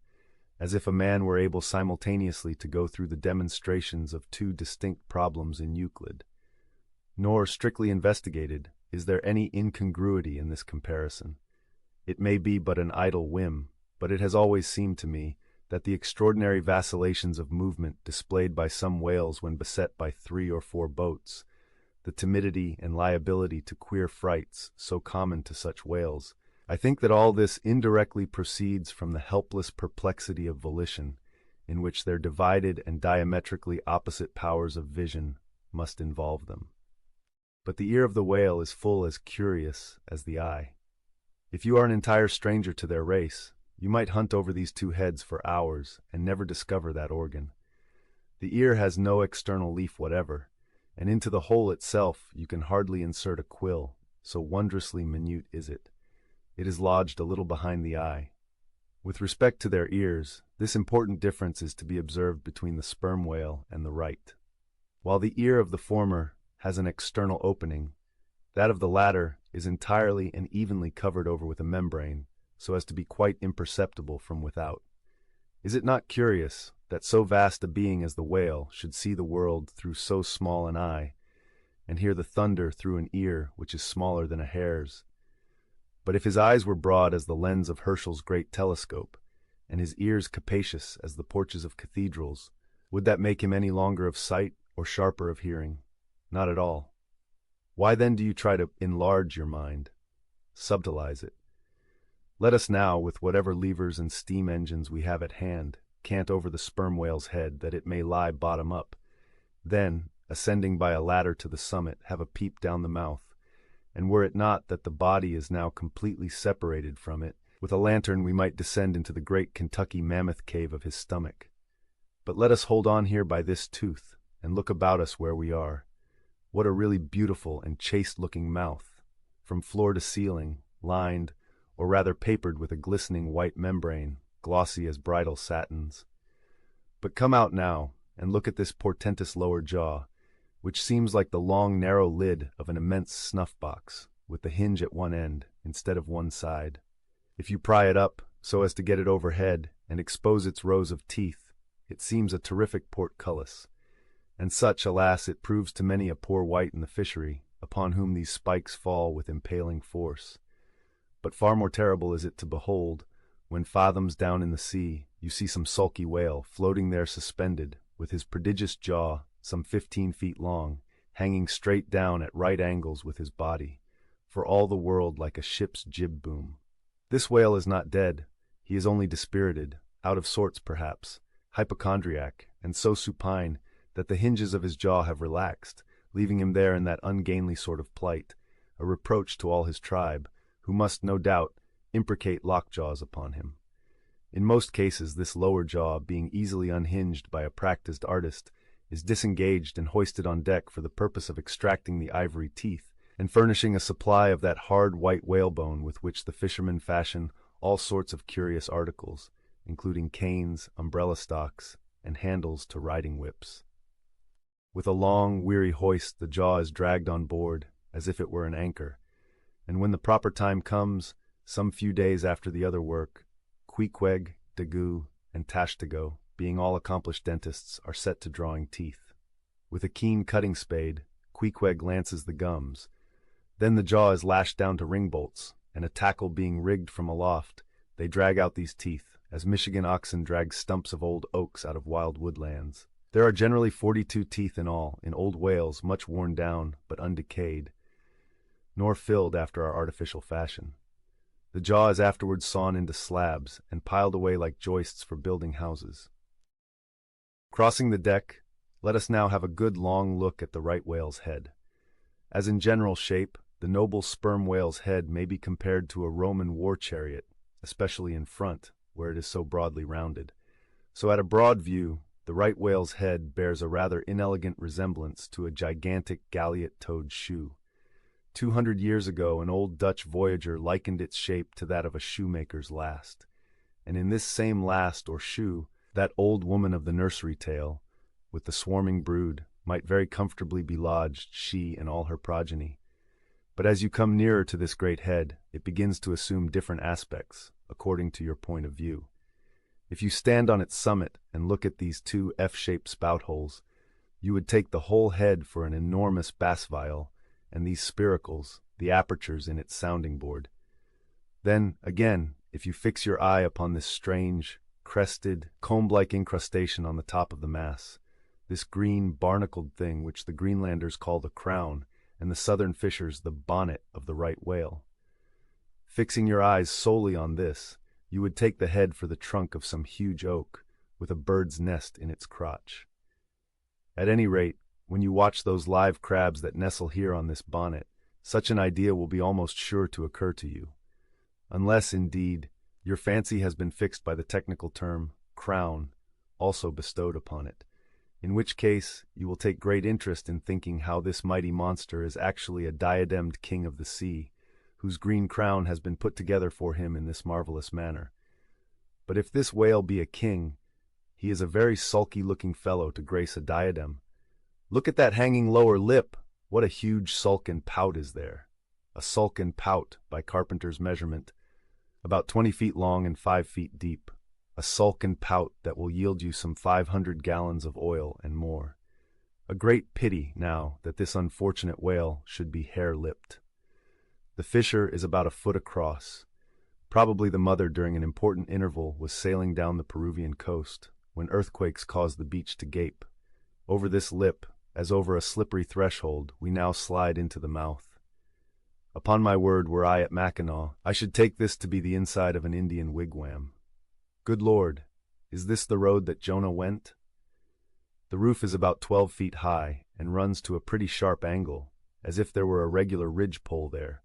A: as if a man were able simultaneously to go through the demonstrations of two distinct problems in Euclid. Nor, strictly investigated, is there any incongruity in this comparison. It may be but an idle whim, but it has always seemed to me that the extraordinary vacillations of movement displayed by some whales when beset by 3 or 4 boats, the timidity and liability to queer frights so common to such whales, I think that all this indirectly proceeds from the helpless perplexity of volition, in which their divided and diametrically opposite powers of vision must involve them. But the ear of the whale is full as curious as the eye. If you are an entire stranger to their race, you might hunt over these two heads for hours and never discover that organ. The ear has no external leaf whatever, and into the hole itself you can hardly insert a quill, so wondrously minute is it. It is lodged a little behind the eye. With respect to their ears, this important difference is to be observed between the sperm whale and the right. While the ear of the former has an external opening, that of the latter is entirely and evenly covered over with a membrane, so as to be quite imperceptible from without. Is it not curious that so vast a being as the whale should see the world through so small an eye, and hear the thunder through an ear which is smaller than a hare's? But if his eyes were broad as the lens of Herschel's great telescope, and his ears capacious as the porches of cathedrals, would that make him any longer of sight or sharper of hearing? Not at all. Why then do you try to enlarge your mind, subtilize it? Let us now, with whatever levers and steam engines we have at hand, cant over the sperm whale's head that it may lie bottom up, then, ascending by a ladder to the summit, have a peep down the mouth, and were it not that the body is now completely separated from it, with a lantern we might descend into the great Kentucky mammoth cave of his stomach. But let us hold on here by this tooth, and look about us where we are. What a really beautiful and chaste-looking mouth, from floor to ceiling, lined, or rather papered with a glistening white membrane, glossy as bridal satins. But come out now, and look at this portentous lower jaw, which seems like the long narrow lid of an immense snuff-box, with the hinge at one end, instead of one side. If you pry it up so as to get it overhead and expose its rows of teeth, it seems a terrific portcullis. And such, alas, it proves to many a poor wight in the fishery, upon whom these spikes fall with impaling force. But far more terrible is it to behold, when fathoms down in the sea you see some sulky whale floating there suspended, with his prodigious jaw, some 15 feet long, hanging straight down at right angles with his body, for all the world like a ship's jib boom. This whale is not dead, he is only dispirited, out of sorts perhaps, hypochondriac, and so supine that the hinges of his jaw have relaxed, leaving him there in that ungainly sort of plight, a reproach to all his tribe, who must, no doubt, imprecate lockjaws upon him. In most cases this lower jaw, being easily unhinged by a practised artist, is disengaged and hoisted on deck for the purpose of extracting the ivory teeth, and furnishing a supply of that hard white whalebone with which the fishermen fashion all sorts of curious articles, including canes, umbrella stocks, and handles to riding whips. With a long, weary hoist the jaw is dragged on board, as if it were an anchor, and when the proper time comes, some few days after the other work, Queequeg, Daggoo, and Tashtago, being all accomplished dentists, are set to drawing teeth. With a keen cutting spade, Queequeg lances the gums. Then the jaw is lashed down to ring bolts, and a tackle being rigged from aloft, they drag out these teeth, as Michigan oxen drag stumps of old oaks out of wild woodlands. There are generally 42 teeth in all, in old whales much worn down but undecayed, nor filled after our artificial fashion. The jaw is afterwards sawn into slabs and piled away like joists for building houses. Crossing the deck, let us now have a good long look at the right whale's head. As in general shape, the noble sperm whale's head may be compared to a Roman war chariot, especially in front, where it is so broadly rounded. So at a broad view, the right whale's head bears a rather inelegant resemblance to a gigantic galliot-toed shoe. 200 years ago, an old Dutch voyager likened its shape to that of a shoemaker's last. And in this same last or shoe, that old woman of the nursery tale, with the swarming brood, might very comfortably be lodged, she and all her progeny. But as you come nearer to this great head, it begins to assume different aspects, according to your point of view. If you stand on its summit and look at these two F-shaped spout holes, you would take the whole head for an enormous bass viol, and these spiracles, the apertures in its sounding board. Then, again, if you fix your eye upon this strange, crested, comb-like incrustation on the top of the mass, this green, barnacled thing which the Greenlanders call the crown, and the southern fishers the bonnet of the right whale. Fixing your eyes solely on this, you would take the head for the trunk of some huge oak, with a bird's nest in its crotch. At any rate, when you watch those live crabs that nestle here on this bonnet, such an idea will be almost sure to occur to you. Unless, indeed, your fancy has been fixed by the technical term, crown, also bestowed upon it, in which case you will take great interest in thinking how this mighty monster is actually a diademed king of the sea, whose green crown has been put together for him in this marvelous manner. But if this whale be a king, he is a very sulky-looking fellow to grace a diadem. Look at that hanging lower lip! What a huge sulk and pout is there! A sulk and pout, by carpenter's measurement, about 20 feet long and 5 feet deep. A sulk and pout that will yield you some 500 gallons of oil and more. A great pity, now, that this unfortunate whale should be hare-lipped. The fissure is about a foot across. Probably the mother during an important interval was sailing down the Peruvian coast, when earthquakes caused the beach to gape. Over this lip, as over a slippery threshold, we now slide into the mouth. Upon my word, were I at Mackinac, I should take this to be the inside of an Indian wigwam. Good Lord, is this the road that Jonah went? The roof is about 12 feet high, and runs to a pretty sharp angle, as if there were a regular ridge-pole there,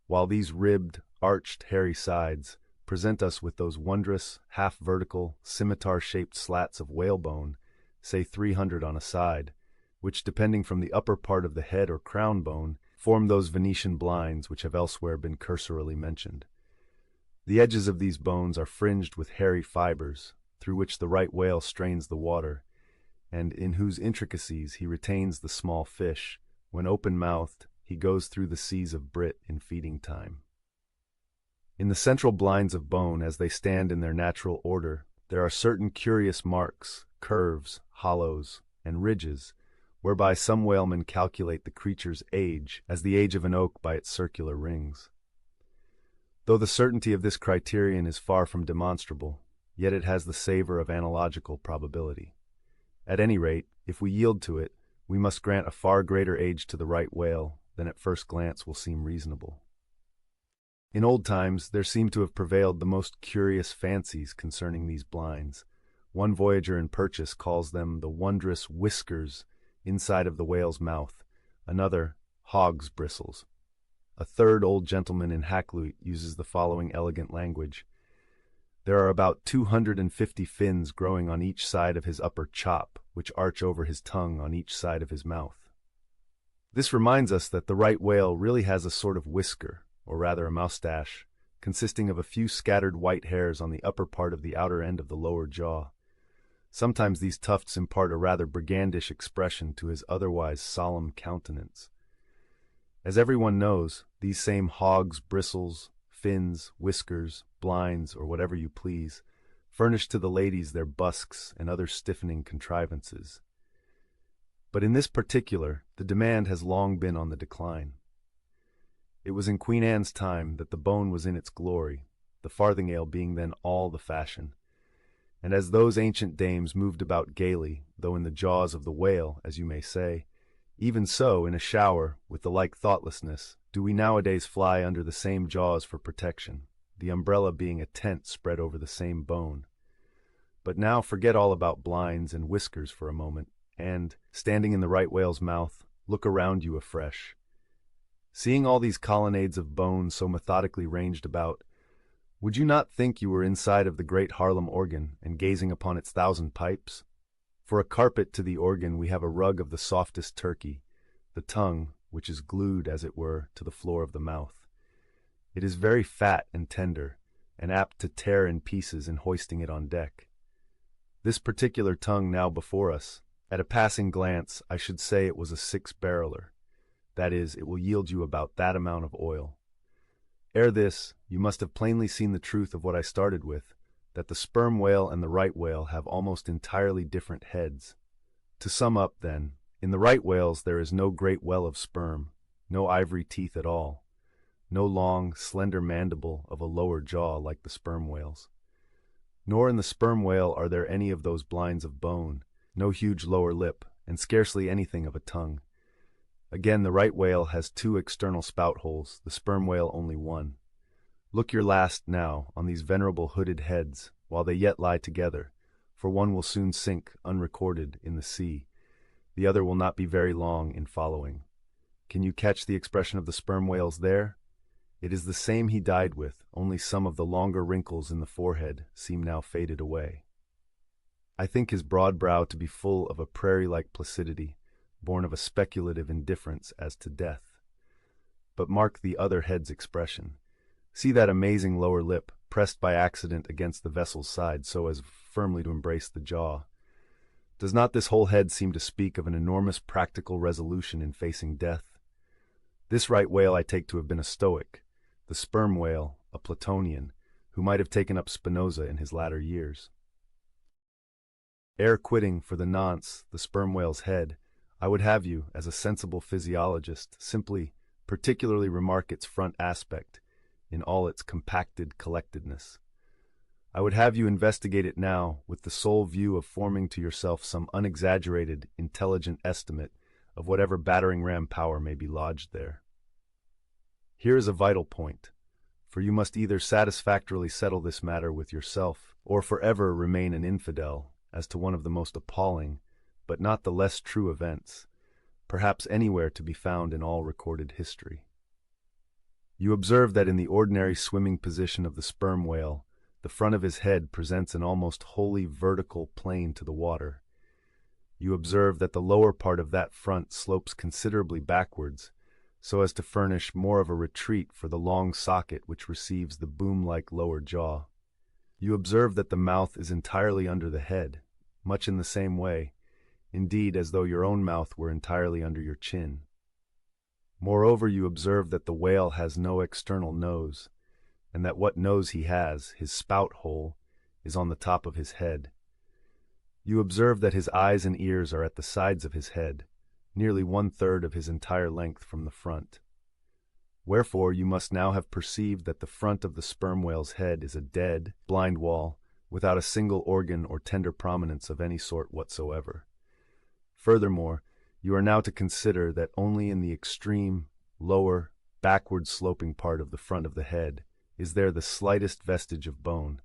A: while these ribbed, arched, hairy sides present us with those wondrous, half-vertical, scimitar-shaped slats of whalebone, say 300 on a side, which, depending from the upper part of the head or crown bone, form those Venetian blinds which have elsewhere been cursorily mentioned. The edges of these bones are fringed with hairy fibers, through which the right whale strains the water, and in whose intricacies he retains the small fish, when open-mouthed he goes through the seas of Brit in feeding time. In the central blinds of bone, as they stand in their natural order, there are certain curious marks, curves, hollows, and ridges, whereby some whalemen calculate the creature's age as the age of an oak by its circular rings. Though the certainty of this criterion is far from demonstrable, yet it has the savor of analogical probability. At any rate, if we yield to it, we must grant a far greater age to the right whale than at first glance will seem reasonable. In old times, there seem to have prevailed the most curious fancies concerning these blinds. One voyager in Purchas calls them the wondrous whiskers inside of the whale's mouth, another hog's bristles. A third old gentleman in Hakluyt uses the following elegant language: "There are about 250 fins growing on each side of his upper chop, which arch over his tongue on each side of his mouth." This reminds us that the right whale really has a sort of whisker, or rather a moustache, consisting of a few scattered white hairs on the upper part of the outer end of the lower jaw. Sometimes these tufts impart a rather brigandish expression to his otherwise solemn countenance. As everyone knows, these same hogs, bristles, fins, whiskers, blinds, or whatever you please, furnish to the ladies their busks and other stiffening contrivances. But in this particular, the demand has long been on the decline. It was in Queen Anne's time that the bone was in its glory, the farthingale being then all the fashion. And as those ancient dames moved about gaily, though in the jaws of the whale, as you may say, even so, in a shower, with the like thoughtlessness, do we nowadays fly under the same jaws for protection, the umbrella being a tent spread over the same bone. But now forget all about blinds and whiskers for a moment, and, standing in the right whale's mouth, look around you afresh. Seeing all these colonnades of bone so methodically ranged about, would you not think you were inside of the great Haarlem organ and gazing upon its 1,000 pipes? For a carpet to the organ we have a rug of the softest Turkey, the tongue, which is glued, as it were, to the floor of the mouth. It is very fat and tender, and apt to tear in pieces in hoisting it on deck. This particular tongue now before us, at a passing glance, I should say it was a 6-barreler. That is, it will yield you about that amount of oil. Ere this, you must have plainly seen the truth of what I started with, that the sperm whale and the right whale have almost entirely different heads. To sum up, then, in the right whales there is no great well of sperm, no ivory teeth at all, no long, slender mandible of a lower jaw like the sperm whales. Nor in the sperm whale are there any of those blinds of bone, no huge lower lip, and scarcely anything of a tongue. Again, the right whale has 2 external spout holes, the sperm whale only 1. Look your last, now, on these venerable hooded heads, while they yet lie together, for one will soon sink, unrecorded, in the sea. The other will not be very long in following. Can you catch the expression of the sperm whales there? It is the same he died with, only some of the longer wrinkles in the forehead seem now faded away. I think his broad brow to be full of a prairie-like placidity, born of a speculative indifference as to death. But mark the other head's expression. See that amazing lower lip, pressed by accident against the vessel's side so as firmly to embrace the jaw. Does not this whole head seem to speak of an enormous practical resolution in facing death? This right whale I take to have been a Stoic, the sperm whale a Platonian, who might have taken up Spinoza in his latter years. Ere quitting, for the nonce, the sperm whale's head, I would have you, as a sensible physiologist, simply, particularly remark its front aspect, in all its compacted collectedness. I would have you investigate it now, with the sole view of forming to yourself some unexaggerated, intelligent estimate of whatever battering-ram power may be lodged there. Here is a vital point, for you must either satisfactorily settle this matter with yourself, or forever remain an infidel as to one of the most appalling, but not the less true events, perhaps anywhere to be found in all recorded history. You observe that in the ordinary swimming position of the sperm whale, the front of his head presents an almost wholly vertical plane to the water. You observe that the lower part of that front slopes considerably backwards, so as to furnish more of a retreat for the long socket which receives the boom-like lower jaw. You observe that the mouth is entirely under the head, much in the same way, indeed, as though your own mouth were entirely under your chin. Moreover, you observe that the whale has no external nose, and that what nose he has, his spout hole, is on the top of his head. You observe that his eyes and ears are at the sides of his head, nearly 1/3 of his entire length from the front. Wherefore you must now have perceived that the front of the sperm whale's head is a dead, blind wall, without a single organ or tender prominence of any sort whatsoever. Furthermore, you are now to consider that only in the extreme, lower, backward-sloping part of the front of the head is there the slightest vestige of bone,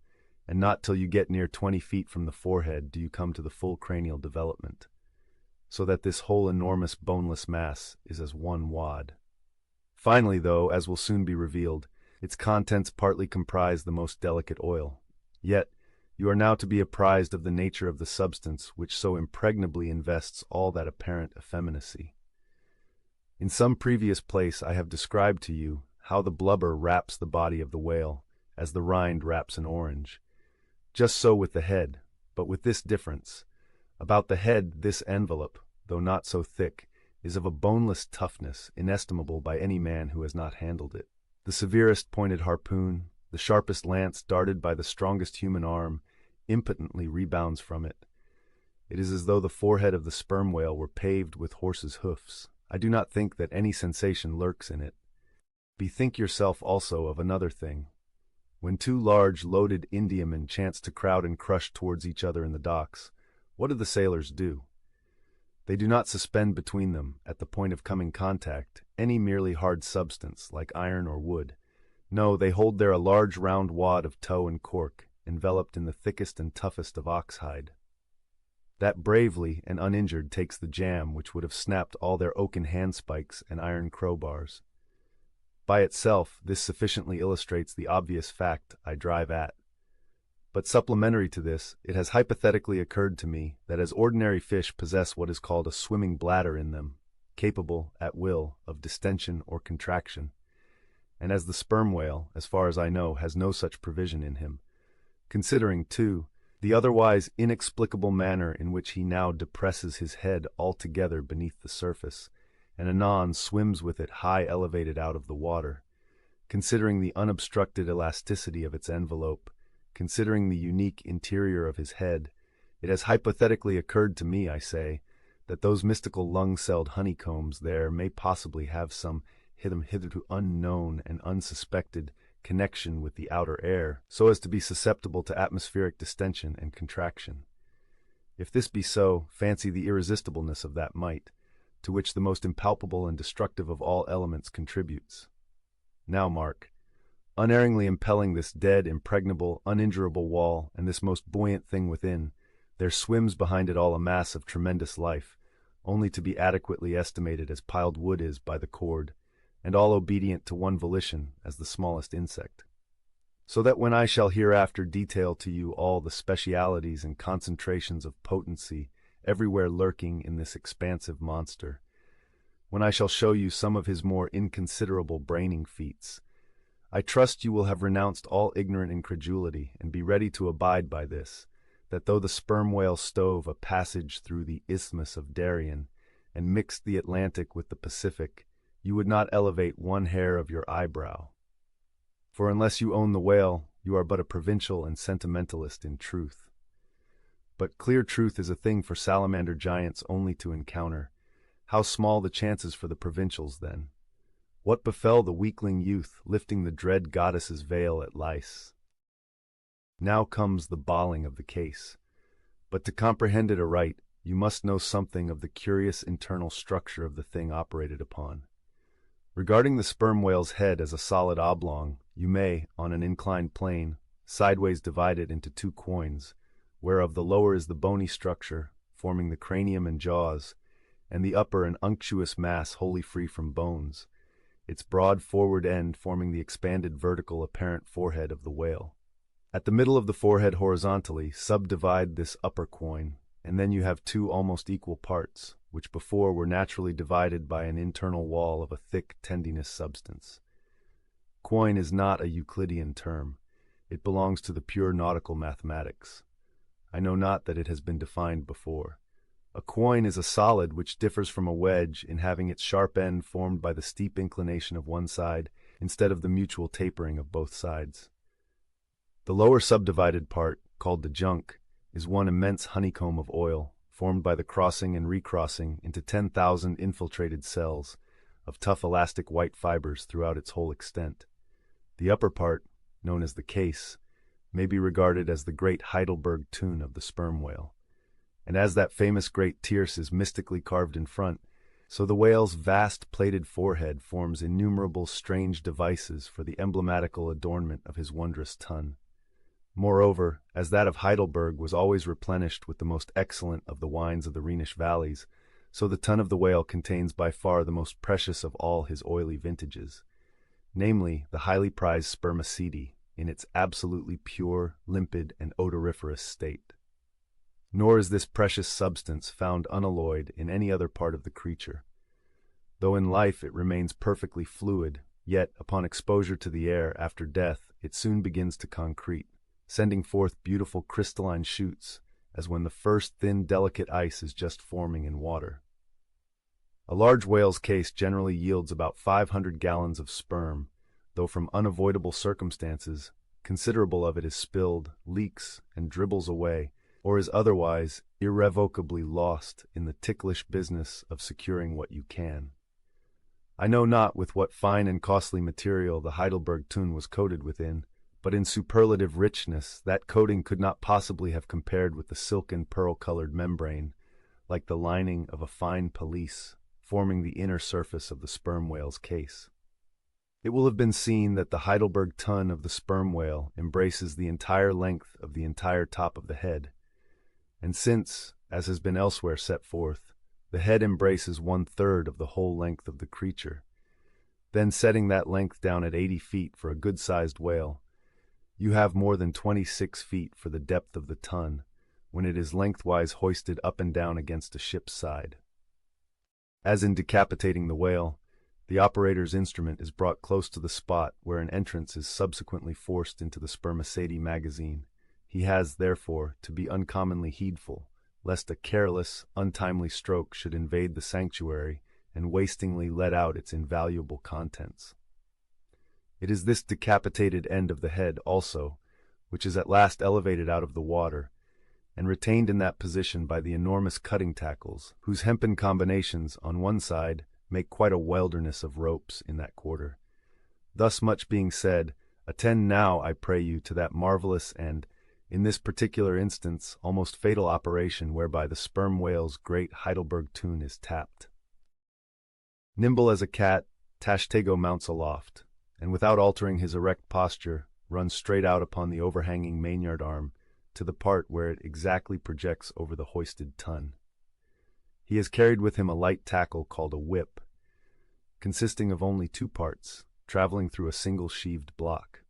A: and not till you get near 20 feet from the forehead do you come to the full cranial development, so that this whole enormous boneless mass is as one wad. Finally, though, as will soon be revealed, its contents partly comprise the most delicate oil. Yet, you are now to be apprised of the nature of the substance which so impregnably invests all that apparent effeminacy. In some previous place I have described to you how the blubber wraps the body of the whale, as the rind wraps an orange. Just so with the head, but with this difference. About the head this envelope, though not so thick, is of a boneless toughness inestimable by any man who has not handled it. The severest pointed harpoon, the sharpest lance darted by the strongest human arm, impotently rebounds from it. It is as though the forehead of the sperm whale were paved with horses' hoofs. I do not think that any sensation lurks in it. Bethink yourself also of another thing. When two large, loaded Indiamen chance to crowd and crush towards each other in the docks, what do the sailors do? They do not suspend between them, at the point of coming contact, any merely hard substance, like iron or wood. No, they hold there a large round wad of tow and cork, enveloped in the thickest and toughest of oxhide. That bravely and uninjured takes the jam which would have snapped all their oaken handspikes and iron crowbars. By itself, this sufficiently illustrates the obvious fact I drive at. But supplementary to this, it has hypothetically occurred to me that as ordinary fish possess what is called a swimming bladder in them, capable, at will, of distension or contraction, and as the sperm whale, as far as I know, has no such provision in him, considering, too, the otherwise inexplicable manner in which he now depresses his head altogether beneath the surface, and anon swims with it high elevated out of the water, considering the unobstructed elasticity of its envelope, considering the unique interior of his head, it has hypothetically occurred to me, I say, that those mystical lung-celled honeycombs there may possibly have some hitherto unknown and unsuspected connection with the outer air, so as to be susceptible to atmospheric distension and contraction. If this be so, fancy the irresistibleness of that might, to which the most impalpable and destructive of all elements contributes. Now mark, unerringly impelling this dead, impregnable, uninjurable wall and this most buoyant thing within, there swims behind it all a mass of tremendous life, only to be adequately estimated as piled wood is by the cord, and all obedient to one volition as the smallest insect. So that when I shall hereafter detail to you all the specialities and concentrations of potency everywhere lurking in this expansive monster, when I shall show you some of his more inconsiderable braining feats, I trust you will have renounced all ignorant incredulity and be ready to abide by this, that though the sperm whale stove a passage through the Isthmus of Darien and mixed the Atlantic with the Pacific, you would not elevate one hair of your eyebrow. For unless you own the whale, you are but a provincial and sentimentalist in truth. But clear truth is a thing for salamander giants only to encounter. How small the chances for the provincials, then? What befell the weakling youth lifting the dread goddess's veil at Lys? Now comes the bawling of the case. But to comprehend it aright, you must know something of the curious internal structure of the thing operated upon. Regarding the sperm whale's head as a solid oblong, you may, on an inclined plane, sideways divide it into two coins, whereof the lower is the bony structure, forming the cranium and jaws, and the upper an unctuous mass wholly free from bones, its broad forward end forming the expanded vertical apparent forehead of the whale. At the middle of the forehead horizontally, subdivide this upper coin, and then you have two almost equal parts, which before were naturally divided by an internal wall of a thick tendinous substance. Coin is not a Euclidean term. It belongs to the pure nautical mathematics. I know not that it has been defined before. A quoin is a solid which differs from a wedge in having its sharp end formed by the steep inclination of one side instead of the mutual tapering of both sides. The lower subdivided part, called the junk, is one immense honeycomb of oil, formed by the crossing and recrossing into 10,000 infiltrated cells of tough elastic white fibers throughout its whole extent. The upper part, known as the case, may be regarded as the great Heidelburgh tomb of the sperm whale. And as that famous great tierce is mystically carved in front, so the whale's vast plated forehead forms innumerable strange devices for the emblematical adornment of his wondrous ton. Moreover, as that of Heidelburgh was always replenished with the most excellent of the wines of the Rhenish valleys, so the ton of the whale contains by far the most precious of all his oily vintages, namely the highly prized spermaceti, in its absolutely pure, limpid, and odoriferous state. Nor is this precious substance found unalloyed in any other part of the creature. Though in life it remains perfectly fluid, yet, upon exposure to the air after death, it soon begins to concrete, sending forth beautiful crystalline shoots, as when the first thin, delicate ice is just forming in water. A large whale's case generally yields about 500 gallons of sperm, though from unavoidable circumstances, considerable of it is spilled, leaks, and dribbles away, or is otherwise irrevocably lost in the ticklish business of securing what you can. I know not with what fine and costly material the Heidelburgh tun was coated within, but in superlative richness that coating could not possibly have compared with the silken pearl-colored membrane, like the lining of a fine pelisse, forming the inner surface of the sperm whale's case. It will have been seen that the Heidelburgh tun of the sperm whale embraces the entire length of the entire top of the head, and since, as has been elsewhere set forth, the head embraces 1/3 of the whole length of the creature, then setting that length down at 80 feet for a good-sized whale, you have more than 26 feet for the depth of the ton, when it is lengthwise hoisted up and down against a ship's side. As in decapitating the whale, the operator's instrument is brought close to the spot where an entrance is subsequently forced into the spermaceti magazine. He has, therefore, to be uncommonly heedful, lest a careless, untimely stroke should invade the sanctuary and wastingly let out its invaluable contents. It is this decapitated end of the head, also, which is at last elevated out of the water, and retained in that position by the enormous cutting tackles, whose hempen combinations, on one side, make quite a wilderness of ropes in that quarter. Thus much being said, attend now, I pray you, to that marvelous and, in this particular instance, almost fatal operation whereby the sperm whale's great Heidelburgh tun is tapped. Nimble as a cat, Tashtego mounts aloft, and without altering his erect posture, runs straight out upon the overhanging mainyard arm to the part where it exactly projects over the hoisted tun. He has carried with him a light tackle called a whip, consisting of only 2 parts, traveling through a single sheaved block.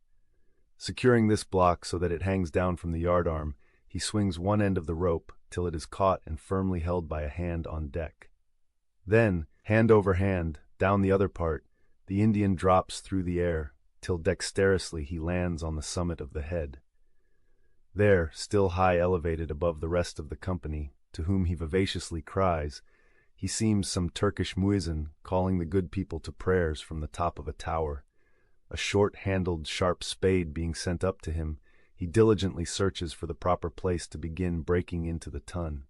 A: Securing this block so that it hangs down from the yardarm, he swings one end of the rope till it is caught and firmly held by a hand on deck. Then, hand over hand, down the other part, the Indian drops through the air, till dexterously he lands on the summit of the head. There, still high elevated above the rest of the company, to whom he vivaciously cries, he seems some Turkish muezzin calling the good people to prayers from the top of a tower. A short-handled, sharp spade being sent up to him, he diligently searches for the proper place to begin breaking into the tun.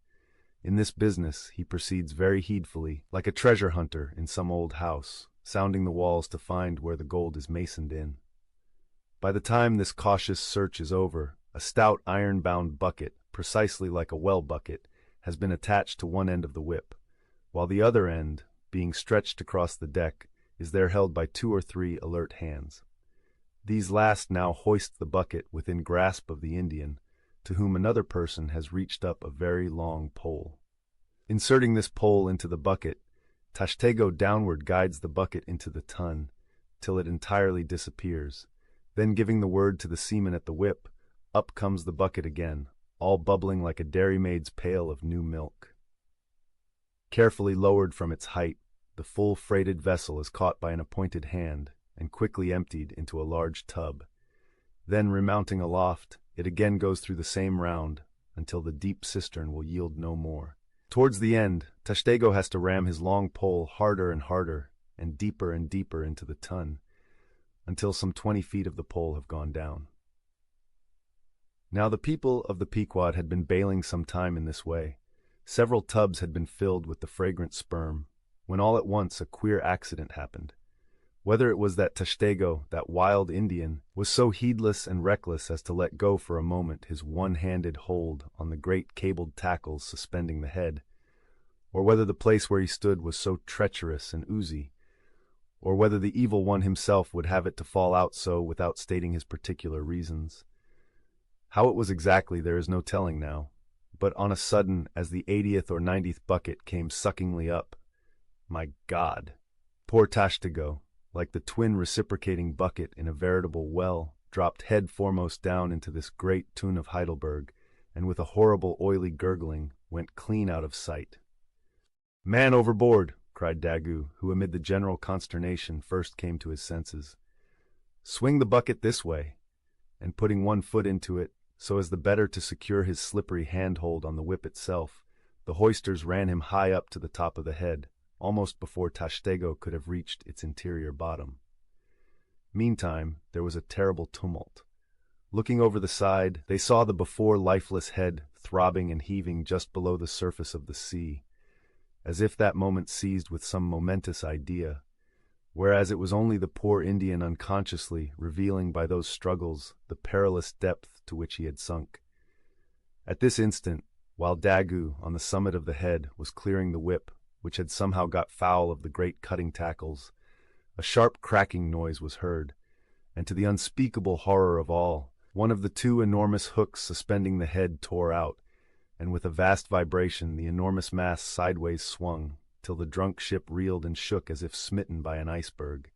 A: In this business he proceeds very heedfully, like a treasure hunter in some old house, sounding the walls to find where the gold is masoned in. By the time this cautious search is over, a stout iron-bound bucket, precisely like a well bucket, has been attached to one end of the whip, while the other end, being stretched across the deck, is there held by 2 or 3 alert hands. These last now hoist the bucket within grasp of the Indian, to whom another person has reached up a very long pole. Inserting this pole into the bucket, Tashtego downward guides the bucket into the tun, till it entirely disappears. Then giving the word to the seaman at the whip, up comes the bucket again, all bubbling like a dairymaid's pail of new milk. Carefully lowered from its height, the full freighted vessel is caught by an appointed hand and quickly emptied into a large tub. Then, remounting aloft, it again goes through the same round until the deep cistern will yield no more. Towards the end, Tashtego has to ram his long pole harder and harder and deeper into the tun. until some 20 feet of the pole have gone down. Now the people of the Pequod had been bailing some time in this way. Several tubs had been filled with the fragrant sperm, when all at once a queer accident happened. Whether it was that Tashtego, that wild Indian, was so heedless and reckless as to let go for a moment his one-handed hold on the great cabled tackles suspending the head, or whether the place where he stood was so treacherous and oozy, or whether the evil one himself would have it to fall out so without stating his particular reasons. How it was exactly there is no telling now, but on a sudden, as the 80th or 90th bucket came suckingly up, my God! Poor Tashtego, like the twin reciprocating bucket in a veritable well, dropped head foremost down into this great tune of Heidelburgh, and with a horrible oily gurgling, went clean out of sight. "Man overboard!" cried Daggoo, who amid the general consternation first came to his senses. "Swing the bucket this way," and putting one foot into it, so as the better to secure his slippery handhold on the whip itself, the hoisters ran him high up to the top of the head, almost before Tashtego could have reached its interior bottom. Meantime, there was a terrible tumult. Looking over the side, they saw the before lifeless head throbbing and heaving just below the surface of the sea, as if that moment seized with some momentous idea, whereas it was only the poor Indian unconsciously revealing by those struggles the perilous depth to which he had sunk. At this instant, while Daggoo, on the summit of the head, was clearing the whip, which had somehow got foul of the great cutting tackles, a sharp cracking noise was heard, and to the unspeakable horror of all, one of the two enormous hooks suspending the head tore out, and with a vast vibration the enormous mass sideways swung, till the drunk ship reeled and shook as if smitten by an iceberg.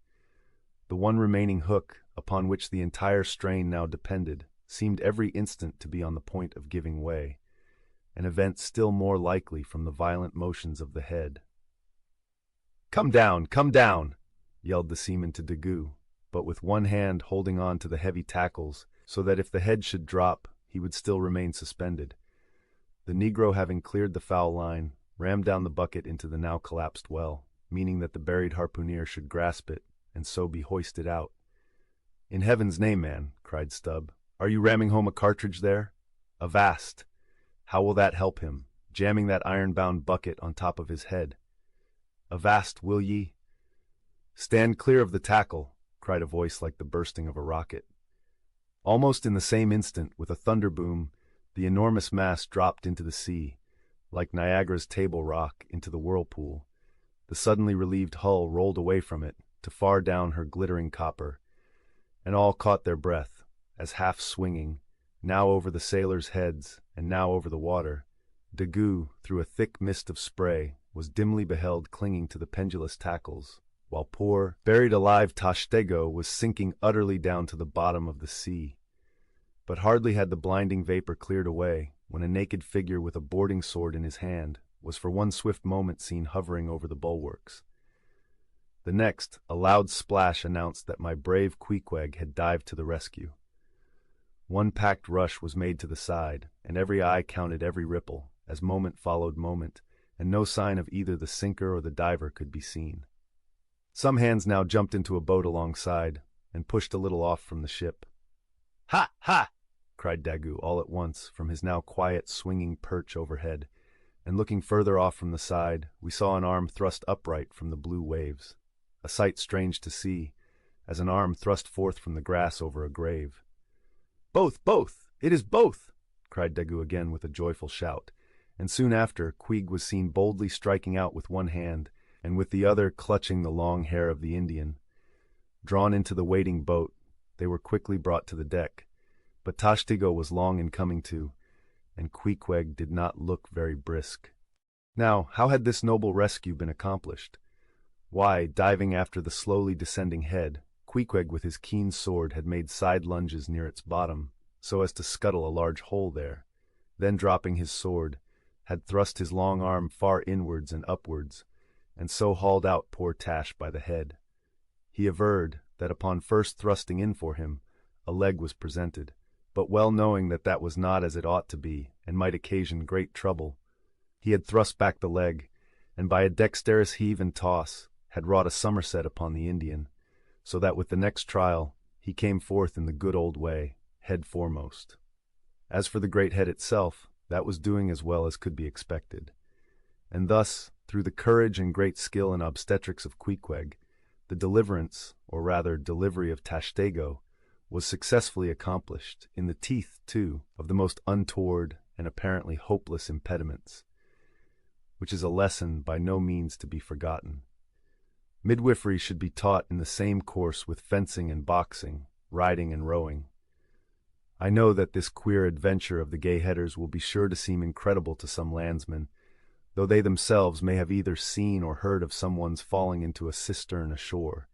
A: The one remaining hook, upon which the entire strain now depended, seemed every instant to be on the point of giving way, an event still more likely from the violent motions of the head. Come down, yelled the seaman to Daggoo, but with one hand holding on to the heavy tackles, so that if the head should drop, he would still remain suspended. The negro, having cleared the foul line, rammed down the bucket into the now collapsed well, meaning that the buried harpooneer should grasp it, and so be hoisted out. "In heaven's name, man," cried Stubb, "are you ramming home a cartridge there? Avast! How will that help him, jamming that iron-bound bucket on top of his head? Avast, will ye?" "Stand clear of the tackle," cried a voice like the bursting of a rocket. Almost in the same instant, with a thunder boom, the enormous mass dropped into the sea, like Niagara's Table Rock into the whirlpool. The suddenly relieved hull rolled away from it, to far down her glittering copper, and all caught their breath, as half swinging, now over the sailors' heads, and now over the water, Daggoo, through a thick mist of spray, was dimly beheld clinging to the pendulous tackles, while poor, buried alive Tashtego was sinking utterly down to the bottom of the sea. But hardly had the blinding vapor cleared away, when a naked figure with a boarding sword in his hand was for one swift moment seen hovering over the bulwarks. The next, a loud splash announced that my brave Queequeg had dived to the rescue. One packed rush was made to the side, and every eye counted every ripple, as moment followed moment, and no sign of either the sinker or the diver could be seen. Some hands now jumped into a boat alongside, and pushed a little off from the ship. "Ha! Ha!" cried Daggoo all at once from his now quiet swinging perch overhead, and looking further off from the side, we saw an arm thrust upright from the blue waves, a sight strange to see, as an arm thrust forth from the grass over a grave. Both! It is both!" cried Daggoo again with a joyful shout, and soon after Queeg was seen boldly striking out with one hand, and with the other clutching the long hair of the Indian. Drawn into the waiting boat, they were quickly brought to the deck, but Tashtego was long in coming to, and Queequeg did not look very brisk. Now, how had this noble rescue been accomplished? Why, diving after the slowly descending head, Queequeg with his keen sword had made side lunges near its bottom, so as to scuttle a large hole there, then dropping his sword, had thrust his long arm far inwards and upwards, and so hauled out poor Tash by the head. He averred that upon first thrusting in for him, a leg was presented, but well knowing that that was not as it ought to be, and might occasion great trouble, he had thrust back the leg, and by a dexterous heave and toss, had wrought a somerset upon the Indian, so that with the next trial he came forth in the good old way, head foremost. As for the great head itself, that was doing as well as could be expected. And thus, through the courage and great skill in obstetrics of Queequeg, the deliverance, or rather delivery of Tashtego, was successfully accomplished, in the teeth, too, of the most untoward and apparently hopeless impediments, which is a lesson by no means to be forgotten. Midwifery should be taught in the same course with fencing and boxing, riding and rowing. I know that this queer adventure of the gay headers will be sure to seem incredible to some landsmen, though they themselves may have either seen or heard of someone's falling into a cistern ashore,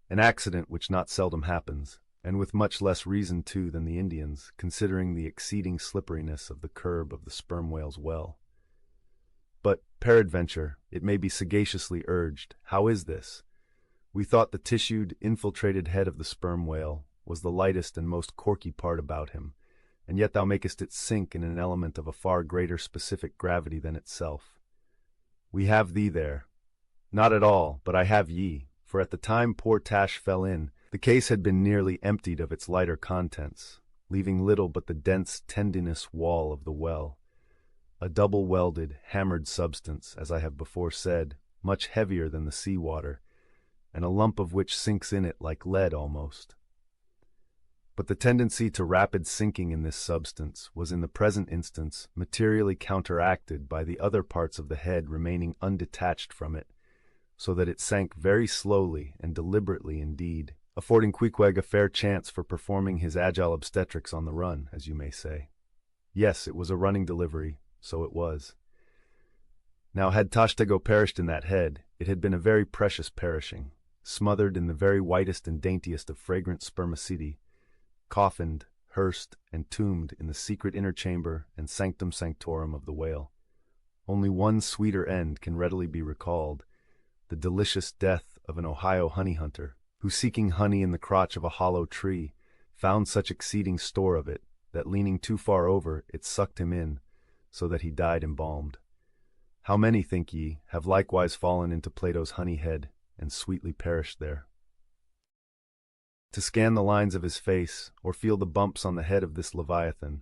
A: an accident which not seldom happens, and with much less reason too than the Indians, considering the exceeding slipperiness of the curb of the sperm whale's well. But, peradventure, it may be sagaciously urged, how is this? We thought the tissued, infiltrated head of the sperm whale was the lightest and most corky part about him, and yet thou makest it sink in an element of a far greater specific gravity than itself. We have thee there. Not at all, but I have ye, for at the time poor Tash fell in, the case had been nearly emptied of its lighter contents, leaving little but the dense tendinous wall of the well, a double-welded, hammered substance, as I have before said, much heavier than the sea water, and a lump of which sinks in it like lead almost. But the tendency to rapid sinking in this substance was in the present instance materially counteracted by the other parts of the head remaining undetached from it, so that it sank very slowly and deliberately indeed, affording Queequeg a fair chance for performing his agile obstetrics on the run, as you may say. Yes, it was a running delivery, so it was. Now, had Tashtego perished in that head, it had been a very precious perishing, smothered in the very whitest and daintiest of fragrant spermaceti, coffined, hearsed, and tombed in the secret inner chamber and sanctum sanctorum of the whale. Only one sweeter end can readily be recalled, the delicious death of an Ohio honey hunter, who, seeking honey in the crotch of a hollow tree, found such exceeding store of it, that leaning too far over, it sucked him in, so that he died embalmed. How many, think ye, have likewise fallen into Plato's honey head, and sweetly perished there? To scan the lines of his face, or feel the bumps on the head of this Leviathan,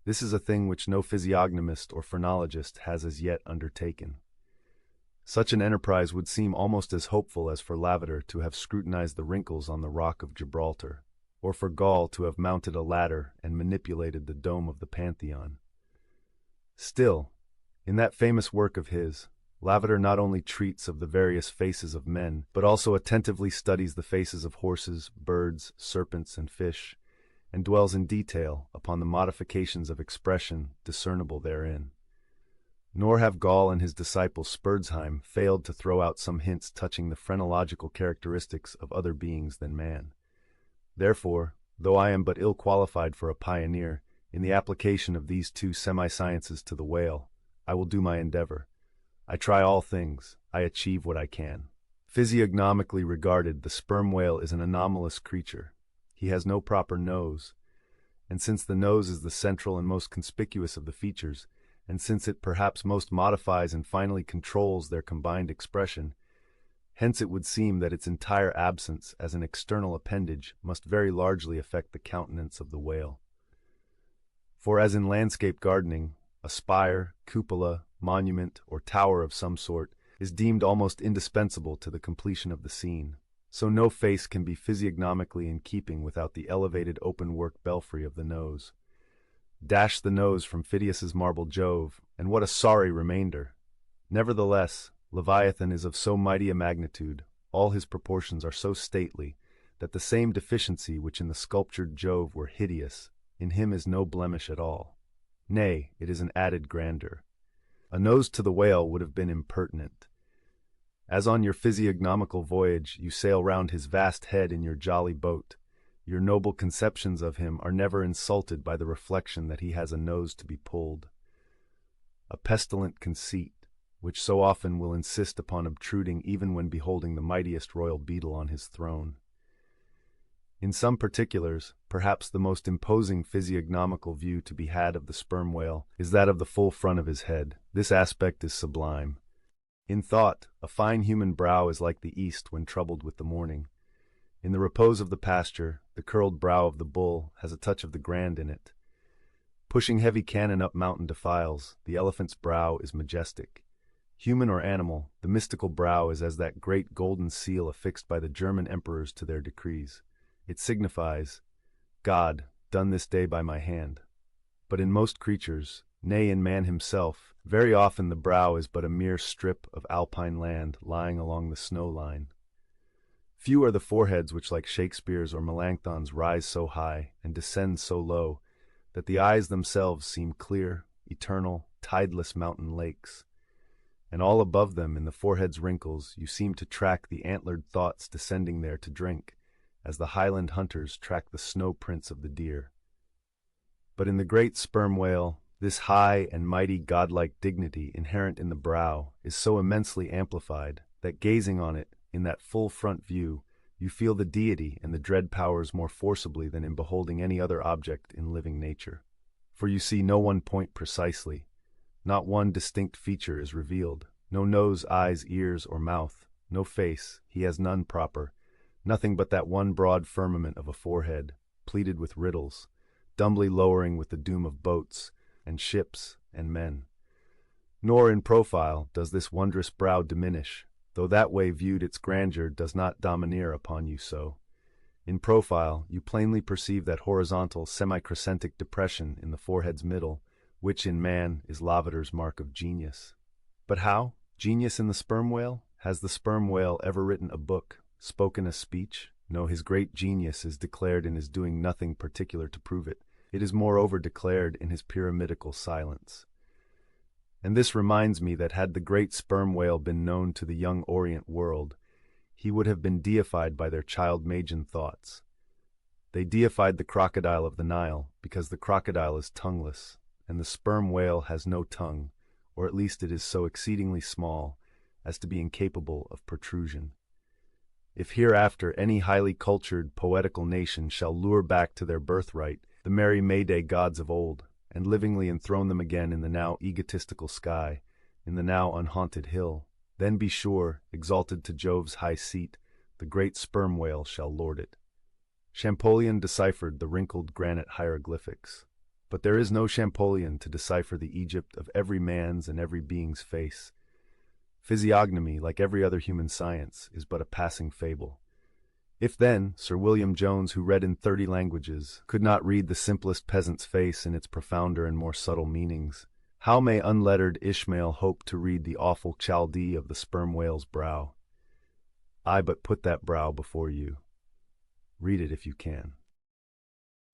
A: this is a thing which no physiognomist or phrenologist has as yet undertaken. Such an enterprise would seem almost as hopeful as for Lavater to have scrutinized the wrinkles on the rock of Gibraltar, or for Gall to have mounted a ladder and manipulated the dome of the Pantheon. Still, in that famous work of his, Lavater not only treats of the various faces of men, but also attentively studies the faces of horses, birds, serpents, and fish, and dwells in detail upon the modifications of expression discernible therein. Nor have Gall and his disciple Spurzheim failed to throw out some hints touching the phrenological characteristics of other beings than man. Therefore, though I am but ill qualified for a pioneer in the application of these two semi-sciences to the whale, I will do my endeavor. I try all things, I achieve what I can. Physiognomically regarded, the sperm whale is an anomalous creature. He has no proper nose, and since the nose is the central and most conspicuous of the features, and since it perhaps most modifies and finally controls their combined expression, hence it would seem that its entire absence as an external appendage must very largely affect the countenance of the whale. For as in landscape gardening, a spire, cupola, monument, or tower of some sort is deemed almost indispensable to the completion of the scene, so no face can be physiognomically in keeping without the elevated open-work belfry of the nose. Dash the nose from Phidias's marble Jove, and what a sorry remainder! Nevertheless, Leviathan is of so mighty a magnitude, all his proportions are so stately, that the same deficiency which in the sculptured Jove were hideous, in him is no blemish at all. Nay, it is an added grandeur. A nose to the whale would have been impertinent. As on your physiognomical voyage you sail round his vast head in your jolly boat, your noble conceptions of him are never insulted by the reflection that he has a nose to be pulled. A pestilent conceit, which so often will insist upon obtruding even when beholding the mightiest royal beetle on his throne. In some particulars, perhaps the most imposing physiognomical view to be had of the sperm whale is that of the full front of his head. This aspect is sublime. In thought, a fine human brow is like the east when troubled with the morning. In the repose of the pasture, the curled brow of the bull has a touch of the grand in it. Pushing heavy cannon up mountain defiles, the elephant's brow is majestic. Human or animal, the mystical brow is as that great golden seal affixed by the German emperors to their decrees. It signifies, God, done this day by my hand. But in most creatures, nay in man himself, very often the brow is but a mere strip of alpine land lying along the snow line. Few are the foreheads which like Shakespeare's or Melanchthon's rise so high and descend so low that the eyes themselves seem clear, eternal, tideless mountain lakes. And all above them in the forehead's wrinkles you seem to track the antlered thoughts descending there to drink, as the highland hunters track the snow prints of the deer. But in the great sperm whale, this high and mighty godlike dignity inherent in the brow is so immensely amplified that gazing on it in that full front view, you feel the deity and the dread powers more forcibly than in beholding any other object in living nature. For you see no one point precisely, not one distinct feature is revealed, no nose, eyes, ears, or mouth, no face, he has none proper, nothing but that one broad firmament of a forehead, pleated with riddles, dumbly lowering with the doom of boats, and ships, and men. Nor in profile does this wondrous brow diminish, though that way viewed its grandeur does not domineer upon you so. In profile, you plainly perceive that horizontal semi-crescentic depression in the forehead's middle, which in man is Lavater's mark of genius. But how? Genius in the sperm whale? Has the sperm whale ever written a book, spoken a speech? No, his great genius is declared in his doing nothing particular to prove it. It is moreover declared in his pyramidical silence. And this reminds me that had the great sperm whale been known to the young Orient world, he would have been deified by their child-magen thoughts. They deified the crocodile of the Nile because the crocodile is tongueless, and the sperm whale has no tongue, or at least it is so exceedingly small as to be incapable of protrusion. If hereafter any highly cultured, poetical nation shall lure back to their birthright the merry May-Day gods of old, and livingly enthrone them again in the now egotistical sky, in the now unhaunted hill, then be sure, exalted to Jove's high seat, the great sperm whale shall lord it. Champollion deciphered the wrinkled granite hieroglyphics, but there is no Champollion to decipher the Egypt of every man's and every being's face. Physiognomy, like every other human science, is but a passing fable. If then, Sir William Jones, who read in 30 languages, could not read the simplest peasant's face in its profounder and more subtle meanings, how may unlettered Ishmael hope to read the awful Chaldee of the sperm whale's brow? I but put that brow before you. Read it if you can.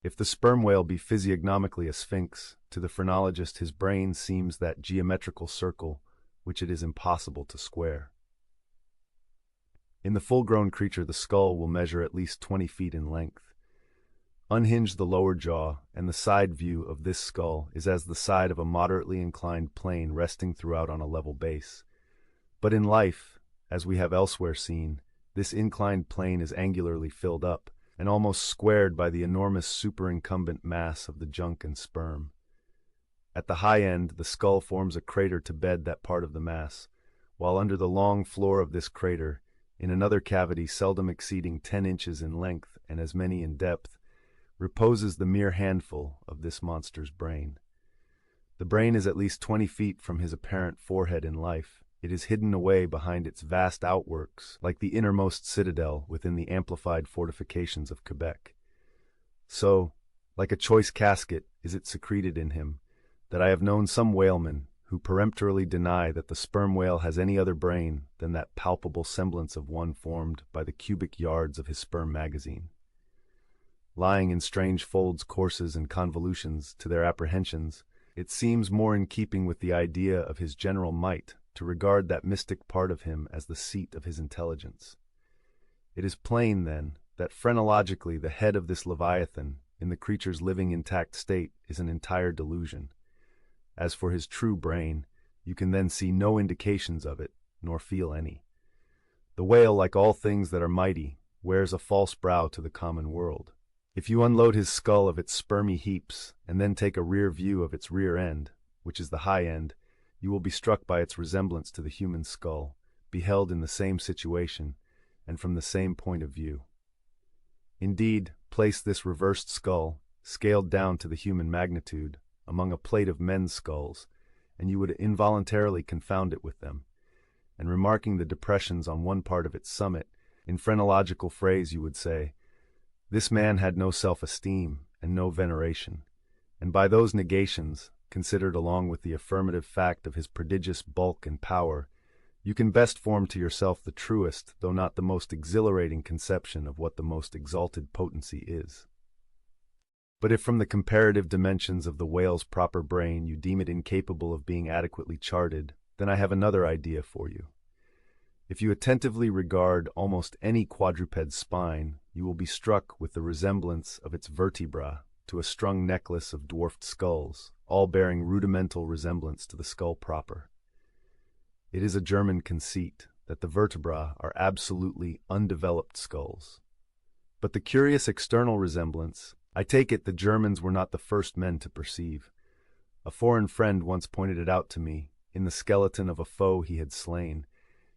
A: If the sperm whale be physiognomically a sphinx, to the phrenologist his brain seems that geometrical circle which it is impossible to square. In the full-grown creature the skull will measure at least 20 feet in length. Unhinge the lower jaw, and the side view of this skull is as the side of a moderately inclined plane resting throughout on a level base. But in life, as we have elsewhere seen, this inclined plane is angularly filled up, and almost squared by the enormous superincumbent mass of the junk and sperm. At the high end, the skull forms a crater to bed that part of the mass, while under the long floor of this crater, in another cavity seldom exceeding 10 inches in length and as many in depth, reposes the mere handful of this monster's brain. The brain is at least 20 feet from his apparent forehead in life. It is hidden away behind its vast outworks, like the innermost citadel within the amplified fortifications of Quebec. So, like a choice casket, is it secreted in him, that I have known some whalemen who peremptorily deny that the sperm whale has any other brain than that palpable semblance of one formed by the cubic yards of his sperm magazine. Lying in strange folds, courses, and convolutions to their apprehensions, it seems more in keeping with the idea of his general might to regard that mystic part of him as the seat of his intelligence. It is plain, then, that phrenologically the head of this Leviathan, in the creature's living intact state, is an entire delusion. As for his true brain, you can then see no indications of it, nor feel any. The whale, like all things that are mighty, wears a false brow to the common world. If you unload his skull of its spermy heaps, and then take a rear view of its rear end, which is the high end, you will be struck by its resemblance to the human skull, beheld in the same situation, and from the same point of view. Indeed, place this reversed skull, scaled down to the human magnitude, among a plate of men's skulls, and you would involuntarily confound it with them. And remarking the depressions on one part of its summit, in phrenological phrase you would say, "This man had no self-esteem and no veneration," and by those negations, considered along with the affirmative fact of his prodigious bulk and power, you can best form to yourself the truest, though not the most exhilarating conception of what the most exalted potency is. But if from the comparative dimensions of the whale's proper brain you deem it incapable of being adequately charted, then I have another idea for you. If you attentively regard almost any quadruped's spine, you will be struck with the resemblance of its vertebra to a strung necklace of dwarfed skulls, all bearing rudimental resemblance to the skull proper. It is a German conceit that the vertebrae are absolutely undeveloped skulls. But the curious external resemblance, I take it the Germans were not the first men to perceive. A foreign friend once pointed it out to me, in the skeleton of a foe he had slain,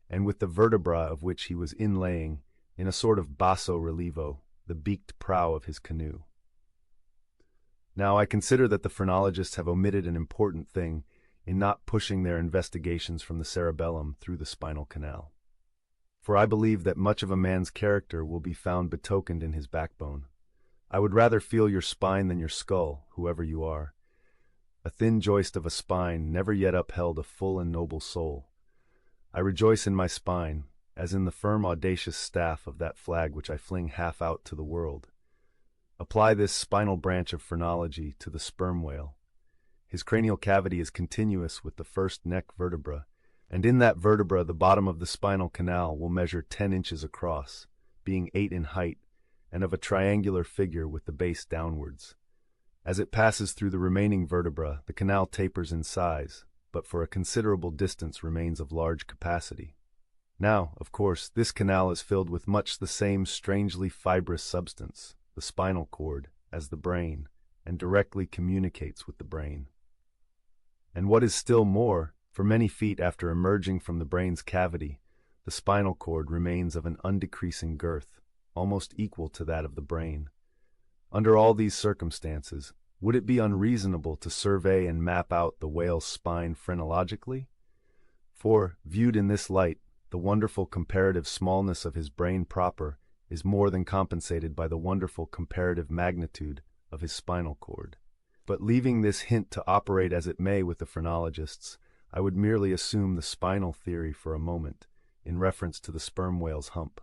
A: and with the vertebra of which he was inlaying, in a sort of basso relievo, the beaked prow of his canoe. Now I consider that the phrenologists have omitted an important thing in not pushing their investigations from the cerebellum through the spinal canal. For I believe that much of a man's character will be found betokened in his backbone. I would rather feel your spine than your skull, whoever you are. A thin joist of a spine never yet upheld a full and noble soul. I rejoice in my spine, as in the firm audacious staff of that flag which I fling half out to the world. Apply this spinal branch of phrenology to the sperm whale. His cranial cavity is continuous with the first neck vertebra, and in that vertebra the bottom of the spinal canal will measure 10 inches across, being 8 in height, and of a triangular figure with the base downwards. As it passes through the remaining vertebra, the canal tapers in size, but for a considerable distance remains of large capacity. Now, of course, this canal is filled with much the same strangely fibrous substance, the spinal cord, as the brain, and directly communicates with the brain. And what is still more, for many feet after emerging from the brain's cavity, the spinal cord remains of an undecreasing girth, almost equal to that of the brain. Under all these circumstances, would it be unreasonable to survey and map out the whale's spine phrenologically? For, viewed in this light, the wonderful comparative smallness of his brain proper is more than compensated by the wonderful comparative magnitude of his spinal cord. But leaving this hint to operate as it may with the phrenologists, I would merely assume the spinal theory for a moment, in reference to the sperm whale's hump.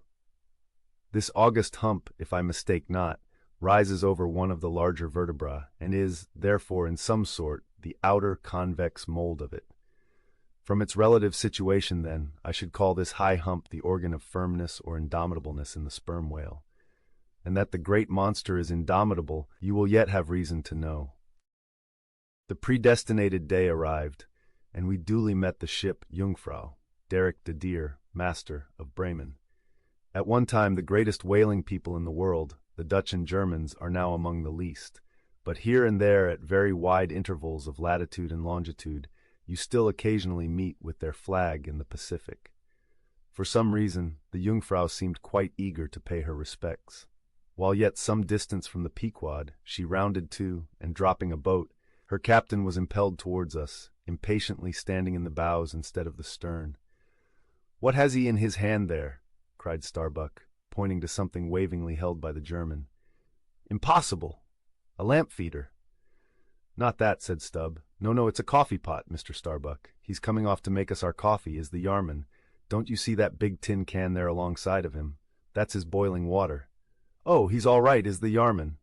A: This august hump, if I mistake not, rises over one of the larger vertebrae, and is, therefore, in some sort, the outer convex mold of it. From its relative situation, then, I should call this high hump the organ of firmness or indomitableness in the sperm whale. And that the great monster is indomitable, you will yet have reason to know. The predestinated day arrived, and we duly met the ship Jungfrau, Derek de Deer, master of Bremen. At one time the greatest whaling people in the world, the Dutch and Germans, are now among the least, but here and there at very wide intervals of latitude and longitude, you still occasionally meet with their flag in the Pacific. For some reason, the Jungfrau seemed quite eager to pay her respects. While yet some distance from the Pequod, she rounded to, and dropping a boat, her captain was impelled towards us, impatiently standing in the bows instead of the stern. "What has he in his hand there?" cried Starbuck, pointing to something wavingly held by the German. "Impossible! A lamp feeder." "Not that," said Stubb. No, it's a coffee pot, Mr. Starbuck. He's coming off to make us our coffee, is the yarman. Don't you see that big tin can there alongside of him? That's his boiling water." "Oh, he's all right, is the yarman."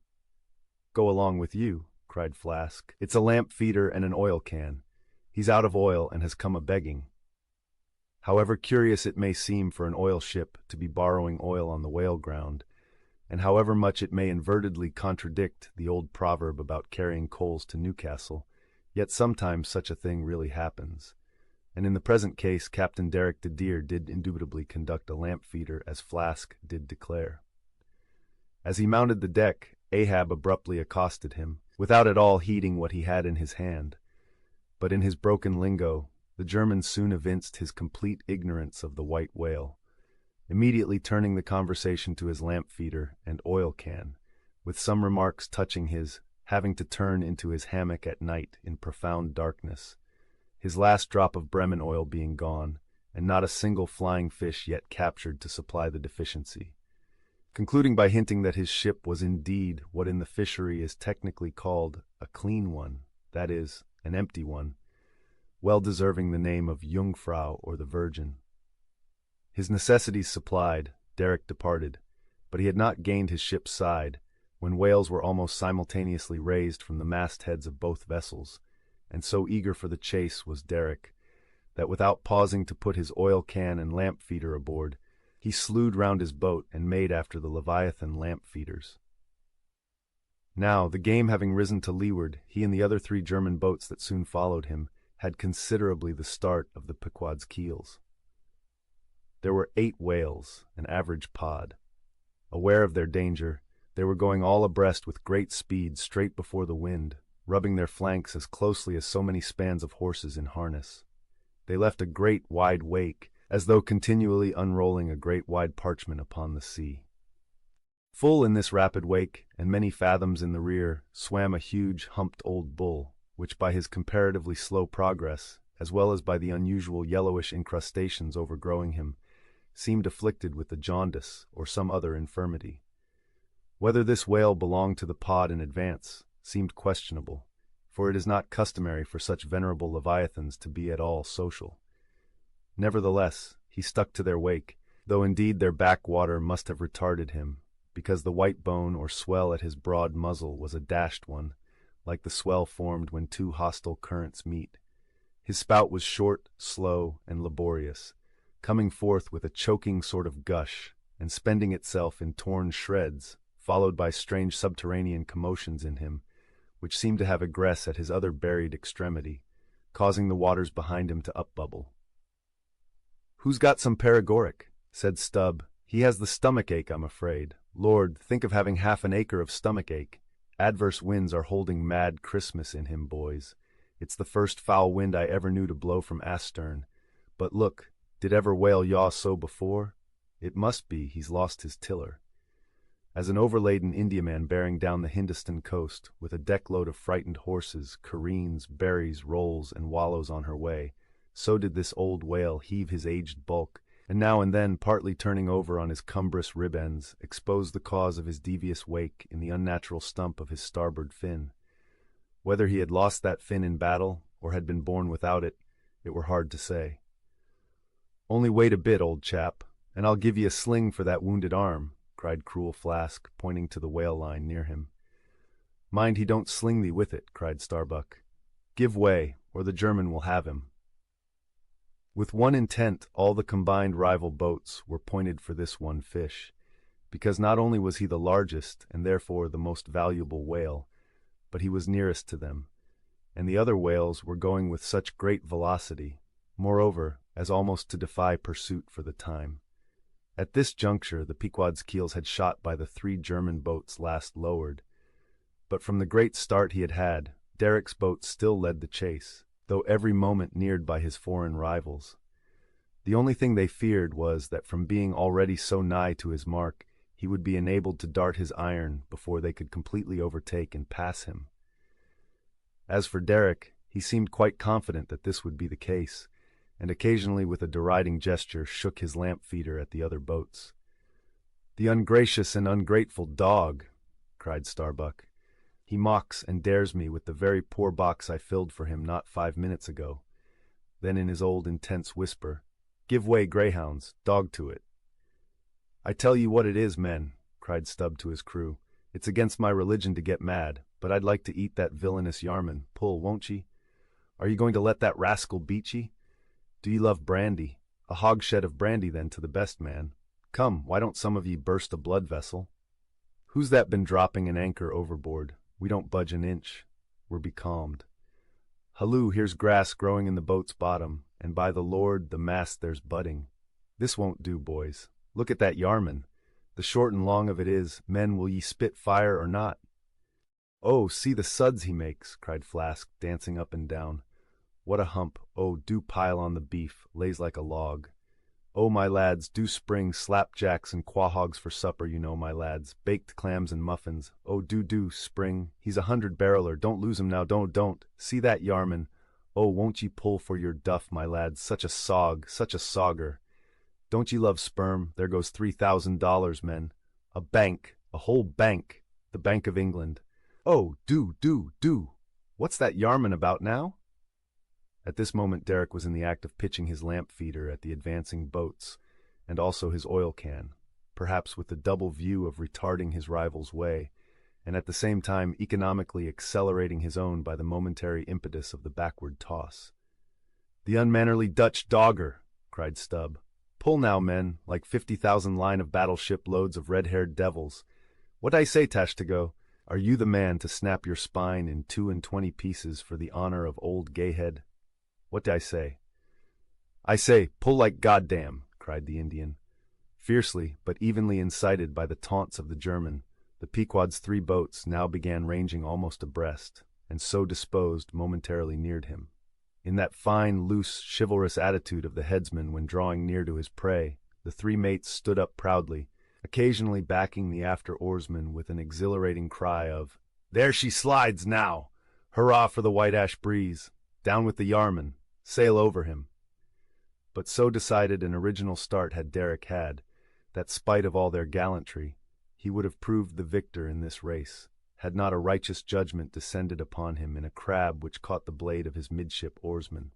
A: "Go along with you," cried Flask. "It's a lamp feeder and an oil can. He's out of oil and has come a-begging." However curious it may seem for an oil ship to be borrowing oil on the whale ground, and however much it may invertedly contradict the old proverb about carrying coals to Newcastle, yet sometimes such a thing really happens, and in the present case Captain Derek de Deer did indubitably conduct a lamp feeder as Flask did declare. As he mounted the deck, Ahab abruptly accosted him, without at all heeding what he had in his hand. But in his broken lingo, the German soon evinced his complete ignorance of the white whale, immediately turning the conversation to his lamp feeder and oil can, with some remarks touching his having to turn into his hammock at night in profound darkness, his last drop of Bremen oil being gone, and not a single flying fish yet captured to supply the deficiency, concluding by hinting that his ship was indeed what in the fishery is technically called a clean one, that is, an empty one, well deserving the name of Jungfrau or the Virgin. His necessities supplied, Derek departed, but he had not gained his ship's side when whales were almost simultaneously raised from the mastheads of both vessels, and so eager for the chase was Derek that without pausing to put his oil can and lamp feeder aboard, he slewed round his boat and made after the Leviathan lamp feeders. Now, the game having risen to leeward, he and the other 3 German boats that soon followed him had considerably the start of the Pequod's keels. There were 8 whales, an average pod. Aware of their danger, they were going all abreast with great speed straight before the wind, rubbing their flanks as closely as so many spans of horses in harness. They left a great wide wake, as though continually unrolling a great wide parchment upon the sea. Full in this rapid wake, and many fathoms in the rear, swam a huge humped old bull, which by his comparatively slow progress, as well as by the unusual yellowish incrustations overgrowing him, seemed afflicted with the jaundice or some other infirmity. Whether this whale belonged to the pod in advance seemed questionable, for it is not customary for such venerable leviathans to be at all social. Nevertheless, he stuck to their wake, though indeed their backwater must have retarded him, because the white bone or swell at his broad muzzle was a dashed one, like the swell formed when 2 hostile currents meet. His spout was short, slow, and laborious, coming forth with a choking sort of gush, and spending itself in torn shreds, followed by strange subterranean commotions in him, which seemed to have egress at his other buried extremity, causing the waters behind him to upbubble. "Who's got some paregoric?" said Stubb. "He has the stomach-ache, I'm afraid. Lord, think of having half an acre of stomach-ache. Adverse winds are holding mad Christmas in him, boys. It's the first foul wind I ever knew to blow from astern. But look, did ever whale yaw so before? It must be he's lost his tiller." As an overladen Indiaman bearing down the Hindustan coast, with a deckload of frightened horses, careens, buries, rolls, and wallows on her way, so did this old whale heave his aged bulk, and now and then, partly turning over on his cumbrous rib ends, expose the cause of his devious wake in the unnatural stump of his starboard fin. Whether he had lost that fin in battle, or had been born without it, it were hard to say. "Only wait a bit, old chap, and I'll give ye a sling for that wounded arm," cried cruel Flask, pointing to the whale line near him. "Mind he don't sling thee with it," cried Starbuck. "Give way, or the German will have him." With one intent, all the combined rival boats were pointed for this one fish, because not only was he the largest and therefore the most valuable whale, but he was nearest to them, and the other whales were going with such great velocity, moreover, as almost to defy pursuit for the time. At this juncture the Pequod's keels had shot by the 3 German boats last lowered, but from the great start he had had, Derek's boat still led the chase, though every moment neared by his foreign rivals. The only thing they feared was that from being already so nigh to his mark, he would be enabled to dart his iron before they could completely overtake and pass him. As for Derek, he seemed quite confident that this would be the case, and occasionally with a deriding gesture shook his lamp feeder at the other boats. "The ungracious and ungrateful dog!" cried Starbuck. "He mocks and dares me with the very poor box I filled for him not 5 minutes ago." Then in his old intense whisper, "Give way, greyhounds, dog to it." "I tell you what it is, men," cried Stubb to his crew, "it's against my religion to get mad, but I'd like to eat that villainous Yarman. Pull, won't ye? Are you going to let that rascal beat ye? Do ye love brandy? A hogshead of brandy then to the best man. Come, why don't some of ye burst a blood vessel? Who's that been dropping an anchor overboard? We don't budge an inch. We're becalmed. Halloo, here's grass growing in the boat's bottom, and by the Lord, the mast there's budding. This won't do, boys. Look at that Yarman. The short and long of it is, men, will ye spit fire or not?" "Oh, see the suds he makes," cried Flask, dancing up and down. "What a hump! Oh, do pile on the beef, lays like a log. Oh, my lads, do spring slapjacks and quahogs for supper, you know, my lads. Baked clams and muffins. Oh, do, spring. He's 100-barreler. Don't lose him now, don't. See that yarman. Oh, won't ye pull for your duff, my lads. Such a sog, such a sogger. Don't ye love sperm? There goes $3,000, men. A bank, a whole bank. The Bank of England. Oh, do. What's that yarman about now? At this moment Derek was in the act of pitching his lamp feeder at the advancing boats, and also his oil can, perhaps with the double view of retarding his rival's way, and at the same time economically accelerating his own by the momentary impetus of the backward toss. "The unmannerly Dutch dogger!" cried Stubb. "Pull now, men, like 50,000 line of battleship loads of red-haired devils. What I say, Tashtigo? Are you the man to snap your spine in 22 pieces for the honor of old Gayhead? What do I say?" "I say, pull like goddamn!" cried the Indian. Fiercely, but evenly incited by the taunts of the German, the Pequod's 3 boats now began ranging almost abreast, and so disposed momentarily neared him. In that fine, loose, chivalrous attitude of the headsman when drawing near to his prey, the 3 mates stood up proudly, occasionally backing the after oarsman with an exhilarating cry of, "There she slides now! Hurrah for the white ash breeze! Down with the yarman! Sail over him!" But so decided an original start had Derek had, that spite of all their gallantry, he would have proved the victor in this race, had not a righteous judgment descended upon him in a crab which caught the blade of his midship oarsman.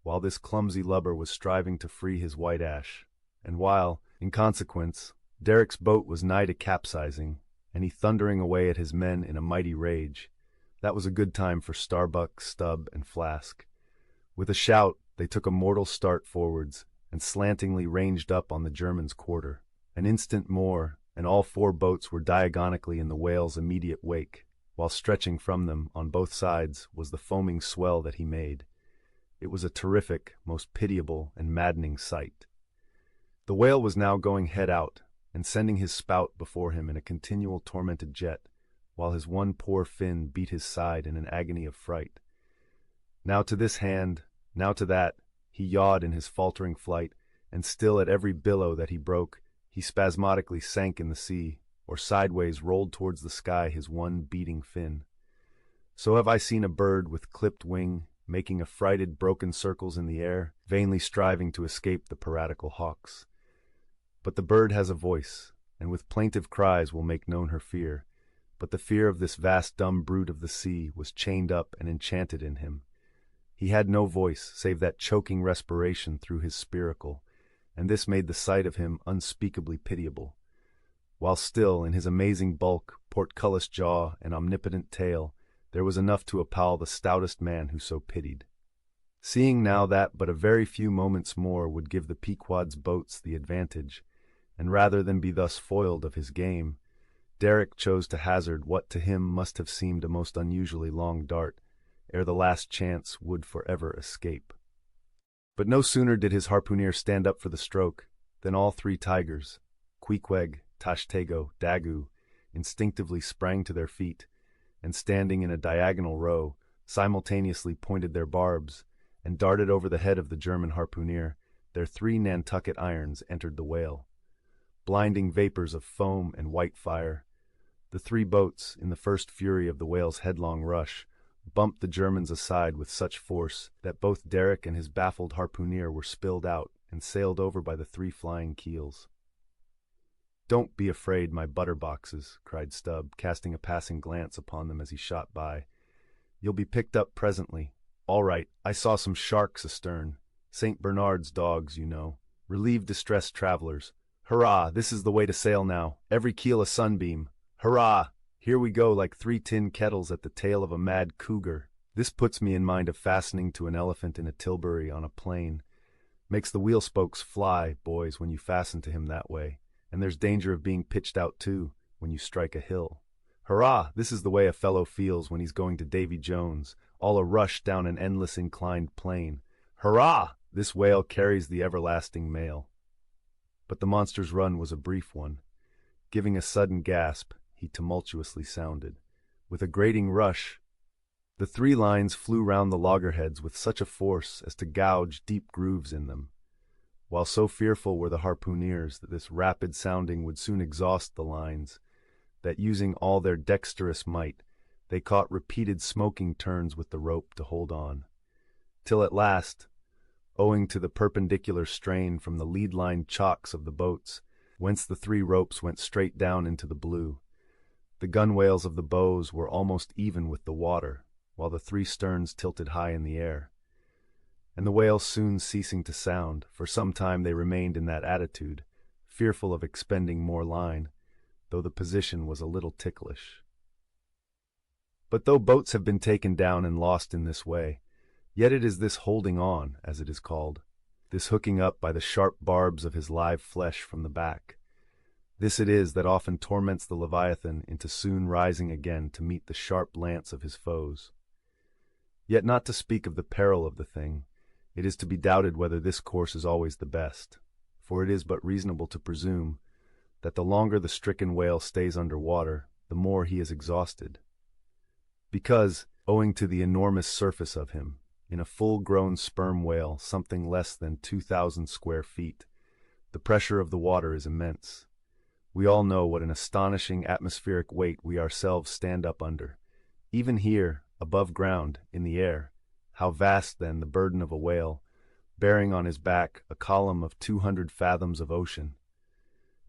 A: While this clumsy lubber was striving to free his white ash, and while, in consequence, Derek's boat was nigh to capsizing, and he thundering away at his men in a mighty rage, that was a good time for Starbuck, Stubb, and Flask. With a shout, they took a mortal start forwards, and slantingly ranged up on the German's quarter. An instant more, and all 4 boats were diagonically in the whale's immediate wake, while stretching from them, on both sides, was the foaming swell that he made. It was a terrific, most pitiable, and maddening sight. The whale was now going head out, and sending his spout before him in a continual tormented jet, while his one poor fin beat his side in an agony of fright. Now to this hand, now to that, he yawed in his faltering flight, and still at every billow that he broke, he spasmodically sank in the sea, or sideways rolled towards the sky his one beating fin. So have I seen a bird with clipped wing, making affrighted broken circles in the air, vainly striving to escape the piratical hawks. But the bird has a voice, and with plaintive cries will make known her fear, but the fear of this vast dumb brute of the sea was chained up and enchanted in him. He had no voice save that choking respiration through his spiracle, and this made the sight of him unspeakably pitiable. While still, in his amazing bulk, portcullis jaw, and omnipotent tail, there was enough to appall the stoutest man who so pitied. Seeing now that but a very few moments more would give the Pequod's boats the advantage, and rather than be thus foiled of his game, Derek chose to hazard what to him must have seemed a most unusually long dart, ere the last chance would forever escape. But no sooner did his harpooneer stand up for the stroke, than all 3 tigers, Queequeg, Tashtego, Daggoo, instinctively sprang to their feet, and standing in a diagonal row, simultaneously pointed their barbs, and darted over the head of the German harpooneer. Their 3 Nantucket irons entered the whale. Blinding vapors of foam and white fire. The 3 boats, in the first fury of the whale's headlong rush, bumped the Germans aside with such force that both Derek and his baffled harpooneer were spilled out and sailed over by the 3 flying keels. "Don't be afraid, my butterboxes," cried Stubb, casting a passing glance upon them as he shot by. "You'll be picked up presently. All right, I saw some sharks astern. St. Bernard's dogs, you know. Relieve distressed travelers. Hurrah, this is the way to sail now. Every keel a sunbeam. Hurrah! Here we go like 3 tin kettles at the tail of a mad cougar. This puts me in mind of fastening to an elephant in a tilbury on a plain. Makes the wheel spokes fly, boys, when you fasten to him that way. And there's danger of being pitched out, too, when you strike a hill. Hurrah! This is the way a fellow feels when he's going to Davy Jones, all a rush down an endless inclined plane. Hurrah! This whale carries the everlasting mail." But the monster's run was a brief one. Giving a sudden gasp, he tumultuously sounded. With a grating rush, the 3 lines flew round the loggerheads with such a force as to gouge deep grooves in them. while so fearful were the harpooneers that this rapid sounding would soon exhaust the lines, that using all their dexterous might, they caught repeated smoking turns with the rope to hold on, till at last, owing to the perpendicular strain from the lead-line chocks of the boats, whence the 3 ropes went straight down into the blue, the gunwales of the bows were almost even with the water, while the 3 sterns tilted high in the air. And the whales soon ceasing to sound, for some time they remained in that attitude, fearful of expending more line, though the position was a little ticklish. But though boats have been taken down and lost in this way, yet it is this holding on, as it is called, this hooking up by the sharp barbs of his live flesh from the back. This it is that often torments the Leviathan into soon rising again to meet the sharp lance of his foes. Yet not to speak of the peril of the thing, it is to be doubted whether this course is always the best, for it is but reasonable to presume that the longer the stricken whale stays under water, the more he is exhausted. Because, owing to the enormous surface of him, in a full-grown sperm whale something less than 2,000 square feet, the pressure of the water is immense. We all know what an astonishing atmospheric weight we ourselves stand up under. Even here, above ground, in the air, how vast, then, the burden of a whale, bearing on his back a column of 200 fathoms of ocean.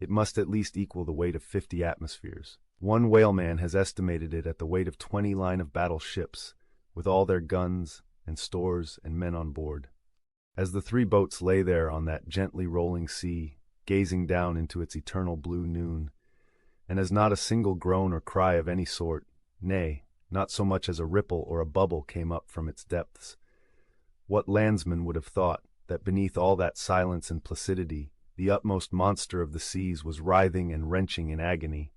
A: It must at least equal the weight of 50 atmospheres. One whaleman has estimated it at the weight of 20 line-of-battle ships, with all their guns and stores and men on board. As the 3 boats lay there on that gently rolling sea, gazing down into its eternal blue noon, and as not a single groan or cry of any sort, nay, not so much as a ripple or a bubble came up from its depths, what landsman would have thought that beneath all that silence and placidity the utmost monster of the seas was writhing and wrenching in agony?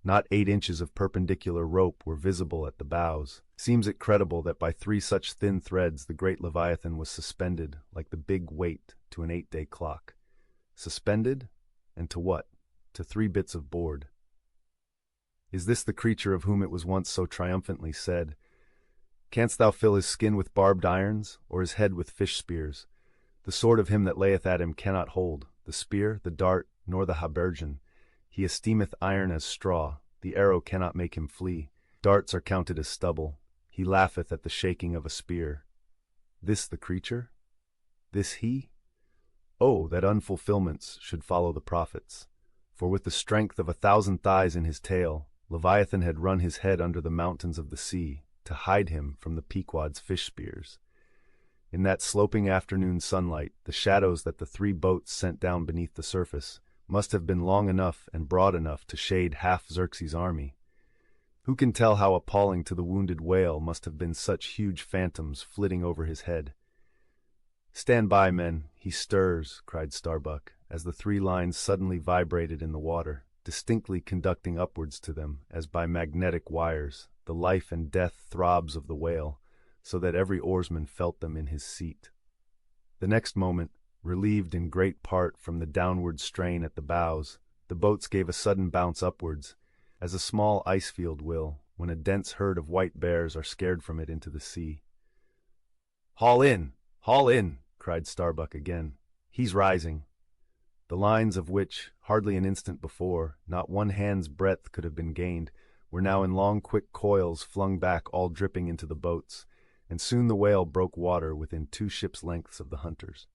A: Not 8 inches of perpendicular rope were visible at the bows. Seems it credible that by 3 such thin threads the great Leviathan was suspended like the big weight to an 8-day clock. Suspended? And to what? To 3 bits of board. Is this the creature of whom it was once so triumphantly said, "Canst thou fill his skin with barbed irons, or his head with fish spears? The sword of him that layeth at him cannot hold, the spear, the dart, nor the habergeon. He esteemeth iron as straw, the arrow cannot make him flee. Darts are counted as stubble, he laugheth at the shaking of a spear." This the creature? This he? Oh, that unfulfillments should follow the prophets! For with the strength of 1,000 thighs in his tail, Leviathan had run his head under the mountains of the sea to hide him from the Pequod's fish spears. In that sloping afternoon sunlight, the shadows that the 3 boats sent down beneath the surface must have been long enough and broad enough to shade half Xerxes' army. Who can tell how appalling to the wounded whale must have been such huge phantoms flitting over his head? "Stand by, men, he stirs," cried Starbuck, as the 3 lines suddenly vibrated in the water, distinctly conducting upwards to them, as by magnetic wires, the life and death throbs of the whale, so that every oarsman felt them in his seat. The next moment, relieved in great part from the downward strain at the bows, the boats gave a sudden bounce upwards, as a small ice field will, when a dense herd of white bears are scared from it into the sea. "Haul in! Haul in!" cried Starbuck again. "He's rising." The lines of which, hardly an instant before, not 1 hand's breadth could have been gained, were now in long quick coils flung back all dripping into the boats, and soon the whale broke water within 2 ships' lengths of the hunters.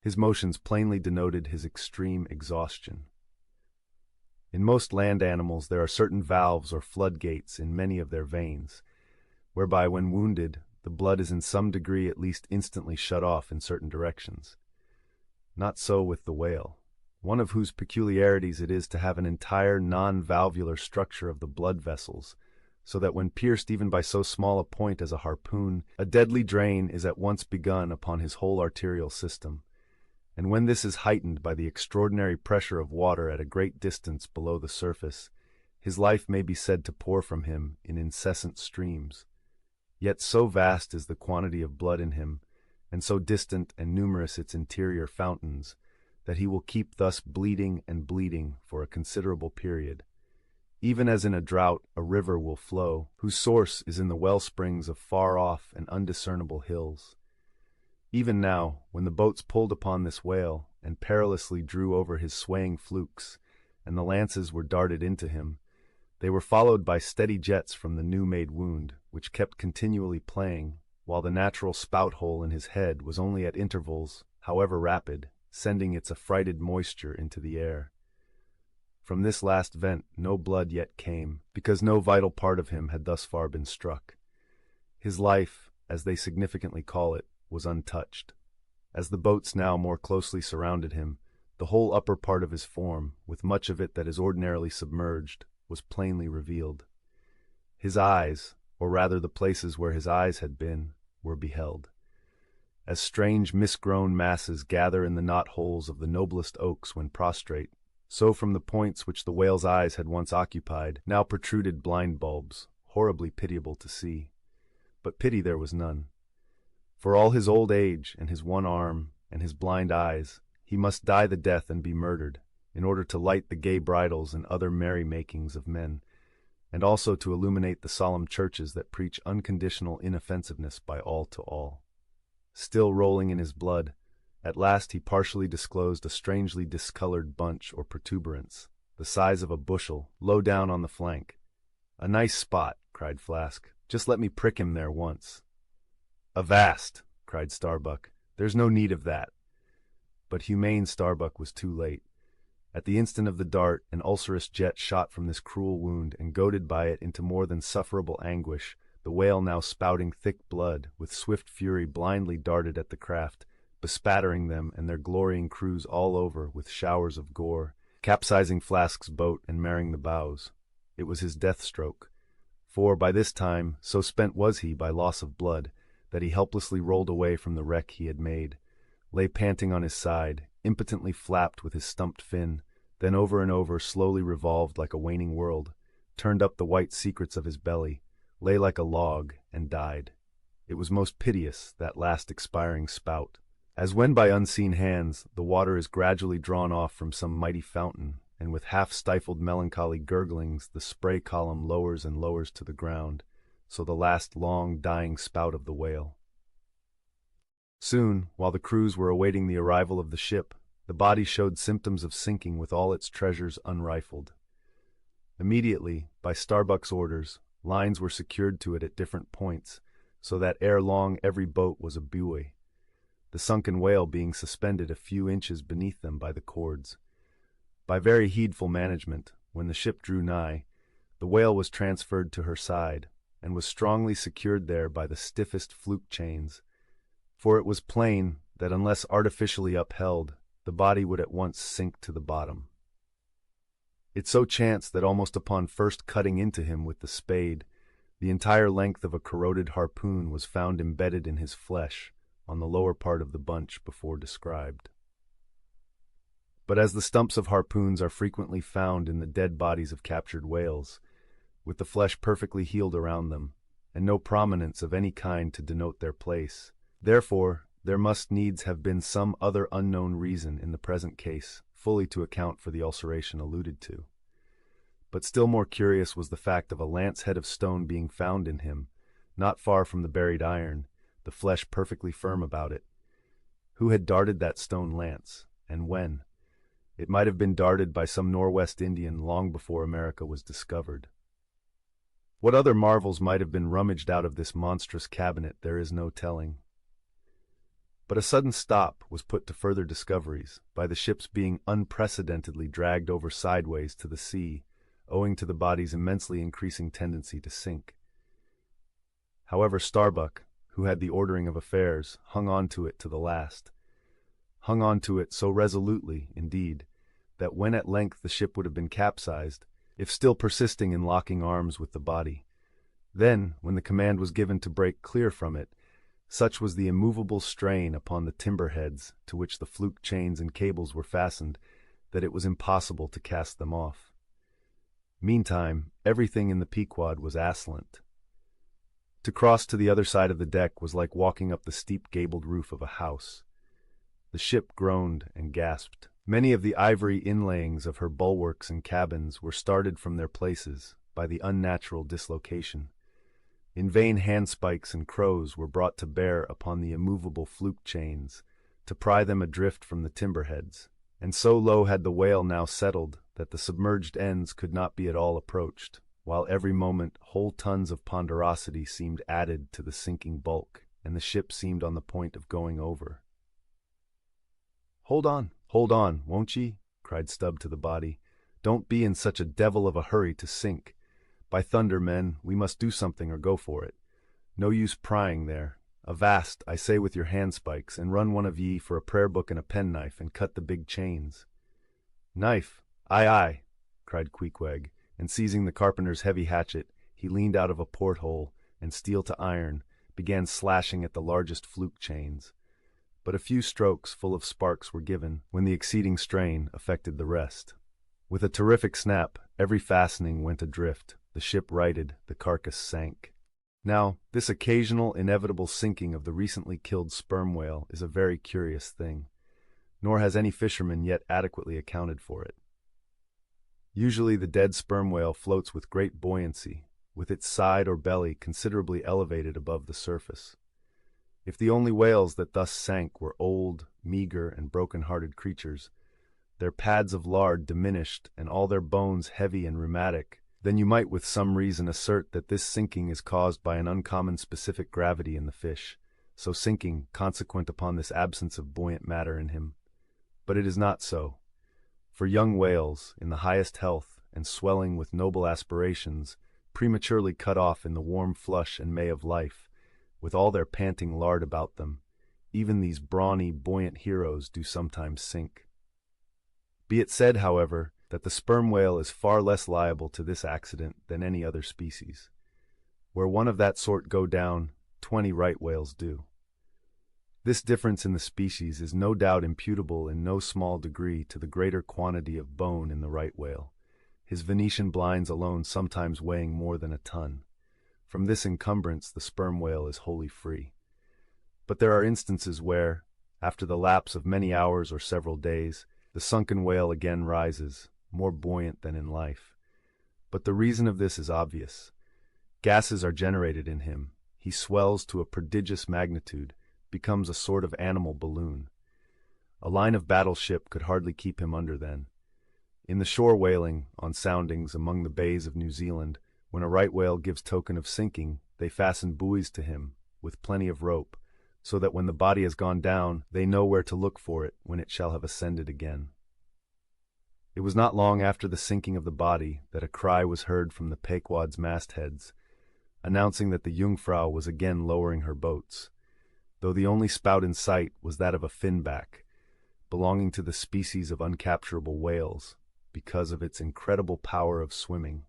A: His motions plainly denoted his extreme exhaustion. In most land animals there are certain valves or floodgates in many of their veins, whereby when wounded, the blood is in some degree at least instantly shut off in certain directions. Not so with the whale, one of whose peculiarities it is to have an entire non-valvular structure of the blood vessels, so that when pierced even by so small a point as a harpoon, a deadly drain is at once begun upon his whole arterial system. And when this is heightened by the extraordinary pressure of water at a great distance below the surface, his life may be said to pour from him in incessant streams. Yet so vast is the quantity of blood in him, and so distant and numerous its interior fountains, that he will keep thus bleeding and bleeding for a considerable period. Even as in a drought a river will flow, whose source is in the well springs of far-off and undiscernible hills. Even now, when the boats pulled upon this whale and perilously drew over his swaying flukes, and the lances were darted into him, they were followed by steady jets from the new-made wound, which kept continually playing, while the natural spout-hole in his head was only at intervals, however rapid, sending its affrighted moisture into the air. From this last vent no blood yet came, because no vital part of him had thus far been struck. His life, as they significantly call it, was untouched. As the boats now more closely surrounded him, the whole upper part of his form, with much of it that is ordinarily submerged, was plainly revealed. His eyes, or rather the places where his eyes had been, were beheld. As strange misgrown masses gather in the knot-holes of the noblest oaks when prostrate, so from the points which the whale's eyes had once occupied, now protruded blind bulbs, horribly pitiable to see. But pity there was none. For all his old age and his one arm and his blind eyes, he must die the death and be murdered, in order to light the gay bridals and other merry-makings of men, and also to illuminate the solemn churches that preach unconditional inoffensiveness by all to all. Still rolling in his blood, at last he partially disclosed a strangely discolored bunch or protuberance, the size of a bushel, low down on the flank. "A nice spot," cried Flask. "Just let me prick him there once." "Avast!" cried Starbuck. "There's no need of that." But humane Starbuck was too late. At the instant of the dart, an ulcerous jet shot from this cruel wound, and goaded by it into more than sufferable anguish, the whale, now spouting thick blood, with swift fury blindly darted at the craft, bespattering them and their glorying crews all over with showers of gore, capsizing Flask's boat and marring the bows. It was his death stroke, for by this time, so spent was he by loss of blood, that he helplessly rolled away from the wreck he had made, lay panting on his side, impotently flapped with his stumped fin, then over and over slowly revolved like a waning world, turned up the white secrets of his belly, lay like a log, and died. It was most piteous, that last expiring spout. As when by unseen hands the water is gradually drawn off from some mighty fountain, and with half-stifled melancholy gurglings the spray column lowers and lowers to the ground, so the last long dying spout of the whale. Soon, while the crews were awaiting the arrival of the ship, the body showed symptoms of sinking with all its treasures unrifled. Immediately, by Starbuck's orders, lines were secured to it at different points, so that ere long every boat was a buoy, the sunken whale being suspended a few inches beneath them by the cords. By very heedful management, when the ship drew nigh, the whale was transferred to her side, and was strongly secured there by the stiffest fluke chains, for it was plain that unless artificially upheld, the body would at once sink to the bottom. It so chanced that almost upon first cutting into him with the spade, the entire length of a corroded harpoon was found embedded in his flesh, on the lower part of the bunch before described. But as the stumps of harpoons are frequently found in the dead bodies of captured whales, with the flesh perfectly healed around them, and no prominence of any kind to denote their place, therefore there must needs have been some other unknown reason in the present case fully to account for the ulceration alluded to. But still more curious was the fact of a lance head of stone being found in him, not far from the buried iron, the flesh perfectly firm about it. Who had darted that stone lance, and when? It might have been darted by some Norwest Indian long before America was discovered. What other marvels might have been rummaged out of this monstrous cabinet there is no telling. But a sudden stop was put to further discoveries by the ship's being unprecedentedly dragged over sideways to the sea, owing to the body's immensely increasing tendency to sink. However, Starbuck, who had the ordering of affairs, hung on to it to the last. Hung on to it so resolutely, indeed, that when at length the ship would have been capsized, if still persisting in locking arms with the body, then, when the command was given to break clear from it, such was the immovable strain upon the timber heads to which the fluke chains and cables were fastened, that it was impossible to cast them off. Meantime, everything in the Pequod was aslant. To cross to the other side of the deck was like walking up the steep gabled roof of a house. The ship groaned and gasped. Many of the ivory inlayings of her bulwarks and cabins were started from their places by the unnatural dislocation. In vain handspikes and crows were brought to bear upon the immovable fluke chains, to pry them adrift from the timber-heads, and so low had the whale now settled that the submerged ends could not be at all approached, while every moment whole tons of ponderosity seemed added to the sinking bulk, and the ship seemed on the point of going over. Hold on, won't ye?" cried Stubb to the body. "Don't be in such a devil of a hurry to sink. By thunder, men, we must do something or go for it. No use prying there. Avast, I say, with your handspikes, and run one of ye for a prayer book and a penknife, and cut the big chains." "Knife! Aye, aye!" cried Queequeg, and seizing the carpenter's heavy hatchet, he leaned out of a porthole, and steel to iron, began slashing at the largest fluke chains. But a few strokes full of sparks were given, when the exceeding strain affected the rest. With a terrific snap, every fastening went adrift, the ship righted, the carcass sank. Now, this occasional, inevitable sinking of the recently killed sperm whale is a very curious thing, nor has any fisherman yet adequately accounted for it. Usually the dead sperm whale floats with great buoyancy, with its side or belly considerably elevated above the surface. If the only whales that thus sank were old, meager, and broken-hearted creatures, their pads of lard diminished and all their bones heavy and rheumatic, then you might with some reason assert that this sinking is caused by an uncommon specific gravity in the fish, so sinking consequent upon this absence of buoyant matter in him. But it is not so. For young whales, in the highest health and swelling with noble aspirations, prematurely cut off in the warm flush and May of life, with all their panting lard about them, even these brawny, buoyant heroes do sometimes sink. Be it said, however, that the sperm whale is far less liable to this accident than any other species. Where one of that sort go down, 20 right whales do. This difference in the species is no doubt imputable in no small degree to the greater quantity of bone in the right whale, his Venetian blinds alone sometimes weighing more than a ton. From this encumbrance the sperm whale is wholly free. But there are instances where, after the lapse of many hours or several days, the sunken whale again rises, more buoyant than in life. But the reason of this is obvious. Gases are generated in him, he swells to a prodigious magnitude, becomes a sort of animal balloon. A line of battleship could hardly keep him under then. In the shore whaling, on soundings among the bays of New Zealand, when a right whale gives token of sinking, they fasten buoys to him, with plenty of rope, so that when the body has gone down, they know where to look for it when it shall have ascended again. It was not long after the sinking of the body that a cry was heard from the Pequod's mastheads, announcing that the Jungfrau was again lowering her boats, though the only spout in sight was that of a finback, belonging to the species of uncapturable whales, because of its incredible power of swimming.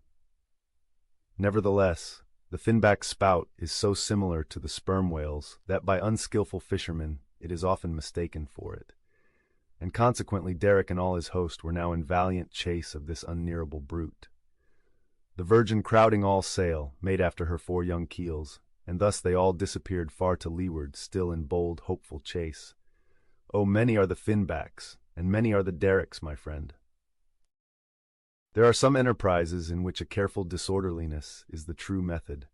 A: Nevertheless, the finback spout is so similar to the sperm whales that by unskillful fishermen it is often mistaken for it, and consequently Derrick and all his host were now in valiant chase of this unnearable brute. The Virgin crowding all sail, made after her 4 young keels, and thus they all disappeared far to leeward, still in bold, hopeful chase. Oh, many are the finbacks, and many are the derricks, my friend. There are some enterprises in which a careful disorderliness is the true method.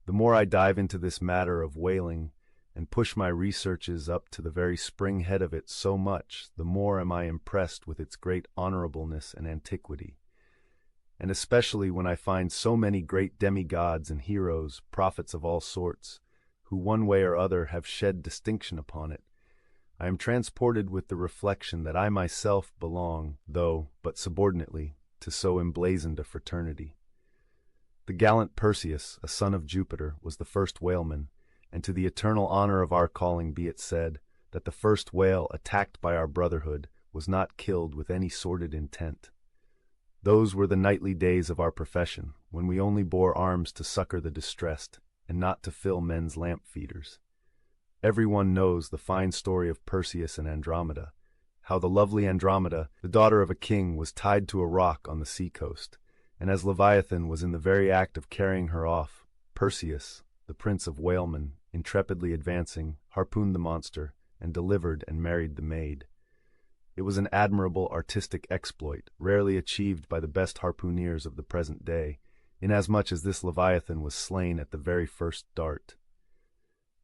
A: The more I dive into this matter of whaling, and push my researches up to the very spring head of it so much, the more am I impressed with its great honorableness and antiquity. And especially when I find so many great demigods and heroes, prophets of all sorts, who one way or other have shed distinction upon it, I am transported with the reflection that I myself belong, though but subordinately, to so emblazoned a fraternity. The gallant Perseus, a son of Jupiter, was the first whaleman, and to the eternal honor of our calling be it said, that the first whale attacked by our brotherhood was not killed with any sordid intent. Those were the nightly days of our profession, when we only bore arms to succor the distressed, and not to fill men's lamp feeders. Everyone knows the fine story of Perseus and Andromeda, how the lovely Andromeda, the daughter of a king, was tied to a rock on the sea-coast, and as Leviathan was in the very act of carrying her off, Perseus, the prince of whalemen, intrepidly advancing, harpooned the monster, and delivered and married the maid. It was an admirable artistic exploit, rarely achieved by the best harpooneers of the present day, inasmuch as this Leviathan was slain at the very first dart.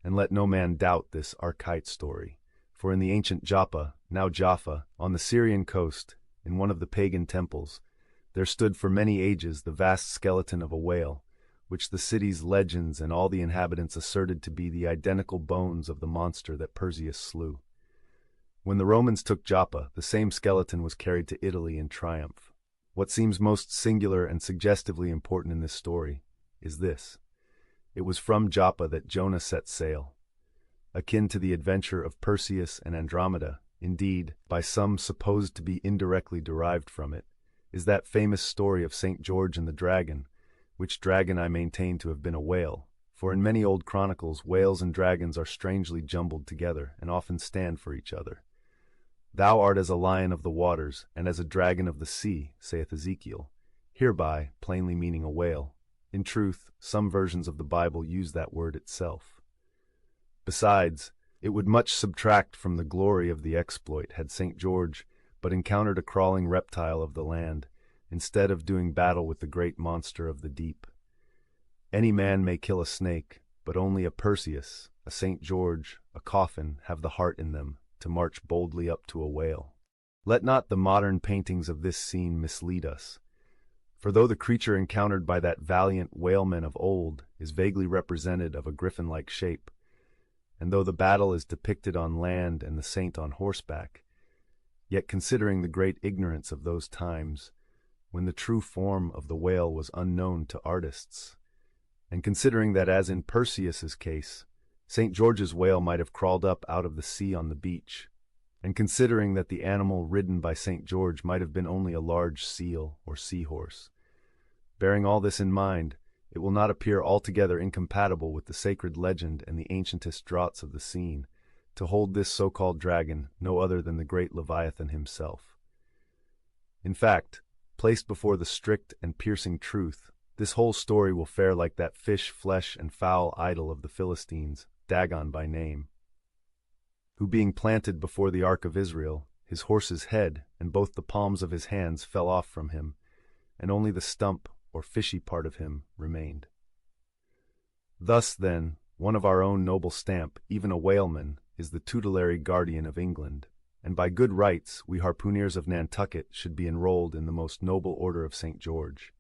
A: And let no man doubt this archite story, for in the ancient Joppa, now Jaffa, on the Syrian coast, in one of the pagan temples, there stood for many ages the vast skeleton of a whale, which the city's legends and all the inhabitants asserted to be the identical bones of the monster that Perseus slew. When the Romans took Joppa, the same skeleton was carried to Italy in triumph. What seems most singular and suggestively important in this story is this. It was from Joppa that Jonah set sail. Akin to the adventure of Perseus and Andromeda, indeed, by some supposed to be indirectly derived from it, is that famous story of St. George and the dragon, which dragon I maintain to have been a whale, for in many old chronicles whales and dragons are strangely jumbled together and often stand for each other. Thou art as a lion of the waters, and as a dragon of the sea, saith Ezekiel, hereby plainly meaning a whale. In truth, some versions of the Bible use that word itself. Besides, it would much subtract from the glory of the exploit had St. George but encountered a crawling reptile of the land, instead of doing battle with the great monster of the deep. Any man may kill a snake, but only a Perseus, a St. George, a coffin have the heart in them to march boldly up to a whale. Let not the modern paintings of this scene mislead us, for though the creature encountered by that valiant whaleman of old is vaguely represented of a griffin-like shape, and though the battle is depicted on land and the saint on horseback, yet considering the great ignorance of those times, when the true form of the whale was unknown to artists, and considering that as in Perseus's case, St. George's whale might have crawled up out of the sea on the beach, and considering that the animal ridden by St. George might have been only a large seal or seahorse, bearing all this in mind, it will not appear altogether incompatible with the sacred legend and the ancientest draughts of the scene, to hold this so-called dragon no other than the great Leviathan himself. In fact, placed before the strict and piercing truth, this whole story will fare like that fish, flesh, and fowl idol of the Philistines, Dagon by name, who being planted before the ark of Israel, his horse's head and both the palms of his hands fell off from him, and only the stump or fishy part of him remained. Thus, then, one of our own noble stamp, even a whaleman, is the tutelary guardian of England, and by good rights we harpooneers of Nantucket should be enrolled in the most noble order of St. George.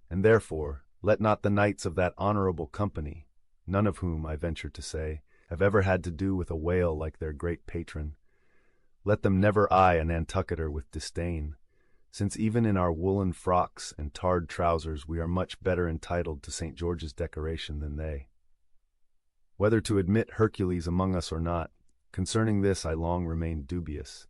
A: And therefore, let not the knights of that honorable company, none of whom, I venture to say, have ever had to do with a whale like their great patron, let them never eye a Nantucketer with disdain, since even in our woolen frocks and tarred trousers we are much better entitled to St. George's decoration than they. Whether to admit Hercules among us or not, concerning this I long remained dubious,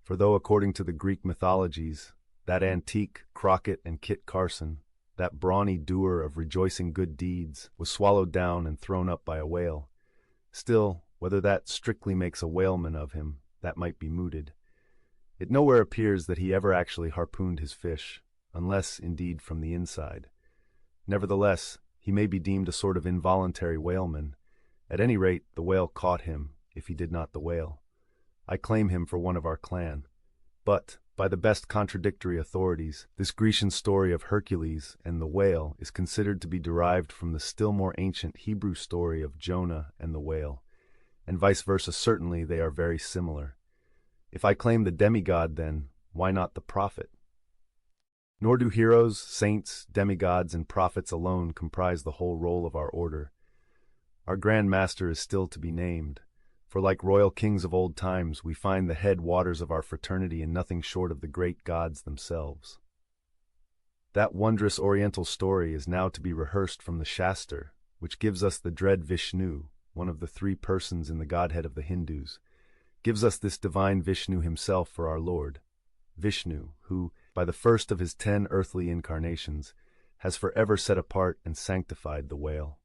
A: for though according to the Greek mythologies, that antique Crockett and Kit Carson, that brawny doer of rejoicing good deeds, was swallowed down and thrown up by a whale, still, whether that strictly makes a whaleman of him, that might be mooted. It nowhere appears that he ever actually harpooned his fish, unless, indeed, from the inside. Nevertheless, he may be deemed a sort of involuntary whaleman. At any rate, the whale caught him, if he did not the whale. I claim him for one of our clan. But, by the best contradictory authorities, this Grecian story of Hercules and the whale is considered to be derived from the still more ancient Hebrew story of Jonah and the whale, and vice versa. Certainly they are very similar. If I claim the demigod, then, why not the prophet? Nor do heroes, saints, demigods, and prophets alone comprise the whole roll of our order. Our Grand Master is still to be named, for like royal kings of old times, we find the head waters of our fraternity in nothing short of the great gods themselves. That wondrous oriental story is now to be rehearsed from the Shastar, which gives us the dread Vishnu, one of the three persons in the Godhead of the Hindus, gives us this divine Vishnu himself for our Lord, Vishnu, who, by the first of his 10 earthly incarnations, has forever set apart and sanctified the whale.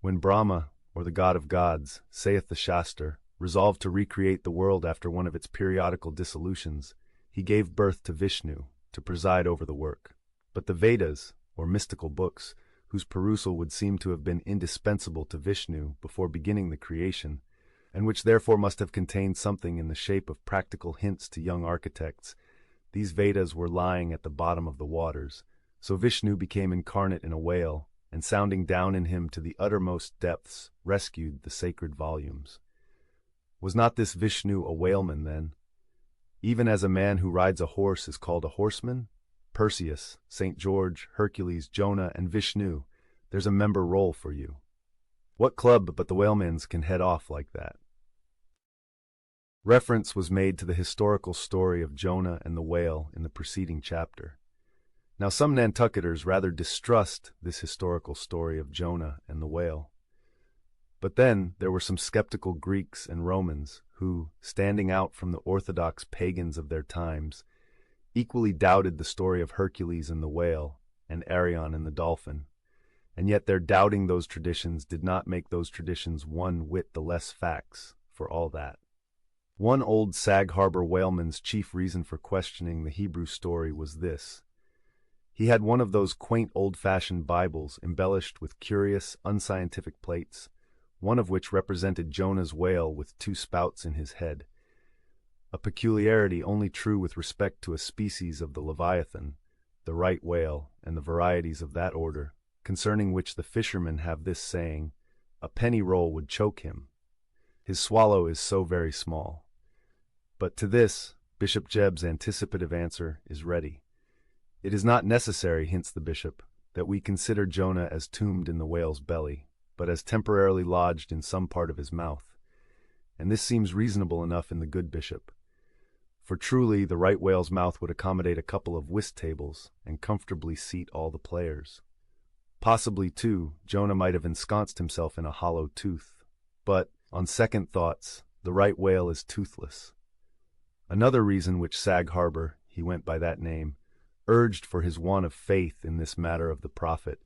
A: When Brahma, or the god of gods, saith the Shastar, resolved to recreate the world after one of its periodical dissolutions, he gave birth to Vishnu to preside over the work. But the Vedas, or mystical books, whose perusal would seem to have been indispensable to Vishnu before beginning the creation, and which therefore must have contained something in the shape of practical hints to young architects, these Vedas were lying at the bottom of the waters, So Vishnu became incarnate in a whale, and sounding down in him to the uttermost depths, rescued the sacred volumes. Was not this Vishnu a whaleman, then? Even as a man who rides a horse is called a horseman? Perseus, St. George, Hercules, Jonah, and Vishnu, there's a member roll for you. What club but the whalemen's can head off like that? Reference was made to the historical story of Jonah and the whale in the preceding chapter. Now some Nantucketers rather distrust this historical story of Jonah and the whale. But then there were some skeptical Greeks and Romans who, standing out from the orthodox pagans of their times, equally doubted the story of Hercules and the whale and Arion and the dolphin, and yet their doubting those traditions did not make those traditions one whit the less facts for all that. One old Sag Harbor whaleman's chief reason for questioning the Hebrew story was this. He had one of those quaint old-fashioned Bibles embellished with curious, unscientific plates, one of which represented Jonah's whale with two spouts in his head, a peculiarity only true with respect to a species of the Leviathan, the right whale, and the varieties of that order, concerning which the fishermen have this saying, "A penny roll would choke him. His swallow is so very small." But to this, Bishop Jebb's anticipative answer is ready. It is not necessary, hints the bishop, that we consider Jonah as tombed in the whale's belly, but as temporarily lodged in some part of his mouth. And this seems reasonable enough in the good bishop. For truly the right whale's mouth would accommodate a couple of whist tables and comfortably seat all the players. Possibly, too, Jonah might have ensconced himself in a hollow tooth, but, on second thoughts, the right whale is toothless. Another reason which Sag Harbor, he went by that name, urged for his want of faith in this matter of the prophet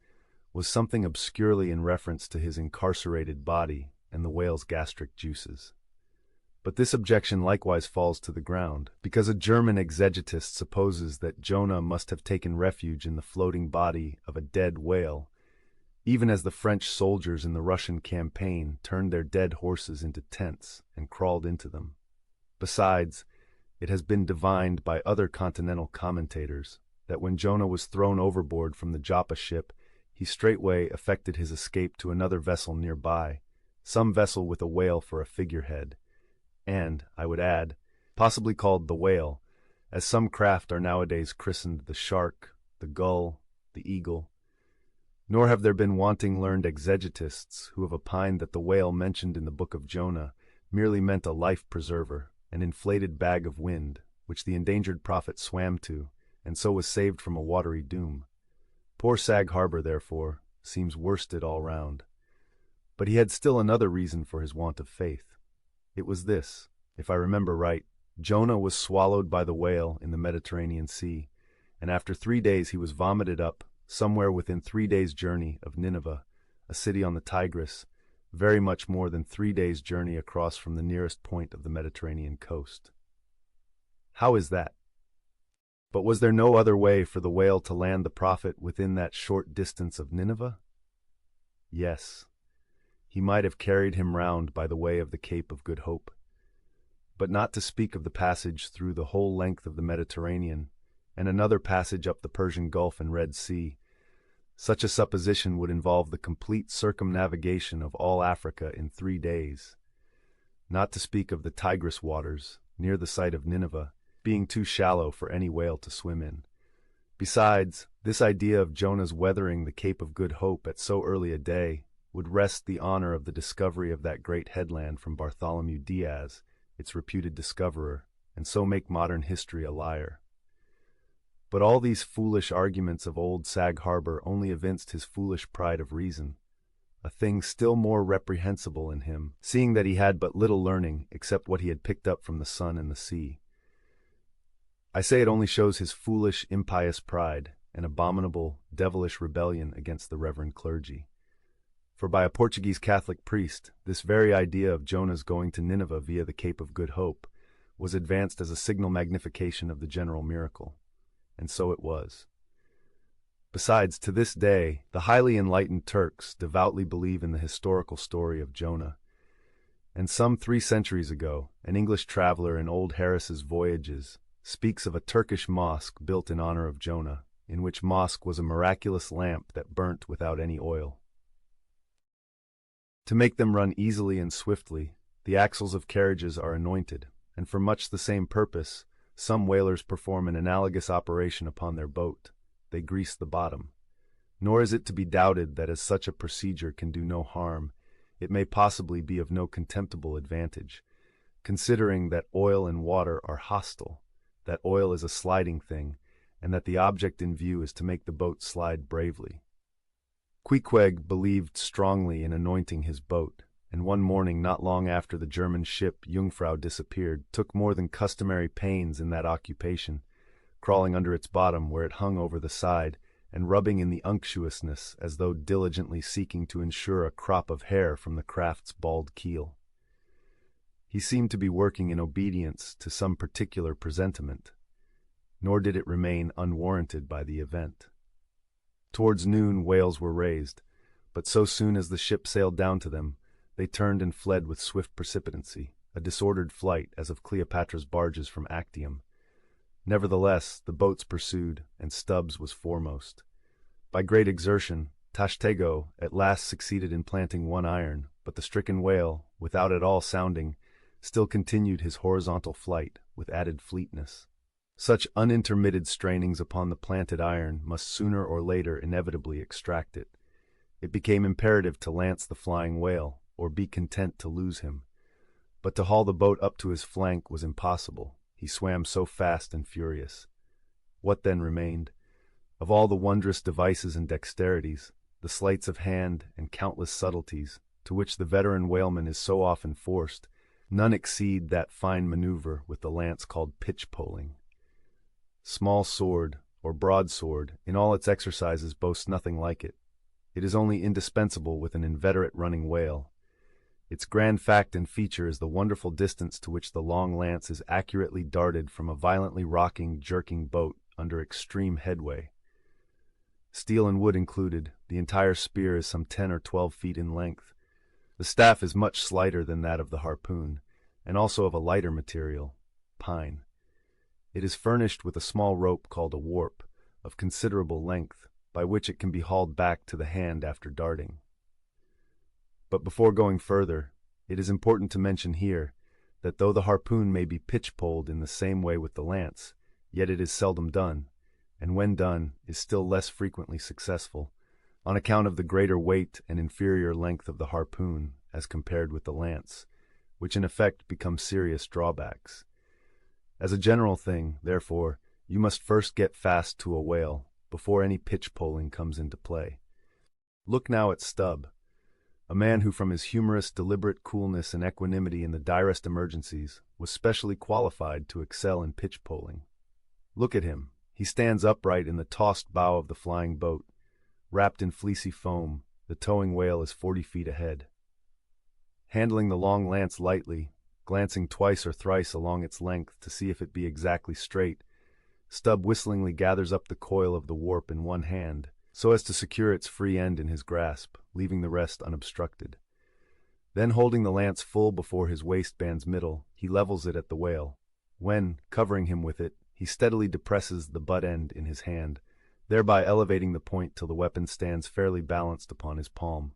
A: was something obscurely in reference to his incarcerated body and the whale's gastric juices. But this objection likewise falls to the ground, because a German exegetist supposes that Jonah must have taken refuge in the floating body of a dead whale, even as the French soldiers in the Russian campaign turned their dead horses into tents and crawled into them. Besides, it has been divined by other continental commentators that when Jonah was thrown overboard from the Joppa ship, he straightway effected his escape to another vessel nearby, some vessel with a whale for a figurehead, and, I would add, possibly called the whale, as some craft are nowadays christened the shark, the gull, the eagle. Nor have there been wanting learned exegetists who have opined that the whale mentioned in the book of Jonah merely meant a life-preserver, an inflated bag of wind, which the endangered prophet swam to, and so was saved from a watery doom. Poor Sag Harbor, therefore, seems worsted all round. But he had still another reason for his want of faith. It was this: if I remember right, Jonah was swallowed by the whale in the Mediterranean Sea, and after 3 days he was vomited up somewhere within 3 days' journey of Nineveh, a city on the Tigris, very much more than 3 days' journey across from the nearest point of the Mediterranean coast. How is that? But was there no other way for the whale to land the prophet within that short distance of Nineveh? Yes. He might have carried him round by the way of the Cape of Good Hope. But not to speak of the passage through the whole length of the Mediterranean, and another passage up the Persian Gulf and Red Sea, such a supposition would involve the complete circumnavigation of all Africa in 3 days. Not to speak of the Tigris waters, near the site of Nineveh, being too shallow for any whale to swim in. Besides, this idea of Jonah's weathering the Cape of Good Hope at so early a day would wrest the honor of the discovery of that great headland from Bartholomew Diaz, its reputed discoverer, and so make modern history a liar. But all these foolish arguments of old Sag Harbor only evinced his foolish pride of reason, a thing still more reprehensible in him, seeing that he had but little learning except what he had picked up from the sun and the sea. I say it only shows his foolish, impious pride, an abominable, devilish rebellion against the reverend clergy. For by a Portuguese Catholic priest, this very idea of Jonah's going to Nineveh via the Cape of Good Hope was advanced as a signal magnification of the general miracle. And so it was. Besides, to this day, the highly enlightened Turks devoutly believe in the historical story of Jonah. And some 3 centuries ago, an English traveler in old Harris's Voyages speaks of a Turkish mosque built in honor of Jonah, in which Mosk was a miraculous lamp that burnt without any oil. To make them run easily and swiftly, the axles of carriages are anointed, and for much the same purpose, some whalers perform an analogous operation upon their boat. They grease the bottom. Nor is it to be doubted that as such a procedure can do no harm, it may possibly be of no contemptible advantage, considering that oil and water are hostile, that oil is a sliding thing, and that the object in view is to make the boat slide bravely. Queequeg believed strongly in anointing his boat, and one morning not long after the German ship Jungfrau disappeared, took more than customary pains in that occupation, crawling under its bottom where it hung over the side, and rubbing in the unctuousness as though diligently seeking to ensure a crop of hair from the craft's bald keel. He seemed to be working in obedience to some particular presentiment, nor did it remain unwarranted by the event. Towards noon whales were raised, but so soon as the ship sailed down to them, they turned and fled with swift precipitancy, a disordered flight as of Cleopatra's barges from Actium. Nevertheless, the boats pursued, and Stubbs was foremost. By great exertion, Tashtego at last succeeded in planting one iron, but the stricken whale, without at all sounding, still continued his horizontal flight with added fleetness. Such unintermitted strainings upon the planted iron must sooner or later inevitably extract it. It became imperative to lance the flying whale, or be content to lose him. But to haul the boat up to his flank was impossible. He swam so fast and furious. What then remained? Of all the wondrous devices and dexterities, the sleights of hand and countless subtleties, to which the veteran whaleman is so often forced, none exceed that fine maneuver with the lance called pitchpoling. Small sword, or broadsword, in all its exercises boasts nothing like it. It is only indispensable with an inveterate running whale. Its grand fact and feature is the wonderful distance to which the long lance is accurately darted from a violently rocking, jerking boat under extreme headway. Steel and wood included, the entire spear is some 10 or 12 feet in length. The staff is much slighter than that of the harpoon, and also of a lighter material, pine. It is furnished with a small rope called a warp, of considerable length, by which it can be hauled back to the hand after darting. But before going further, it is important to mention here that though the harpoon may be pitch-poled in the same way with the lance, yet it is seldom done, and when done is still less frequently successful, on account of the greater weight and inferior length of the harpoon as compared with the lance, which in effect become serious drawbacks. As a general thing, therefore, you must first get fast to a whale before any pitch-poling comes into play. Look now at Stubb, a man who from his humorous, deliberate coolness and equanimity in the direst emergencies was specially qualified to excel in pitch-poling. Look at him. He stands upright in the tossed bow of the flying boat. Wrapped in fleecy foam, the towing whale is 40 feet ahead. Handling the long lance lightly, glancing twice or thrice along its length to see if it be exactly straight, Stubb whistlingly gathers up the coil of the warp in one hand, so as to secure its free end in his grasp, leaving the rest unobstructed. Then, holding the lance full before his waistband's middle, he levels it at the whale, when, covering him with it, he steadily depresses the butt end in his hand, thereby elevating the point till the weapon stands fairly balanced upon his palm,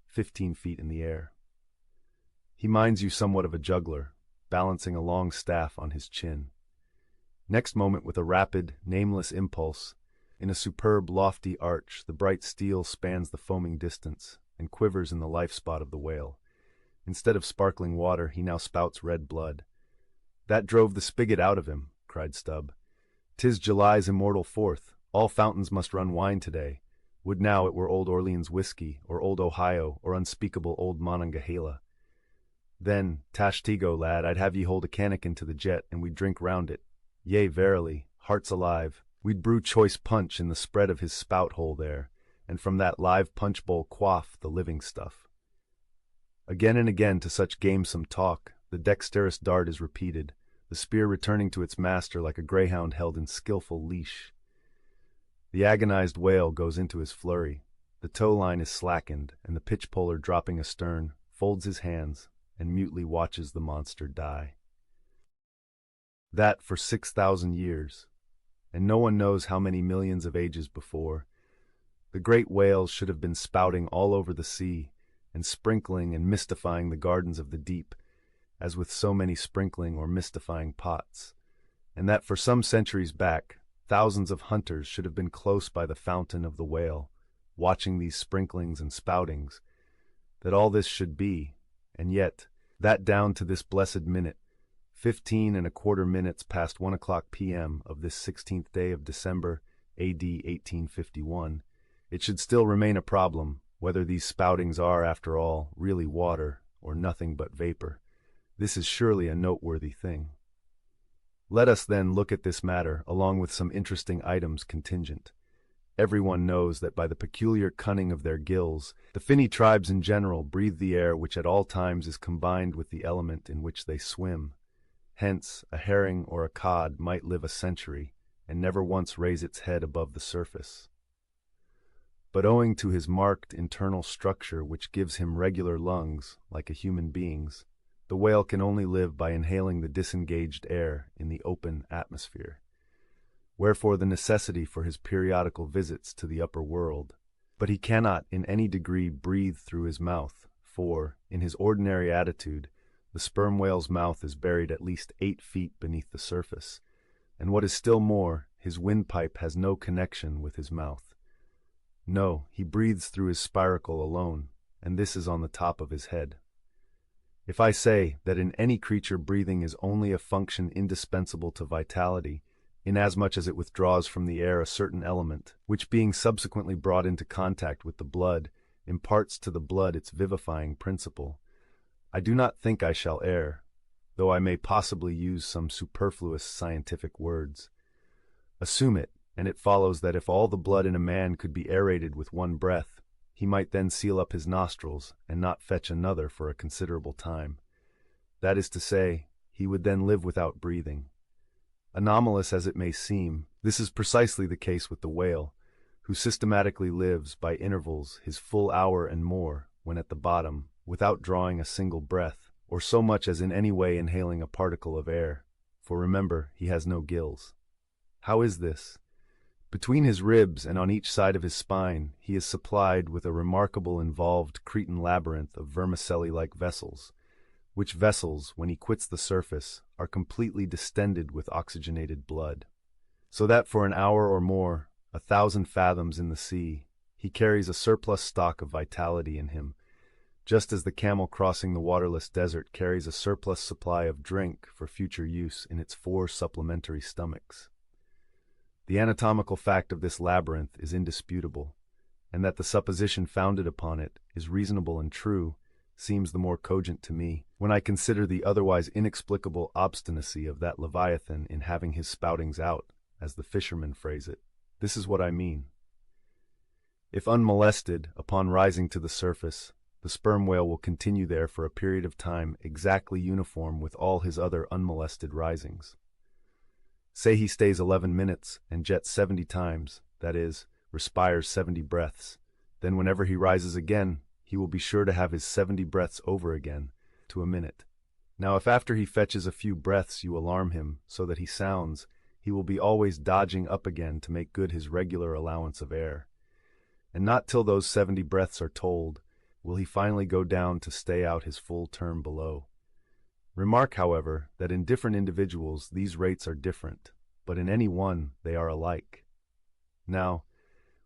A: 15 feet in the air. He minds you somewhat of a juggler, balancing a long staff on his chin. Next moment, with a rapid, nameless impulse, in a superb, lofty arch, the bright steel spans the foaming distance and quivers in the life spot of the whale. Instead of sparkling water, he now spouts red blood. "That drove the spigot out of him," cried Stubb. "'Tis July's immortal 4th. All fountains must run wine today. Would now it were Old Orleans whiskey, or Old Ohio, or unspeakable Old Monongahela. Then, Tashtego, lad, I'd have ye hold a cannikin to the jet, and we'd drink round it. Yea, verily, hearts alive, we'd brew choice punch in the spread of his spout-hole there, and from that live punch-bowl quaff the living stuff." Again and again to such gamesome talk, the dexterous dart is repeated, the spear returning to its master like a greyhound held in skillful leash. The agonized whale goes into his flurry, the tow-line is slackened, and the pitch-poler dropping astern, folds his hands, and mutely watches the monster die. That for 6,000 years, and no one knows how many millions of ages before. The great whales should have been spouting all over the sea, and sprinkling and mystifying the gardens of the deep, as with so many sprinkling or mystifying pots, and that for some centuries back, thousands of hunters should have been close by the fountain of the whale, watching these sprinklings and spoutings, that all this should be, and yet, that down to this blessed minute, 15 1/4 minutes past 1 o'clock p.m. of this 16th day of December, A.D. 1851, it should still remain a problem whether these spoutings are, after all, really water or nothing but vapor. This is surely a noteworthy thing. Let us then look at this matter along with some interesting items contingent. Everyone knows that by the peculiar cunning of their gills, the finny tribes in general breathe the air which at all times is combined with the element in which they swim. Hence, a herring or a cod might live a century, and never once raise its head above the surface. But owing to his marked internal structure which gives him regular lungs, like a human being's, the whale can only live by inhaling the disengaged air in the open atmosphere. Wherefore the necessity for his periodical visits to the upper world. But he cannot in any degree breathe through his mouth, for, in his ordinary attitude, the sperm whale's mouth is buried at least 8 feet beneath the surface, and what is still more, his windpipe has no connection with his mouth. No, he breathes through his spiracle alone, and this is on the top of his head. If I say that in any creature breathing is only a function indispensable to vitality, inasmuch as it withdraws from the air a certain element, which being subsequently brought into contact with the blood, imparts to the blood its vivifying principle, I do not think I shall err, though I may possibly use some superfluous scientific words. Assume it, and it follows that if all the blood in a man could be aerated with one breath, he might then seal up his nostrils and not fetch another for a considerable time. That is to say, he would then live without breathing. Anomalous as it may seem, this is precisely the case with the whale, who systematically lives by intervals his full hour and more, when at the bottom, without drawing a single breath, or so much as in any way inhaling a particle of air, for remember, he has no gills. How is this? Between his ribs and on each side of his spine, he is supplied with a remarkable involved Cretan labyrinth of vermicelli-like vessels, which vessels, when he quits the surface, are completely distended with oxygenated blood, so that for an hour or more, 1,000 fathoms in the sea, he carries a surplus stock of vitality in him, just as the camel crossing the waterless desert carries a surplus supply of drink for future use in its 4 supplementary stomachs. The anatomical fact of this labyrinth is indisputable, and that the supposition founded upon it is reasonable and true seems the more cogent to me when I consider the otherwise inexplicable obstinacy of that Leviathan in having his spoutings out, as the fishermen phrase it. This is what I mean. If unmolested, upon rising to the surface, the sperm whale will continue there for a period of time exactly uniform with all his other unmolested risings. Say he stays 11 minutes and jets 70 times, that is, respires 70 breaths, then whenever he rises again, he will be sure to have his 70 breaths over again, to a minute. Now if after he fetches a few breaths you alarm him so that he sounds, he will be always dodging up again to make good his regular allowance of air. And not till those 70 breaths are told will he finally go down to stay out his full term below. Remark, however, that in different individuals these rates are different, but in any one they are alike. Now,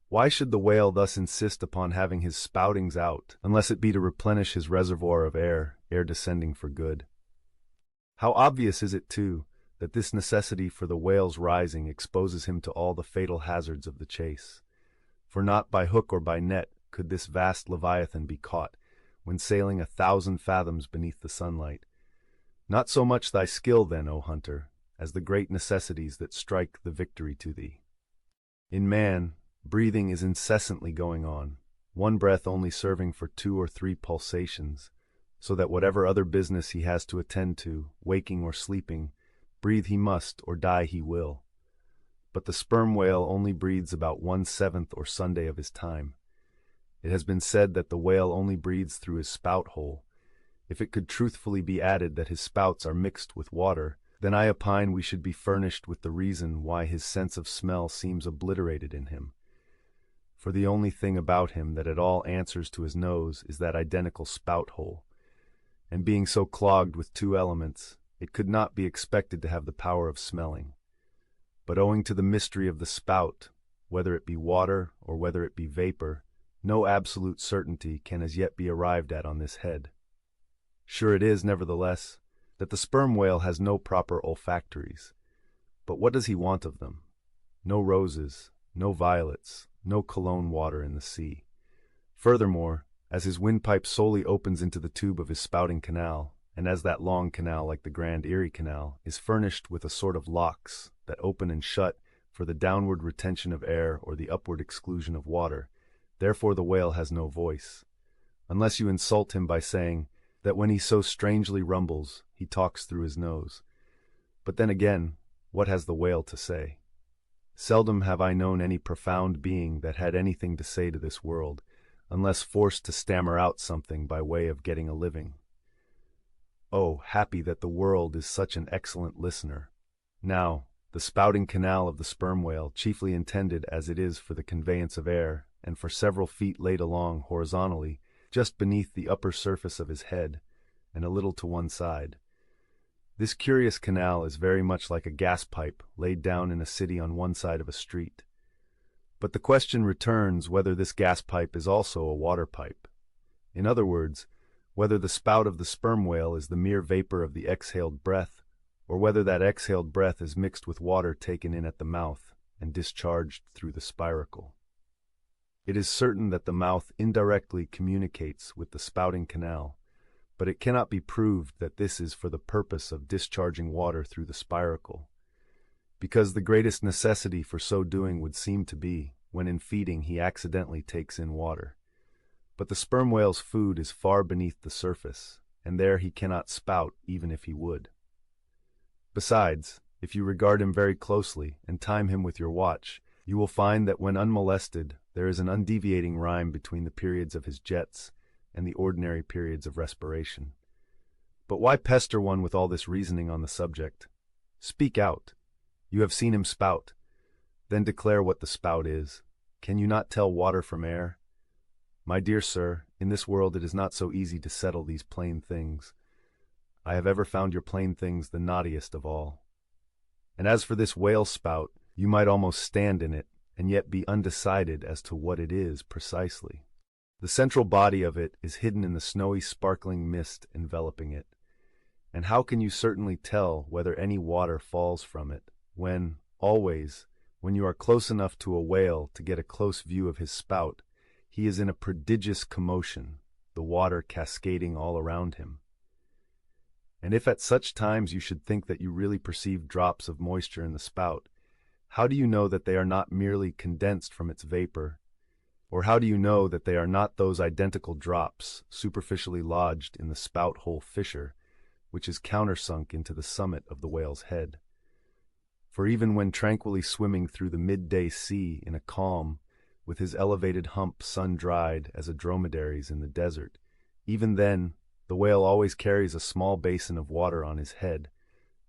A: why should the whale thus insist upon having his spoutings out, unless it be to replenish his reservoir of air ere descending for good? How obvious is it, too, that this necessity for the whale's rising exposes him to all the fatal hazards of the chase. For not by hook or by net could this vast Leviathan be caught when sailing 1,000 fathoms beneath the sunlight. Not so much thy skill, then, O hunter, as the great necessities that strike the victory to thee. In man, breathing is incessantly going on, one breath only serving for 2 or 3 pulsations, so that whatever other business he has to attend to, waking or sleeping, breathe he must or die he will. But the sperm whale only breathes about 1/7 or Sunday of his time. It has been said that the whale only breathes through his spout hole. If it could truthfully be added that his spouts are mixed with water, then I opine we should be furnished with the reason why his sense of smell seems obliterated in him. For the only thing about him that at all answers to his nose is that identical spout hole, and being so clogged with two elements, it could not be expected to have the power of smelling. But owing to the mystery of the spout, whether it be water or whether it be vapor, no absolute certainty can as yet be arrived at on this head. Sure it is, nevertheless, that the sperm whale has no proper olfactories. But what does he want of them? No roses, no violets, no cologne water in the sea. Furthermore, as his windpipe solely opens into the tube of his spouting canal, and as that long canal, like the Grand Erie Canal, is furnished with a sort of locks that open and shut for the downward retention of air or the upward exclusion of water, therefore the whale has no voice, unless you insult him by saying that when he so strangely rumbles, he talks through his nose. But then again, what has the whale to say? Seldom have I known any profound being that had anything to say to this world, unless forced to stammer out something by way of getting a living. Oh, happy that the world is such an excellent listener. Now, the spouting canal of the sperm whale, chiefly intended as it is for the conveyance of air, and for several feet laid along horizontally, just beneath the upper surface of his head, and a little to one side. This curious canal is very much like a gas pipe laid down in a city on one side of a street. But the question returns whether this gas pipe is also a water pipe. In other words, whether the spout of the sperm whale is the mere vapor of the exhaled breath, or whether that exhaled breath is mixed with water taken in at the mouth and discharged through the spiracle. It is certain that the mouth indirectly communicates with the spouting canal, but it cannot be proved that this is for the purpose of discharging water through the spiracle, because the greatest necessity for so doing would seem to be when in feeding he accidentally takes in water. But the sperm whale's food is far beneath the surface, and there he cannot spout even if he would. Besides, if you regard him very closely and time him with your watch, you will find that when unmolested, there is an undeviating rhyme between the periods of his jets and the ordinary periods of respiration. But why pester one with all this reasoning on the subject? Speak out. You have seen him spout. Then declare what the spout is. Can you not tell water from air? My dear sir, in this world it is not so easy to settle these plain things. I have ever found your plain things the knottiest of all. And as for this whale spout, you might almost stand in it, and yet be undecided as to what it is precisely. The central body of it is hidden in the snowy sparkling mist enveloping it. And how can you certainly tell whether any water falls from it, when, always, when you are close enough to a whale to get a close view of his spout, he is in a prodigious commotion, the water cascading all around him? And if at such times you should think that you really perceive drops of moisture in the spout, how do you know that they are not merely condensed from its vapor? Or how do you know that they are not those identical drops superficially lodged in the spout hole fissure, which is countersunk into the summit of the whale's head? For even when tranquilly swimming through the midday sea in a calm, with his elevated hump sun-dried as a dromedary's in the desert, even then the whale always carries a small basin of water on his head,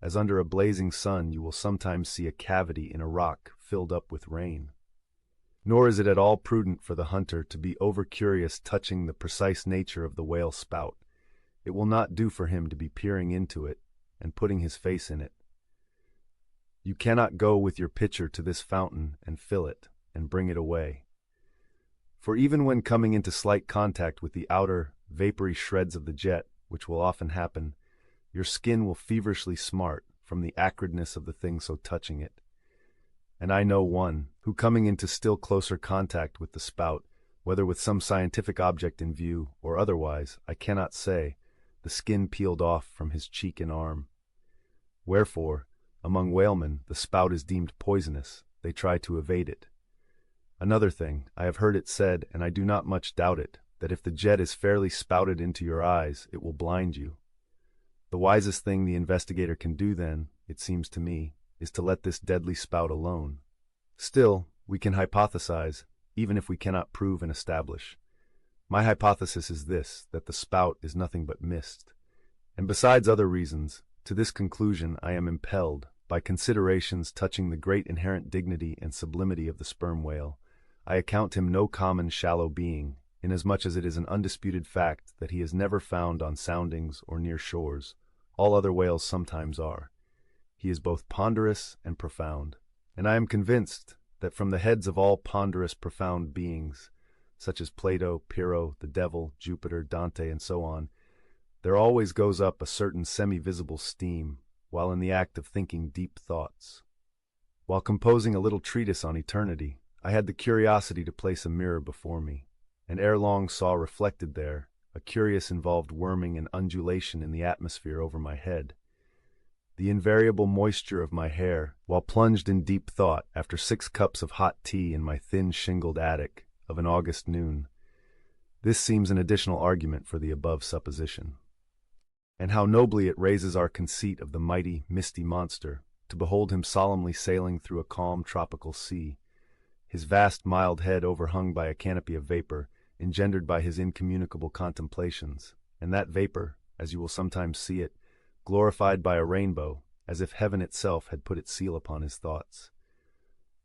A: as under a blazing sun you will sometimes see a cavity in a rock filled up with rain. Nor is it at all prudent for the hunter to be over-curious touching the precise nature of the whale spout. It will not do for him to be peering into it and putting his face in it. You cannot go with your pitcher to this fountain and fill it and bring it away. For even when coming into slight contact with the outer, vapory shreds of the jet, which will often happen, your skin will feverishly smart from the acridness of the thing so touching it. And I know one, who coming into still closer contact with the spout, whether with some scientific object in view or otherwise, I cannot say, the skin peeled off from his cheek and arm. Wherefore, among whalemen, the spout is deemed poisonous. They try to evade it. Another thing, I have heard it said, and I do not much doubt it, that if the jet is fairly spouted into your eyes, it will blind you. The wisest thing the investigator can do then, it seems to me, is to let this deadly spout alone. Still, we can hypothesize, even if we cannot prove and establish. My hypothesis is this, that the spout is nothing but mist. And besides other reasons, To this conclusion I am impelled by considerations touching the great inherent dignity and sublimity of the sperm whale. I account him no common shallow being, inasmuch as it is an undisputed fact that he is never found on soundings or near shores. All other whales sometimes are. He is both ponderous and profound, and I am convinced that from the heads of all ponderous, profound beings, such as Plato, Pyrrho, the devil, Jupiter, Dante, and so on, there always goes up a certain semi-visible steam, while in the act of thinking deep thoughts. While composing a little treatise on eternity, I had the curiosity to place a mirror before me, and ere long saw reflected there a curious involved worming and undulation in the atmosphere over my head. The invariable moisture of my hair, while plunged in deep thought after 6 cups of hot tea in my thin shingled attic of an August noon. This seems an additional argument for the above supposition. And how nobly it raises our conceit of the mighty, misty monster, to behold him solemnly sailing through a calm tropical sea, his vast mild head overhung by a canopy of vapor, engendered by his incommunicable contemplations, and that vapor, as you will sometimes see it, glorified by a rainbow, as if heaven itself had put its seal upon his thoughts.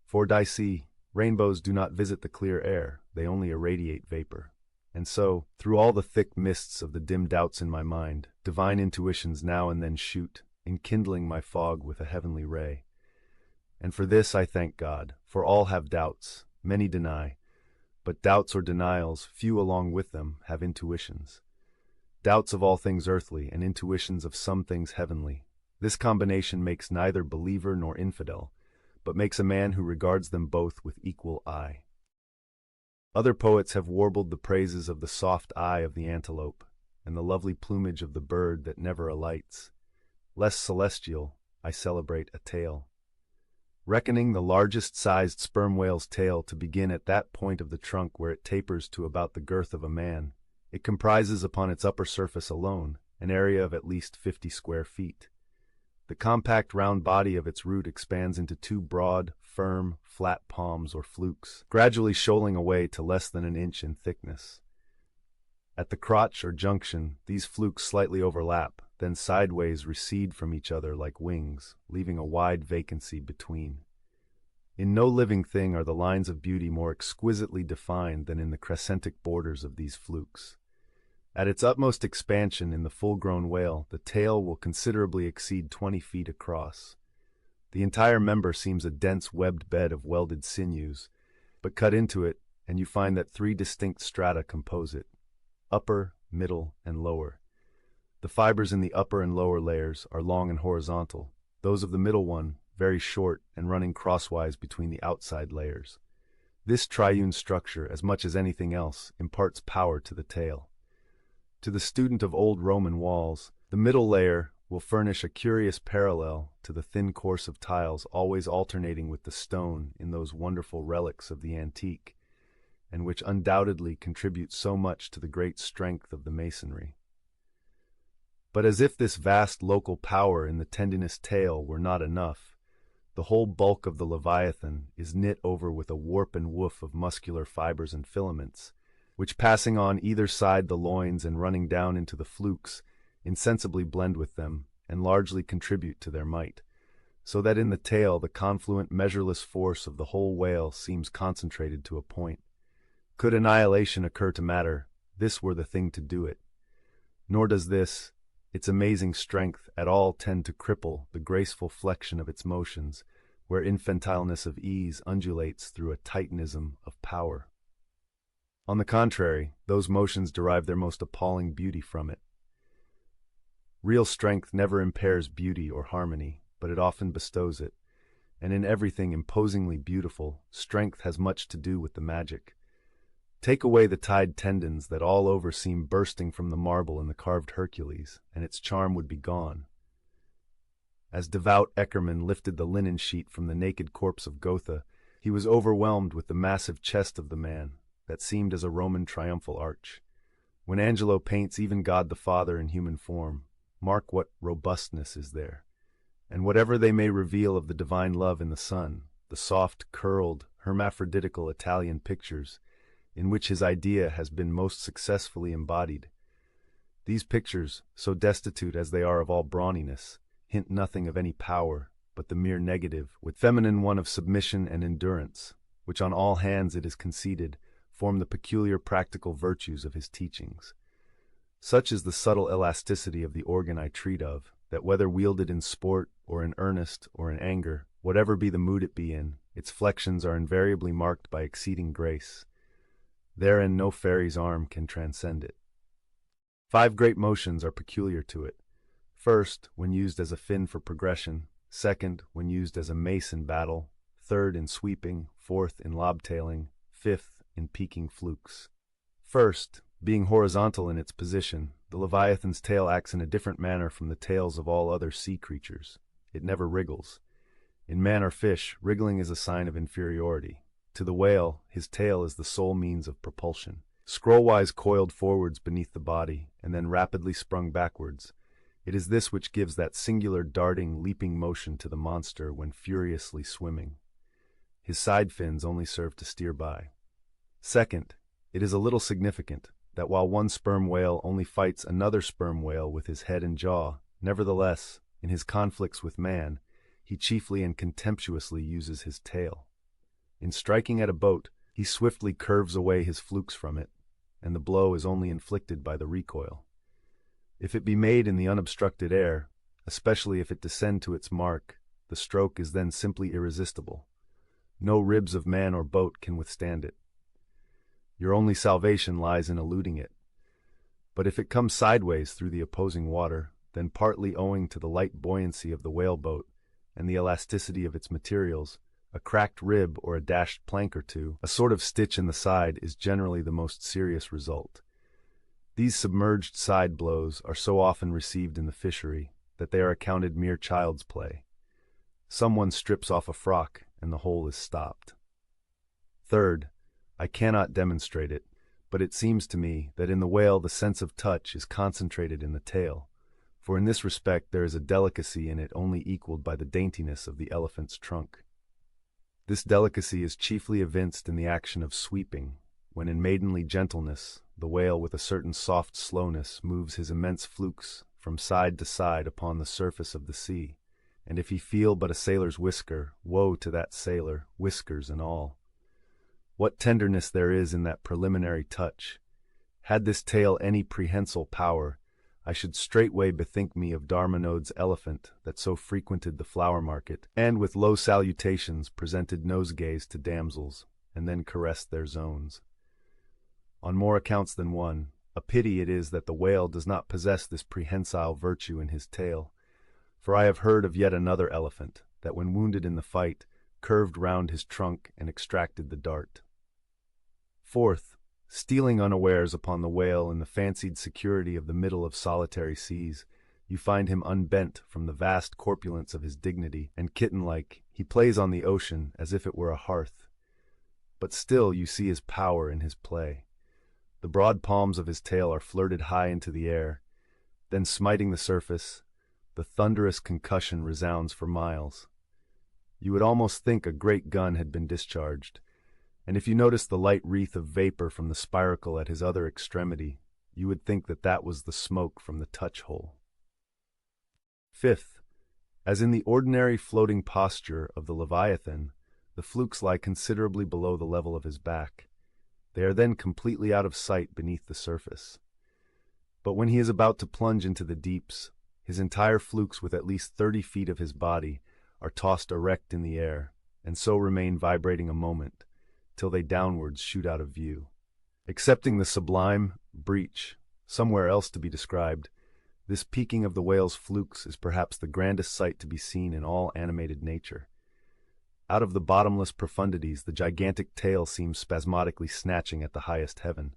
A: For, see, rainbows do not visit the clear air, they only irradiate vapor. And so, through all the thick mists of the dim doubts in my mind, divine intuitions now and then shoot, enkindling my fog with a heavenly ray. And for this I thank God, for all have doubts, many deny, but doubts or denials, few along with them, have intuitions. Doubts of all things earthly, and intuitions of some things heavenly. This combination makes neither believer nor infidel, but makes a man who regards them both with equal eye. Other poets have warbled the praises of the soft eye of the antelope, and the lovely plumage of the bird that never alights. Less celestial, I celebrate a tale. Reckoning the largest-sized sperm whale's tail to begin at that point of the trunk where it tapers to about the girth of a man, it comprises upon its upper surface alone an area of at least 50 square feet. The compact round body of its root expands into 2 broad, firm, flat palms or flukes, gradually shoaling away to less than an inch in thickness. At the crotch or junction, these flukes slightly overlap, then sideways recede from each other like wings, leaving a wide vacancy between. In no living thing are the lines of beauty more exquisitely defined than in the crescentic borders of these flukes. At its utmost expansion in the full-grown whale, the tail will considerably exceed 20 feet across. The entire member seems a dense webbed bed of welded sinews, but cut into it, and you find that 3 distinct strata compose it: upper, middle, and lower. The fibers in the upper and lower layers are long and horizontal, those of the middle one very short and running crosswise between the outside layers. This triune structure, as much as anything else, imparts power to the tail. To the student of old Roman walls, the middle layer will furnish a curious parallel to the thin course of tiles always alternating with the stone in those wonderful relics of the antique, and which undoubtedly contribute so much to the great strength of the masonry. But as if this vast local power in the tendinous tail were not enough, the whole bulk of the Leviathan is knit over with a warp and woof of muscular fibers and filaments, which passing on either side the loins and running down into the flukes, insensibly blend with them and largely contribute to their might, so that in the tail the confluent measureless force of the whole whale seems concentrated to a point. Could annihilation occur to matter, this were the thing to do it. Nor does this, its amazing strength, at all tend to cripple the graceful flexion of its motions, where infantileness of ease undulates through a titanism of power. On the contrary, those motions derive their most appalling beauty from it. Real strength never impairs beauty or harmony, but it often bestows it, and in everything imposingly beautiful, strength has much to do with the magic. Take away the tied tendons that all over seem bursting from the marble in the carved Hercules, and its charm would be gone. As devout Eckermann lifted the linen sheet from the naked corpse of Gotha, he was overwhelmed with the massive chest of the man, that seemed as a Roman triumphal arch. When Angelo paints even God the Father in human form, mark what robustness is there. And whatever they may reveal of the divine love in the Son, the soft, curled, hermaphroditical Italian pictures, in which his idea has been most successfully embodied, these pictures, so destitute as they are of all brawniness, hint nothing of any power, but the mere negative, with feminine one of submission and endurance, which on all hands it is conceded, form the peculiar practical virtues of his teachings. Such is the subtle elasticity of the organ I treat of, that whether wielded in sport, or in earnest, or in anger, whatever be the mood it be in, its flexions are invariably marked by exceeding grace. Therein no fairy's arm can transcend it. 5 great motions are peculiar to it. First, when used as a fin for progression. Second, when used as a mace in battle. Third, in sweeping. Fourth, in lobtailing. Fifth, in peaking flukes. First, being horizontal in its position, the Leviathan's tail acts in a different manner from the tails of all other sea creatures. It never wriggles. In man or fish, wriggling is a sign of inferiority. To the whale, his tail is the sole means of propulsion. Scrollwise coiled forwards beneath the body, and then rapidly sprung backwards. It is this which gives that singular darting, leaping motion to the monster when furiously swimming. His side fins only serve to steer by. Second, it is a little significant that while one sperm whale only fights another sperm whale with his head and jaw, nevertheless, in his conflicts with man, he chiefly and contemptuously uses his tail. In striking at a boat, he swiftly curves away his flukes from it, and the blow is only inflicted by the recoil. If it be made in the unobstructed air, especially if it descend to its mark, the stroke is then simply irresistible. No ribs of man or boat can withstand it. Your only salvation lies in eluding it. But if it comes sideways through the opposing water, then partly owing to the light buoyancy of the whaleboat and the elasticity of its materials, a cracked rib or a dashed plank or two, a sort of stitch in the side, is generally the most serious result. These submerged side blows are so often received in the fishery that they are accounted mere child's play. Someone strips off a frock and the hole is stopped. Third, I cannot demonstrate it, but it seems to me that in the whale the sense of touch is concentrated in the tail, for in this respect there is a delicacy in it only equaled by the daintiness of the elephant's trunk. This delicacy is chiefly evinced in the action of sweeping, when in maidenly gentleness the whale with a certain soft slowness moves his immense flukes from side to side upon the surface of the sea, and if he feel but a sailor's whisker, woe to that sailor, whiskers and all. What tenderness there is in that preliminary touch! Had this tale any prehensile power, I should straightway bethink me of Darmanode's elephant that so frequented the flower market, and with low salutations presented nosegays to damsels, and then caressed their zones. On more accounts than one, a pity it is that the whale does not possess this prehensile virtue in his tail, for I have heard of yet another elephant, that when wounded in the fight, curved round his trunk and extracted the dart. Fourth, stealing unawares upon the whale in the fancied security of the middle of solitary seas, you find him unbent from the vast corpulence of his dignity, and kitten-like, he plays on the ocean as if it were a hearth. But still you see his power in his play. The broad palms of his tail are flirted high into the air, then smiting the surface, the thunderous concussion resounds for miles. You would almost think a great gun had been discharged, and if you noticed the light wreath of vapor from the spiracle at his other extremity, you would think that that was the smoke from the touch-hole. Fifth, as in the ordinary floating posture of the Leviathan, the flukes lie considerably below the level of his back. They are then completely out of sight beneath the surface. But when he is about to plunge into the deeps, his entire flukes with at least 30 feet of his body are tossed erect in the air, and so remain vibrating a moment, till they downwards shoot out of view. Excepting the sublime breach, somewhere else to be described, this peaking of the whale's flukes is perhaps the grandest sight to be seen in all animated nature. Out of the bottomless profundities the gigantic tail seems spasmodically snatching at the highest heaven.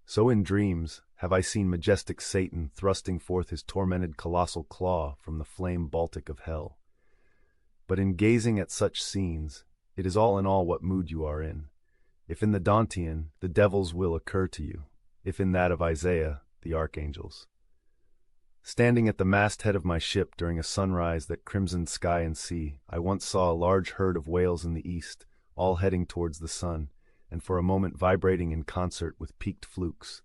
A: So in dreams have I seen majestic Satan thrusting forth his tormented colossal claw from the flame Baltic of hell. But in gazing at such scenes, it is all in all what mood you are in. If in the Dantean, the devils will occur to you; if in that of Isaiah, the archangels. Standing at the masthead of my ship during a sunrise that crimsoned sky and sea, I once saw a large herd of whales in the east, all heading towards the sun, and for a moment vibrating in concert with peaked flukes.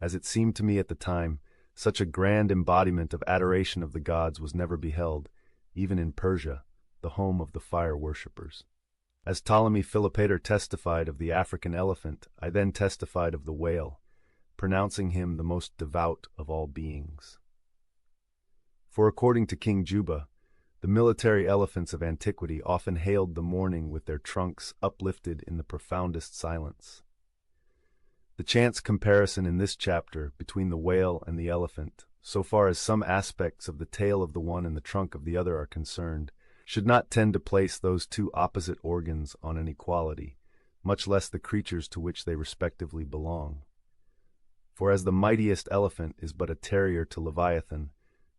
A: As it seemed to me at the time, Such a grand embodiment of adoration of the gods was never beheld, even in Persia, the home of the fire worshippers. As Ptolemy Philopater testified of the African elephant, I then testified of the whale, pronouncing him the most devout of all beings. For according to King Juba, the military elephants of antiquity often hailed the morning with their trunks uplifted in the profoundest silence. The chance comparison in this chapter between the whale and the elephant, so far as some aspects of the tail of the one and the trunk of the other are concerned, should not tend to place those two opposite organs on an equality, much less the creatures to which they respectively belong. For as the mightiest elephant is but a terrier to Leviathan,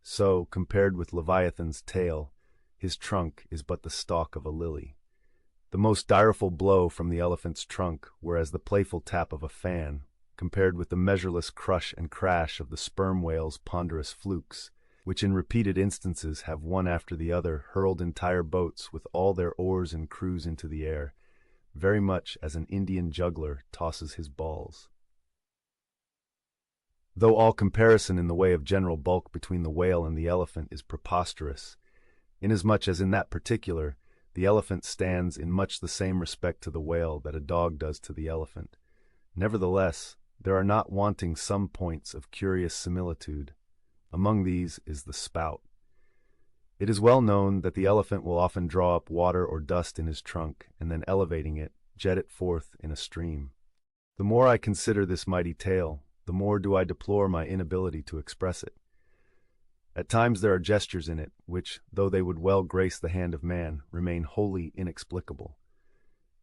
A: so, compared with Leviathan's tail, his trunk is but the stalk of a lily. The most direful blow from the elephant's trunk, whereas the playful tap of a fan, compared with the measureless crush and crash of the sperm whale's ponderous flukes, which in repeated instances have one after the other hurled entire boats with all their oars and crews into the air, very much as an Indian juggler tosses his balls. Though all comparison in the way of general bulk between the whale and the elephant is preposterous, inasmuch as in that particular, the elephant stands in much the same respect to the whale that a dog does to the elephant. Nevertheless, there are not wanting some points of curious similitude. Among these is the spout. It is well known that the elephant will often draw up water or dust in his trunk, and then elevating it, jet it forth in a stream. The more I consider this mighty tail, the more do I deplore my inability to express it. At times there are gestures in it, which, though they would well grace the hand of man, remain wholly inexplicable.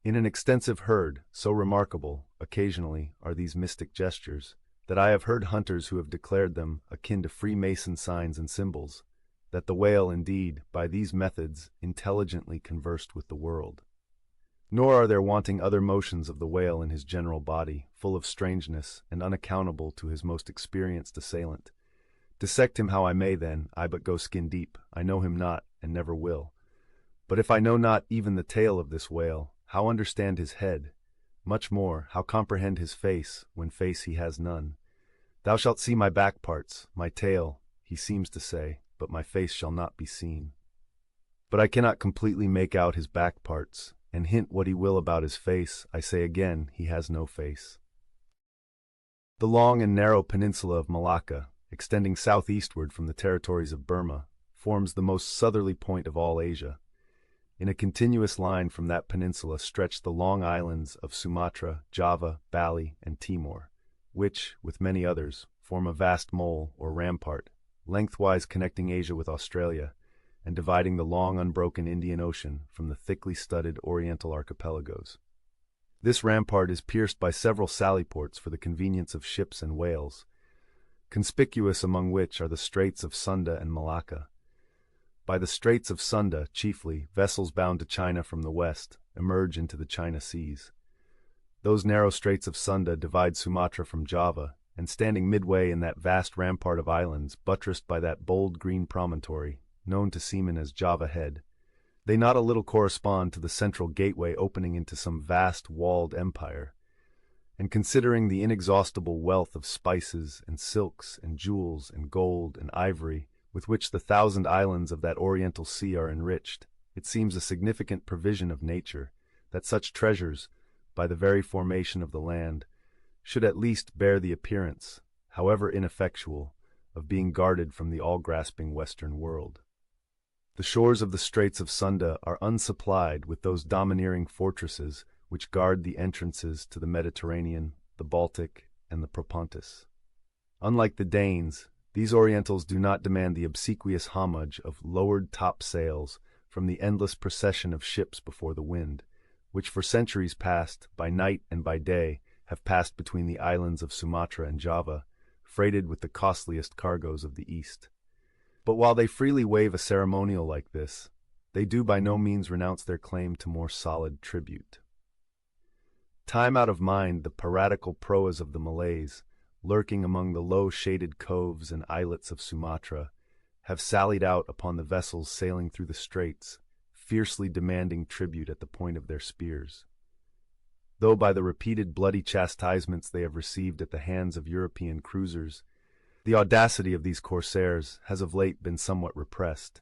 A: In an extensive herd, so remarkable, occasionally, are these mystic gestures, that I have heard hunters who have declared them akin to Freemason signs and symbols, that the whale, indeed, by these methods, intelligently conversed with the world. Nor are there wanting other motions of the whale in his general body, full of strangeness, and unaccountable to his most experienced assailant. Dissect him how I may, then, I but go skin deep. I know him not, and never will. But if I know not even the tail of this whale, how understand his head? Much more, how comprehend his face, when face he has none? Thou shalt see my back parts, my tail, he seems to say, but my face shall not be seen. But I cannot completely make out his back parts, and hint what he will about his face, I say again, he has no face. The long and narrow peninsula of Malacca, extending southeastward from the territories of Burma, forms the most southerly point of all Asia. In a continuous line from that peninsula stretch the long islands of Sumatra, Java, Bali, and Timor, which, with many others, form a vast mole or rampart, lengthwise connecting Asia with Australia, and dividing the long unbroken Indian Ocean from the thickly studded Oriental archipelagos. This rampart is pierced by several sally ports for the convenience of ships and whales, conspicuous among which are the Straits of Sunda and Malacca. By the Straits of Sunda, chiefly, vessels bound to China from the west emerge into the China seas. Those narrow Straits of Sunda divide Sumatra from Java, and standing midway in that vast rampart of islands, buttressed by that bold green promontory, known to seamen as Java Head, they not a little correspond to the central gateway opening into some vast walled empire. And considering the inexhaustible wealth of spices and silks and jewels and gold and ivory with which the 1,000 islands of that oriental sea are enriched, it seems a significant provision of nature that such treasures, by the very formation of the land, should at least bear the appearance, however ineffectual, of being guarded from the all-grasping Western world. The shores of the Straits of Sunda are unsupplied with those domineering fortresses which guard the entrances to the Mediterranean, the Baltic, and the Propontis. Unlike the Danes, these Orientals do not demand the obsequious homage of lowered topsails from the endless procession of ships before the wind, which for centuries past, by night and by day, have passed between the islands of Sumatra and Java, freighted with the costliest cargoes of the East. But while they freely waive a ceremonial like this, they do by no means renounce their claim to more solid tribute. Time out of mind the piratical proas of the Malays, lurking among the low-shaded coves and islets of Sumatra, have sallied out upon the vessels sailing through the straits, fiercely demanding tribute at the point of their spears. Though by the repeated bloody chastisements they have received at the hands of European cruisers, The audacity of these corsairs has of late been somewhat repressed.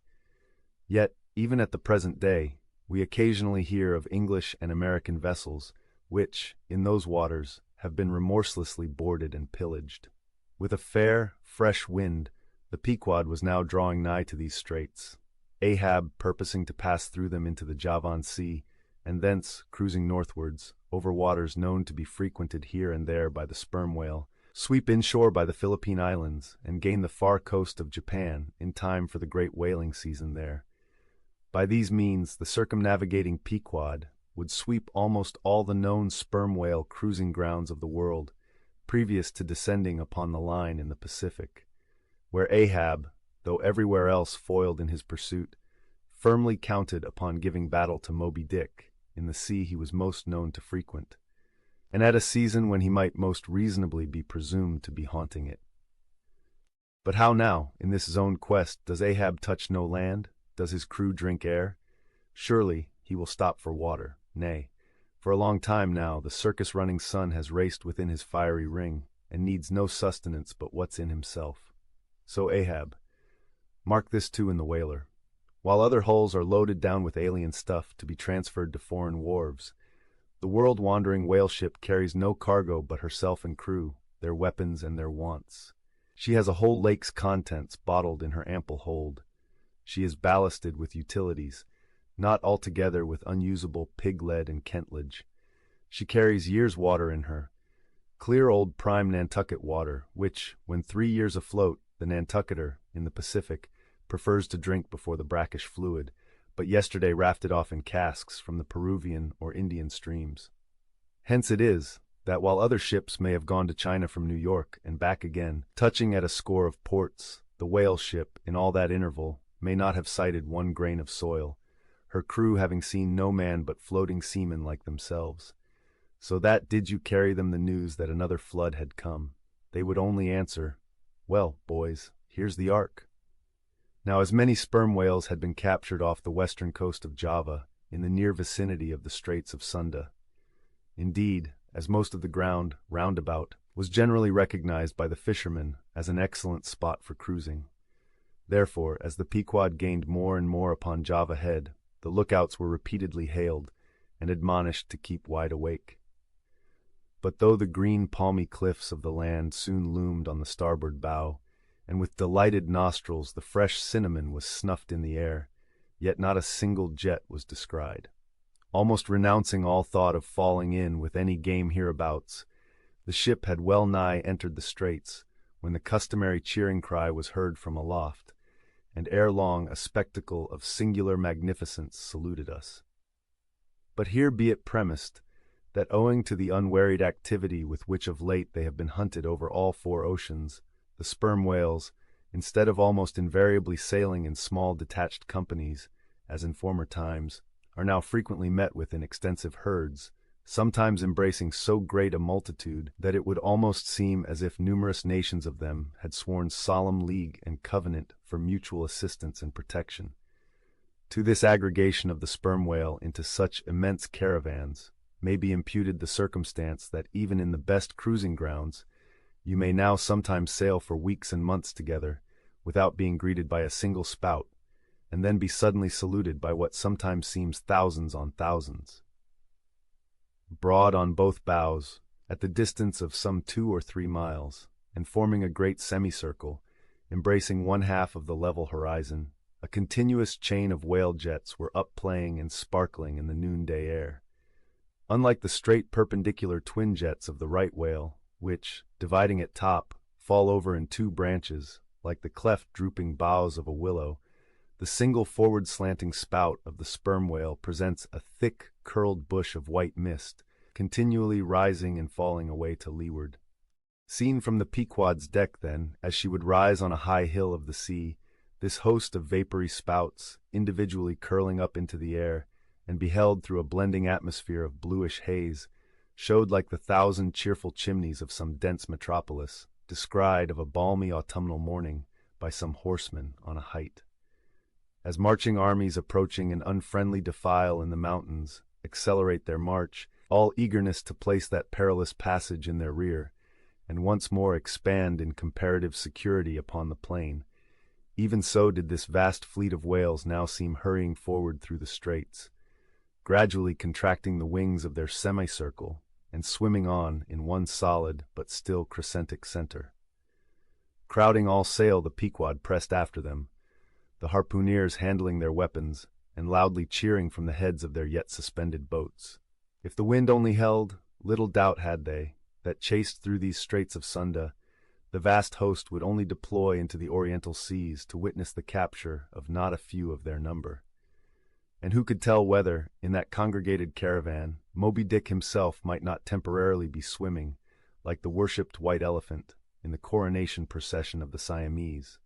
A: Yet, even at the present day, we occasionally hear of English and American vessels which, in those waters, have been remorselessly boarded and pillaged. With a fair, fresh wind, the Pequod was now drawing nigh to these straits, Ahab purposing to pass through them into the Javan Sea, and thence, cruising northwards, over waters known to be frequented here and there by the sperm whale, sweep inshore by the Philippine Islands, and gain the far coast of Japan in time for the great whaling season there. By these means, the circumnavigating Pequod would sweep almost all the known sperm whale cruising grounds of the world, previous to descending upon the line in the Pacific, where Ahab, though everywhere else foiled in his pursuit, firmly counted upon giving battle to Moby Dick in the sea he was most known to frequent, and at a season when he might most reasonably be presumed to be haunting it. But how now, in this his own quest, does Ahab touch no land? Does his crew drink air? Surely he will stop for water. Nay, for a long time now the circus-running sun has raced within his fiery ring, and needs no sustenance but what's in himself. So Ahab, mark this too in the whaler, while other hulls are loaded down with alien stuff to be transferred to foreign wharves, the world-wandering whale ship carries no cargo but herself and crew, their weapons and their wants. She has a whole lake's contents bottled in her ample hold. She is ballasted with utilities, not altogether with unusable pig-lead and kentlage. She carries years' water in her, clear old prime Nantucket water, which, when 3 years afloat, the Nantucketer, in the Pacific, prefers to drink before the brackish fluid, but yesterday rafted off in casks from the Peruvian or Indian streams. Hence it is that while other ships may have gone to China from New York and back again, touching at a score of ports, the whale ship, in all that interval, may not have sighted one grain of soil, her crew having seen no man but floating seamen like themselves. So that did you carry them the news that another flood had come, they would only answer, "Well, boys, here's the ark." Now as many sperm whales had been captured off the western coast of Java, in the near vicinity of the Straits of Sunda. Indeed, as most of the ground round about was generally recognized by the fishermen as an excellent spot for cruising. Therefore, as the Pequod gained more and more upon Java Head, the lookouts were repeatedly hailed and admonished to keep wide awake. But though the green palmy cliffs of the land soon loomed on the starboard bow, and with delighted nostrils the fresh cinnamon was snuffed in the air, yet not a single jet was descried. Almost renouncing all thought of falling in with any game hereabouts, the ship had well nigh entered the straits, when the customary cheering cry was heard from aloft, and ere long a spectacle of singular magnificence saluted us. But here be it premised, that owing to the unwearied activity with which of late they have been hunted over all 4 oceans, the sperm whales, instead of almost invariably sailing in small detached companies, as in former times, are now frequently met with in extensive herds, sometimes embracing so great a multitude that it would almost seem as if numerous nations of them had sworn solemn league and covenant for mutual assistance and protection. To this aggregation of the sperm whale into such immense caravans may be imputed the circumstance that even in the best cruising grounds you may now sometimes sail for weeks and months together without being greeted by a single spout, and then be suddenly saluted by what sometimes seems thousands on thousands. Broad on both bows, at the distance of some 2 or 3 miles, and forming a great semicircle, embracing one half of the level horizon, a continuous chain of whale jets were up playing and sparkling in the noonday air. Unlike the straight perpendicular twin jets of the right whale, which, dividing at top, fall over in 2 branches, like the cleft drooping boughs of a willow, the single forward slanting spout of the sperm whale presents a thick, curled bush of white mist, continually rising and falling away to leeward. Seen from the Pequod's deck, then, as she would rise on a high hill of the sea, this host of vapory spouts, individually curling up into the air, and beheld through a blending atmosphere of bluish haze, showed like the 1,000 cheerful chimneys of some dense metropolis, descried of a balmy autumnal morning by some horseman on a height. As marching armies approaching an unfriendly defile in the mountains accelerate their march, all eagerness to place that perilous passage in their rear, and once more expand in comparative security upon the plain. Even so did this vast fleet of whales now seem hurrying forward through the straits, gradually contracting the wings of their semicircle and swimming on in one solid but still crescentic center. Crowding all sail, the Pequod pressed after them, the harpooneers handling their weapons and loudly cheering from the heads of their yet suspended boats. If the wind only held, little doubt had they that, chased through these straits of Sunda, the vast host would only deploy into the oriental seas to witness the capture of not a few of their number. And who could tell whether, in that congregated caravan, Moby Dick himself might not temporarily be swimming, like the worshipped white elephant, in the coronation procession of the Siamese.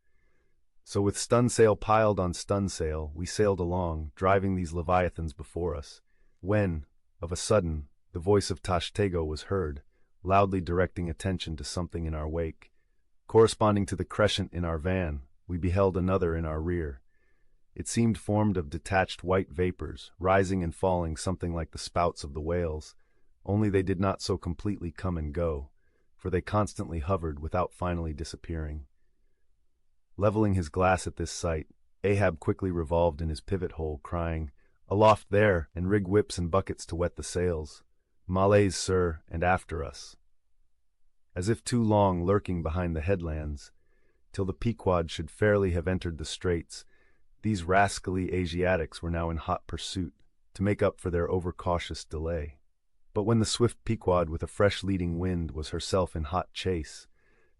A: So with stunsail piled on stunsail, we sailed along, driving these leviathans before us, when, of a sudden, the voice of Tashtego was heard, loudly directing attention to something in our wake. Corresponding to the crescent in our van, we beheld another in our rear. It seemed formed of detached white vapors, rising and falling something like the spouts of the whales, only they did not so completely come and go, for they constantly hovered without finally disappearing. Leveling his glass at this sight, Ahab quickly revolved in his pivot hole, crying, "Aloft there, and rig whips and buckets to wet the sails. Malays, sir, and after us." As if too long lurking behind the headlands, till the Pequod should fairly have entered the straits, these rascally Asiatics were now in hot pursuit, to make up for their overcautious delay. But when the swift Pequod with a fresh leading wind was herself in hot chase,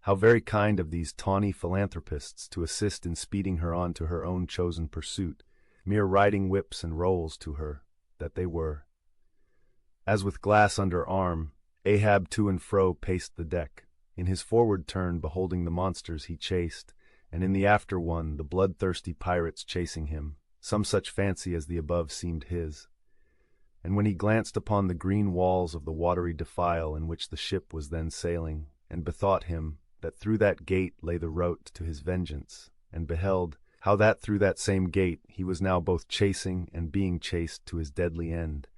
A: how very kind of these tawny philanthropists to assist in speeding her on to her own chosen pursuit, mere riding whips and rolls to her, that they were. As with glass under arm, Ahab to and fro paced the deck, in his forward turn beholding the monsters he chased, and in the after one the bloodthirsty pirates chasing him, some such fancy as the above seemed his. And when he glanced upon the green walls of the watery defile in which the ship was then sailing, and bethought him that through that gate lay the route to his vengeance, and beheld how that through that same gate he was now both chasing and being chased to his deadly end,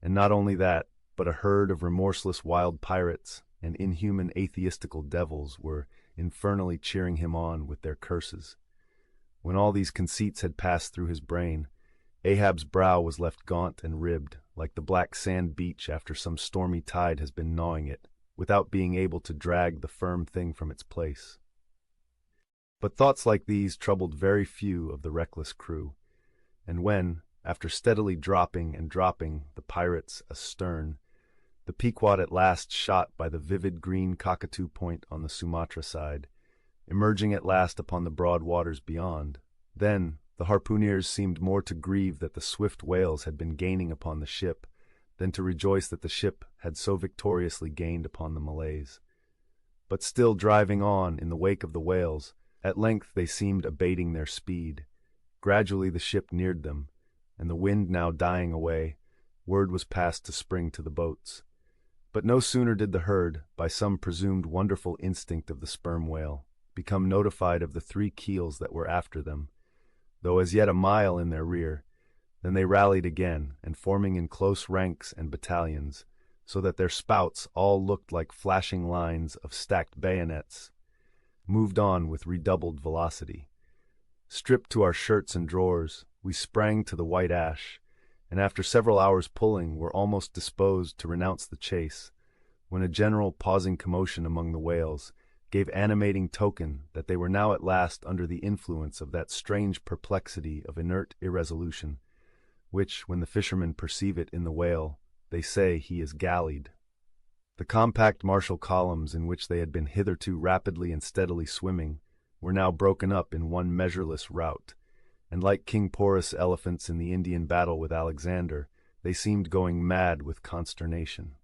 A: and not only that, but a herd of remorseless wild pirates and inhuman atheistical devils were infernally cheering him on with their curses. When all these conceits had passed through his brain, Ahab's brow was left gaunt and ribbed, like the black sand beach after some stormy tide has been gnawing it, without being able to drag the firm thing from its place. But thoughts like these troubled very few of the reckless crew, and when, after steadily dropping and dropping the pirates astern, the Pequod at last shot by the vivid green cockatoo point on the Sumatra side, emerging at last upon the broad waters beyond, then the harpooneers seemed more to grieve that the swift whales had been gaining upon the ship than to rejoice that the ship had so victoriously gained upon the Malays. But still driving on in the wake of the whales, at length they seemed abating their speed. Gradually the ship neared them, and the wind now dying away, word was passed to spring to the boats. But no sooner did the herd, by some presumed wonderful instinct of the sperm whale, become notified of the 3 keels that were after them, though as yet a mile in their rear, than they rallied again, and forming in close ranks and battalions, so that their spouts all looked like flashing lines of stacked bayonets, moved on with redoubled velocity. Stripped to our shirts and drawers, we sprang to the white ash, and after several hours pulling were almost disposed to renounce the chase, when a general pausing commotion among the whales gave animating token that they were now at last under the influence of that strange perplexity of inert irresolution, which, when the fishermen perceive it in the whale, they say he is gallied. The compact martial columns in which they had been hitherto rapidly and steadily swimming were now broken up in one measureless rout, and like King Porus' elephants in the Indian battle with Alexander, they seemed going mad with consternation.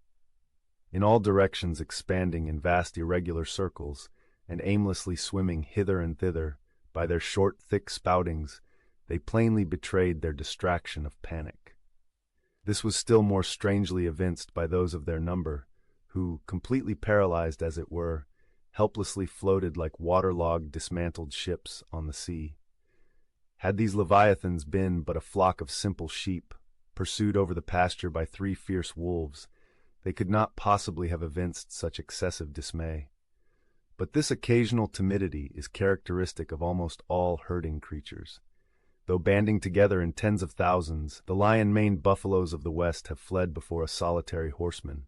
A: In all directions expanding in vast irregular circles, and aimlessly swimming hither and thither, by their short, thick spoutings, they plainly betrayed their distraction of panic. This was still more strangely evinced by those of their number, who, completely paralyzed as it were, helplessly floated like waterlogged, dismantled ships on the sea. Had these leviathans been but a flock of simple sheep, pursued over the pasture by 3 fierce wolves, They could not possibly have evinced such excessive dismay. But this occasional timidity is characteristic of almost all herding creatures. Though banding together in tens of thousands, the lion-maned buffaloes of the West have fled before a solitary horseman.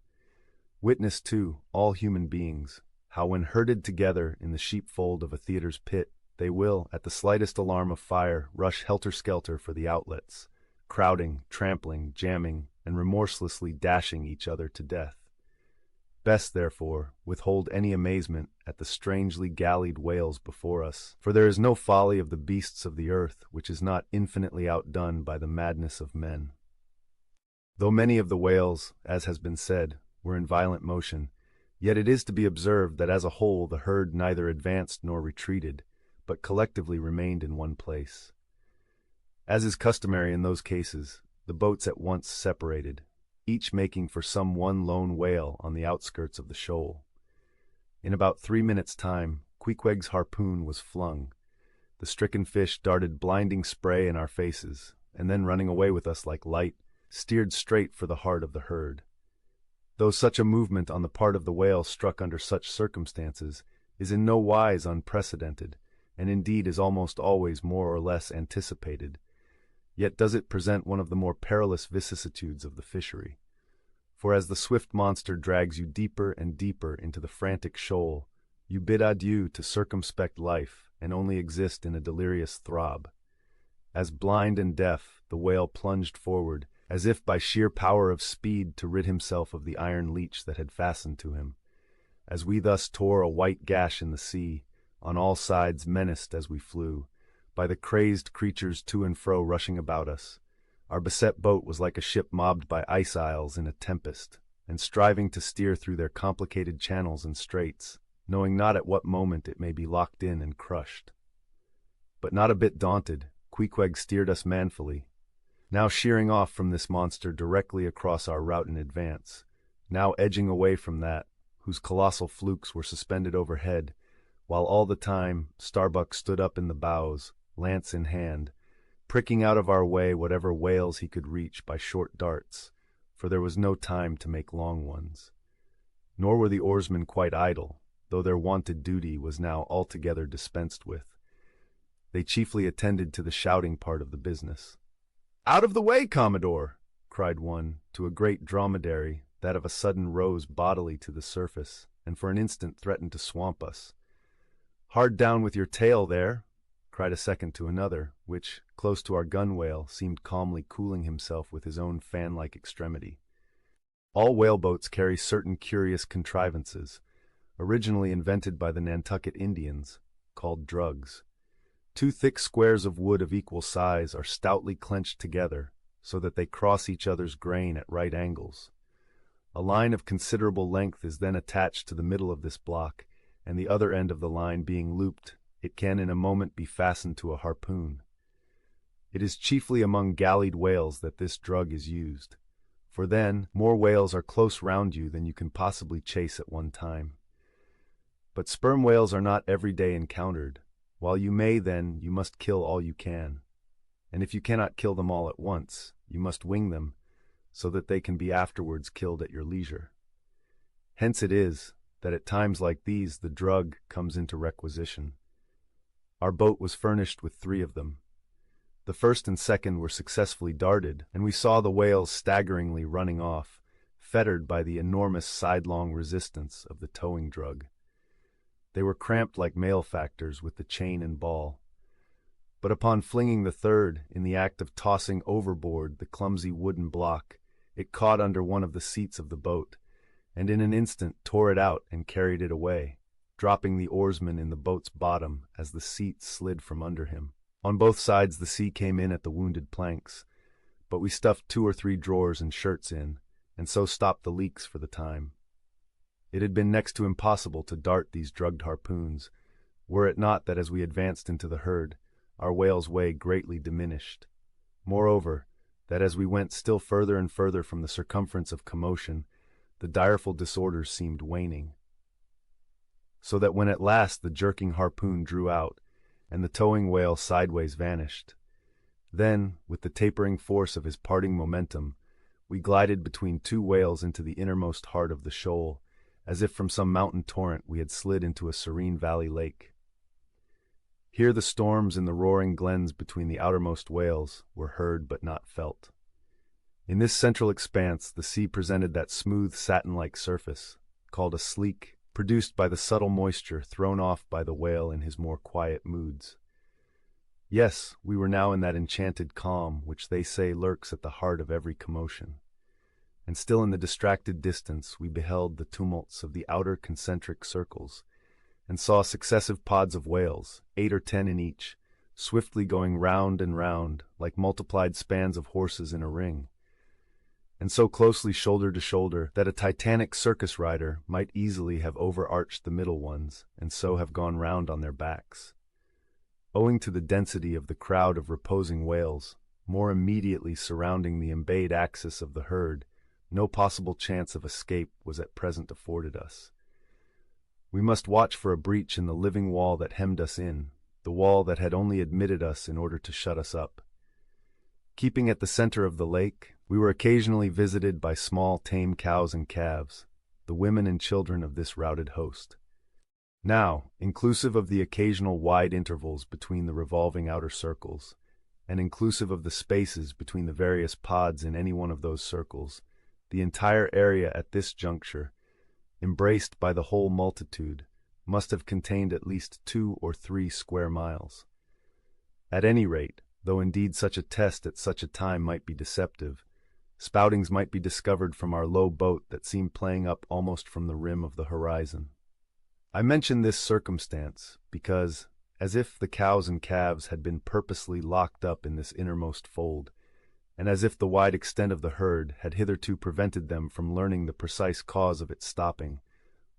A: Witness, too, all human beings, how when herded together in the sheepfold of a theater's pit, they will, at the slightest alarm of fire, rush helter-skelter for the outlets, crowding, trampling, jamming, and remorselessly dashing each other to death. Best, therefore, withhold any amazement at the strangely gallied whales before us, for there is no folly of the beasts of the earth which is not infinitely outdone by the madness of men. Though many of the whales, as has been said, were in violent motion, yet it is to be observed that as a whole the herd neither advanced nor retreated, but collectively remained in one place. As is customary in those cases, the boats at once separated, each making for some one lone whale on the outskirts of the shoal. In about 3 minutes' time, Queequeg's harpoon was flung. The stricken fish darted blinding spray in our faces, and then running away with us like light, steered straight for the heart of the herd. Though such a movement on the part of the whale struck under such circumstances is in no wise unprecedented, and indeed is almost always more or less anticipated, yet does it present one of the more perilous vicissitudes of the fishery. For as the swift monster drags you deeper and deeper into the frantic shoal, you bid adieu to circumspect life and only exist in a delirious throb. As blind and deaf, the whale plunged forward, as if by sheer power of speed to rid himself of the iron leech that had fastened to him. As we thus tore a white gash in the sea, on all sides menaced as we flew, by the crazed creatures to and fro rushing about us, our beset boat was like a ship mobbed by ice isles in a tempest, and striving to steer through their complicated channels and straits, knowing not at what moment it may be locked in and crushed. But not a bit daunted, Queequeg steered us manfully, now sheering off from this monster directly across our route in advance, now edging away from that, whose colossal flukes were suspended overhead, while all the time Starbuck stood up in the bows, lance in hand, pricking out of our way whatever whales he could reach by short darts, for there was no time to make long ones. Nor were the oarsmen quite idle, though their wonted duty was now altogether dispensed with. They chiefly attended to the shouting part of the business. "Out of the way, Commodore!" cried one to a great dromedary that of a sudden rose bodily to the surface, and for an instant threatened to swamp us. "Hard down with your tail there!" cried a second to another, which, close to our gunwale, seemed calmly cooling himself with his own fan-like extremity. All whaleboats carry certain curious contrivances, originally invented by the Nantucket Indians, called drugs. 2 thick squares of wood of equal size are stoutly clenched together, so that they cross each other's grain at right angles. A line of considerable length is then attached to the middle of this block, and the other end of the line being looped, it can in a moment be fastened to a harpoon. It is chiefly among gallied whales that this drug is used, for then more whales are close round you than you can possibly chase at one time. But sperm whales are not every day encountered. While you may, then, you must kill all you can. And if you cannot kill them all at once, you must wing them, so that they can be afterwards killed at your leisure. Hence it is that at times like these the drug comes into requisition. Our boat was furnished with 3 of them. The first and second were successfully darted, and we saw the whales staggeringly running off, fettered by the enormous sidelong resistance of the towing drug. They were cramped like malefactors with the chain and ball. But upon flinging the third, in the act of tossing overboard the clumsy wooden block, it caught under one of the seats of the boat, and in an instant tore it out and carried it away, dropping the oarsman in the boat's bottom as the seat slid from under him. On both sides the sea came in at the wounded planks, but we stuffed 2 or 3 drawers and shirts in, and so stopped the leaks for the time. It had been next to impossible to dart these drugged harpoons, were it not that as we advanced into the herd, our whale's way greatly diminished. Moreover, that as we went still further and further from the circumference of commotion, the direful disorders seemed waning. So that when at last the jerking harpoon drew out, and the towing whale sideways vanished, then, with the tapering force of his parting momentum, we glided between two whales into the innermost heart of the shoal, as if from some mountain torrent we had slid into a serene valley lake. Here the storms in the roaring glens between the outermost whales were heard but not felt. In this central expanse the sea presented that smooth satin-like surface, called a sleek, produced by the subtle moisture thrown off by the whale in his more quiet moods. Yes, we were now in that enchanted calm which they say lurks at the heart of every commotion. And still in the distracted distance we beheld the tumults of the outer concentric circles, and saw successive pods of whales, 8 or 10 in each, swiftly going round and round, like multiplied spans of horses in a ring, and so closely shoulder to shoulder that a titanic circus rider might easily have overarched the middle ones, and so have gone round on their backs. Owing to the density of the crowd of reposing whales, more immediately surrounding the embayed axis of the herd, no possible chance of escape was at present afforded us. We must watch for a breach in the living wall that hemmed us in, the wall that had only admitted us in order to shut us up. Keeping at the center of the lake, we were occasionally visited by small tame cows and calves, the women and children of this routed host. Now, inclusive of the occasional wide intervals between the revolving outer circles, and inclusive of the spaces between the various pods in any one of those circles, the entire area at this juncture, embraced by the whole multitude, must have contained at least 2 or 3 square miles. At any rate, though indeed such a test at such a time might be deceptive, spoutings might be discovered from our low boat that seemed playing up almost from the rim of the horizon. I mention this circumstance because, as if the cows and calves had been purposely locked up in this innermost fold, and as if the wide extent of the herd had hitherto prevented them from learning the precise cause of its stopping,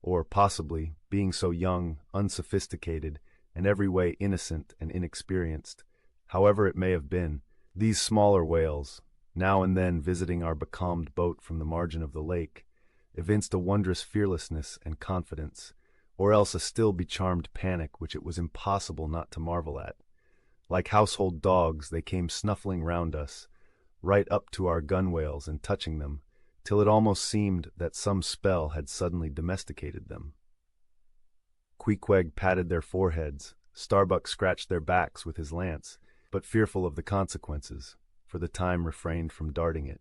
A: or possibly, being so young, unsophisticated, and every way innocent and inexperienced, however it may have been, these smaller whales, now and then visiting our becalmed boat from the margin of the lake, evinced a wondrous fearlessness and confidence, or else a still becharmed panic which it was impossible not to marvel at. Like household dogs, they came snuffling round us, right up to our gunwales and touching them, till it almost seemed that some spell had suddenly domesticated them. Queequeg patted their foreheads, Starbuck scratched their backs with his lance, but fearful of the consequences, for the time refrained from darting it.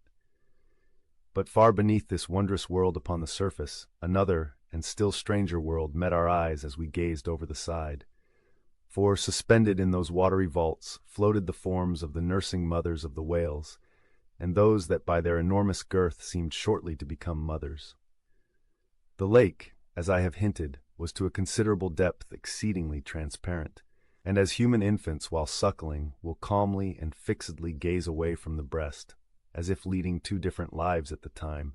A: But far beneath this wondrous world upon the surface, another and still stranger world met our eyes as we gazed over the side. For, suspended in those watery vaults, floated the forms of the nursing mothers of the whales, and those that by their enormous girth seemed shortly to become mothers. The lake, as I have hinted, was to a considerable depth exceedingly transparent, and as human infants while suckling will calmly and fixedly gaze away from the breast, as if leading 2 different lives at the time,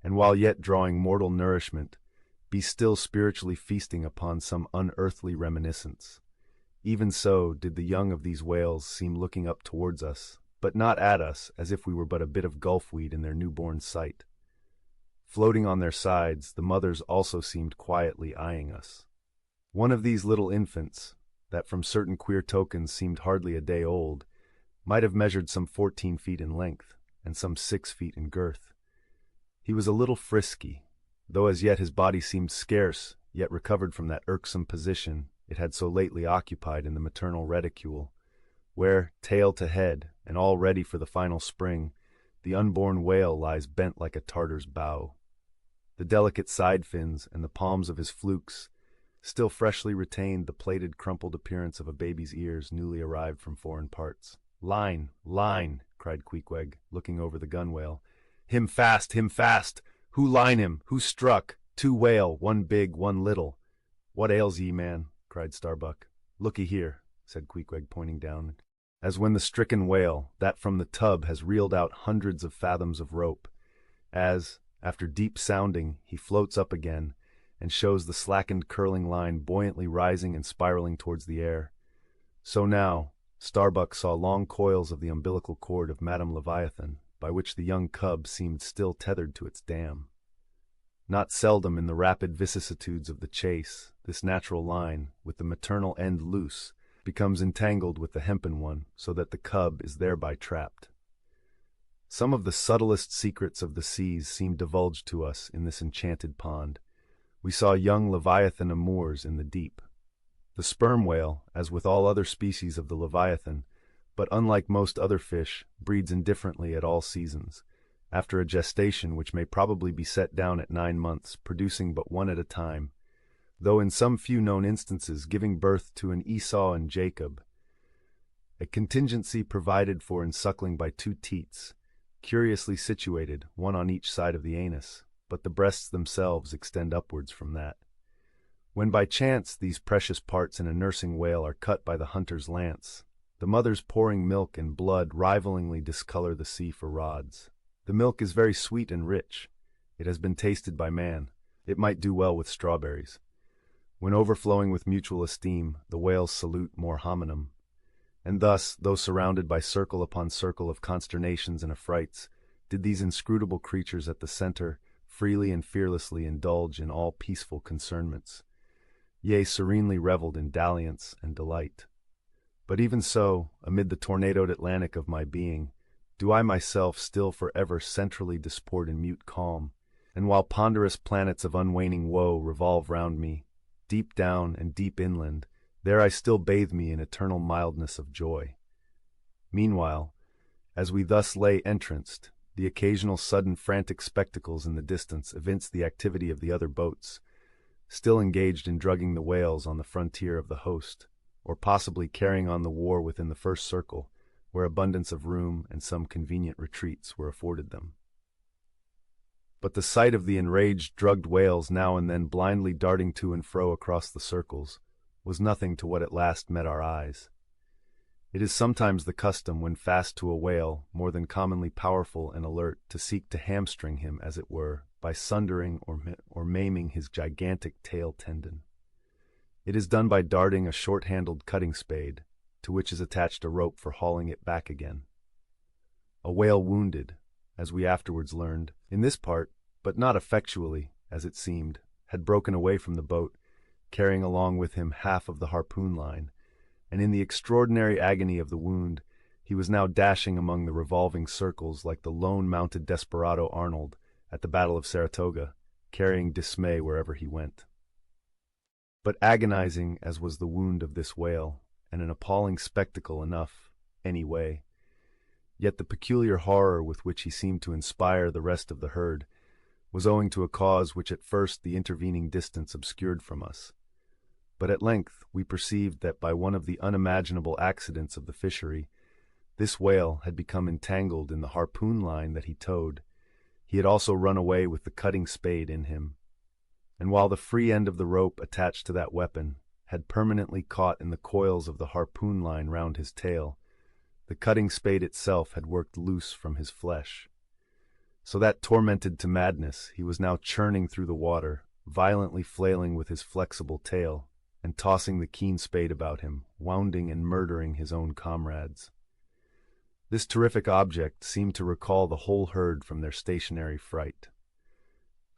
A: and while yet drawing mortal nourishment, be still spiritually feasting upon some unearthly reminiscence. Even so did the young of these whales seem looking up towards us, but not at us, as if we were but a bit of gulfweed in their newborn sight. Floating on their sides, the mothers also seemed quietly eyeing us. One of these little infants, that from certain queer tokens seemed hardly a day old, might have measured some 14 feet in length, and some 6 feet in girth. He was a little frisky, though as yet his body seemed scarce, yet recovered from that irksome position it had so lately occupied in the maternal reticule, where, tail to head, and all ready for the final spring, the unborn whale lies bent like a Tartar's bow. The delicate side fins and the palms of his flukes still freshly retained the plated, crumpled appearance of a baby's ears newly arrived from foreign parts. "Line! Line!" cried Queequeg, looking over the gunwale. "Him fast! Him fast! Who line him? Who struck? 2 whale, 1 big, 1 little." "What ails ye, man?" cried Starbuck. "Look'ee here," said Queequeg, pointing down, as when the stricken whale, that from the tub has reeled out hundreds of fathoms of rope, as, after deep sounding, he floats up again, and shows the slackened curling line buoyantly rising and spiraling towards the air. So now, Starbuck saw long coils of the umbilical cord of Madame Leviathan, by which the young cub seemed still tethered to its dam. Not seldom in the rapid vicissitudes of the chase, this natural line, with the maternal end loose, becomes entangled with the hempen one, so that the cub is thereby trapped. Some of the subtlest secrets of the seas seemed divulged to us in this enchanted pond. We saw young Leviathan amours in the deep. The sperm whale, as with all other species of the Leviathan, but unlike most other fish, breeds indifferently at all seasons, after a gestation which may probably be set down at 9 months, producing but one at a time, though in some few known instances giving birth to an Esau and Jacob. A contingency provided for in suckling by 2 teats, curiously situated, one on each side of the anus, but the breasts themselves extend upwards from that. When by chance these precious parts in a nursing whale are cut by the hunter's lance, the mothers pouring milk and blood rivalingly discolor the sea for rods. The milk is very sweet and rich. It has been tasted by man. It might do well with strawberries. When overflowing with mutual esteem, the whales salute more hominum. And thus, though surrounded by circle upon circle of consternations and affrights, did these inscrutable creatures at the center freely and fearlessly indulge in all peaceful concernments, yea, serenely reveled in dalliance and delight. But even so, amid the tornadoed Atlantic of my being, do I myself still forever centrally disport in mute calm, and while ponderous planets of unwaning woe revolve round me, deep down and deep inland, there I still bathe me in eternal mildness of joy. Meanwhile, as we thus lay entranced, the occasional sudden frantic spectacles in the distance evince the activity of the other boats, still engaged in drugging the whales on the frontier of the host, or possibly carrying on the war within the first circle, where abundance of room and some convenient retreats were afforded them. But the sight of the enraged, drugged whales now and then blindly darting to and fro across the circles was nothing to what at last met our eyes. It is sometimes the custom, when fast to a whale, more than commonly powerful and alert, to seek to hamstring him, as it were, by sundering or maiming his gigantic tail tendon. It is done by darting a short-handled cutting spade, to which is attached a rope for hauling it back again. A whale wounded, as we afterwards learned, in this part, but not effectually, as it seemed, had broken away from the boat, carrying along with him half of the harpoon line, and in the extraordinary agony of the wound, he was now dashing among the revolving circles like the lone mounted desperado Arnold at the Battle of Saratoga, carrying dismay wherever he went. But agonizing as was the wound of this whale, and an appalling spectacle enough, anyway, yet the peculiar horror with which he seemed to inspire the rest of the herd was owing to a cause which at first the intervening distance obscured from us. But at length we perceived that by one of the unimaginable accidents of the fishery, this whale had become entangled in the harpoon line that he towed. He had also run away with the cutting spade in him, and while the free end of the rope attached to that weapon had permanently caught in the coils of the harpoon line round his tail, the cutting spade itself had worked loose from his flesh, so that, tormented to madness, he was now churning through the water, violently flailing with his flexible tail, and tossing the keen spade about him, wounding and murdering his own comrades. This terrific object seemed to recall the whole herd from their stationary fright.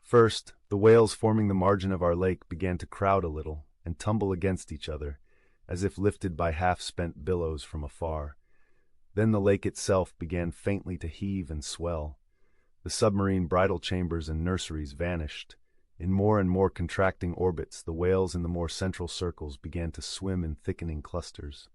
A: First, the whales forming the margin of our lake began to crowd a little and tumble against each other, as if lifted by half-spent billows from afar. Then the lake itself began faintly to heave and swell. The submarine bridal chambers and nurseries vanished. In more and more contracting orbits, the whales in the more central circles began to swim in thickening clusters.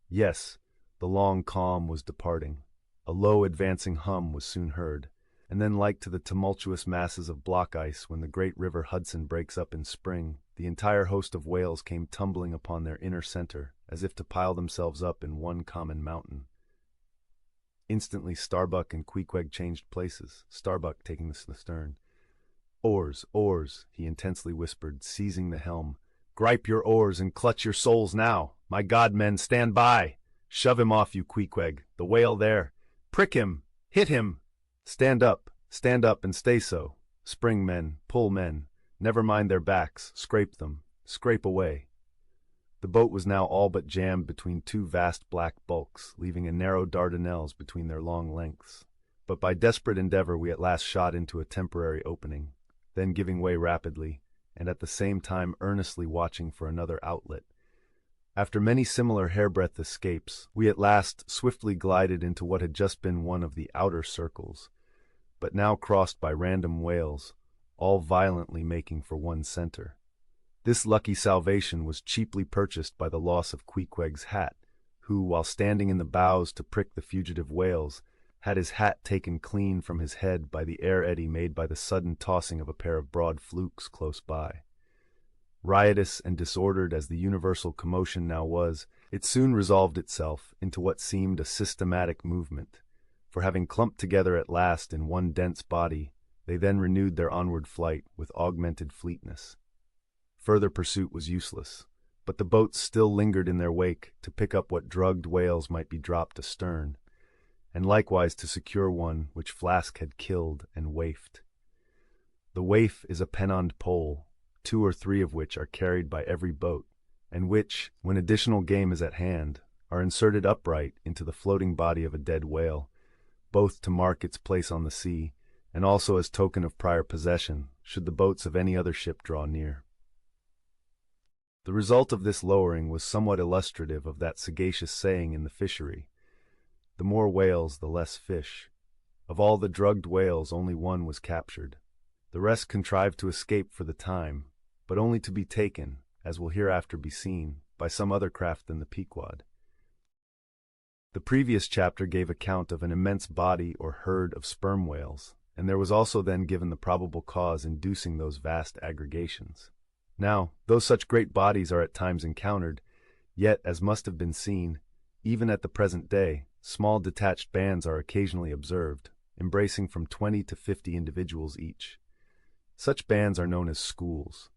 A: Yes, the long calm was departing. A low advancing hum was soon heard, and then, like to the tumultuous masses of block ice when the great river Hudson breaks up in spring, the entire host of whales came tumbling upon their inner center, as if to pile themselves up in one common mountain. Instantly Starbuck and Queequeg changed places, Starbuck taking the stern. "Oars, oars," he intensely whispered, seizing the helm. "Gripe your oars and clutch your souls now! My God, men, stand by! Shove him off, you Queequeg! The whale there! Prick him! Hit him! Stand up and stay so! Spring, men, pull, men! Never mind their backs, scrape them, scrape away!" The boat was now all but jammed between two vast black bulks, leaving a narrow Dardanelles between their long lengths. But by desperate endeavor we at last shot into a temporary opening, then giving way rapidly, and at the same time earnestly watching for another outlet, After many similar hairbreadth escapes, we at last swiftly glided into what had just been one of the outer circles, but now crossed by random whales, all violently making for one center. This lucky salvation was cheaply purchased by the loss of Queequeg's hat, who, while standing in the bows to prick the fugitive whales, had his hat taken clean from his head by the air eddy made by the sudden tossing of a pair of broad flukes close by. Riotous and disordered as the universal commotion now was, it soon resolved itself into what seemed a systematic movement, for having clumped together at last in one dense body, they then renewed their onward flight with augmented fleetness. Further pursuit was useless, but the boats still lingered in their wake to pick up what drugged whales might be dropped astern, and likewise to secure one which Flask had killed and waifed. The waif is a pennoned pole, 2 or 3 of which are carried by every boat, and which, when additional game is at hand, are inserted upright into the floating body of a dead whale, both to mark its place on the sea, and also as token of prior possession, should the boats of any other ship draw near. The result of this lowering was somewhat illustrative of that sagacious saying in the fishery, "The more whales, the less fish." Of all the drugged whales, only one was captured. The rest contrived to escape for the time, but only to be taken, as will hereafter be seen, by some other craft than the Pequod. The previous chapter gave account of an immense body or herd of sperm whales, and there was also then given the probable cause inducing those vast aggregations. Now, though such great bodies are at times encountered, yet, as must have been seen, even at the present day, small detached bands are occasionally observed, embracing from 20 to 50 individuals each. Such bands are known as schools.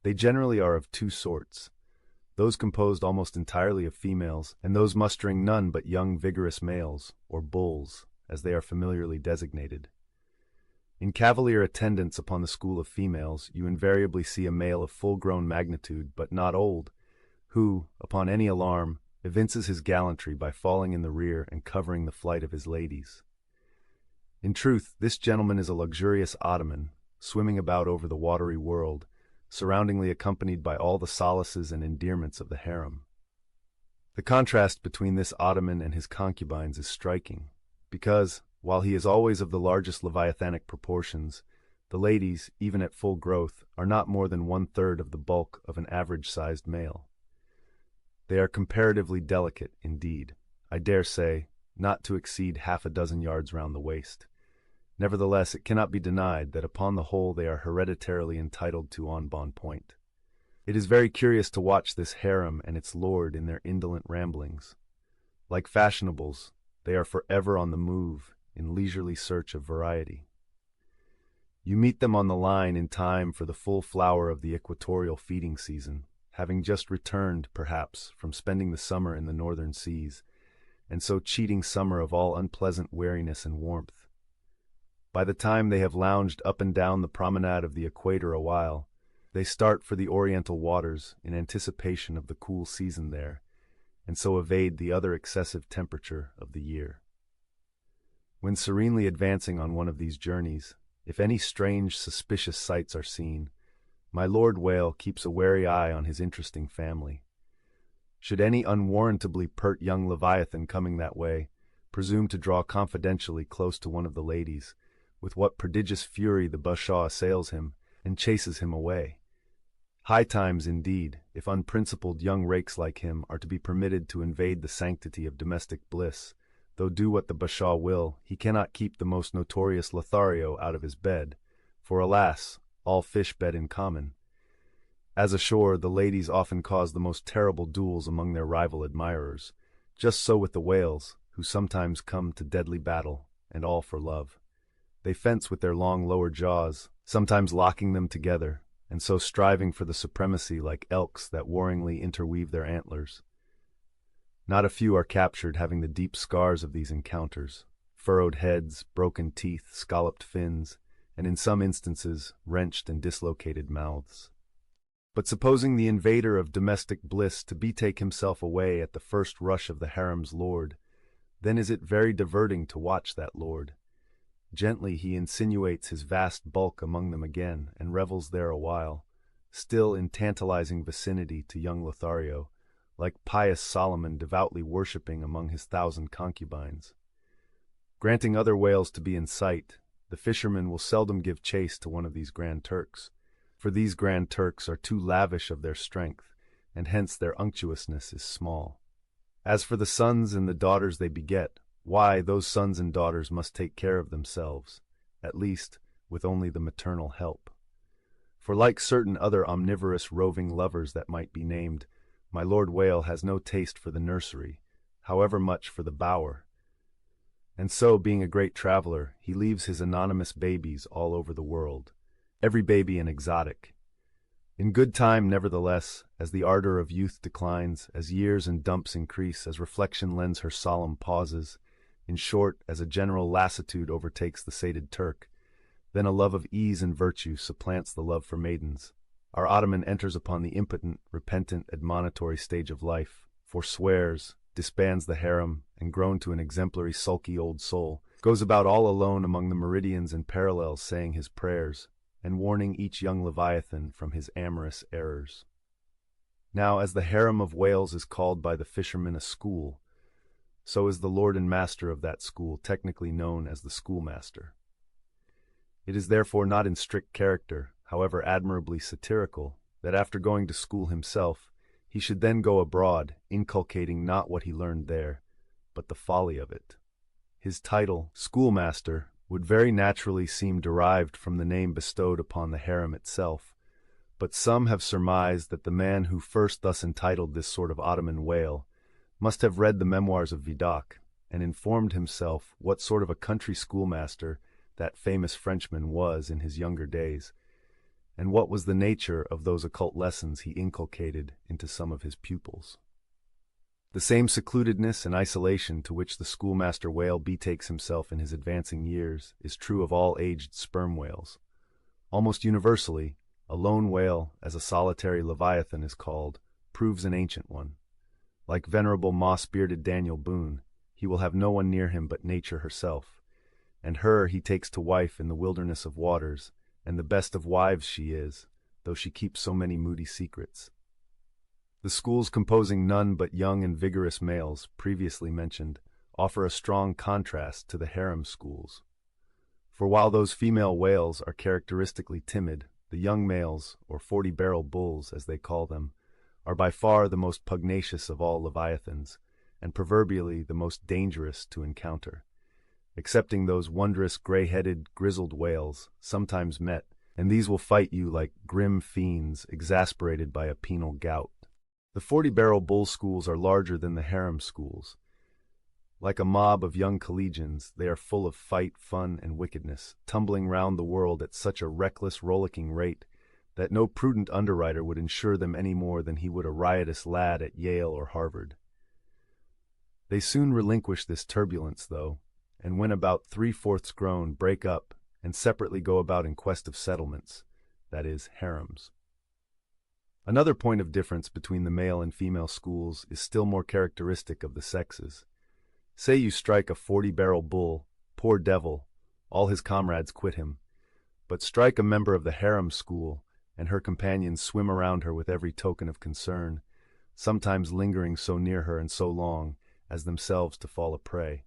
A: They generally are of 2 sorts, those composed almost entirely of females, and those mustering none but young vigorous males, or bulls, as they are familiarly designated. In cavalier attendance upon the school of females, you invariably see a male of full-grown magnitude, but not old, who, upon any alarm, evinces his gallantry by falling in the rear and covering the flight of his ladies. In truth, this gentleman is a luxurious ottoman, swimming about over the watery world, surroundingly accompanied by all the solaces and endearments of the harem. The contrast between this ottoman and his concubines is striking, because, while he is always of the largest leviathanic proportions, the ladies, even at full growth, are not more than 1/3 of the bulk of an average-sized male. They are comparatively delicate, indeed, I dare say, not to exceed 6 yards round the waist. Nevertheless, it cannot be denied that upon the whole they are hereditarily entitled to en bon point. It is very curious to watch this harem and its lord in their indolent ramblings. Like fashionables, they are forever on the move, in leisurely search of variety. You meet them on the line in time for the full flower of the equatorial feeding season, having just returned, perhaps, from spending the summer in the northern seas, and so cheating summer of all unpleasant weariness and warmth. By the time they have lounged up and down the promenade of the equator a while, they start for the oriental waters in anticipation of the cool season there, and so evade the other excessive temperature of the year. When serenely advancing on one of these journeys, if any strange, suspicious sights are seen, my Lord Whale keeps a wary eye on his interesting family. Should any unwarrantably pert young Leviathan coming that way presume to draw confidentially close to one of the ladies, with what prodigious fury the bashaw assails him and chases him away. High times, indeed, if unprincipled young rakes like him are to be permitted to invade the sanctity of domestic bliss, though do what the bashaw will, he cannot keep the most notorious Lothario out of his bed, for alas, all fish bed in common. As ashore, the ladies often cause the most terrible duels among their rival admirers, just so with the whales, who sometimes come to deadly battle, and all for love. They fence with their long lower jaws, sometimes locking them together, and so striving for the supremacy like elks that warringly interweave their antlers. Not a few are captured having the deep scars of these encounters, furrowed heads, broken teeth, scalloped fins, and in some instances, wrenched and dislocated mouths. But supposing the invader of domestic bliss to betake himself away at the first rush of the harem's lord, then is it very diverting to watch that lord. Gently he insinuates his vast bulk among them again, and revels there a while, still in tantalizing vicinity to young Lothario, like pious Solomon devoutly worshipping among his 1,000 concubines. Granting other whales to be in sight, the fisherman will seldom give chase to one of these Grand Turks, for these Grand Turks are too lavish of their strength, and hence their unctuousness is small. As for the sons and the daughters they beget, why, those sons and daughters must take care of themselves, at least with only the maternal help. For like certain other omnivorous roving lovers that might be named, my Lord Whale has no taste for the nursery, however much for the bower. And so, being a great traveler, he leaves his anonymous babies all over the world, every baby an exotic. In good time, nevertheless, as the ardor of youth declines, as years and dumps increase, as reflection lends her solemn pauses, in short, as a general lassitude overtakes the sated Turk, then a love of ease and virtue supplants the love for maidens. Our Ottoman enters upon the impotent, repentant, admonitory stage of life, forswears, disbands the harem, and grown to an exemplary sulky old soul, goes about all alone among the meridians and parallels saying his prayers, and warning each young Leviathan from his amorous errors. Now, as the harem of whales is called by the fishermen a school, so is the lord and master of that school technically known as the schoolmaster. It is therefore not in strict character, however admirably satirical, that after going to school himself, he should then go abroad, inculcating not what he learned there, but the folly of it. His title, schoolmaster, would very naturally seem derived from the name bestowed upon the harem itself, but some have surmised that the man who first thus entitled this sort of Ottoman whale must have read the memoirs of Vidocq, and informed himself what sort of a country schoolmaster that famous Frenchman was in his younger days, and what was the nature of those occult lessons he inculcated into some of his pupils. The same secludedness and isolation to which the schoolmaster whale betakes himself in his advancing years is true of all aged sperm whales. Almost universally, a lone whale, as a solitary leviathan is called, proves an ancient one. Like venerable moss-bearded Daniel Boone, he will have no one near him but nature herself, and her he takes to wife in the wilderness of waters, and the best of wives she is, though she keeps so many moody secrets. The schools composing none but young and vigorous males, previously mentioned, offer a strong contrast to the harem schools. For while those female whales are characteristically timid, the young males, or 40-barrel bulls as they call them, are by far the most pugnacious of all leviathans, and proverbially the most dangerous to encounter, excepting those wondrous gray-headed, grizzled whales, sometimes met, and these will fight you like grim fiends exasperated by a penal gout. The 40-barrel bull schools are larger than the harem schools. Like a mob of young collegians, they are full of fight, fun, and wickedness, tumbling round the world at such a reckless, rollicking rate that no prudent underwriter would insure them any more than he would a riotous lad at Yale or Harvard. They soon relinquish this turbulence, though, and when about 3/4 grown, break up and separately go about in quest of settlements, that is, harems. Another point of difference between the male and female schools is still more characteristic of the sexes. Say you strike a 40-barrel bull, poor devil, all his comrades quit him. But strike a member of the harem school, and her companions swim around her with every token of concern, sometimes lingering so near her and so long as themselves to fall a prey.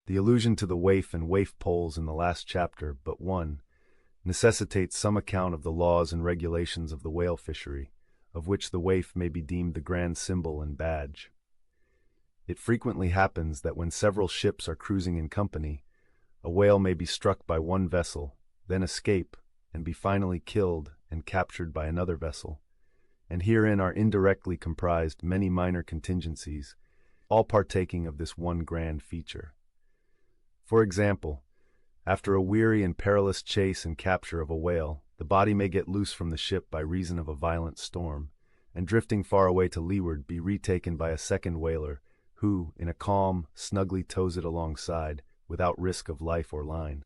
A: The allusion to the waif and waif poles in the last chapter, but one, necessitates some account of the laws and regulations of the whale fishery, of which the waif may be deemed the grand symbol and badge. It frequently happens that when several ships are cruising in company, a whale may be struck by one vessel, then escape, and be finally killed and captured by another vessel, and herein are indirectly comprised many minor contingencies, all partaking of this one grand feature. For example, after a weary and perilous chase and capture of a whale, the body may get loose from the ship by reason of a violent storm, and drifting far away to leeward be retaken by a second whaler, who, in a calm, snugly tows it alongside, without risk of life or line.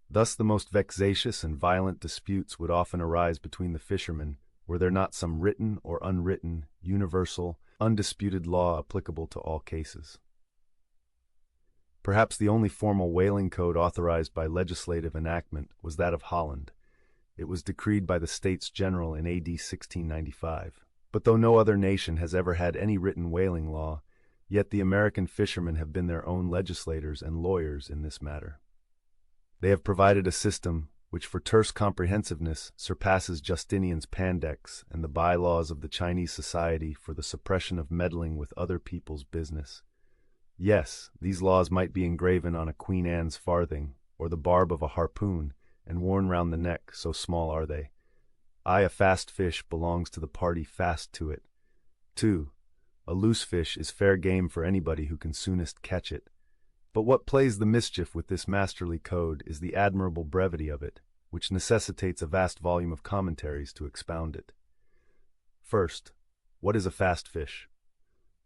A: Thus the most vexatious and violent disputes would often arise between the fishermen, were there not some written or unwritten, universal, undisputed law applicable to all cases. Perhaps the only formal whaling code authorized by legislative enactment was that of Holland. It was decreed by the States General in AD 1695. But though no other nation has ever had any written whaling law, yet the American fishermen have been their own legislators and lawyers in this matter. They have provided a system which for terse comprehensiveness surpasses Justinian's Pandex and the bylaws of the Chinese Society for the suppression of meddling with other people's business. Yes, these laws might be engraven on a Queen Anne's farthing, or the barb of a harpoon, and worn round the neck, so small are they. A fast fish belongs to the party fast to it. 2. A loose fish is fair game for anybody who can soonest catch it. But what plays the mischief with this masterly code is the admirable brevity of it, which necessitates a vast volume of commentaries to expound it. First, what is a fast fish?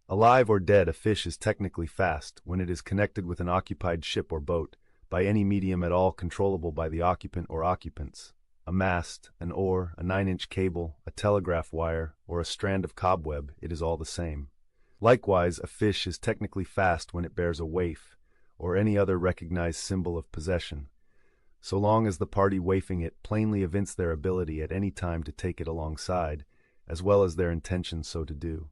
A: Alive or dead, a fish is technically fast when it is connected with an occupied ship or boat, by any medium at all controllable by the occupant or occupants. A mast, an oar, a 9-inch cable, a telegraph wire, or a strand of cobweb, it is all the same. Likewise, a fish is technically fast when it bears a waif, or any other recognized symbol of possession, so long as the party waifing it plainly evince their ability at any time to take it alongside, as well as their intention so to do.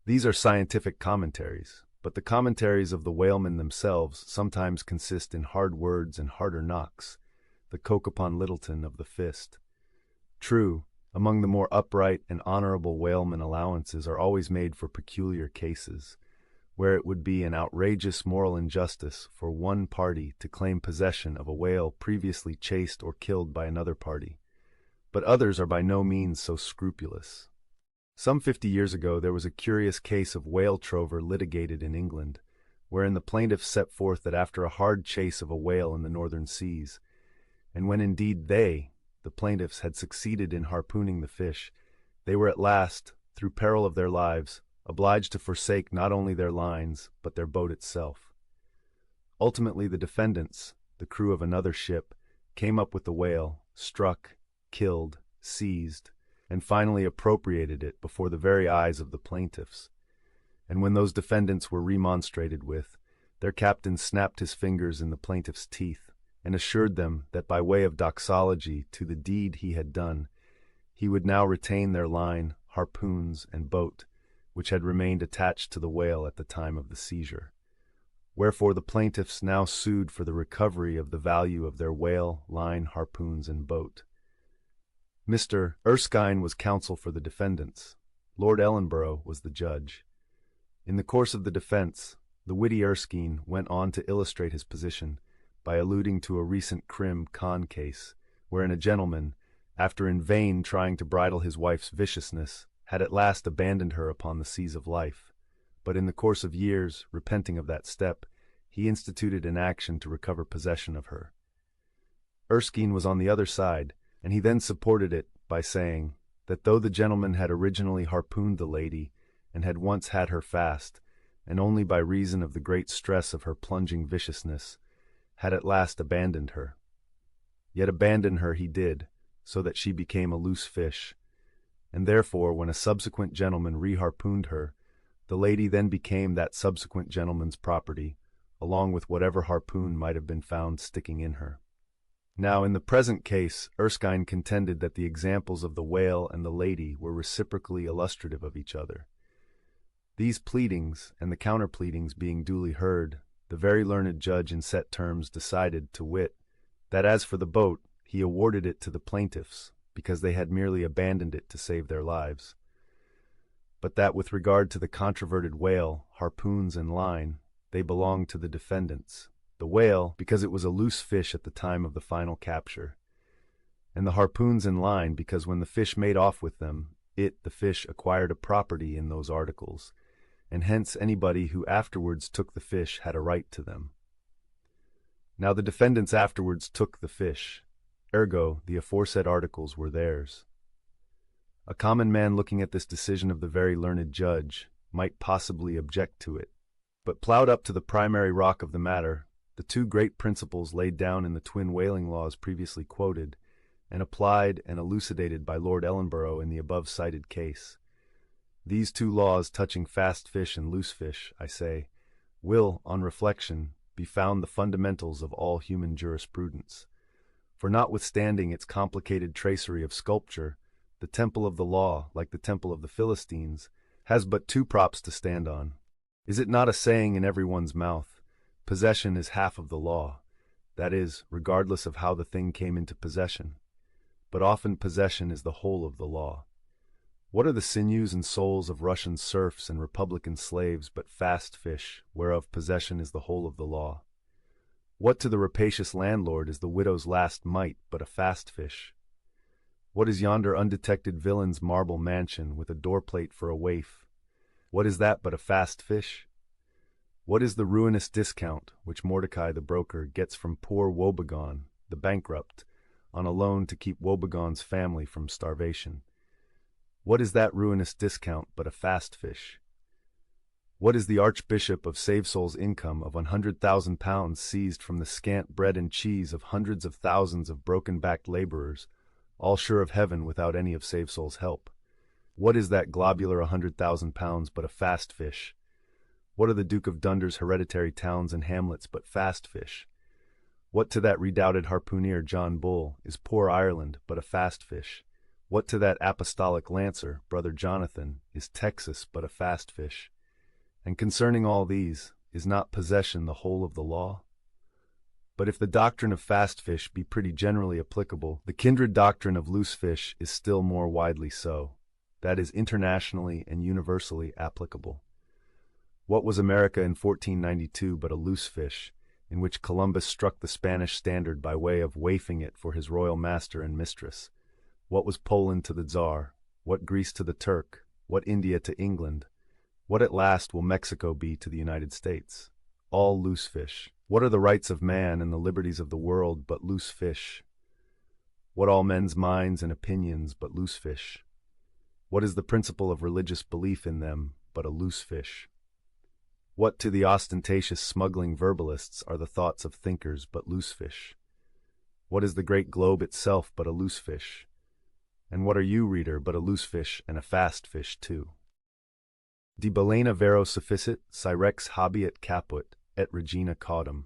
A: These are scientific commentaries, but the commentaries of the whalemen themselves sometimes consist in hard words and harder knocks, the coke upon Littleton of the fist. True, among the more upright and honorable whalemen allowances are always made for peculiar cases, where it would be an outrageous moral injustice for one party to claim possession of a whale previously chased or killed by another party. But others are by no means so scrupulous. Some 50 years ago there was a curious case of whale trover litigated in England, wherein the plaintiffs set forth that after a hard chase of a whale in the northern seas, and when indeed they, the plaintiffs, had succeeded in harpooning the fish, they were at last, through peril of their lives, obliged to forsake not only their lines, but their boat itself. Ultimately the defendants, the crew of another ship, came up with the whale, struck, killed, seized, and finally appropriated it before the very eyes of the plaintiffs. And when those defendants were remonstrated with, their captain snapped his fingers in the plaintiffs' teeth, and assured them that by way of doxology to the deed he had done, he would now retain their line, harpoons, and boat, which had remained attached to the whale at the time of the seizure. Wherefore the plaintiffs now sued for the recovery of the value of their whale, line, harpoons, and boat. Mr. Erskine was counsel for the defendants. Lord Ellenborough was the judge. In the course of the defense, the witty Erskine went on to illustrate his position by alluding to a recent crim. Con case, wherein a gentleman, after in vain trying to bridle his wife's viciousness, had at last abandoned her upon the seas of life, but in the course of years, repenting of that step, he instituted an action to recover possession of her. Erskine was on the other side, and he then supported it by saying that though the gentleman had originally harpooned the lady, and had once had her fast, and only by reason of the great stress of her plunging viciousness, had at last abandoned her. Yet abandon her he did, so that she became a loose fish, and therefore when a subsequent gentleman re-harpooned her, the lady then became that subsequent gentleman's property, along with whatever harpoon might have been found sticking in her. Now, in the present case, Erskine contended that the examples of the whale and the lady were reciprocally illustrative of each other. These pleadings, and the counter-pleadings being duly heard, the very learned judge in set terms decided, to wit, that as for the boat, he awarded it to the plaintiffs, because they had merely abandoned it to save their lives, but that with regard to the controverted whale, harpoons, and line, they belonged to the defendants, the whale because it was a loose fish at the time of the final capture, and the harpoons and line because when the fish made off with them, it, the fish, acquired a property in those articles, and hence anybody who afterwards took the fish had a right to them. Now the defendants afterwards took the fish, ergo the aforesaid articles were theirs. A common man looking at this decision of the very learned judge might possibly object to it, but plowed up to the primary rock of the matter, the two great principles laid down in the twin whaling laws previously quoted, and applied and elucidated by Lord Ellenborough in the above-cited case. These two laws touching fast fish and loose fish, I say, will, on reflection, be found the fundamentals of all human jurisprudence. For notwithstanding its complicated tracery of sculpture, the temple of the law, like the temple of the Philistines, has but two props to stand on. Is it not a saying in everyone's mouth, possession is half of the law, that is, regardless of how the thing came into possession? But often possession is the whole of the law. What are the sinews and souls of Russian serfs and Republican slaves but fast fish, whereof possession is the whole of the law? What to the rapacious landlord is the widow's last mite but a fast fish? What is yonder undetected villain's marble mansion with a doorplate for a waif? What is that but a fast fish? What is the ruinous discount which Mordecai the broker gets from poor Woebegone, the bankrupt, on a loan to keep Woebeghone's family from starvation? What is that ruinous discount but a fast fish? What is the Archbishop of Savesoul's income of £100,000 seized from the scant bread and cheese of hundreds of thousands of broken-backed laborers, all sure of heaven without any of Savesoul's help? What is that globular £100,000 but a fast fish? What are the Duke of Dunder's hereditary towns and hamlets but fast fish? What to that redoubted harpooner John Bull is poor Ireland but a fast fish? What to that apostolic lancer, Brother Jonathan, is Texas but a fast fish? And concerning all these, is not possession the whole of the law? But if the doctrine of fast fish be pretty generally applicable, the kindred doctrine of loose fish is still more widely so, that is, internationally and universally applicable. What was America in 1492 but a loose fish, in which Columbus struck the Spanish standard by way of waifing it for his royal master and mistress? What was Poland to the Tsar? What Greece to the Turk? What India to England? What at last will Mexico be to the United States? All loose fish. What are the rights of man and the liberties of the world but loose fish? What all men's minds and opinions but loose fish? What is the principle of religious belief in them but a loose fish? What to the ostentatious smuggling verbalists are the thoughts of thinkers but loose fish? What is the great globe itself but a loose fish? And what are you, reader, but a loose fish and a fast fish too? De balena vero sufficit, Cyrex habeat caput, et regina caudam.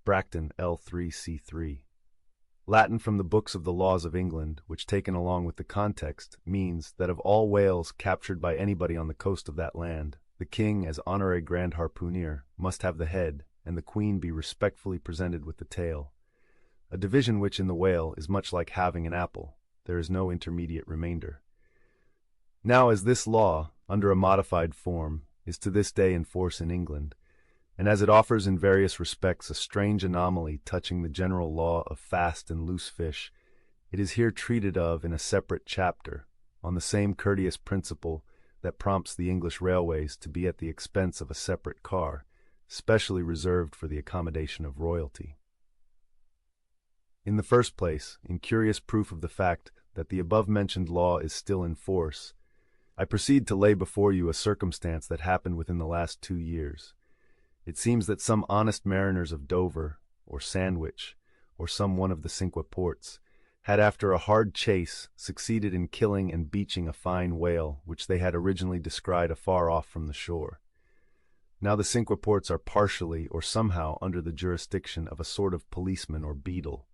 A: Bracton, L3C3. Latin from the books of the laws of England, which taken along with the context, means that of all whales captured by anybody on the coast of that land, the king, as honorary grand harpooner, must have the head, and the queen be respectfully presented with the tail. A division which in the whale is much like having an apple. There is no intermediate remainder. Now, as this law, under a modified form, is to this day in force in England, and as it offers in various respects a strange anomaly touching the general law of fast and loose fish, it is here treated of in a separate chapter, on the same courteous principle that prompts the English railways to be at the expense of a separate car, specially reserved for the accommodation of royalty. In the first place, in curious proof of the fact that the above-mentioned law is still in force, I proceed to lay before you a circumstance that happened within the last 2 years. It seems that some honest mariners of Dover, or Sandwich, or some one of the Cinque Ports, had after a hard chase succeeded in killing and beaching a fine whale which they had originally descried afar off from the shore. Now the Cinque Ports are partially or somehow under the jurisdiction of a sort of policeman or beadle,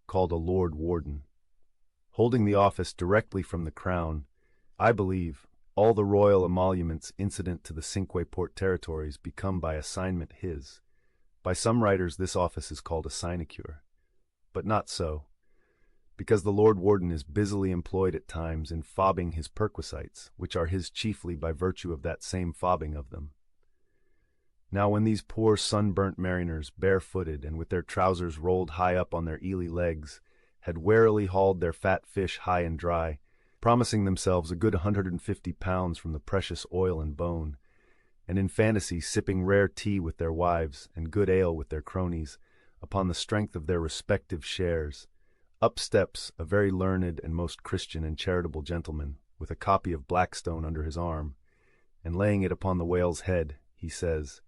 A: called a Lord Warden. Holding the office directly from the Crown, I believe, all the royal emoluments incident to the Cinque Port territories become by assignment his. By some writers this office is called a sinecure. But not so, because the Lord Warden is busily employed at times in fobbing his perquisites, which are his chiefly by virtue of that same fobbing of them. Now when these poor sunburnt mariners, barefooted and with their trousers rolled high up on their eely legs, had warily hauled their fat fish high and dry, promising themselves a good £150 from the precious oil and bone, and in fantasy sipping rare tea with their wives and good ale with their cronies, upon the strength of their respective shares, up steps a very learned and most Christian and charitable gentleman, with a copy of Blackstone under his arm, and laying it upon the whale's head, he says,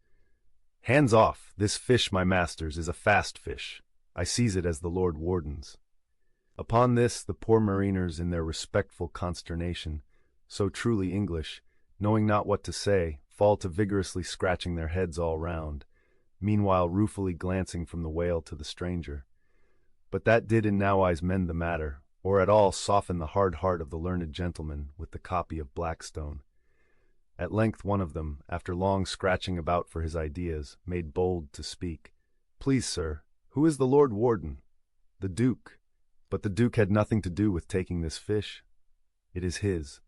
A: "Hands off! This fish, my masters, is a fast fish. I seize it as the Lord Warden's." Upon this, the poor mariners, in their respectful consternation, so truly English, knowing not what to say, fall to vigorously scratching their heads all round, meanwhile ruefully glancing from the whale to the stranger. But that did in nowise mend the matter, or at all soften the hard heart of the learned gentleman with the copy of Blackstone. At length one of them, after long scratching about for his ideas, made bold to speak. "Please, sir, who is the Lord Warden?" "The Duke. But the Duke had nothing to do with taking this fish. It is his.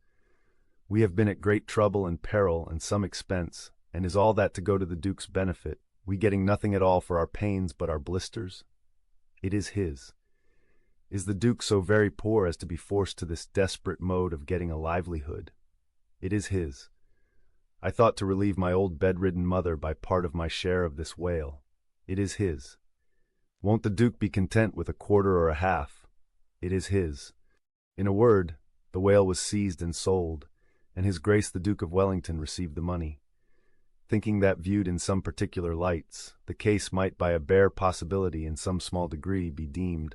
A: We have been at great trouble and peril and some expense, and is all that to go to the Duke's benefit, we getting nothing at all for our pains but our blisters? It is his. Is the Duke so very poor as to be forced to this desperate mode of getting a livelihood? It is his. I thought to relieve my old bedridden mother by part of my share of this whale. It is his. Won't the Duke be content with a quarter or a half? It is his." In a word, the whale was seized and sold, and His Grace the Duke of Wellington received the money, thinking that viewed in some particular lights, the case might by a bare possibility in some small degree be deemed,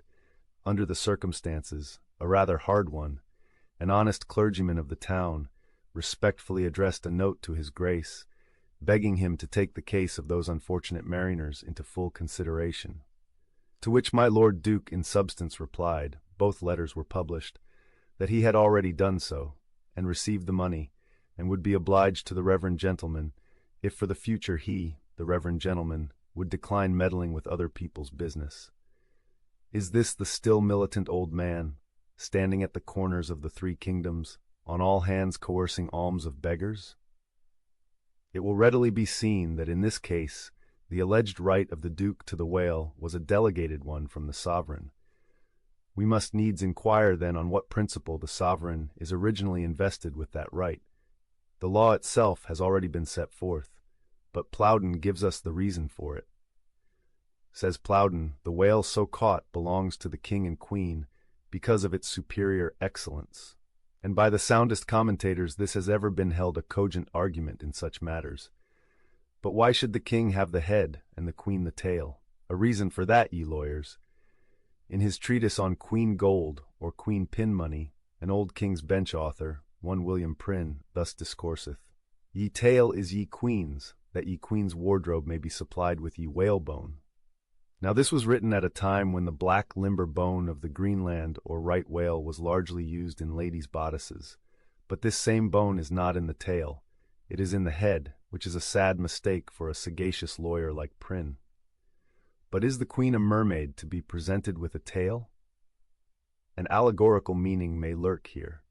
A: under the circumstances, a rather hard one. An honest clergyman of the town respectfully addressed a note to His Grace, begging him to take the case of those unfortunate mariners into full consideration. To which my Lord Duke in substance replied, both letters were published, that he had already done so, and received the money, and would be obliged to the reverend gentleman, if for the future he, the reverend gentleman, would decline meddling with other people's business. Is this the still militant old man, standing at the corners of the three kingdoms, on all hands coercing alms of beggars? It will readily be seen that in this case the alleged right of the Duke to the whale was a delegated one from the sovereign. We must needs inquire then on what principle the sovereign is originally invested with that right. The law itself has already been set forth, but Plowden gives us the reason for it. Says Plowden, the whale so caught belongs to the king and queen because of its superior excellence. And by the soundest commentators this has ever been held a cogent argument in such matters. But why should the king have the head and the queen the tail? A reason for that, ye lawyers. In his treatise on Queen Gold, or Queen Pin Money, an old King's Bench author, one William Prynne, thus discourseth: "Ye tail is ye queen's, that ye queen's wardrobe may be supplied with ye whalebone." Now this was written at a time when the black limber bone of the Greenland or right whale was largely used in ladies' bodices, but this same bone is not in the tail, it is in the head, which is a sad mistake for a sagacious lawyer like Prynne. But is the queen a mermaid to be presented with a tail? An allegorical meaning may lurk here.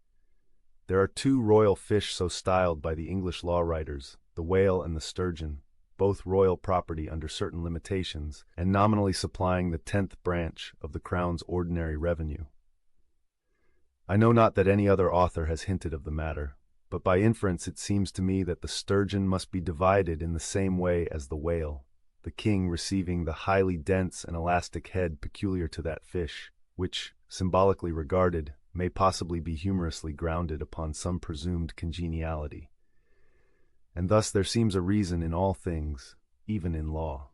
A: There are two royal fish so styled by the English law writers, the whale and the sturgeon, both royal property under certain limitations, and nominally supplying the 10th branch of the Crown's ordinary revenue. I know not that any other author has hinted of the matter, but by inference it seems to me that the sturgeon must be divided in the same way as the whale, the king receiving the highly dense and elastic head peculiar to that fish, which, symbolically regarded, may possibly be humorously grounded upon some presumed congeniality. And thus there seems a reason in all things, even in law.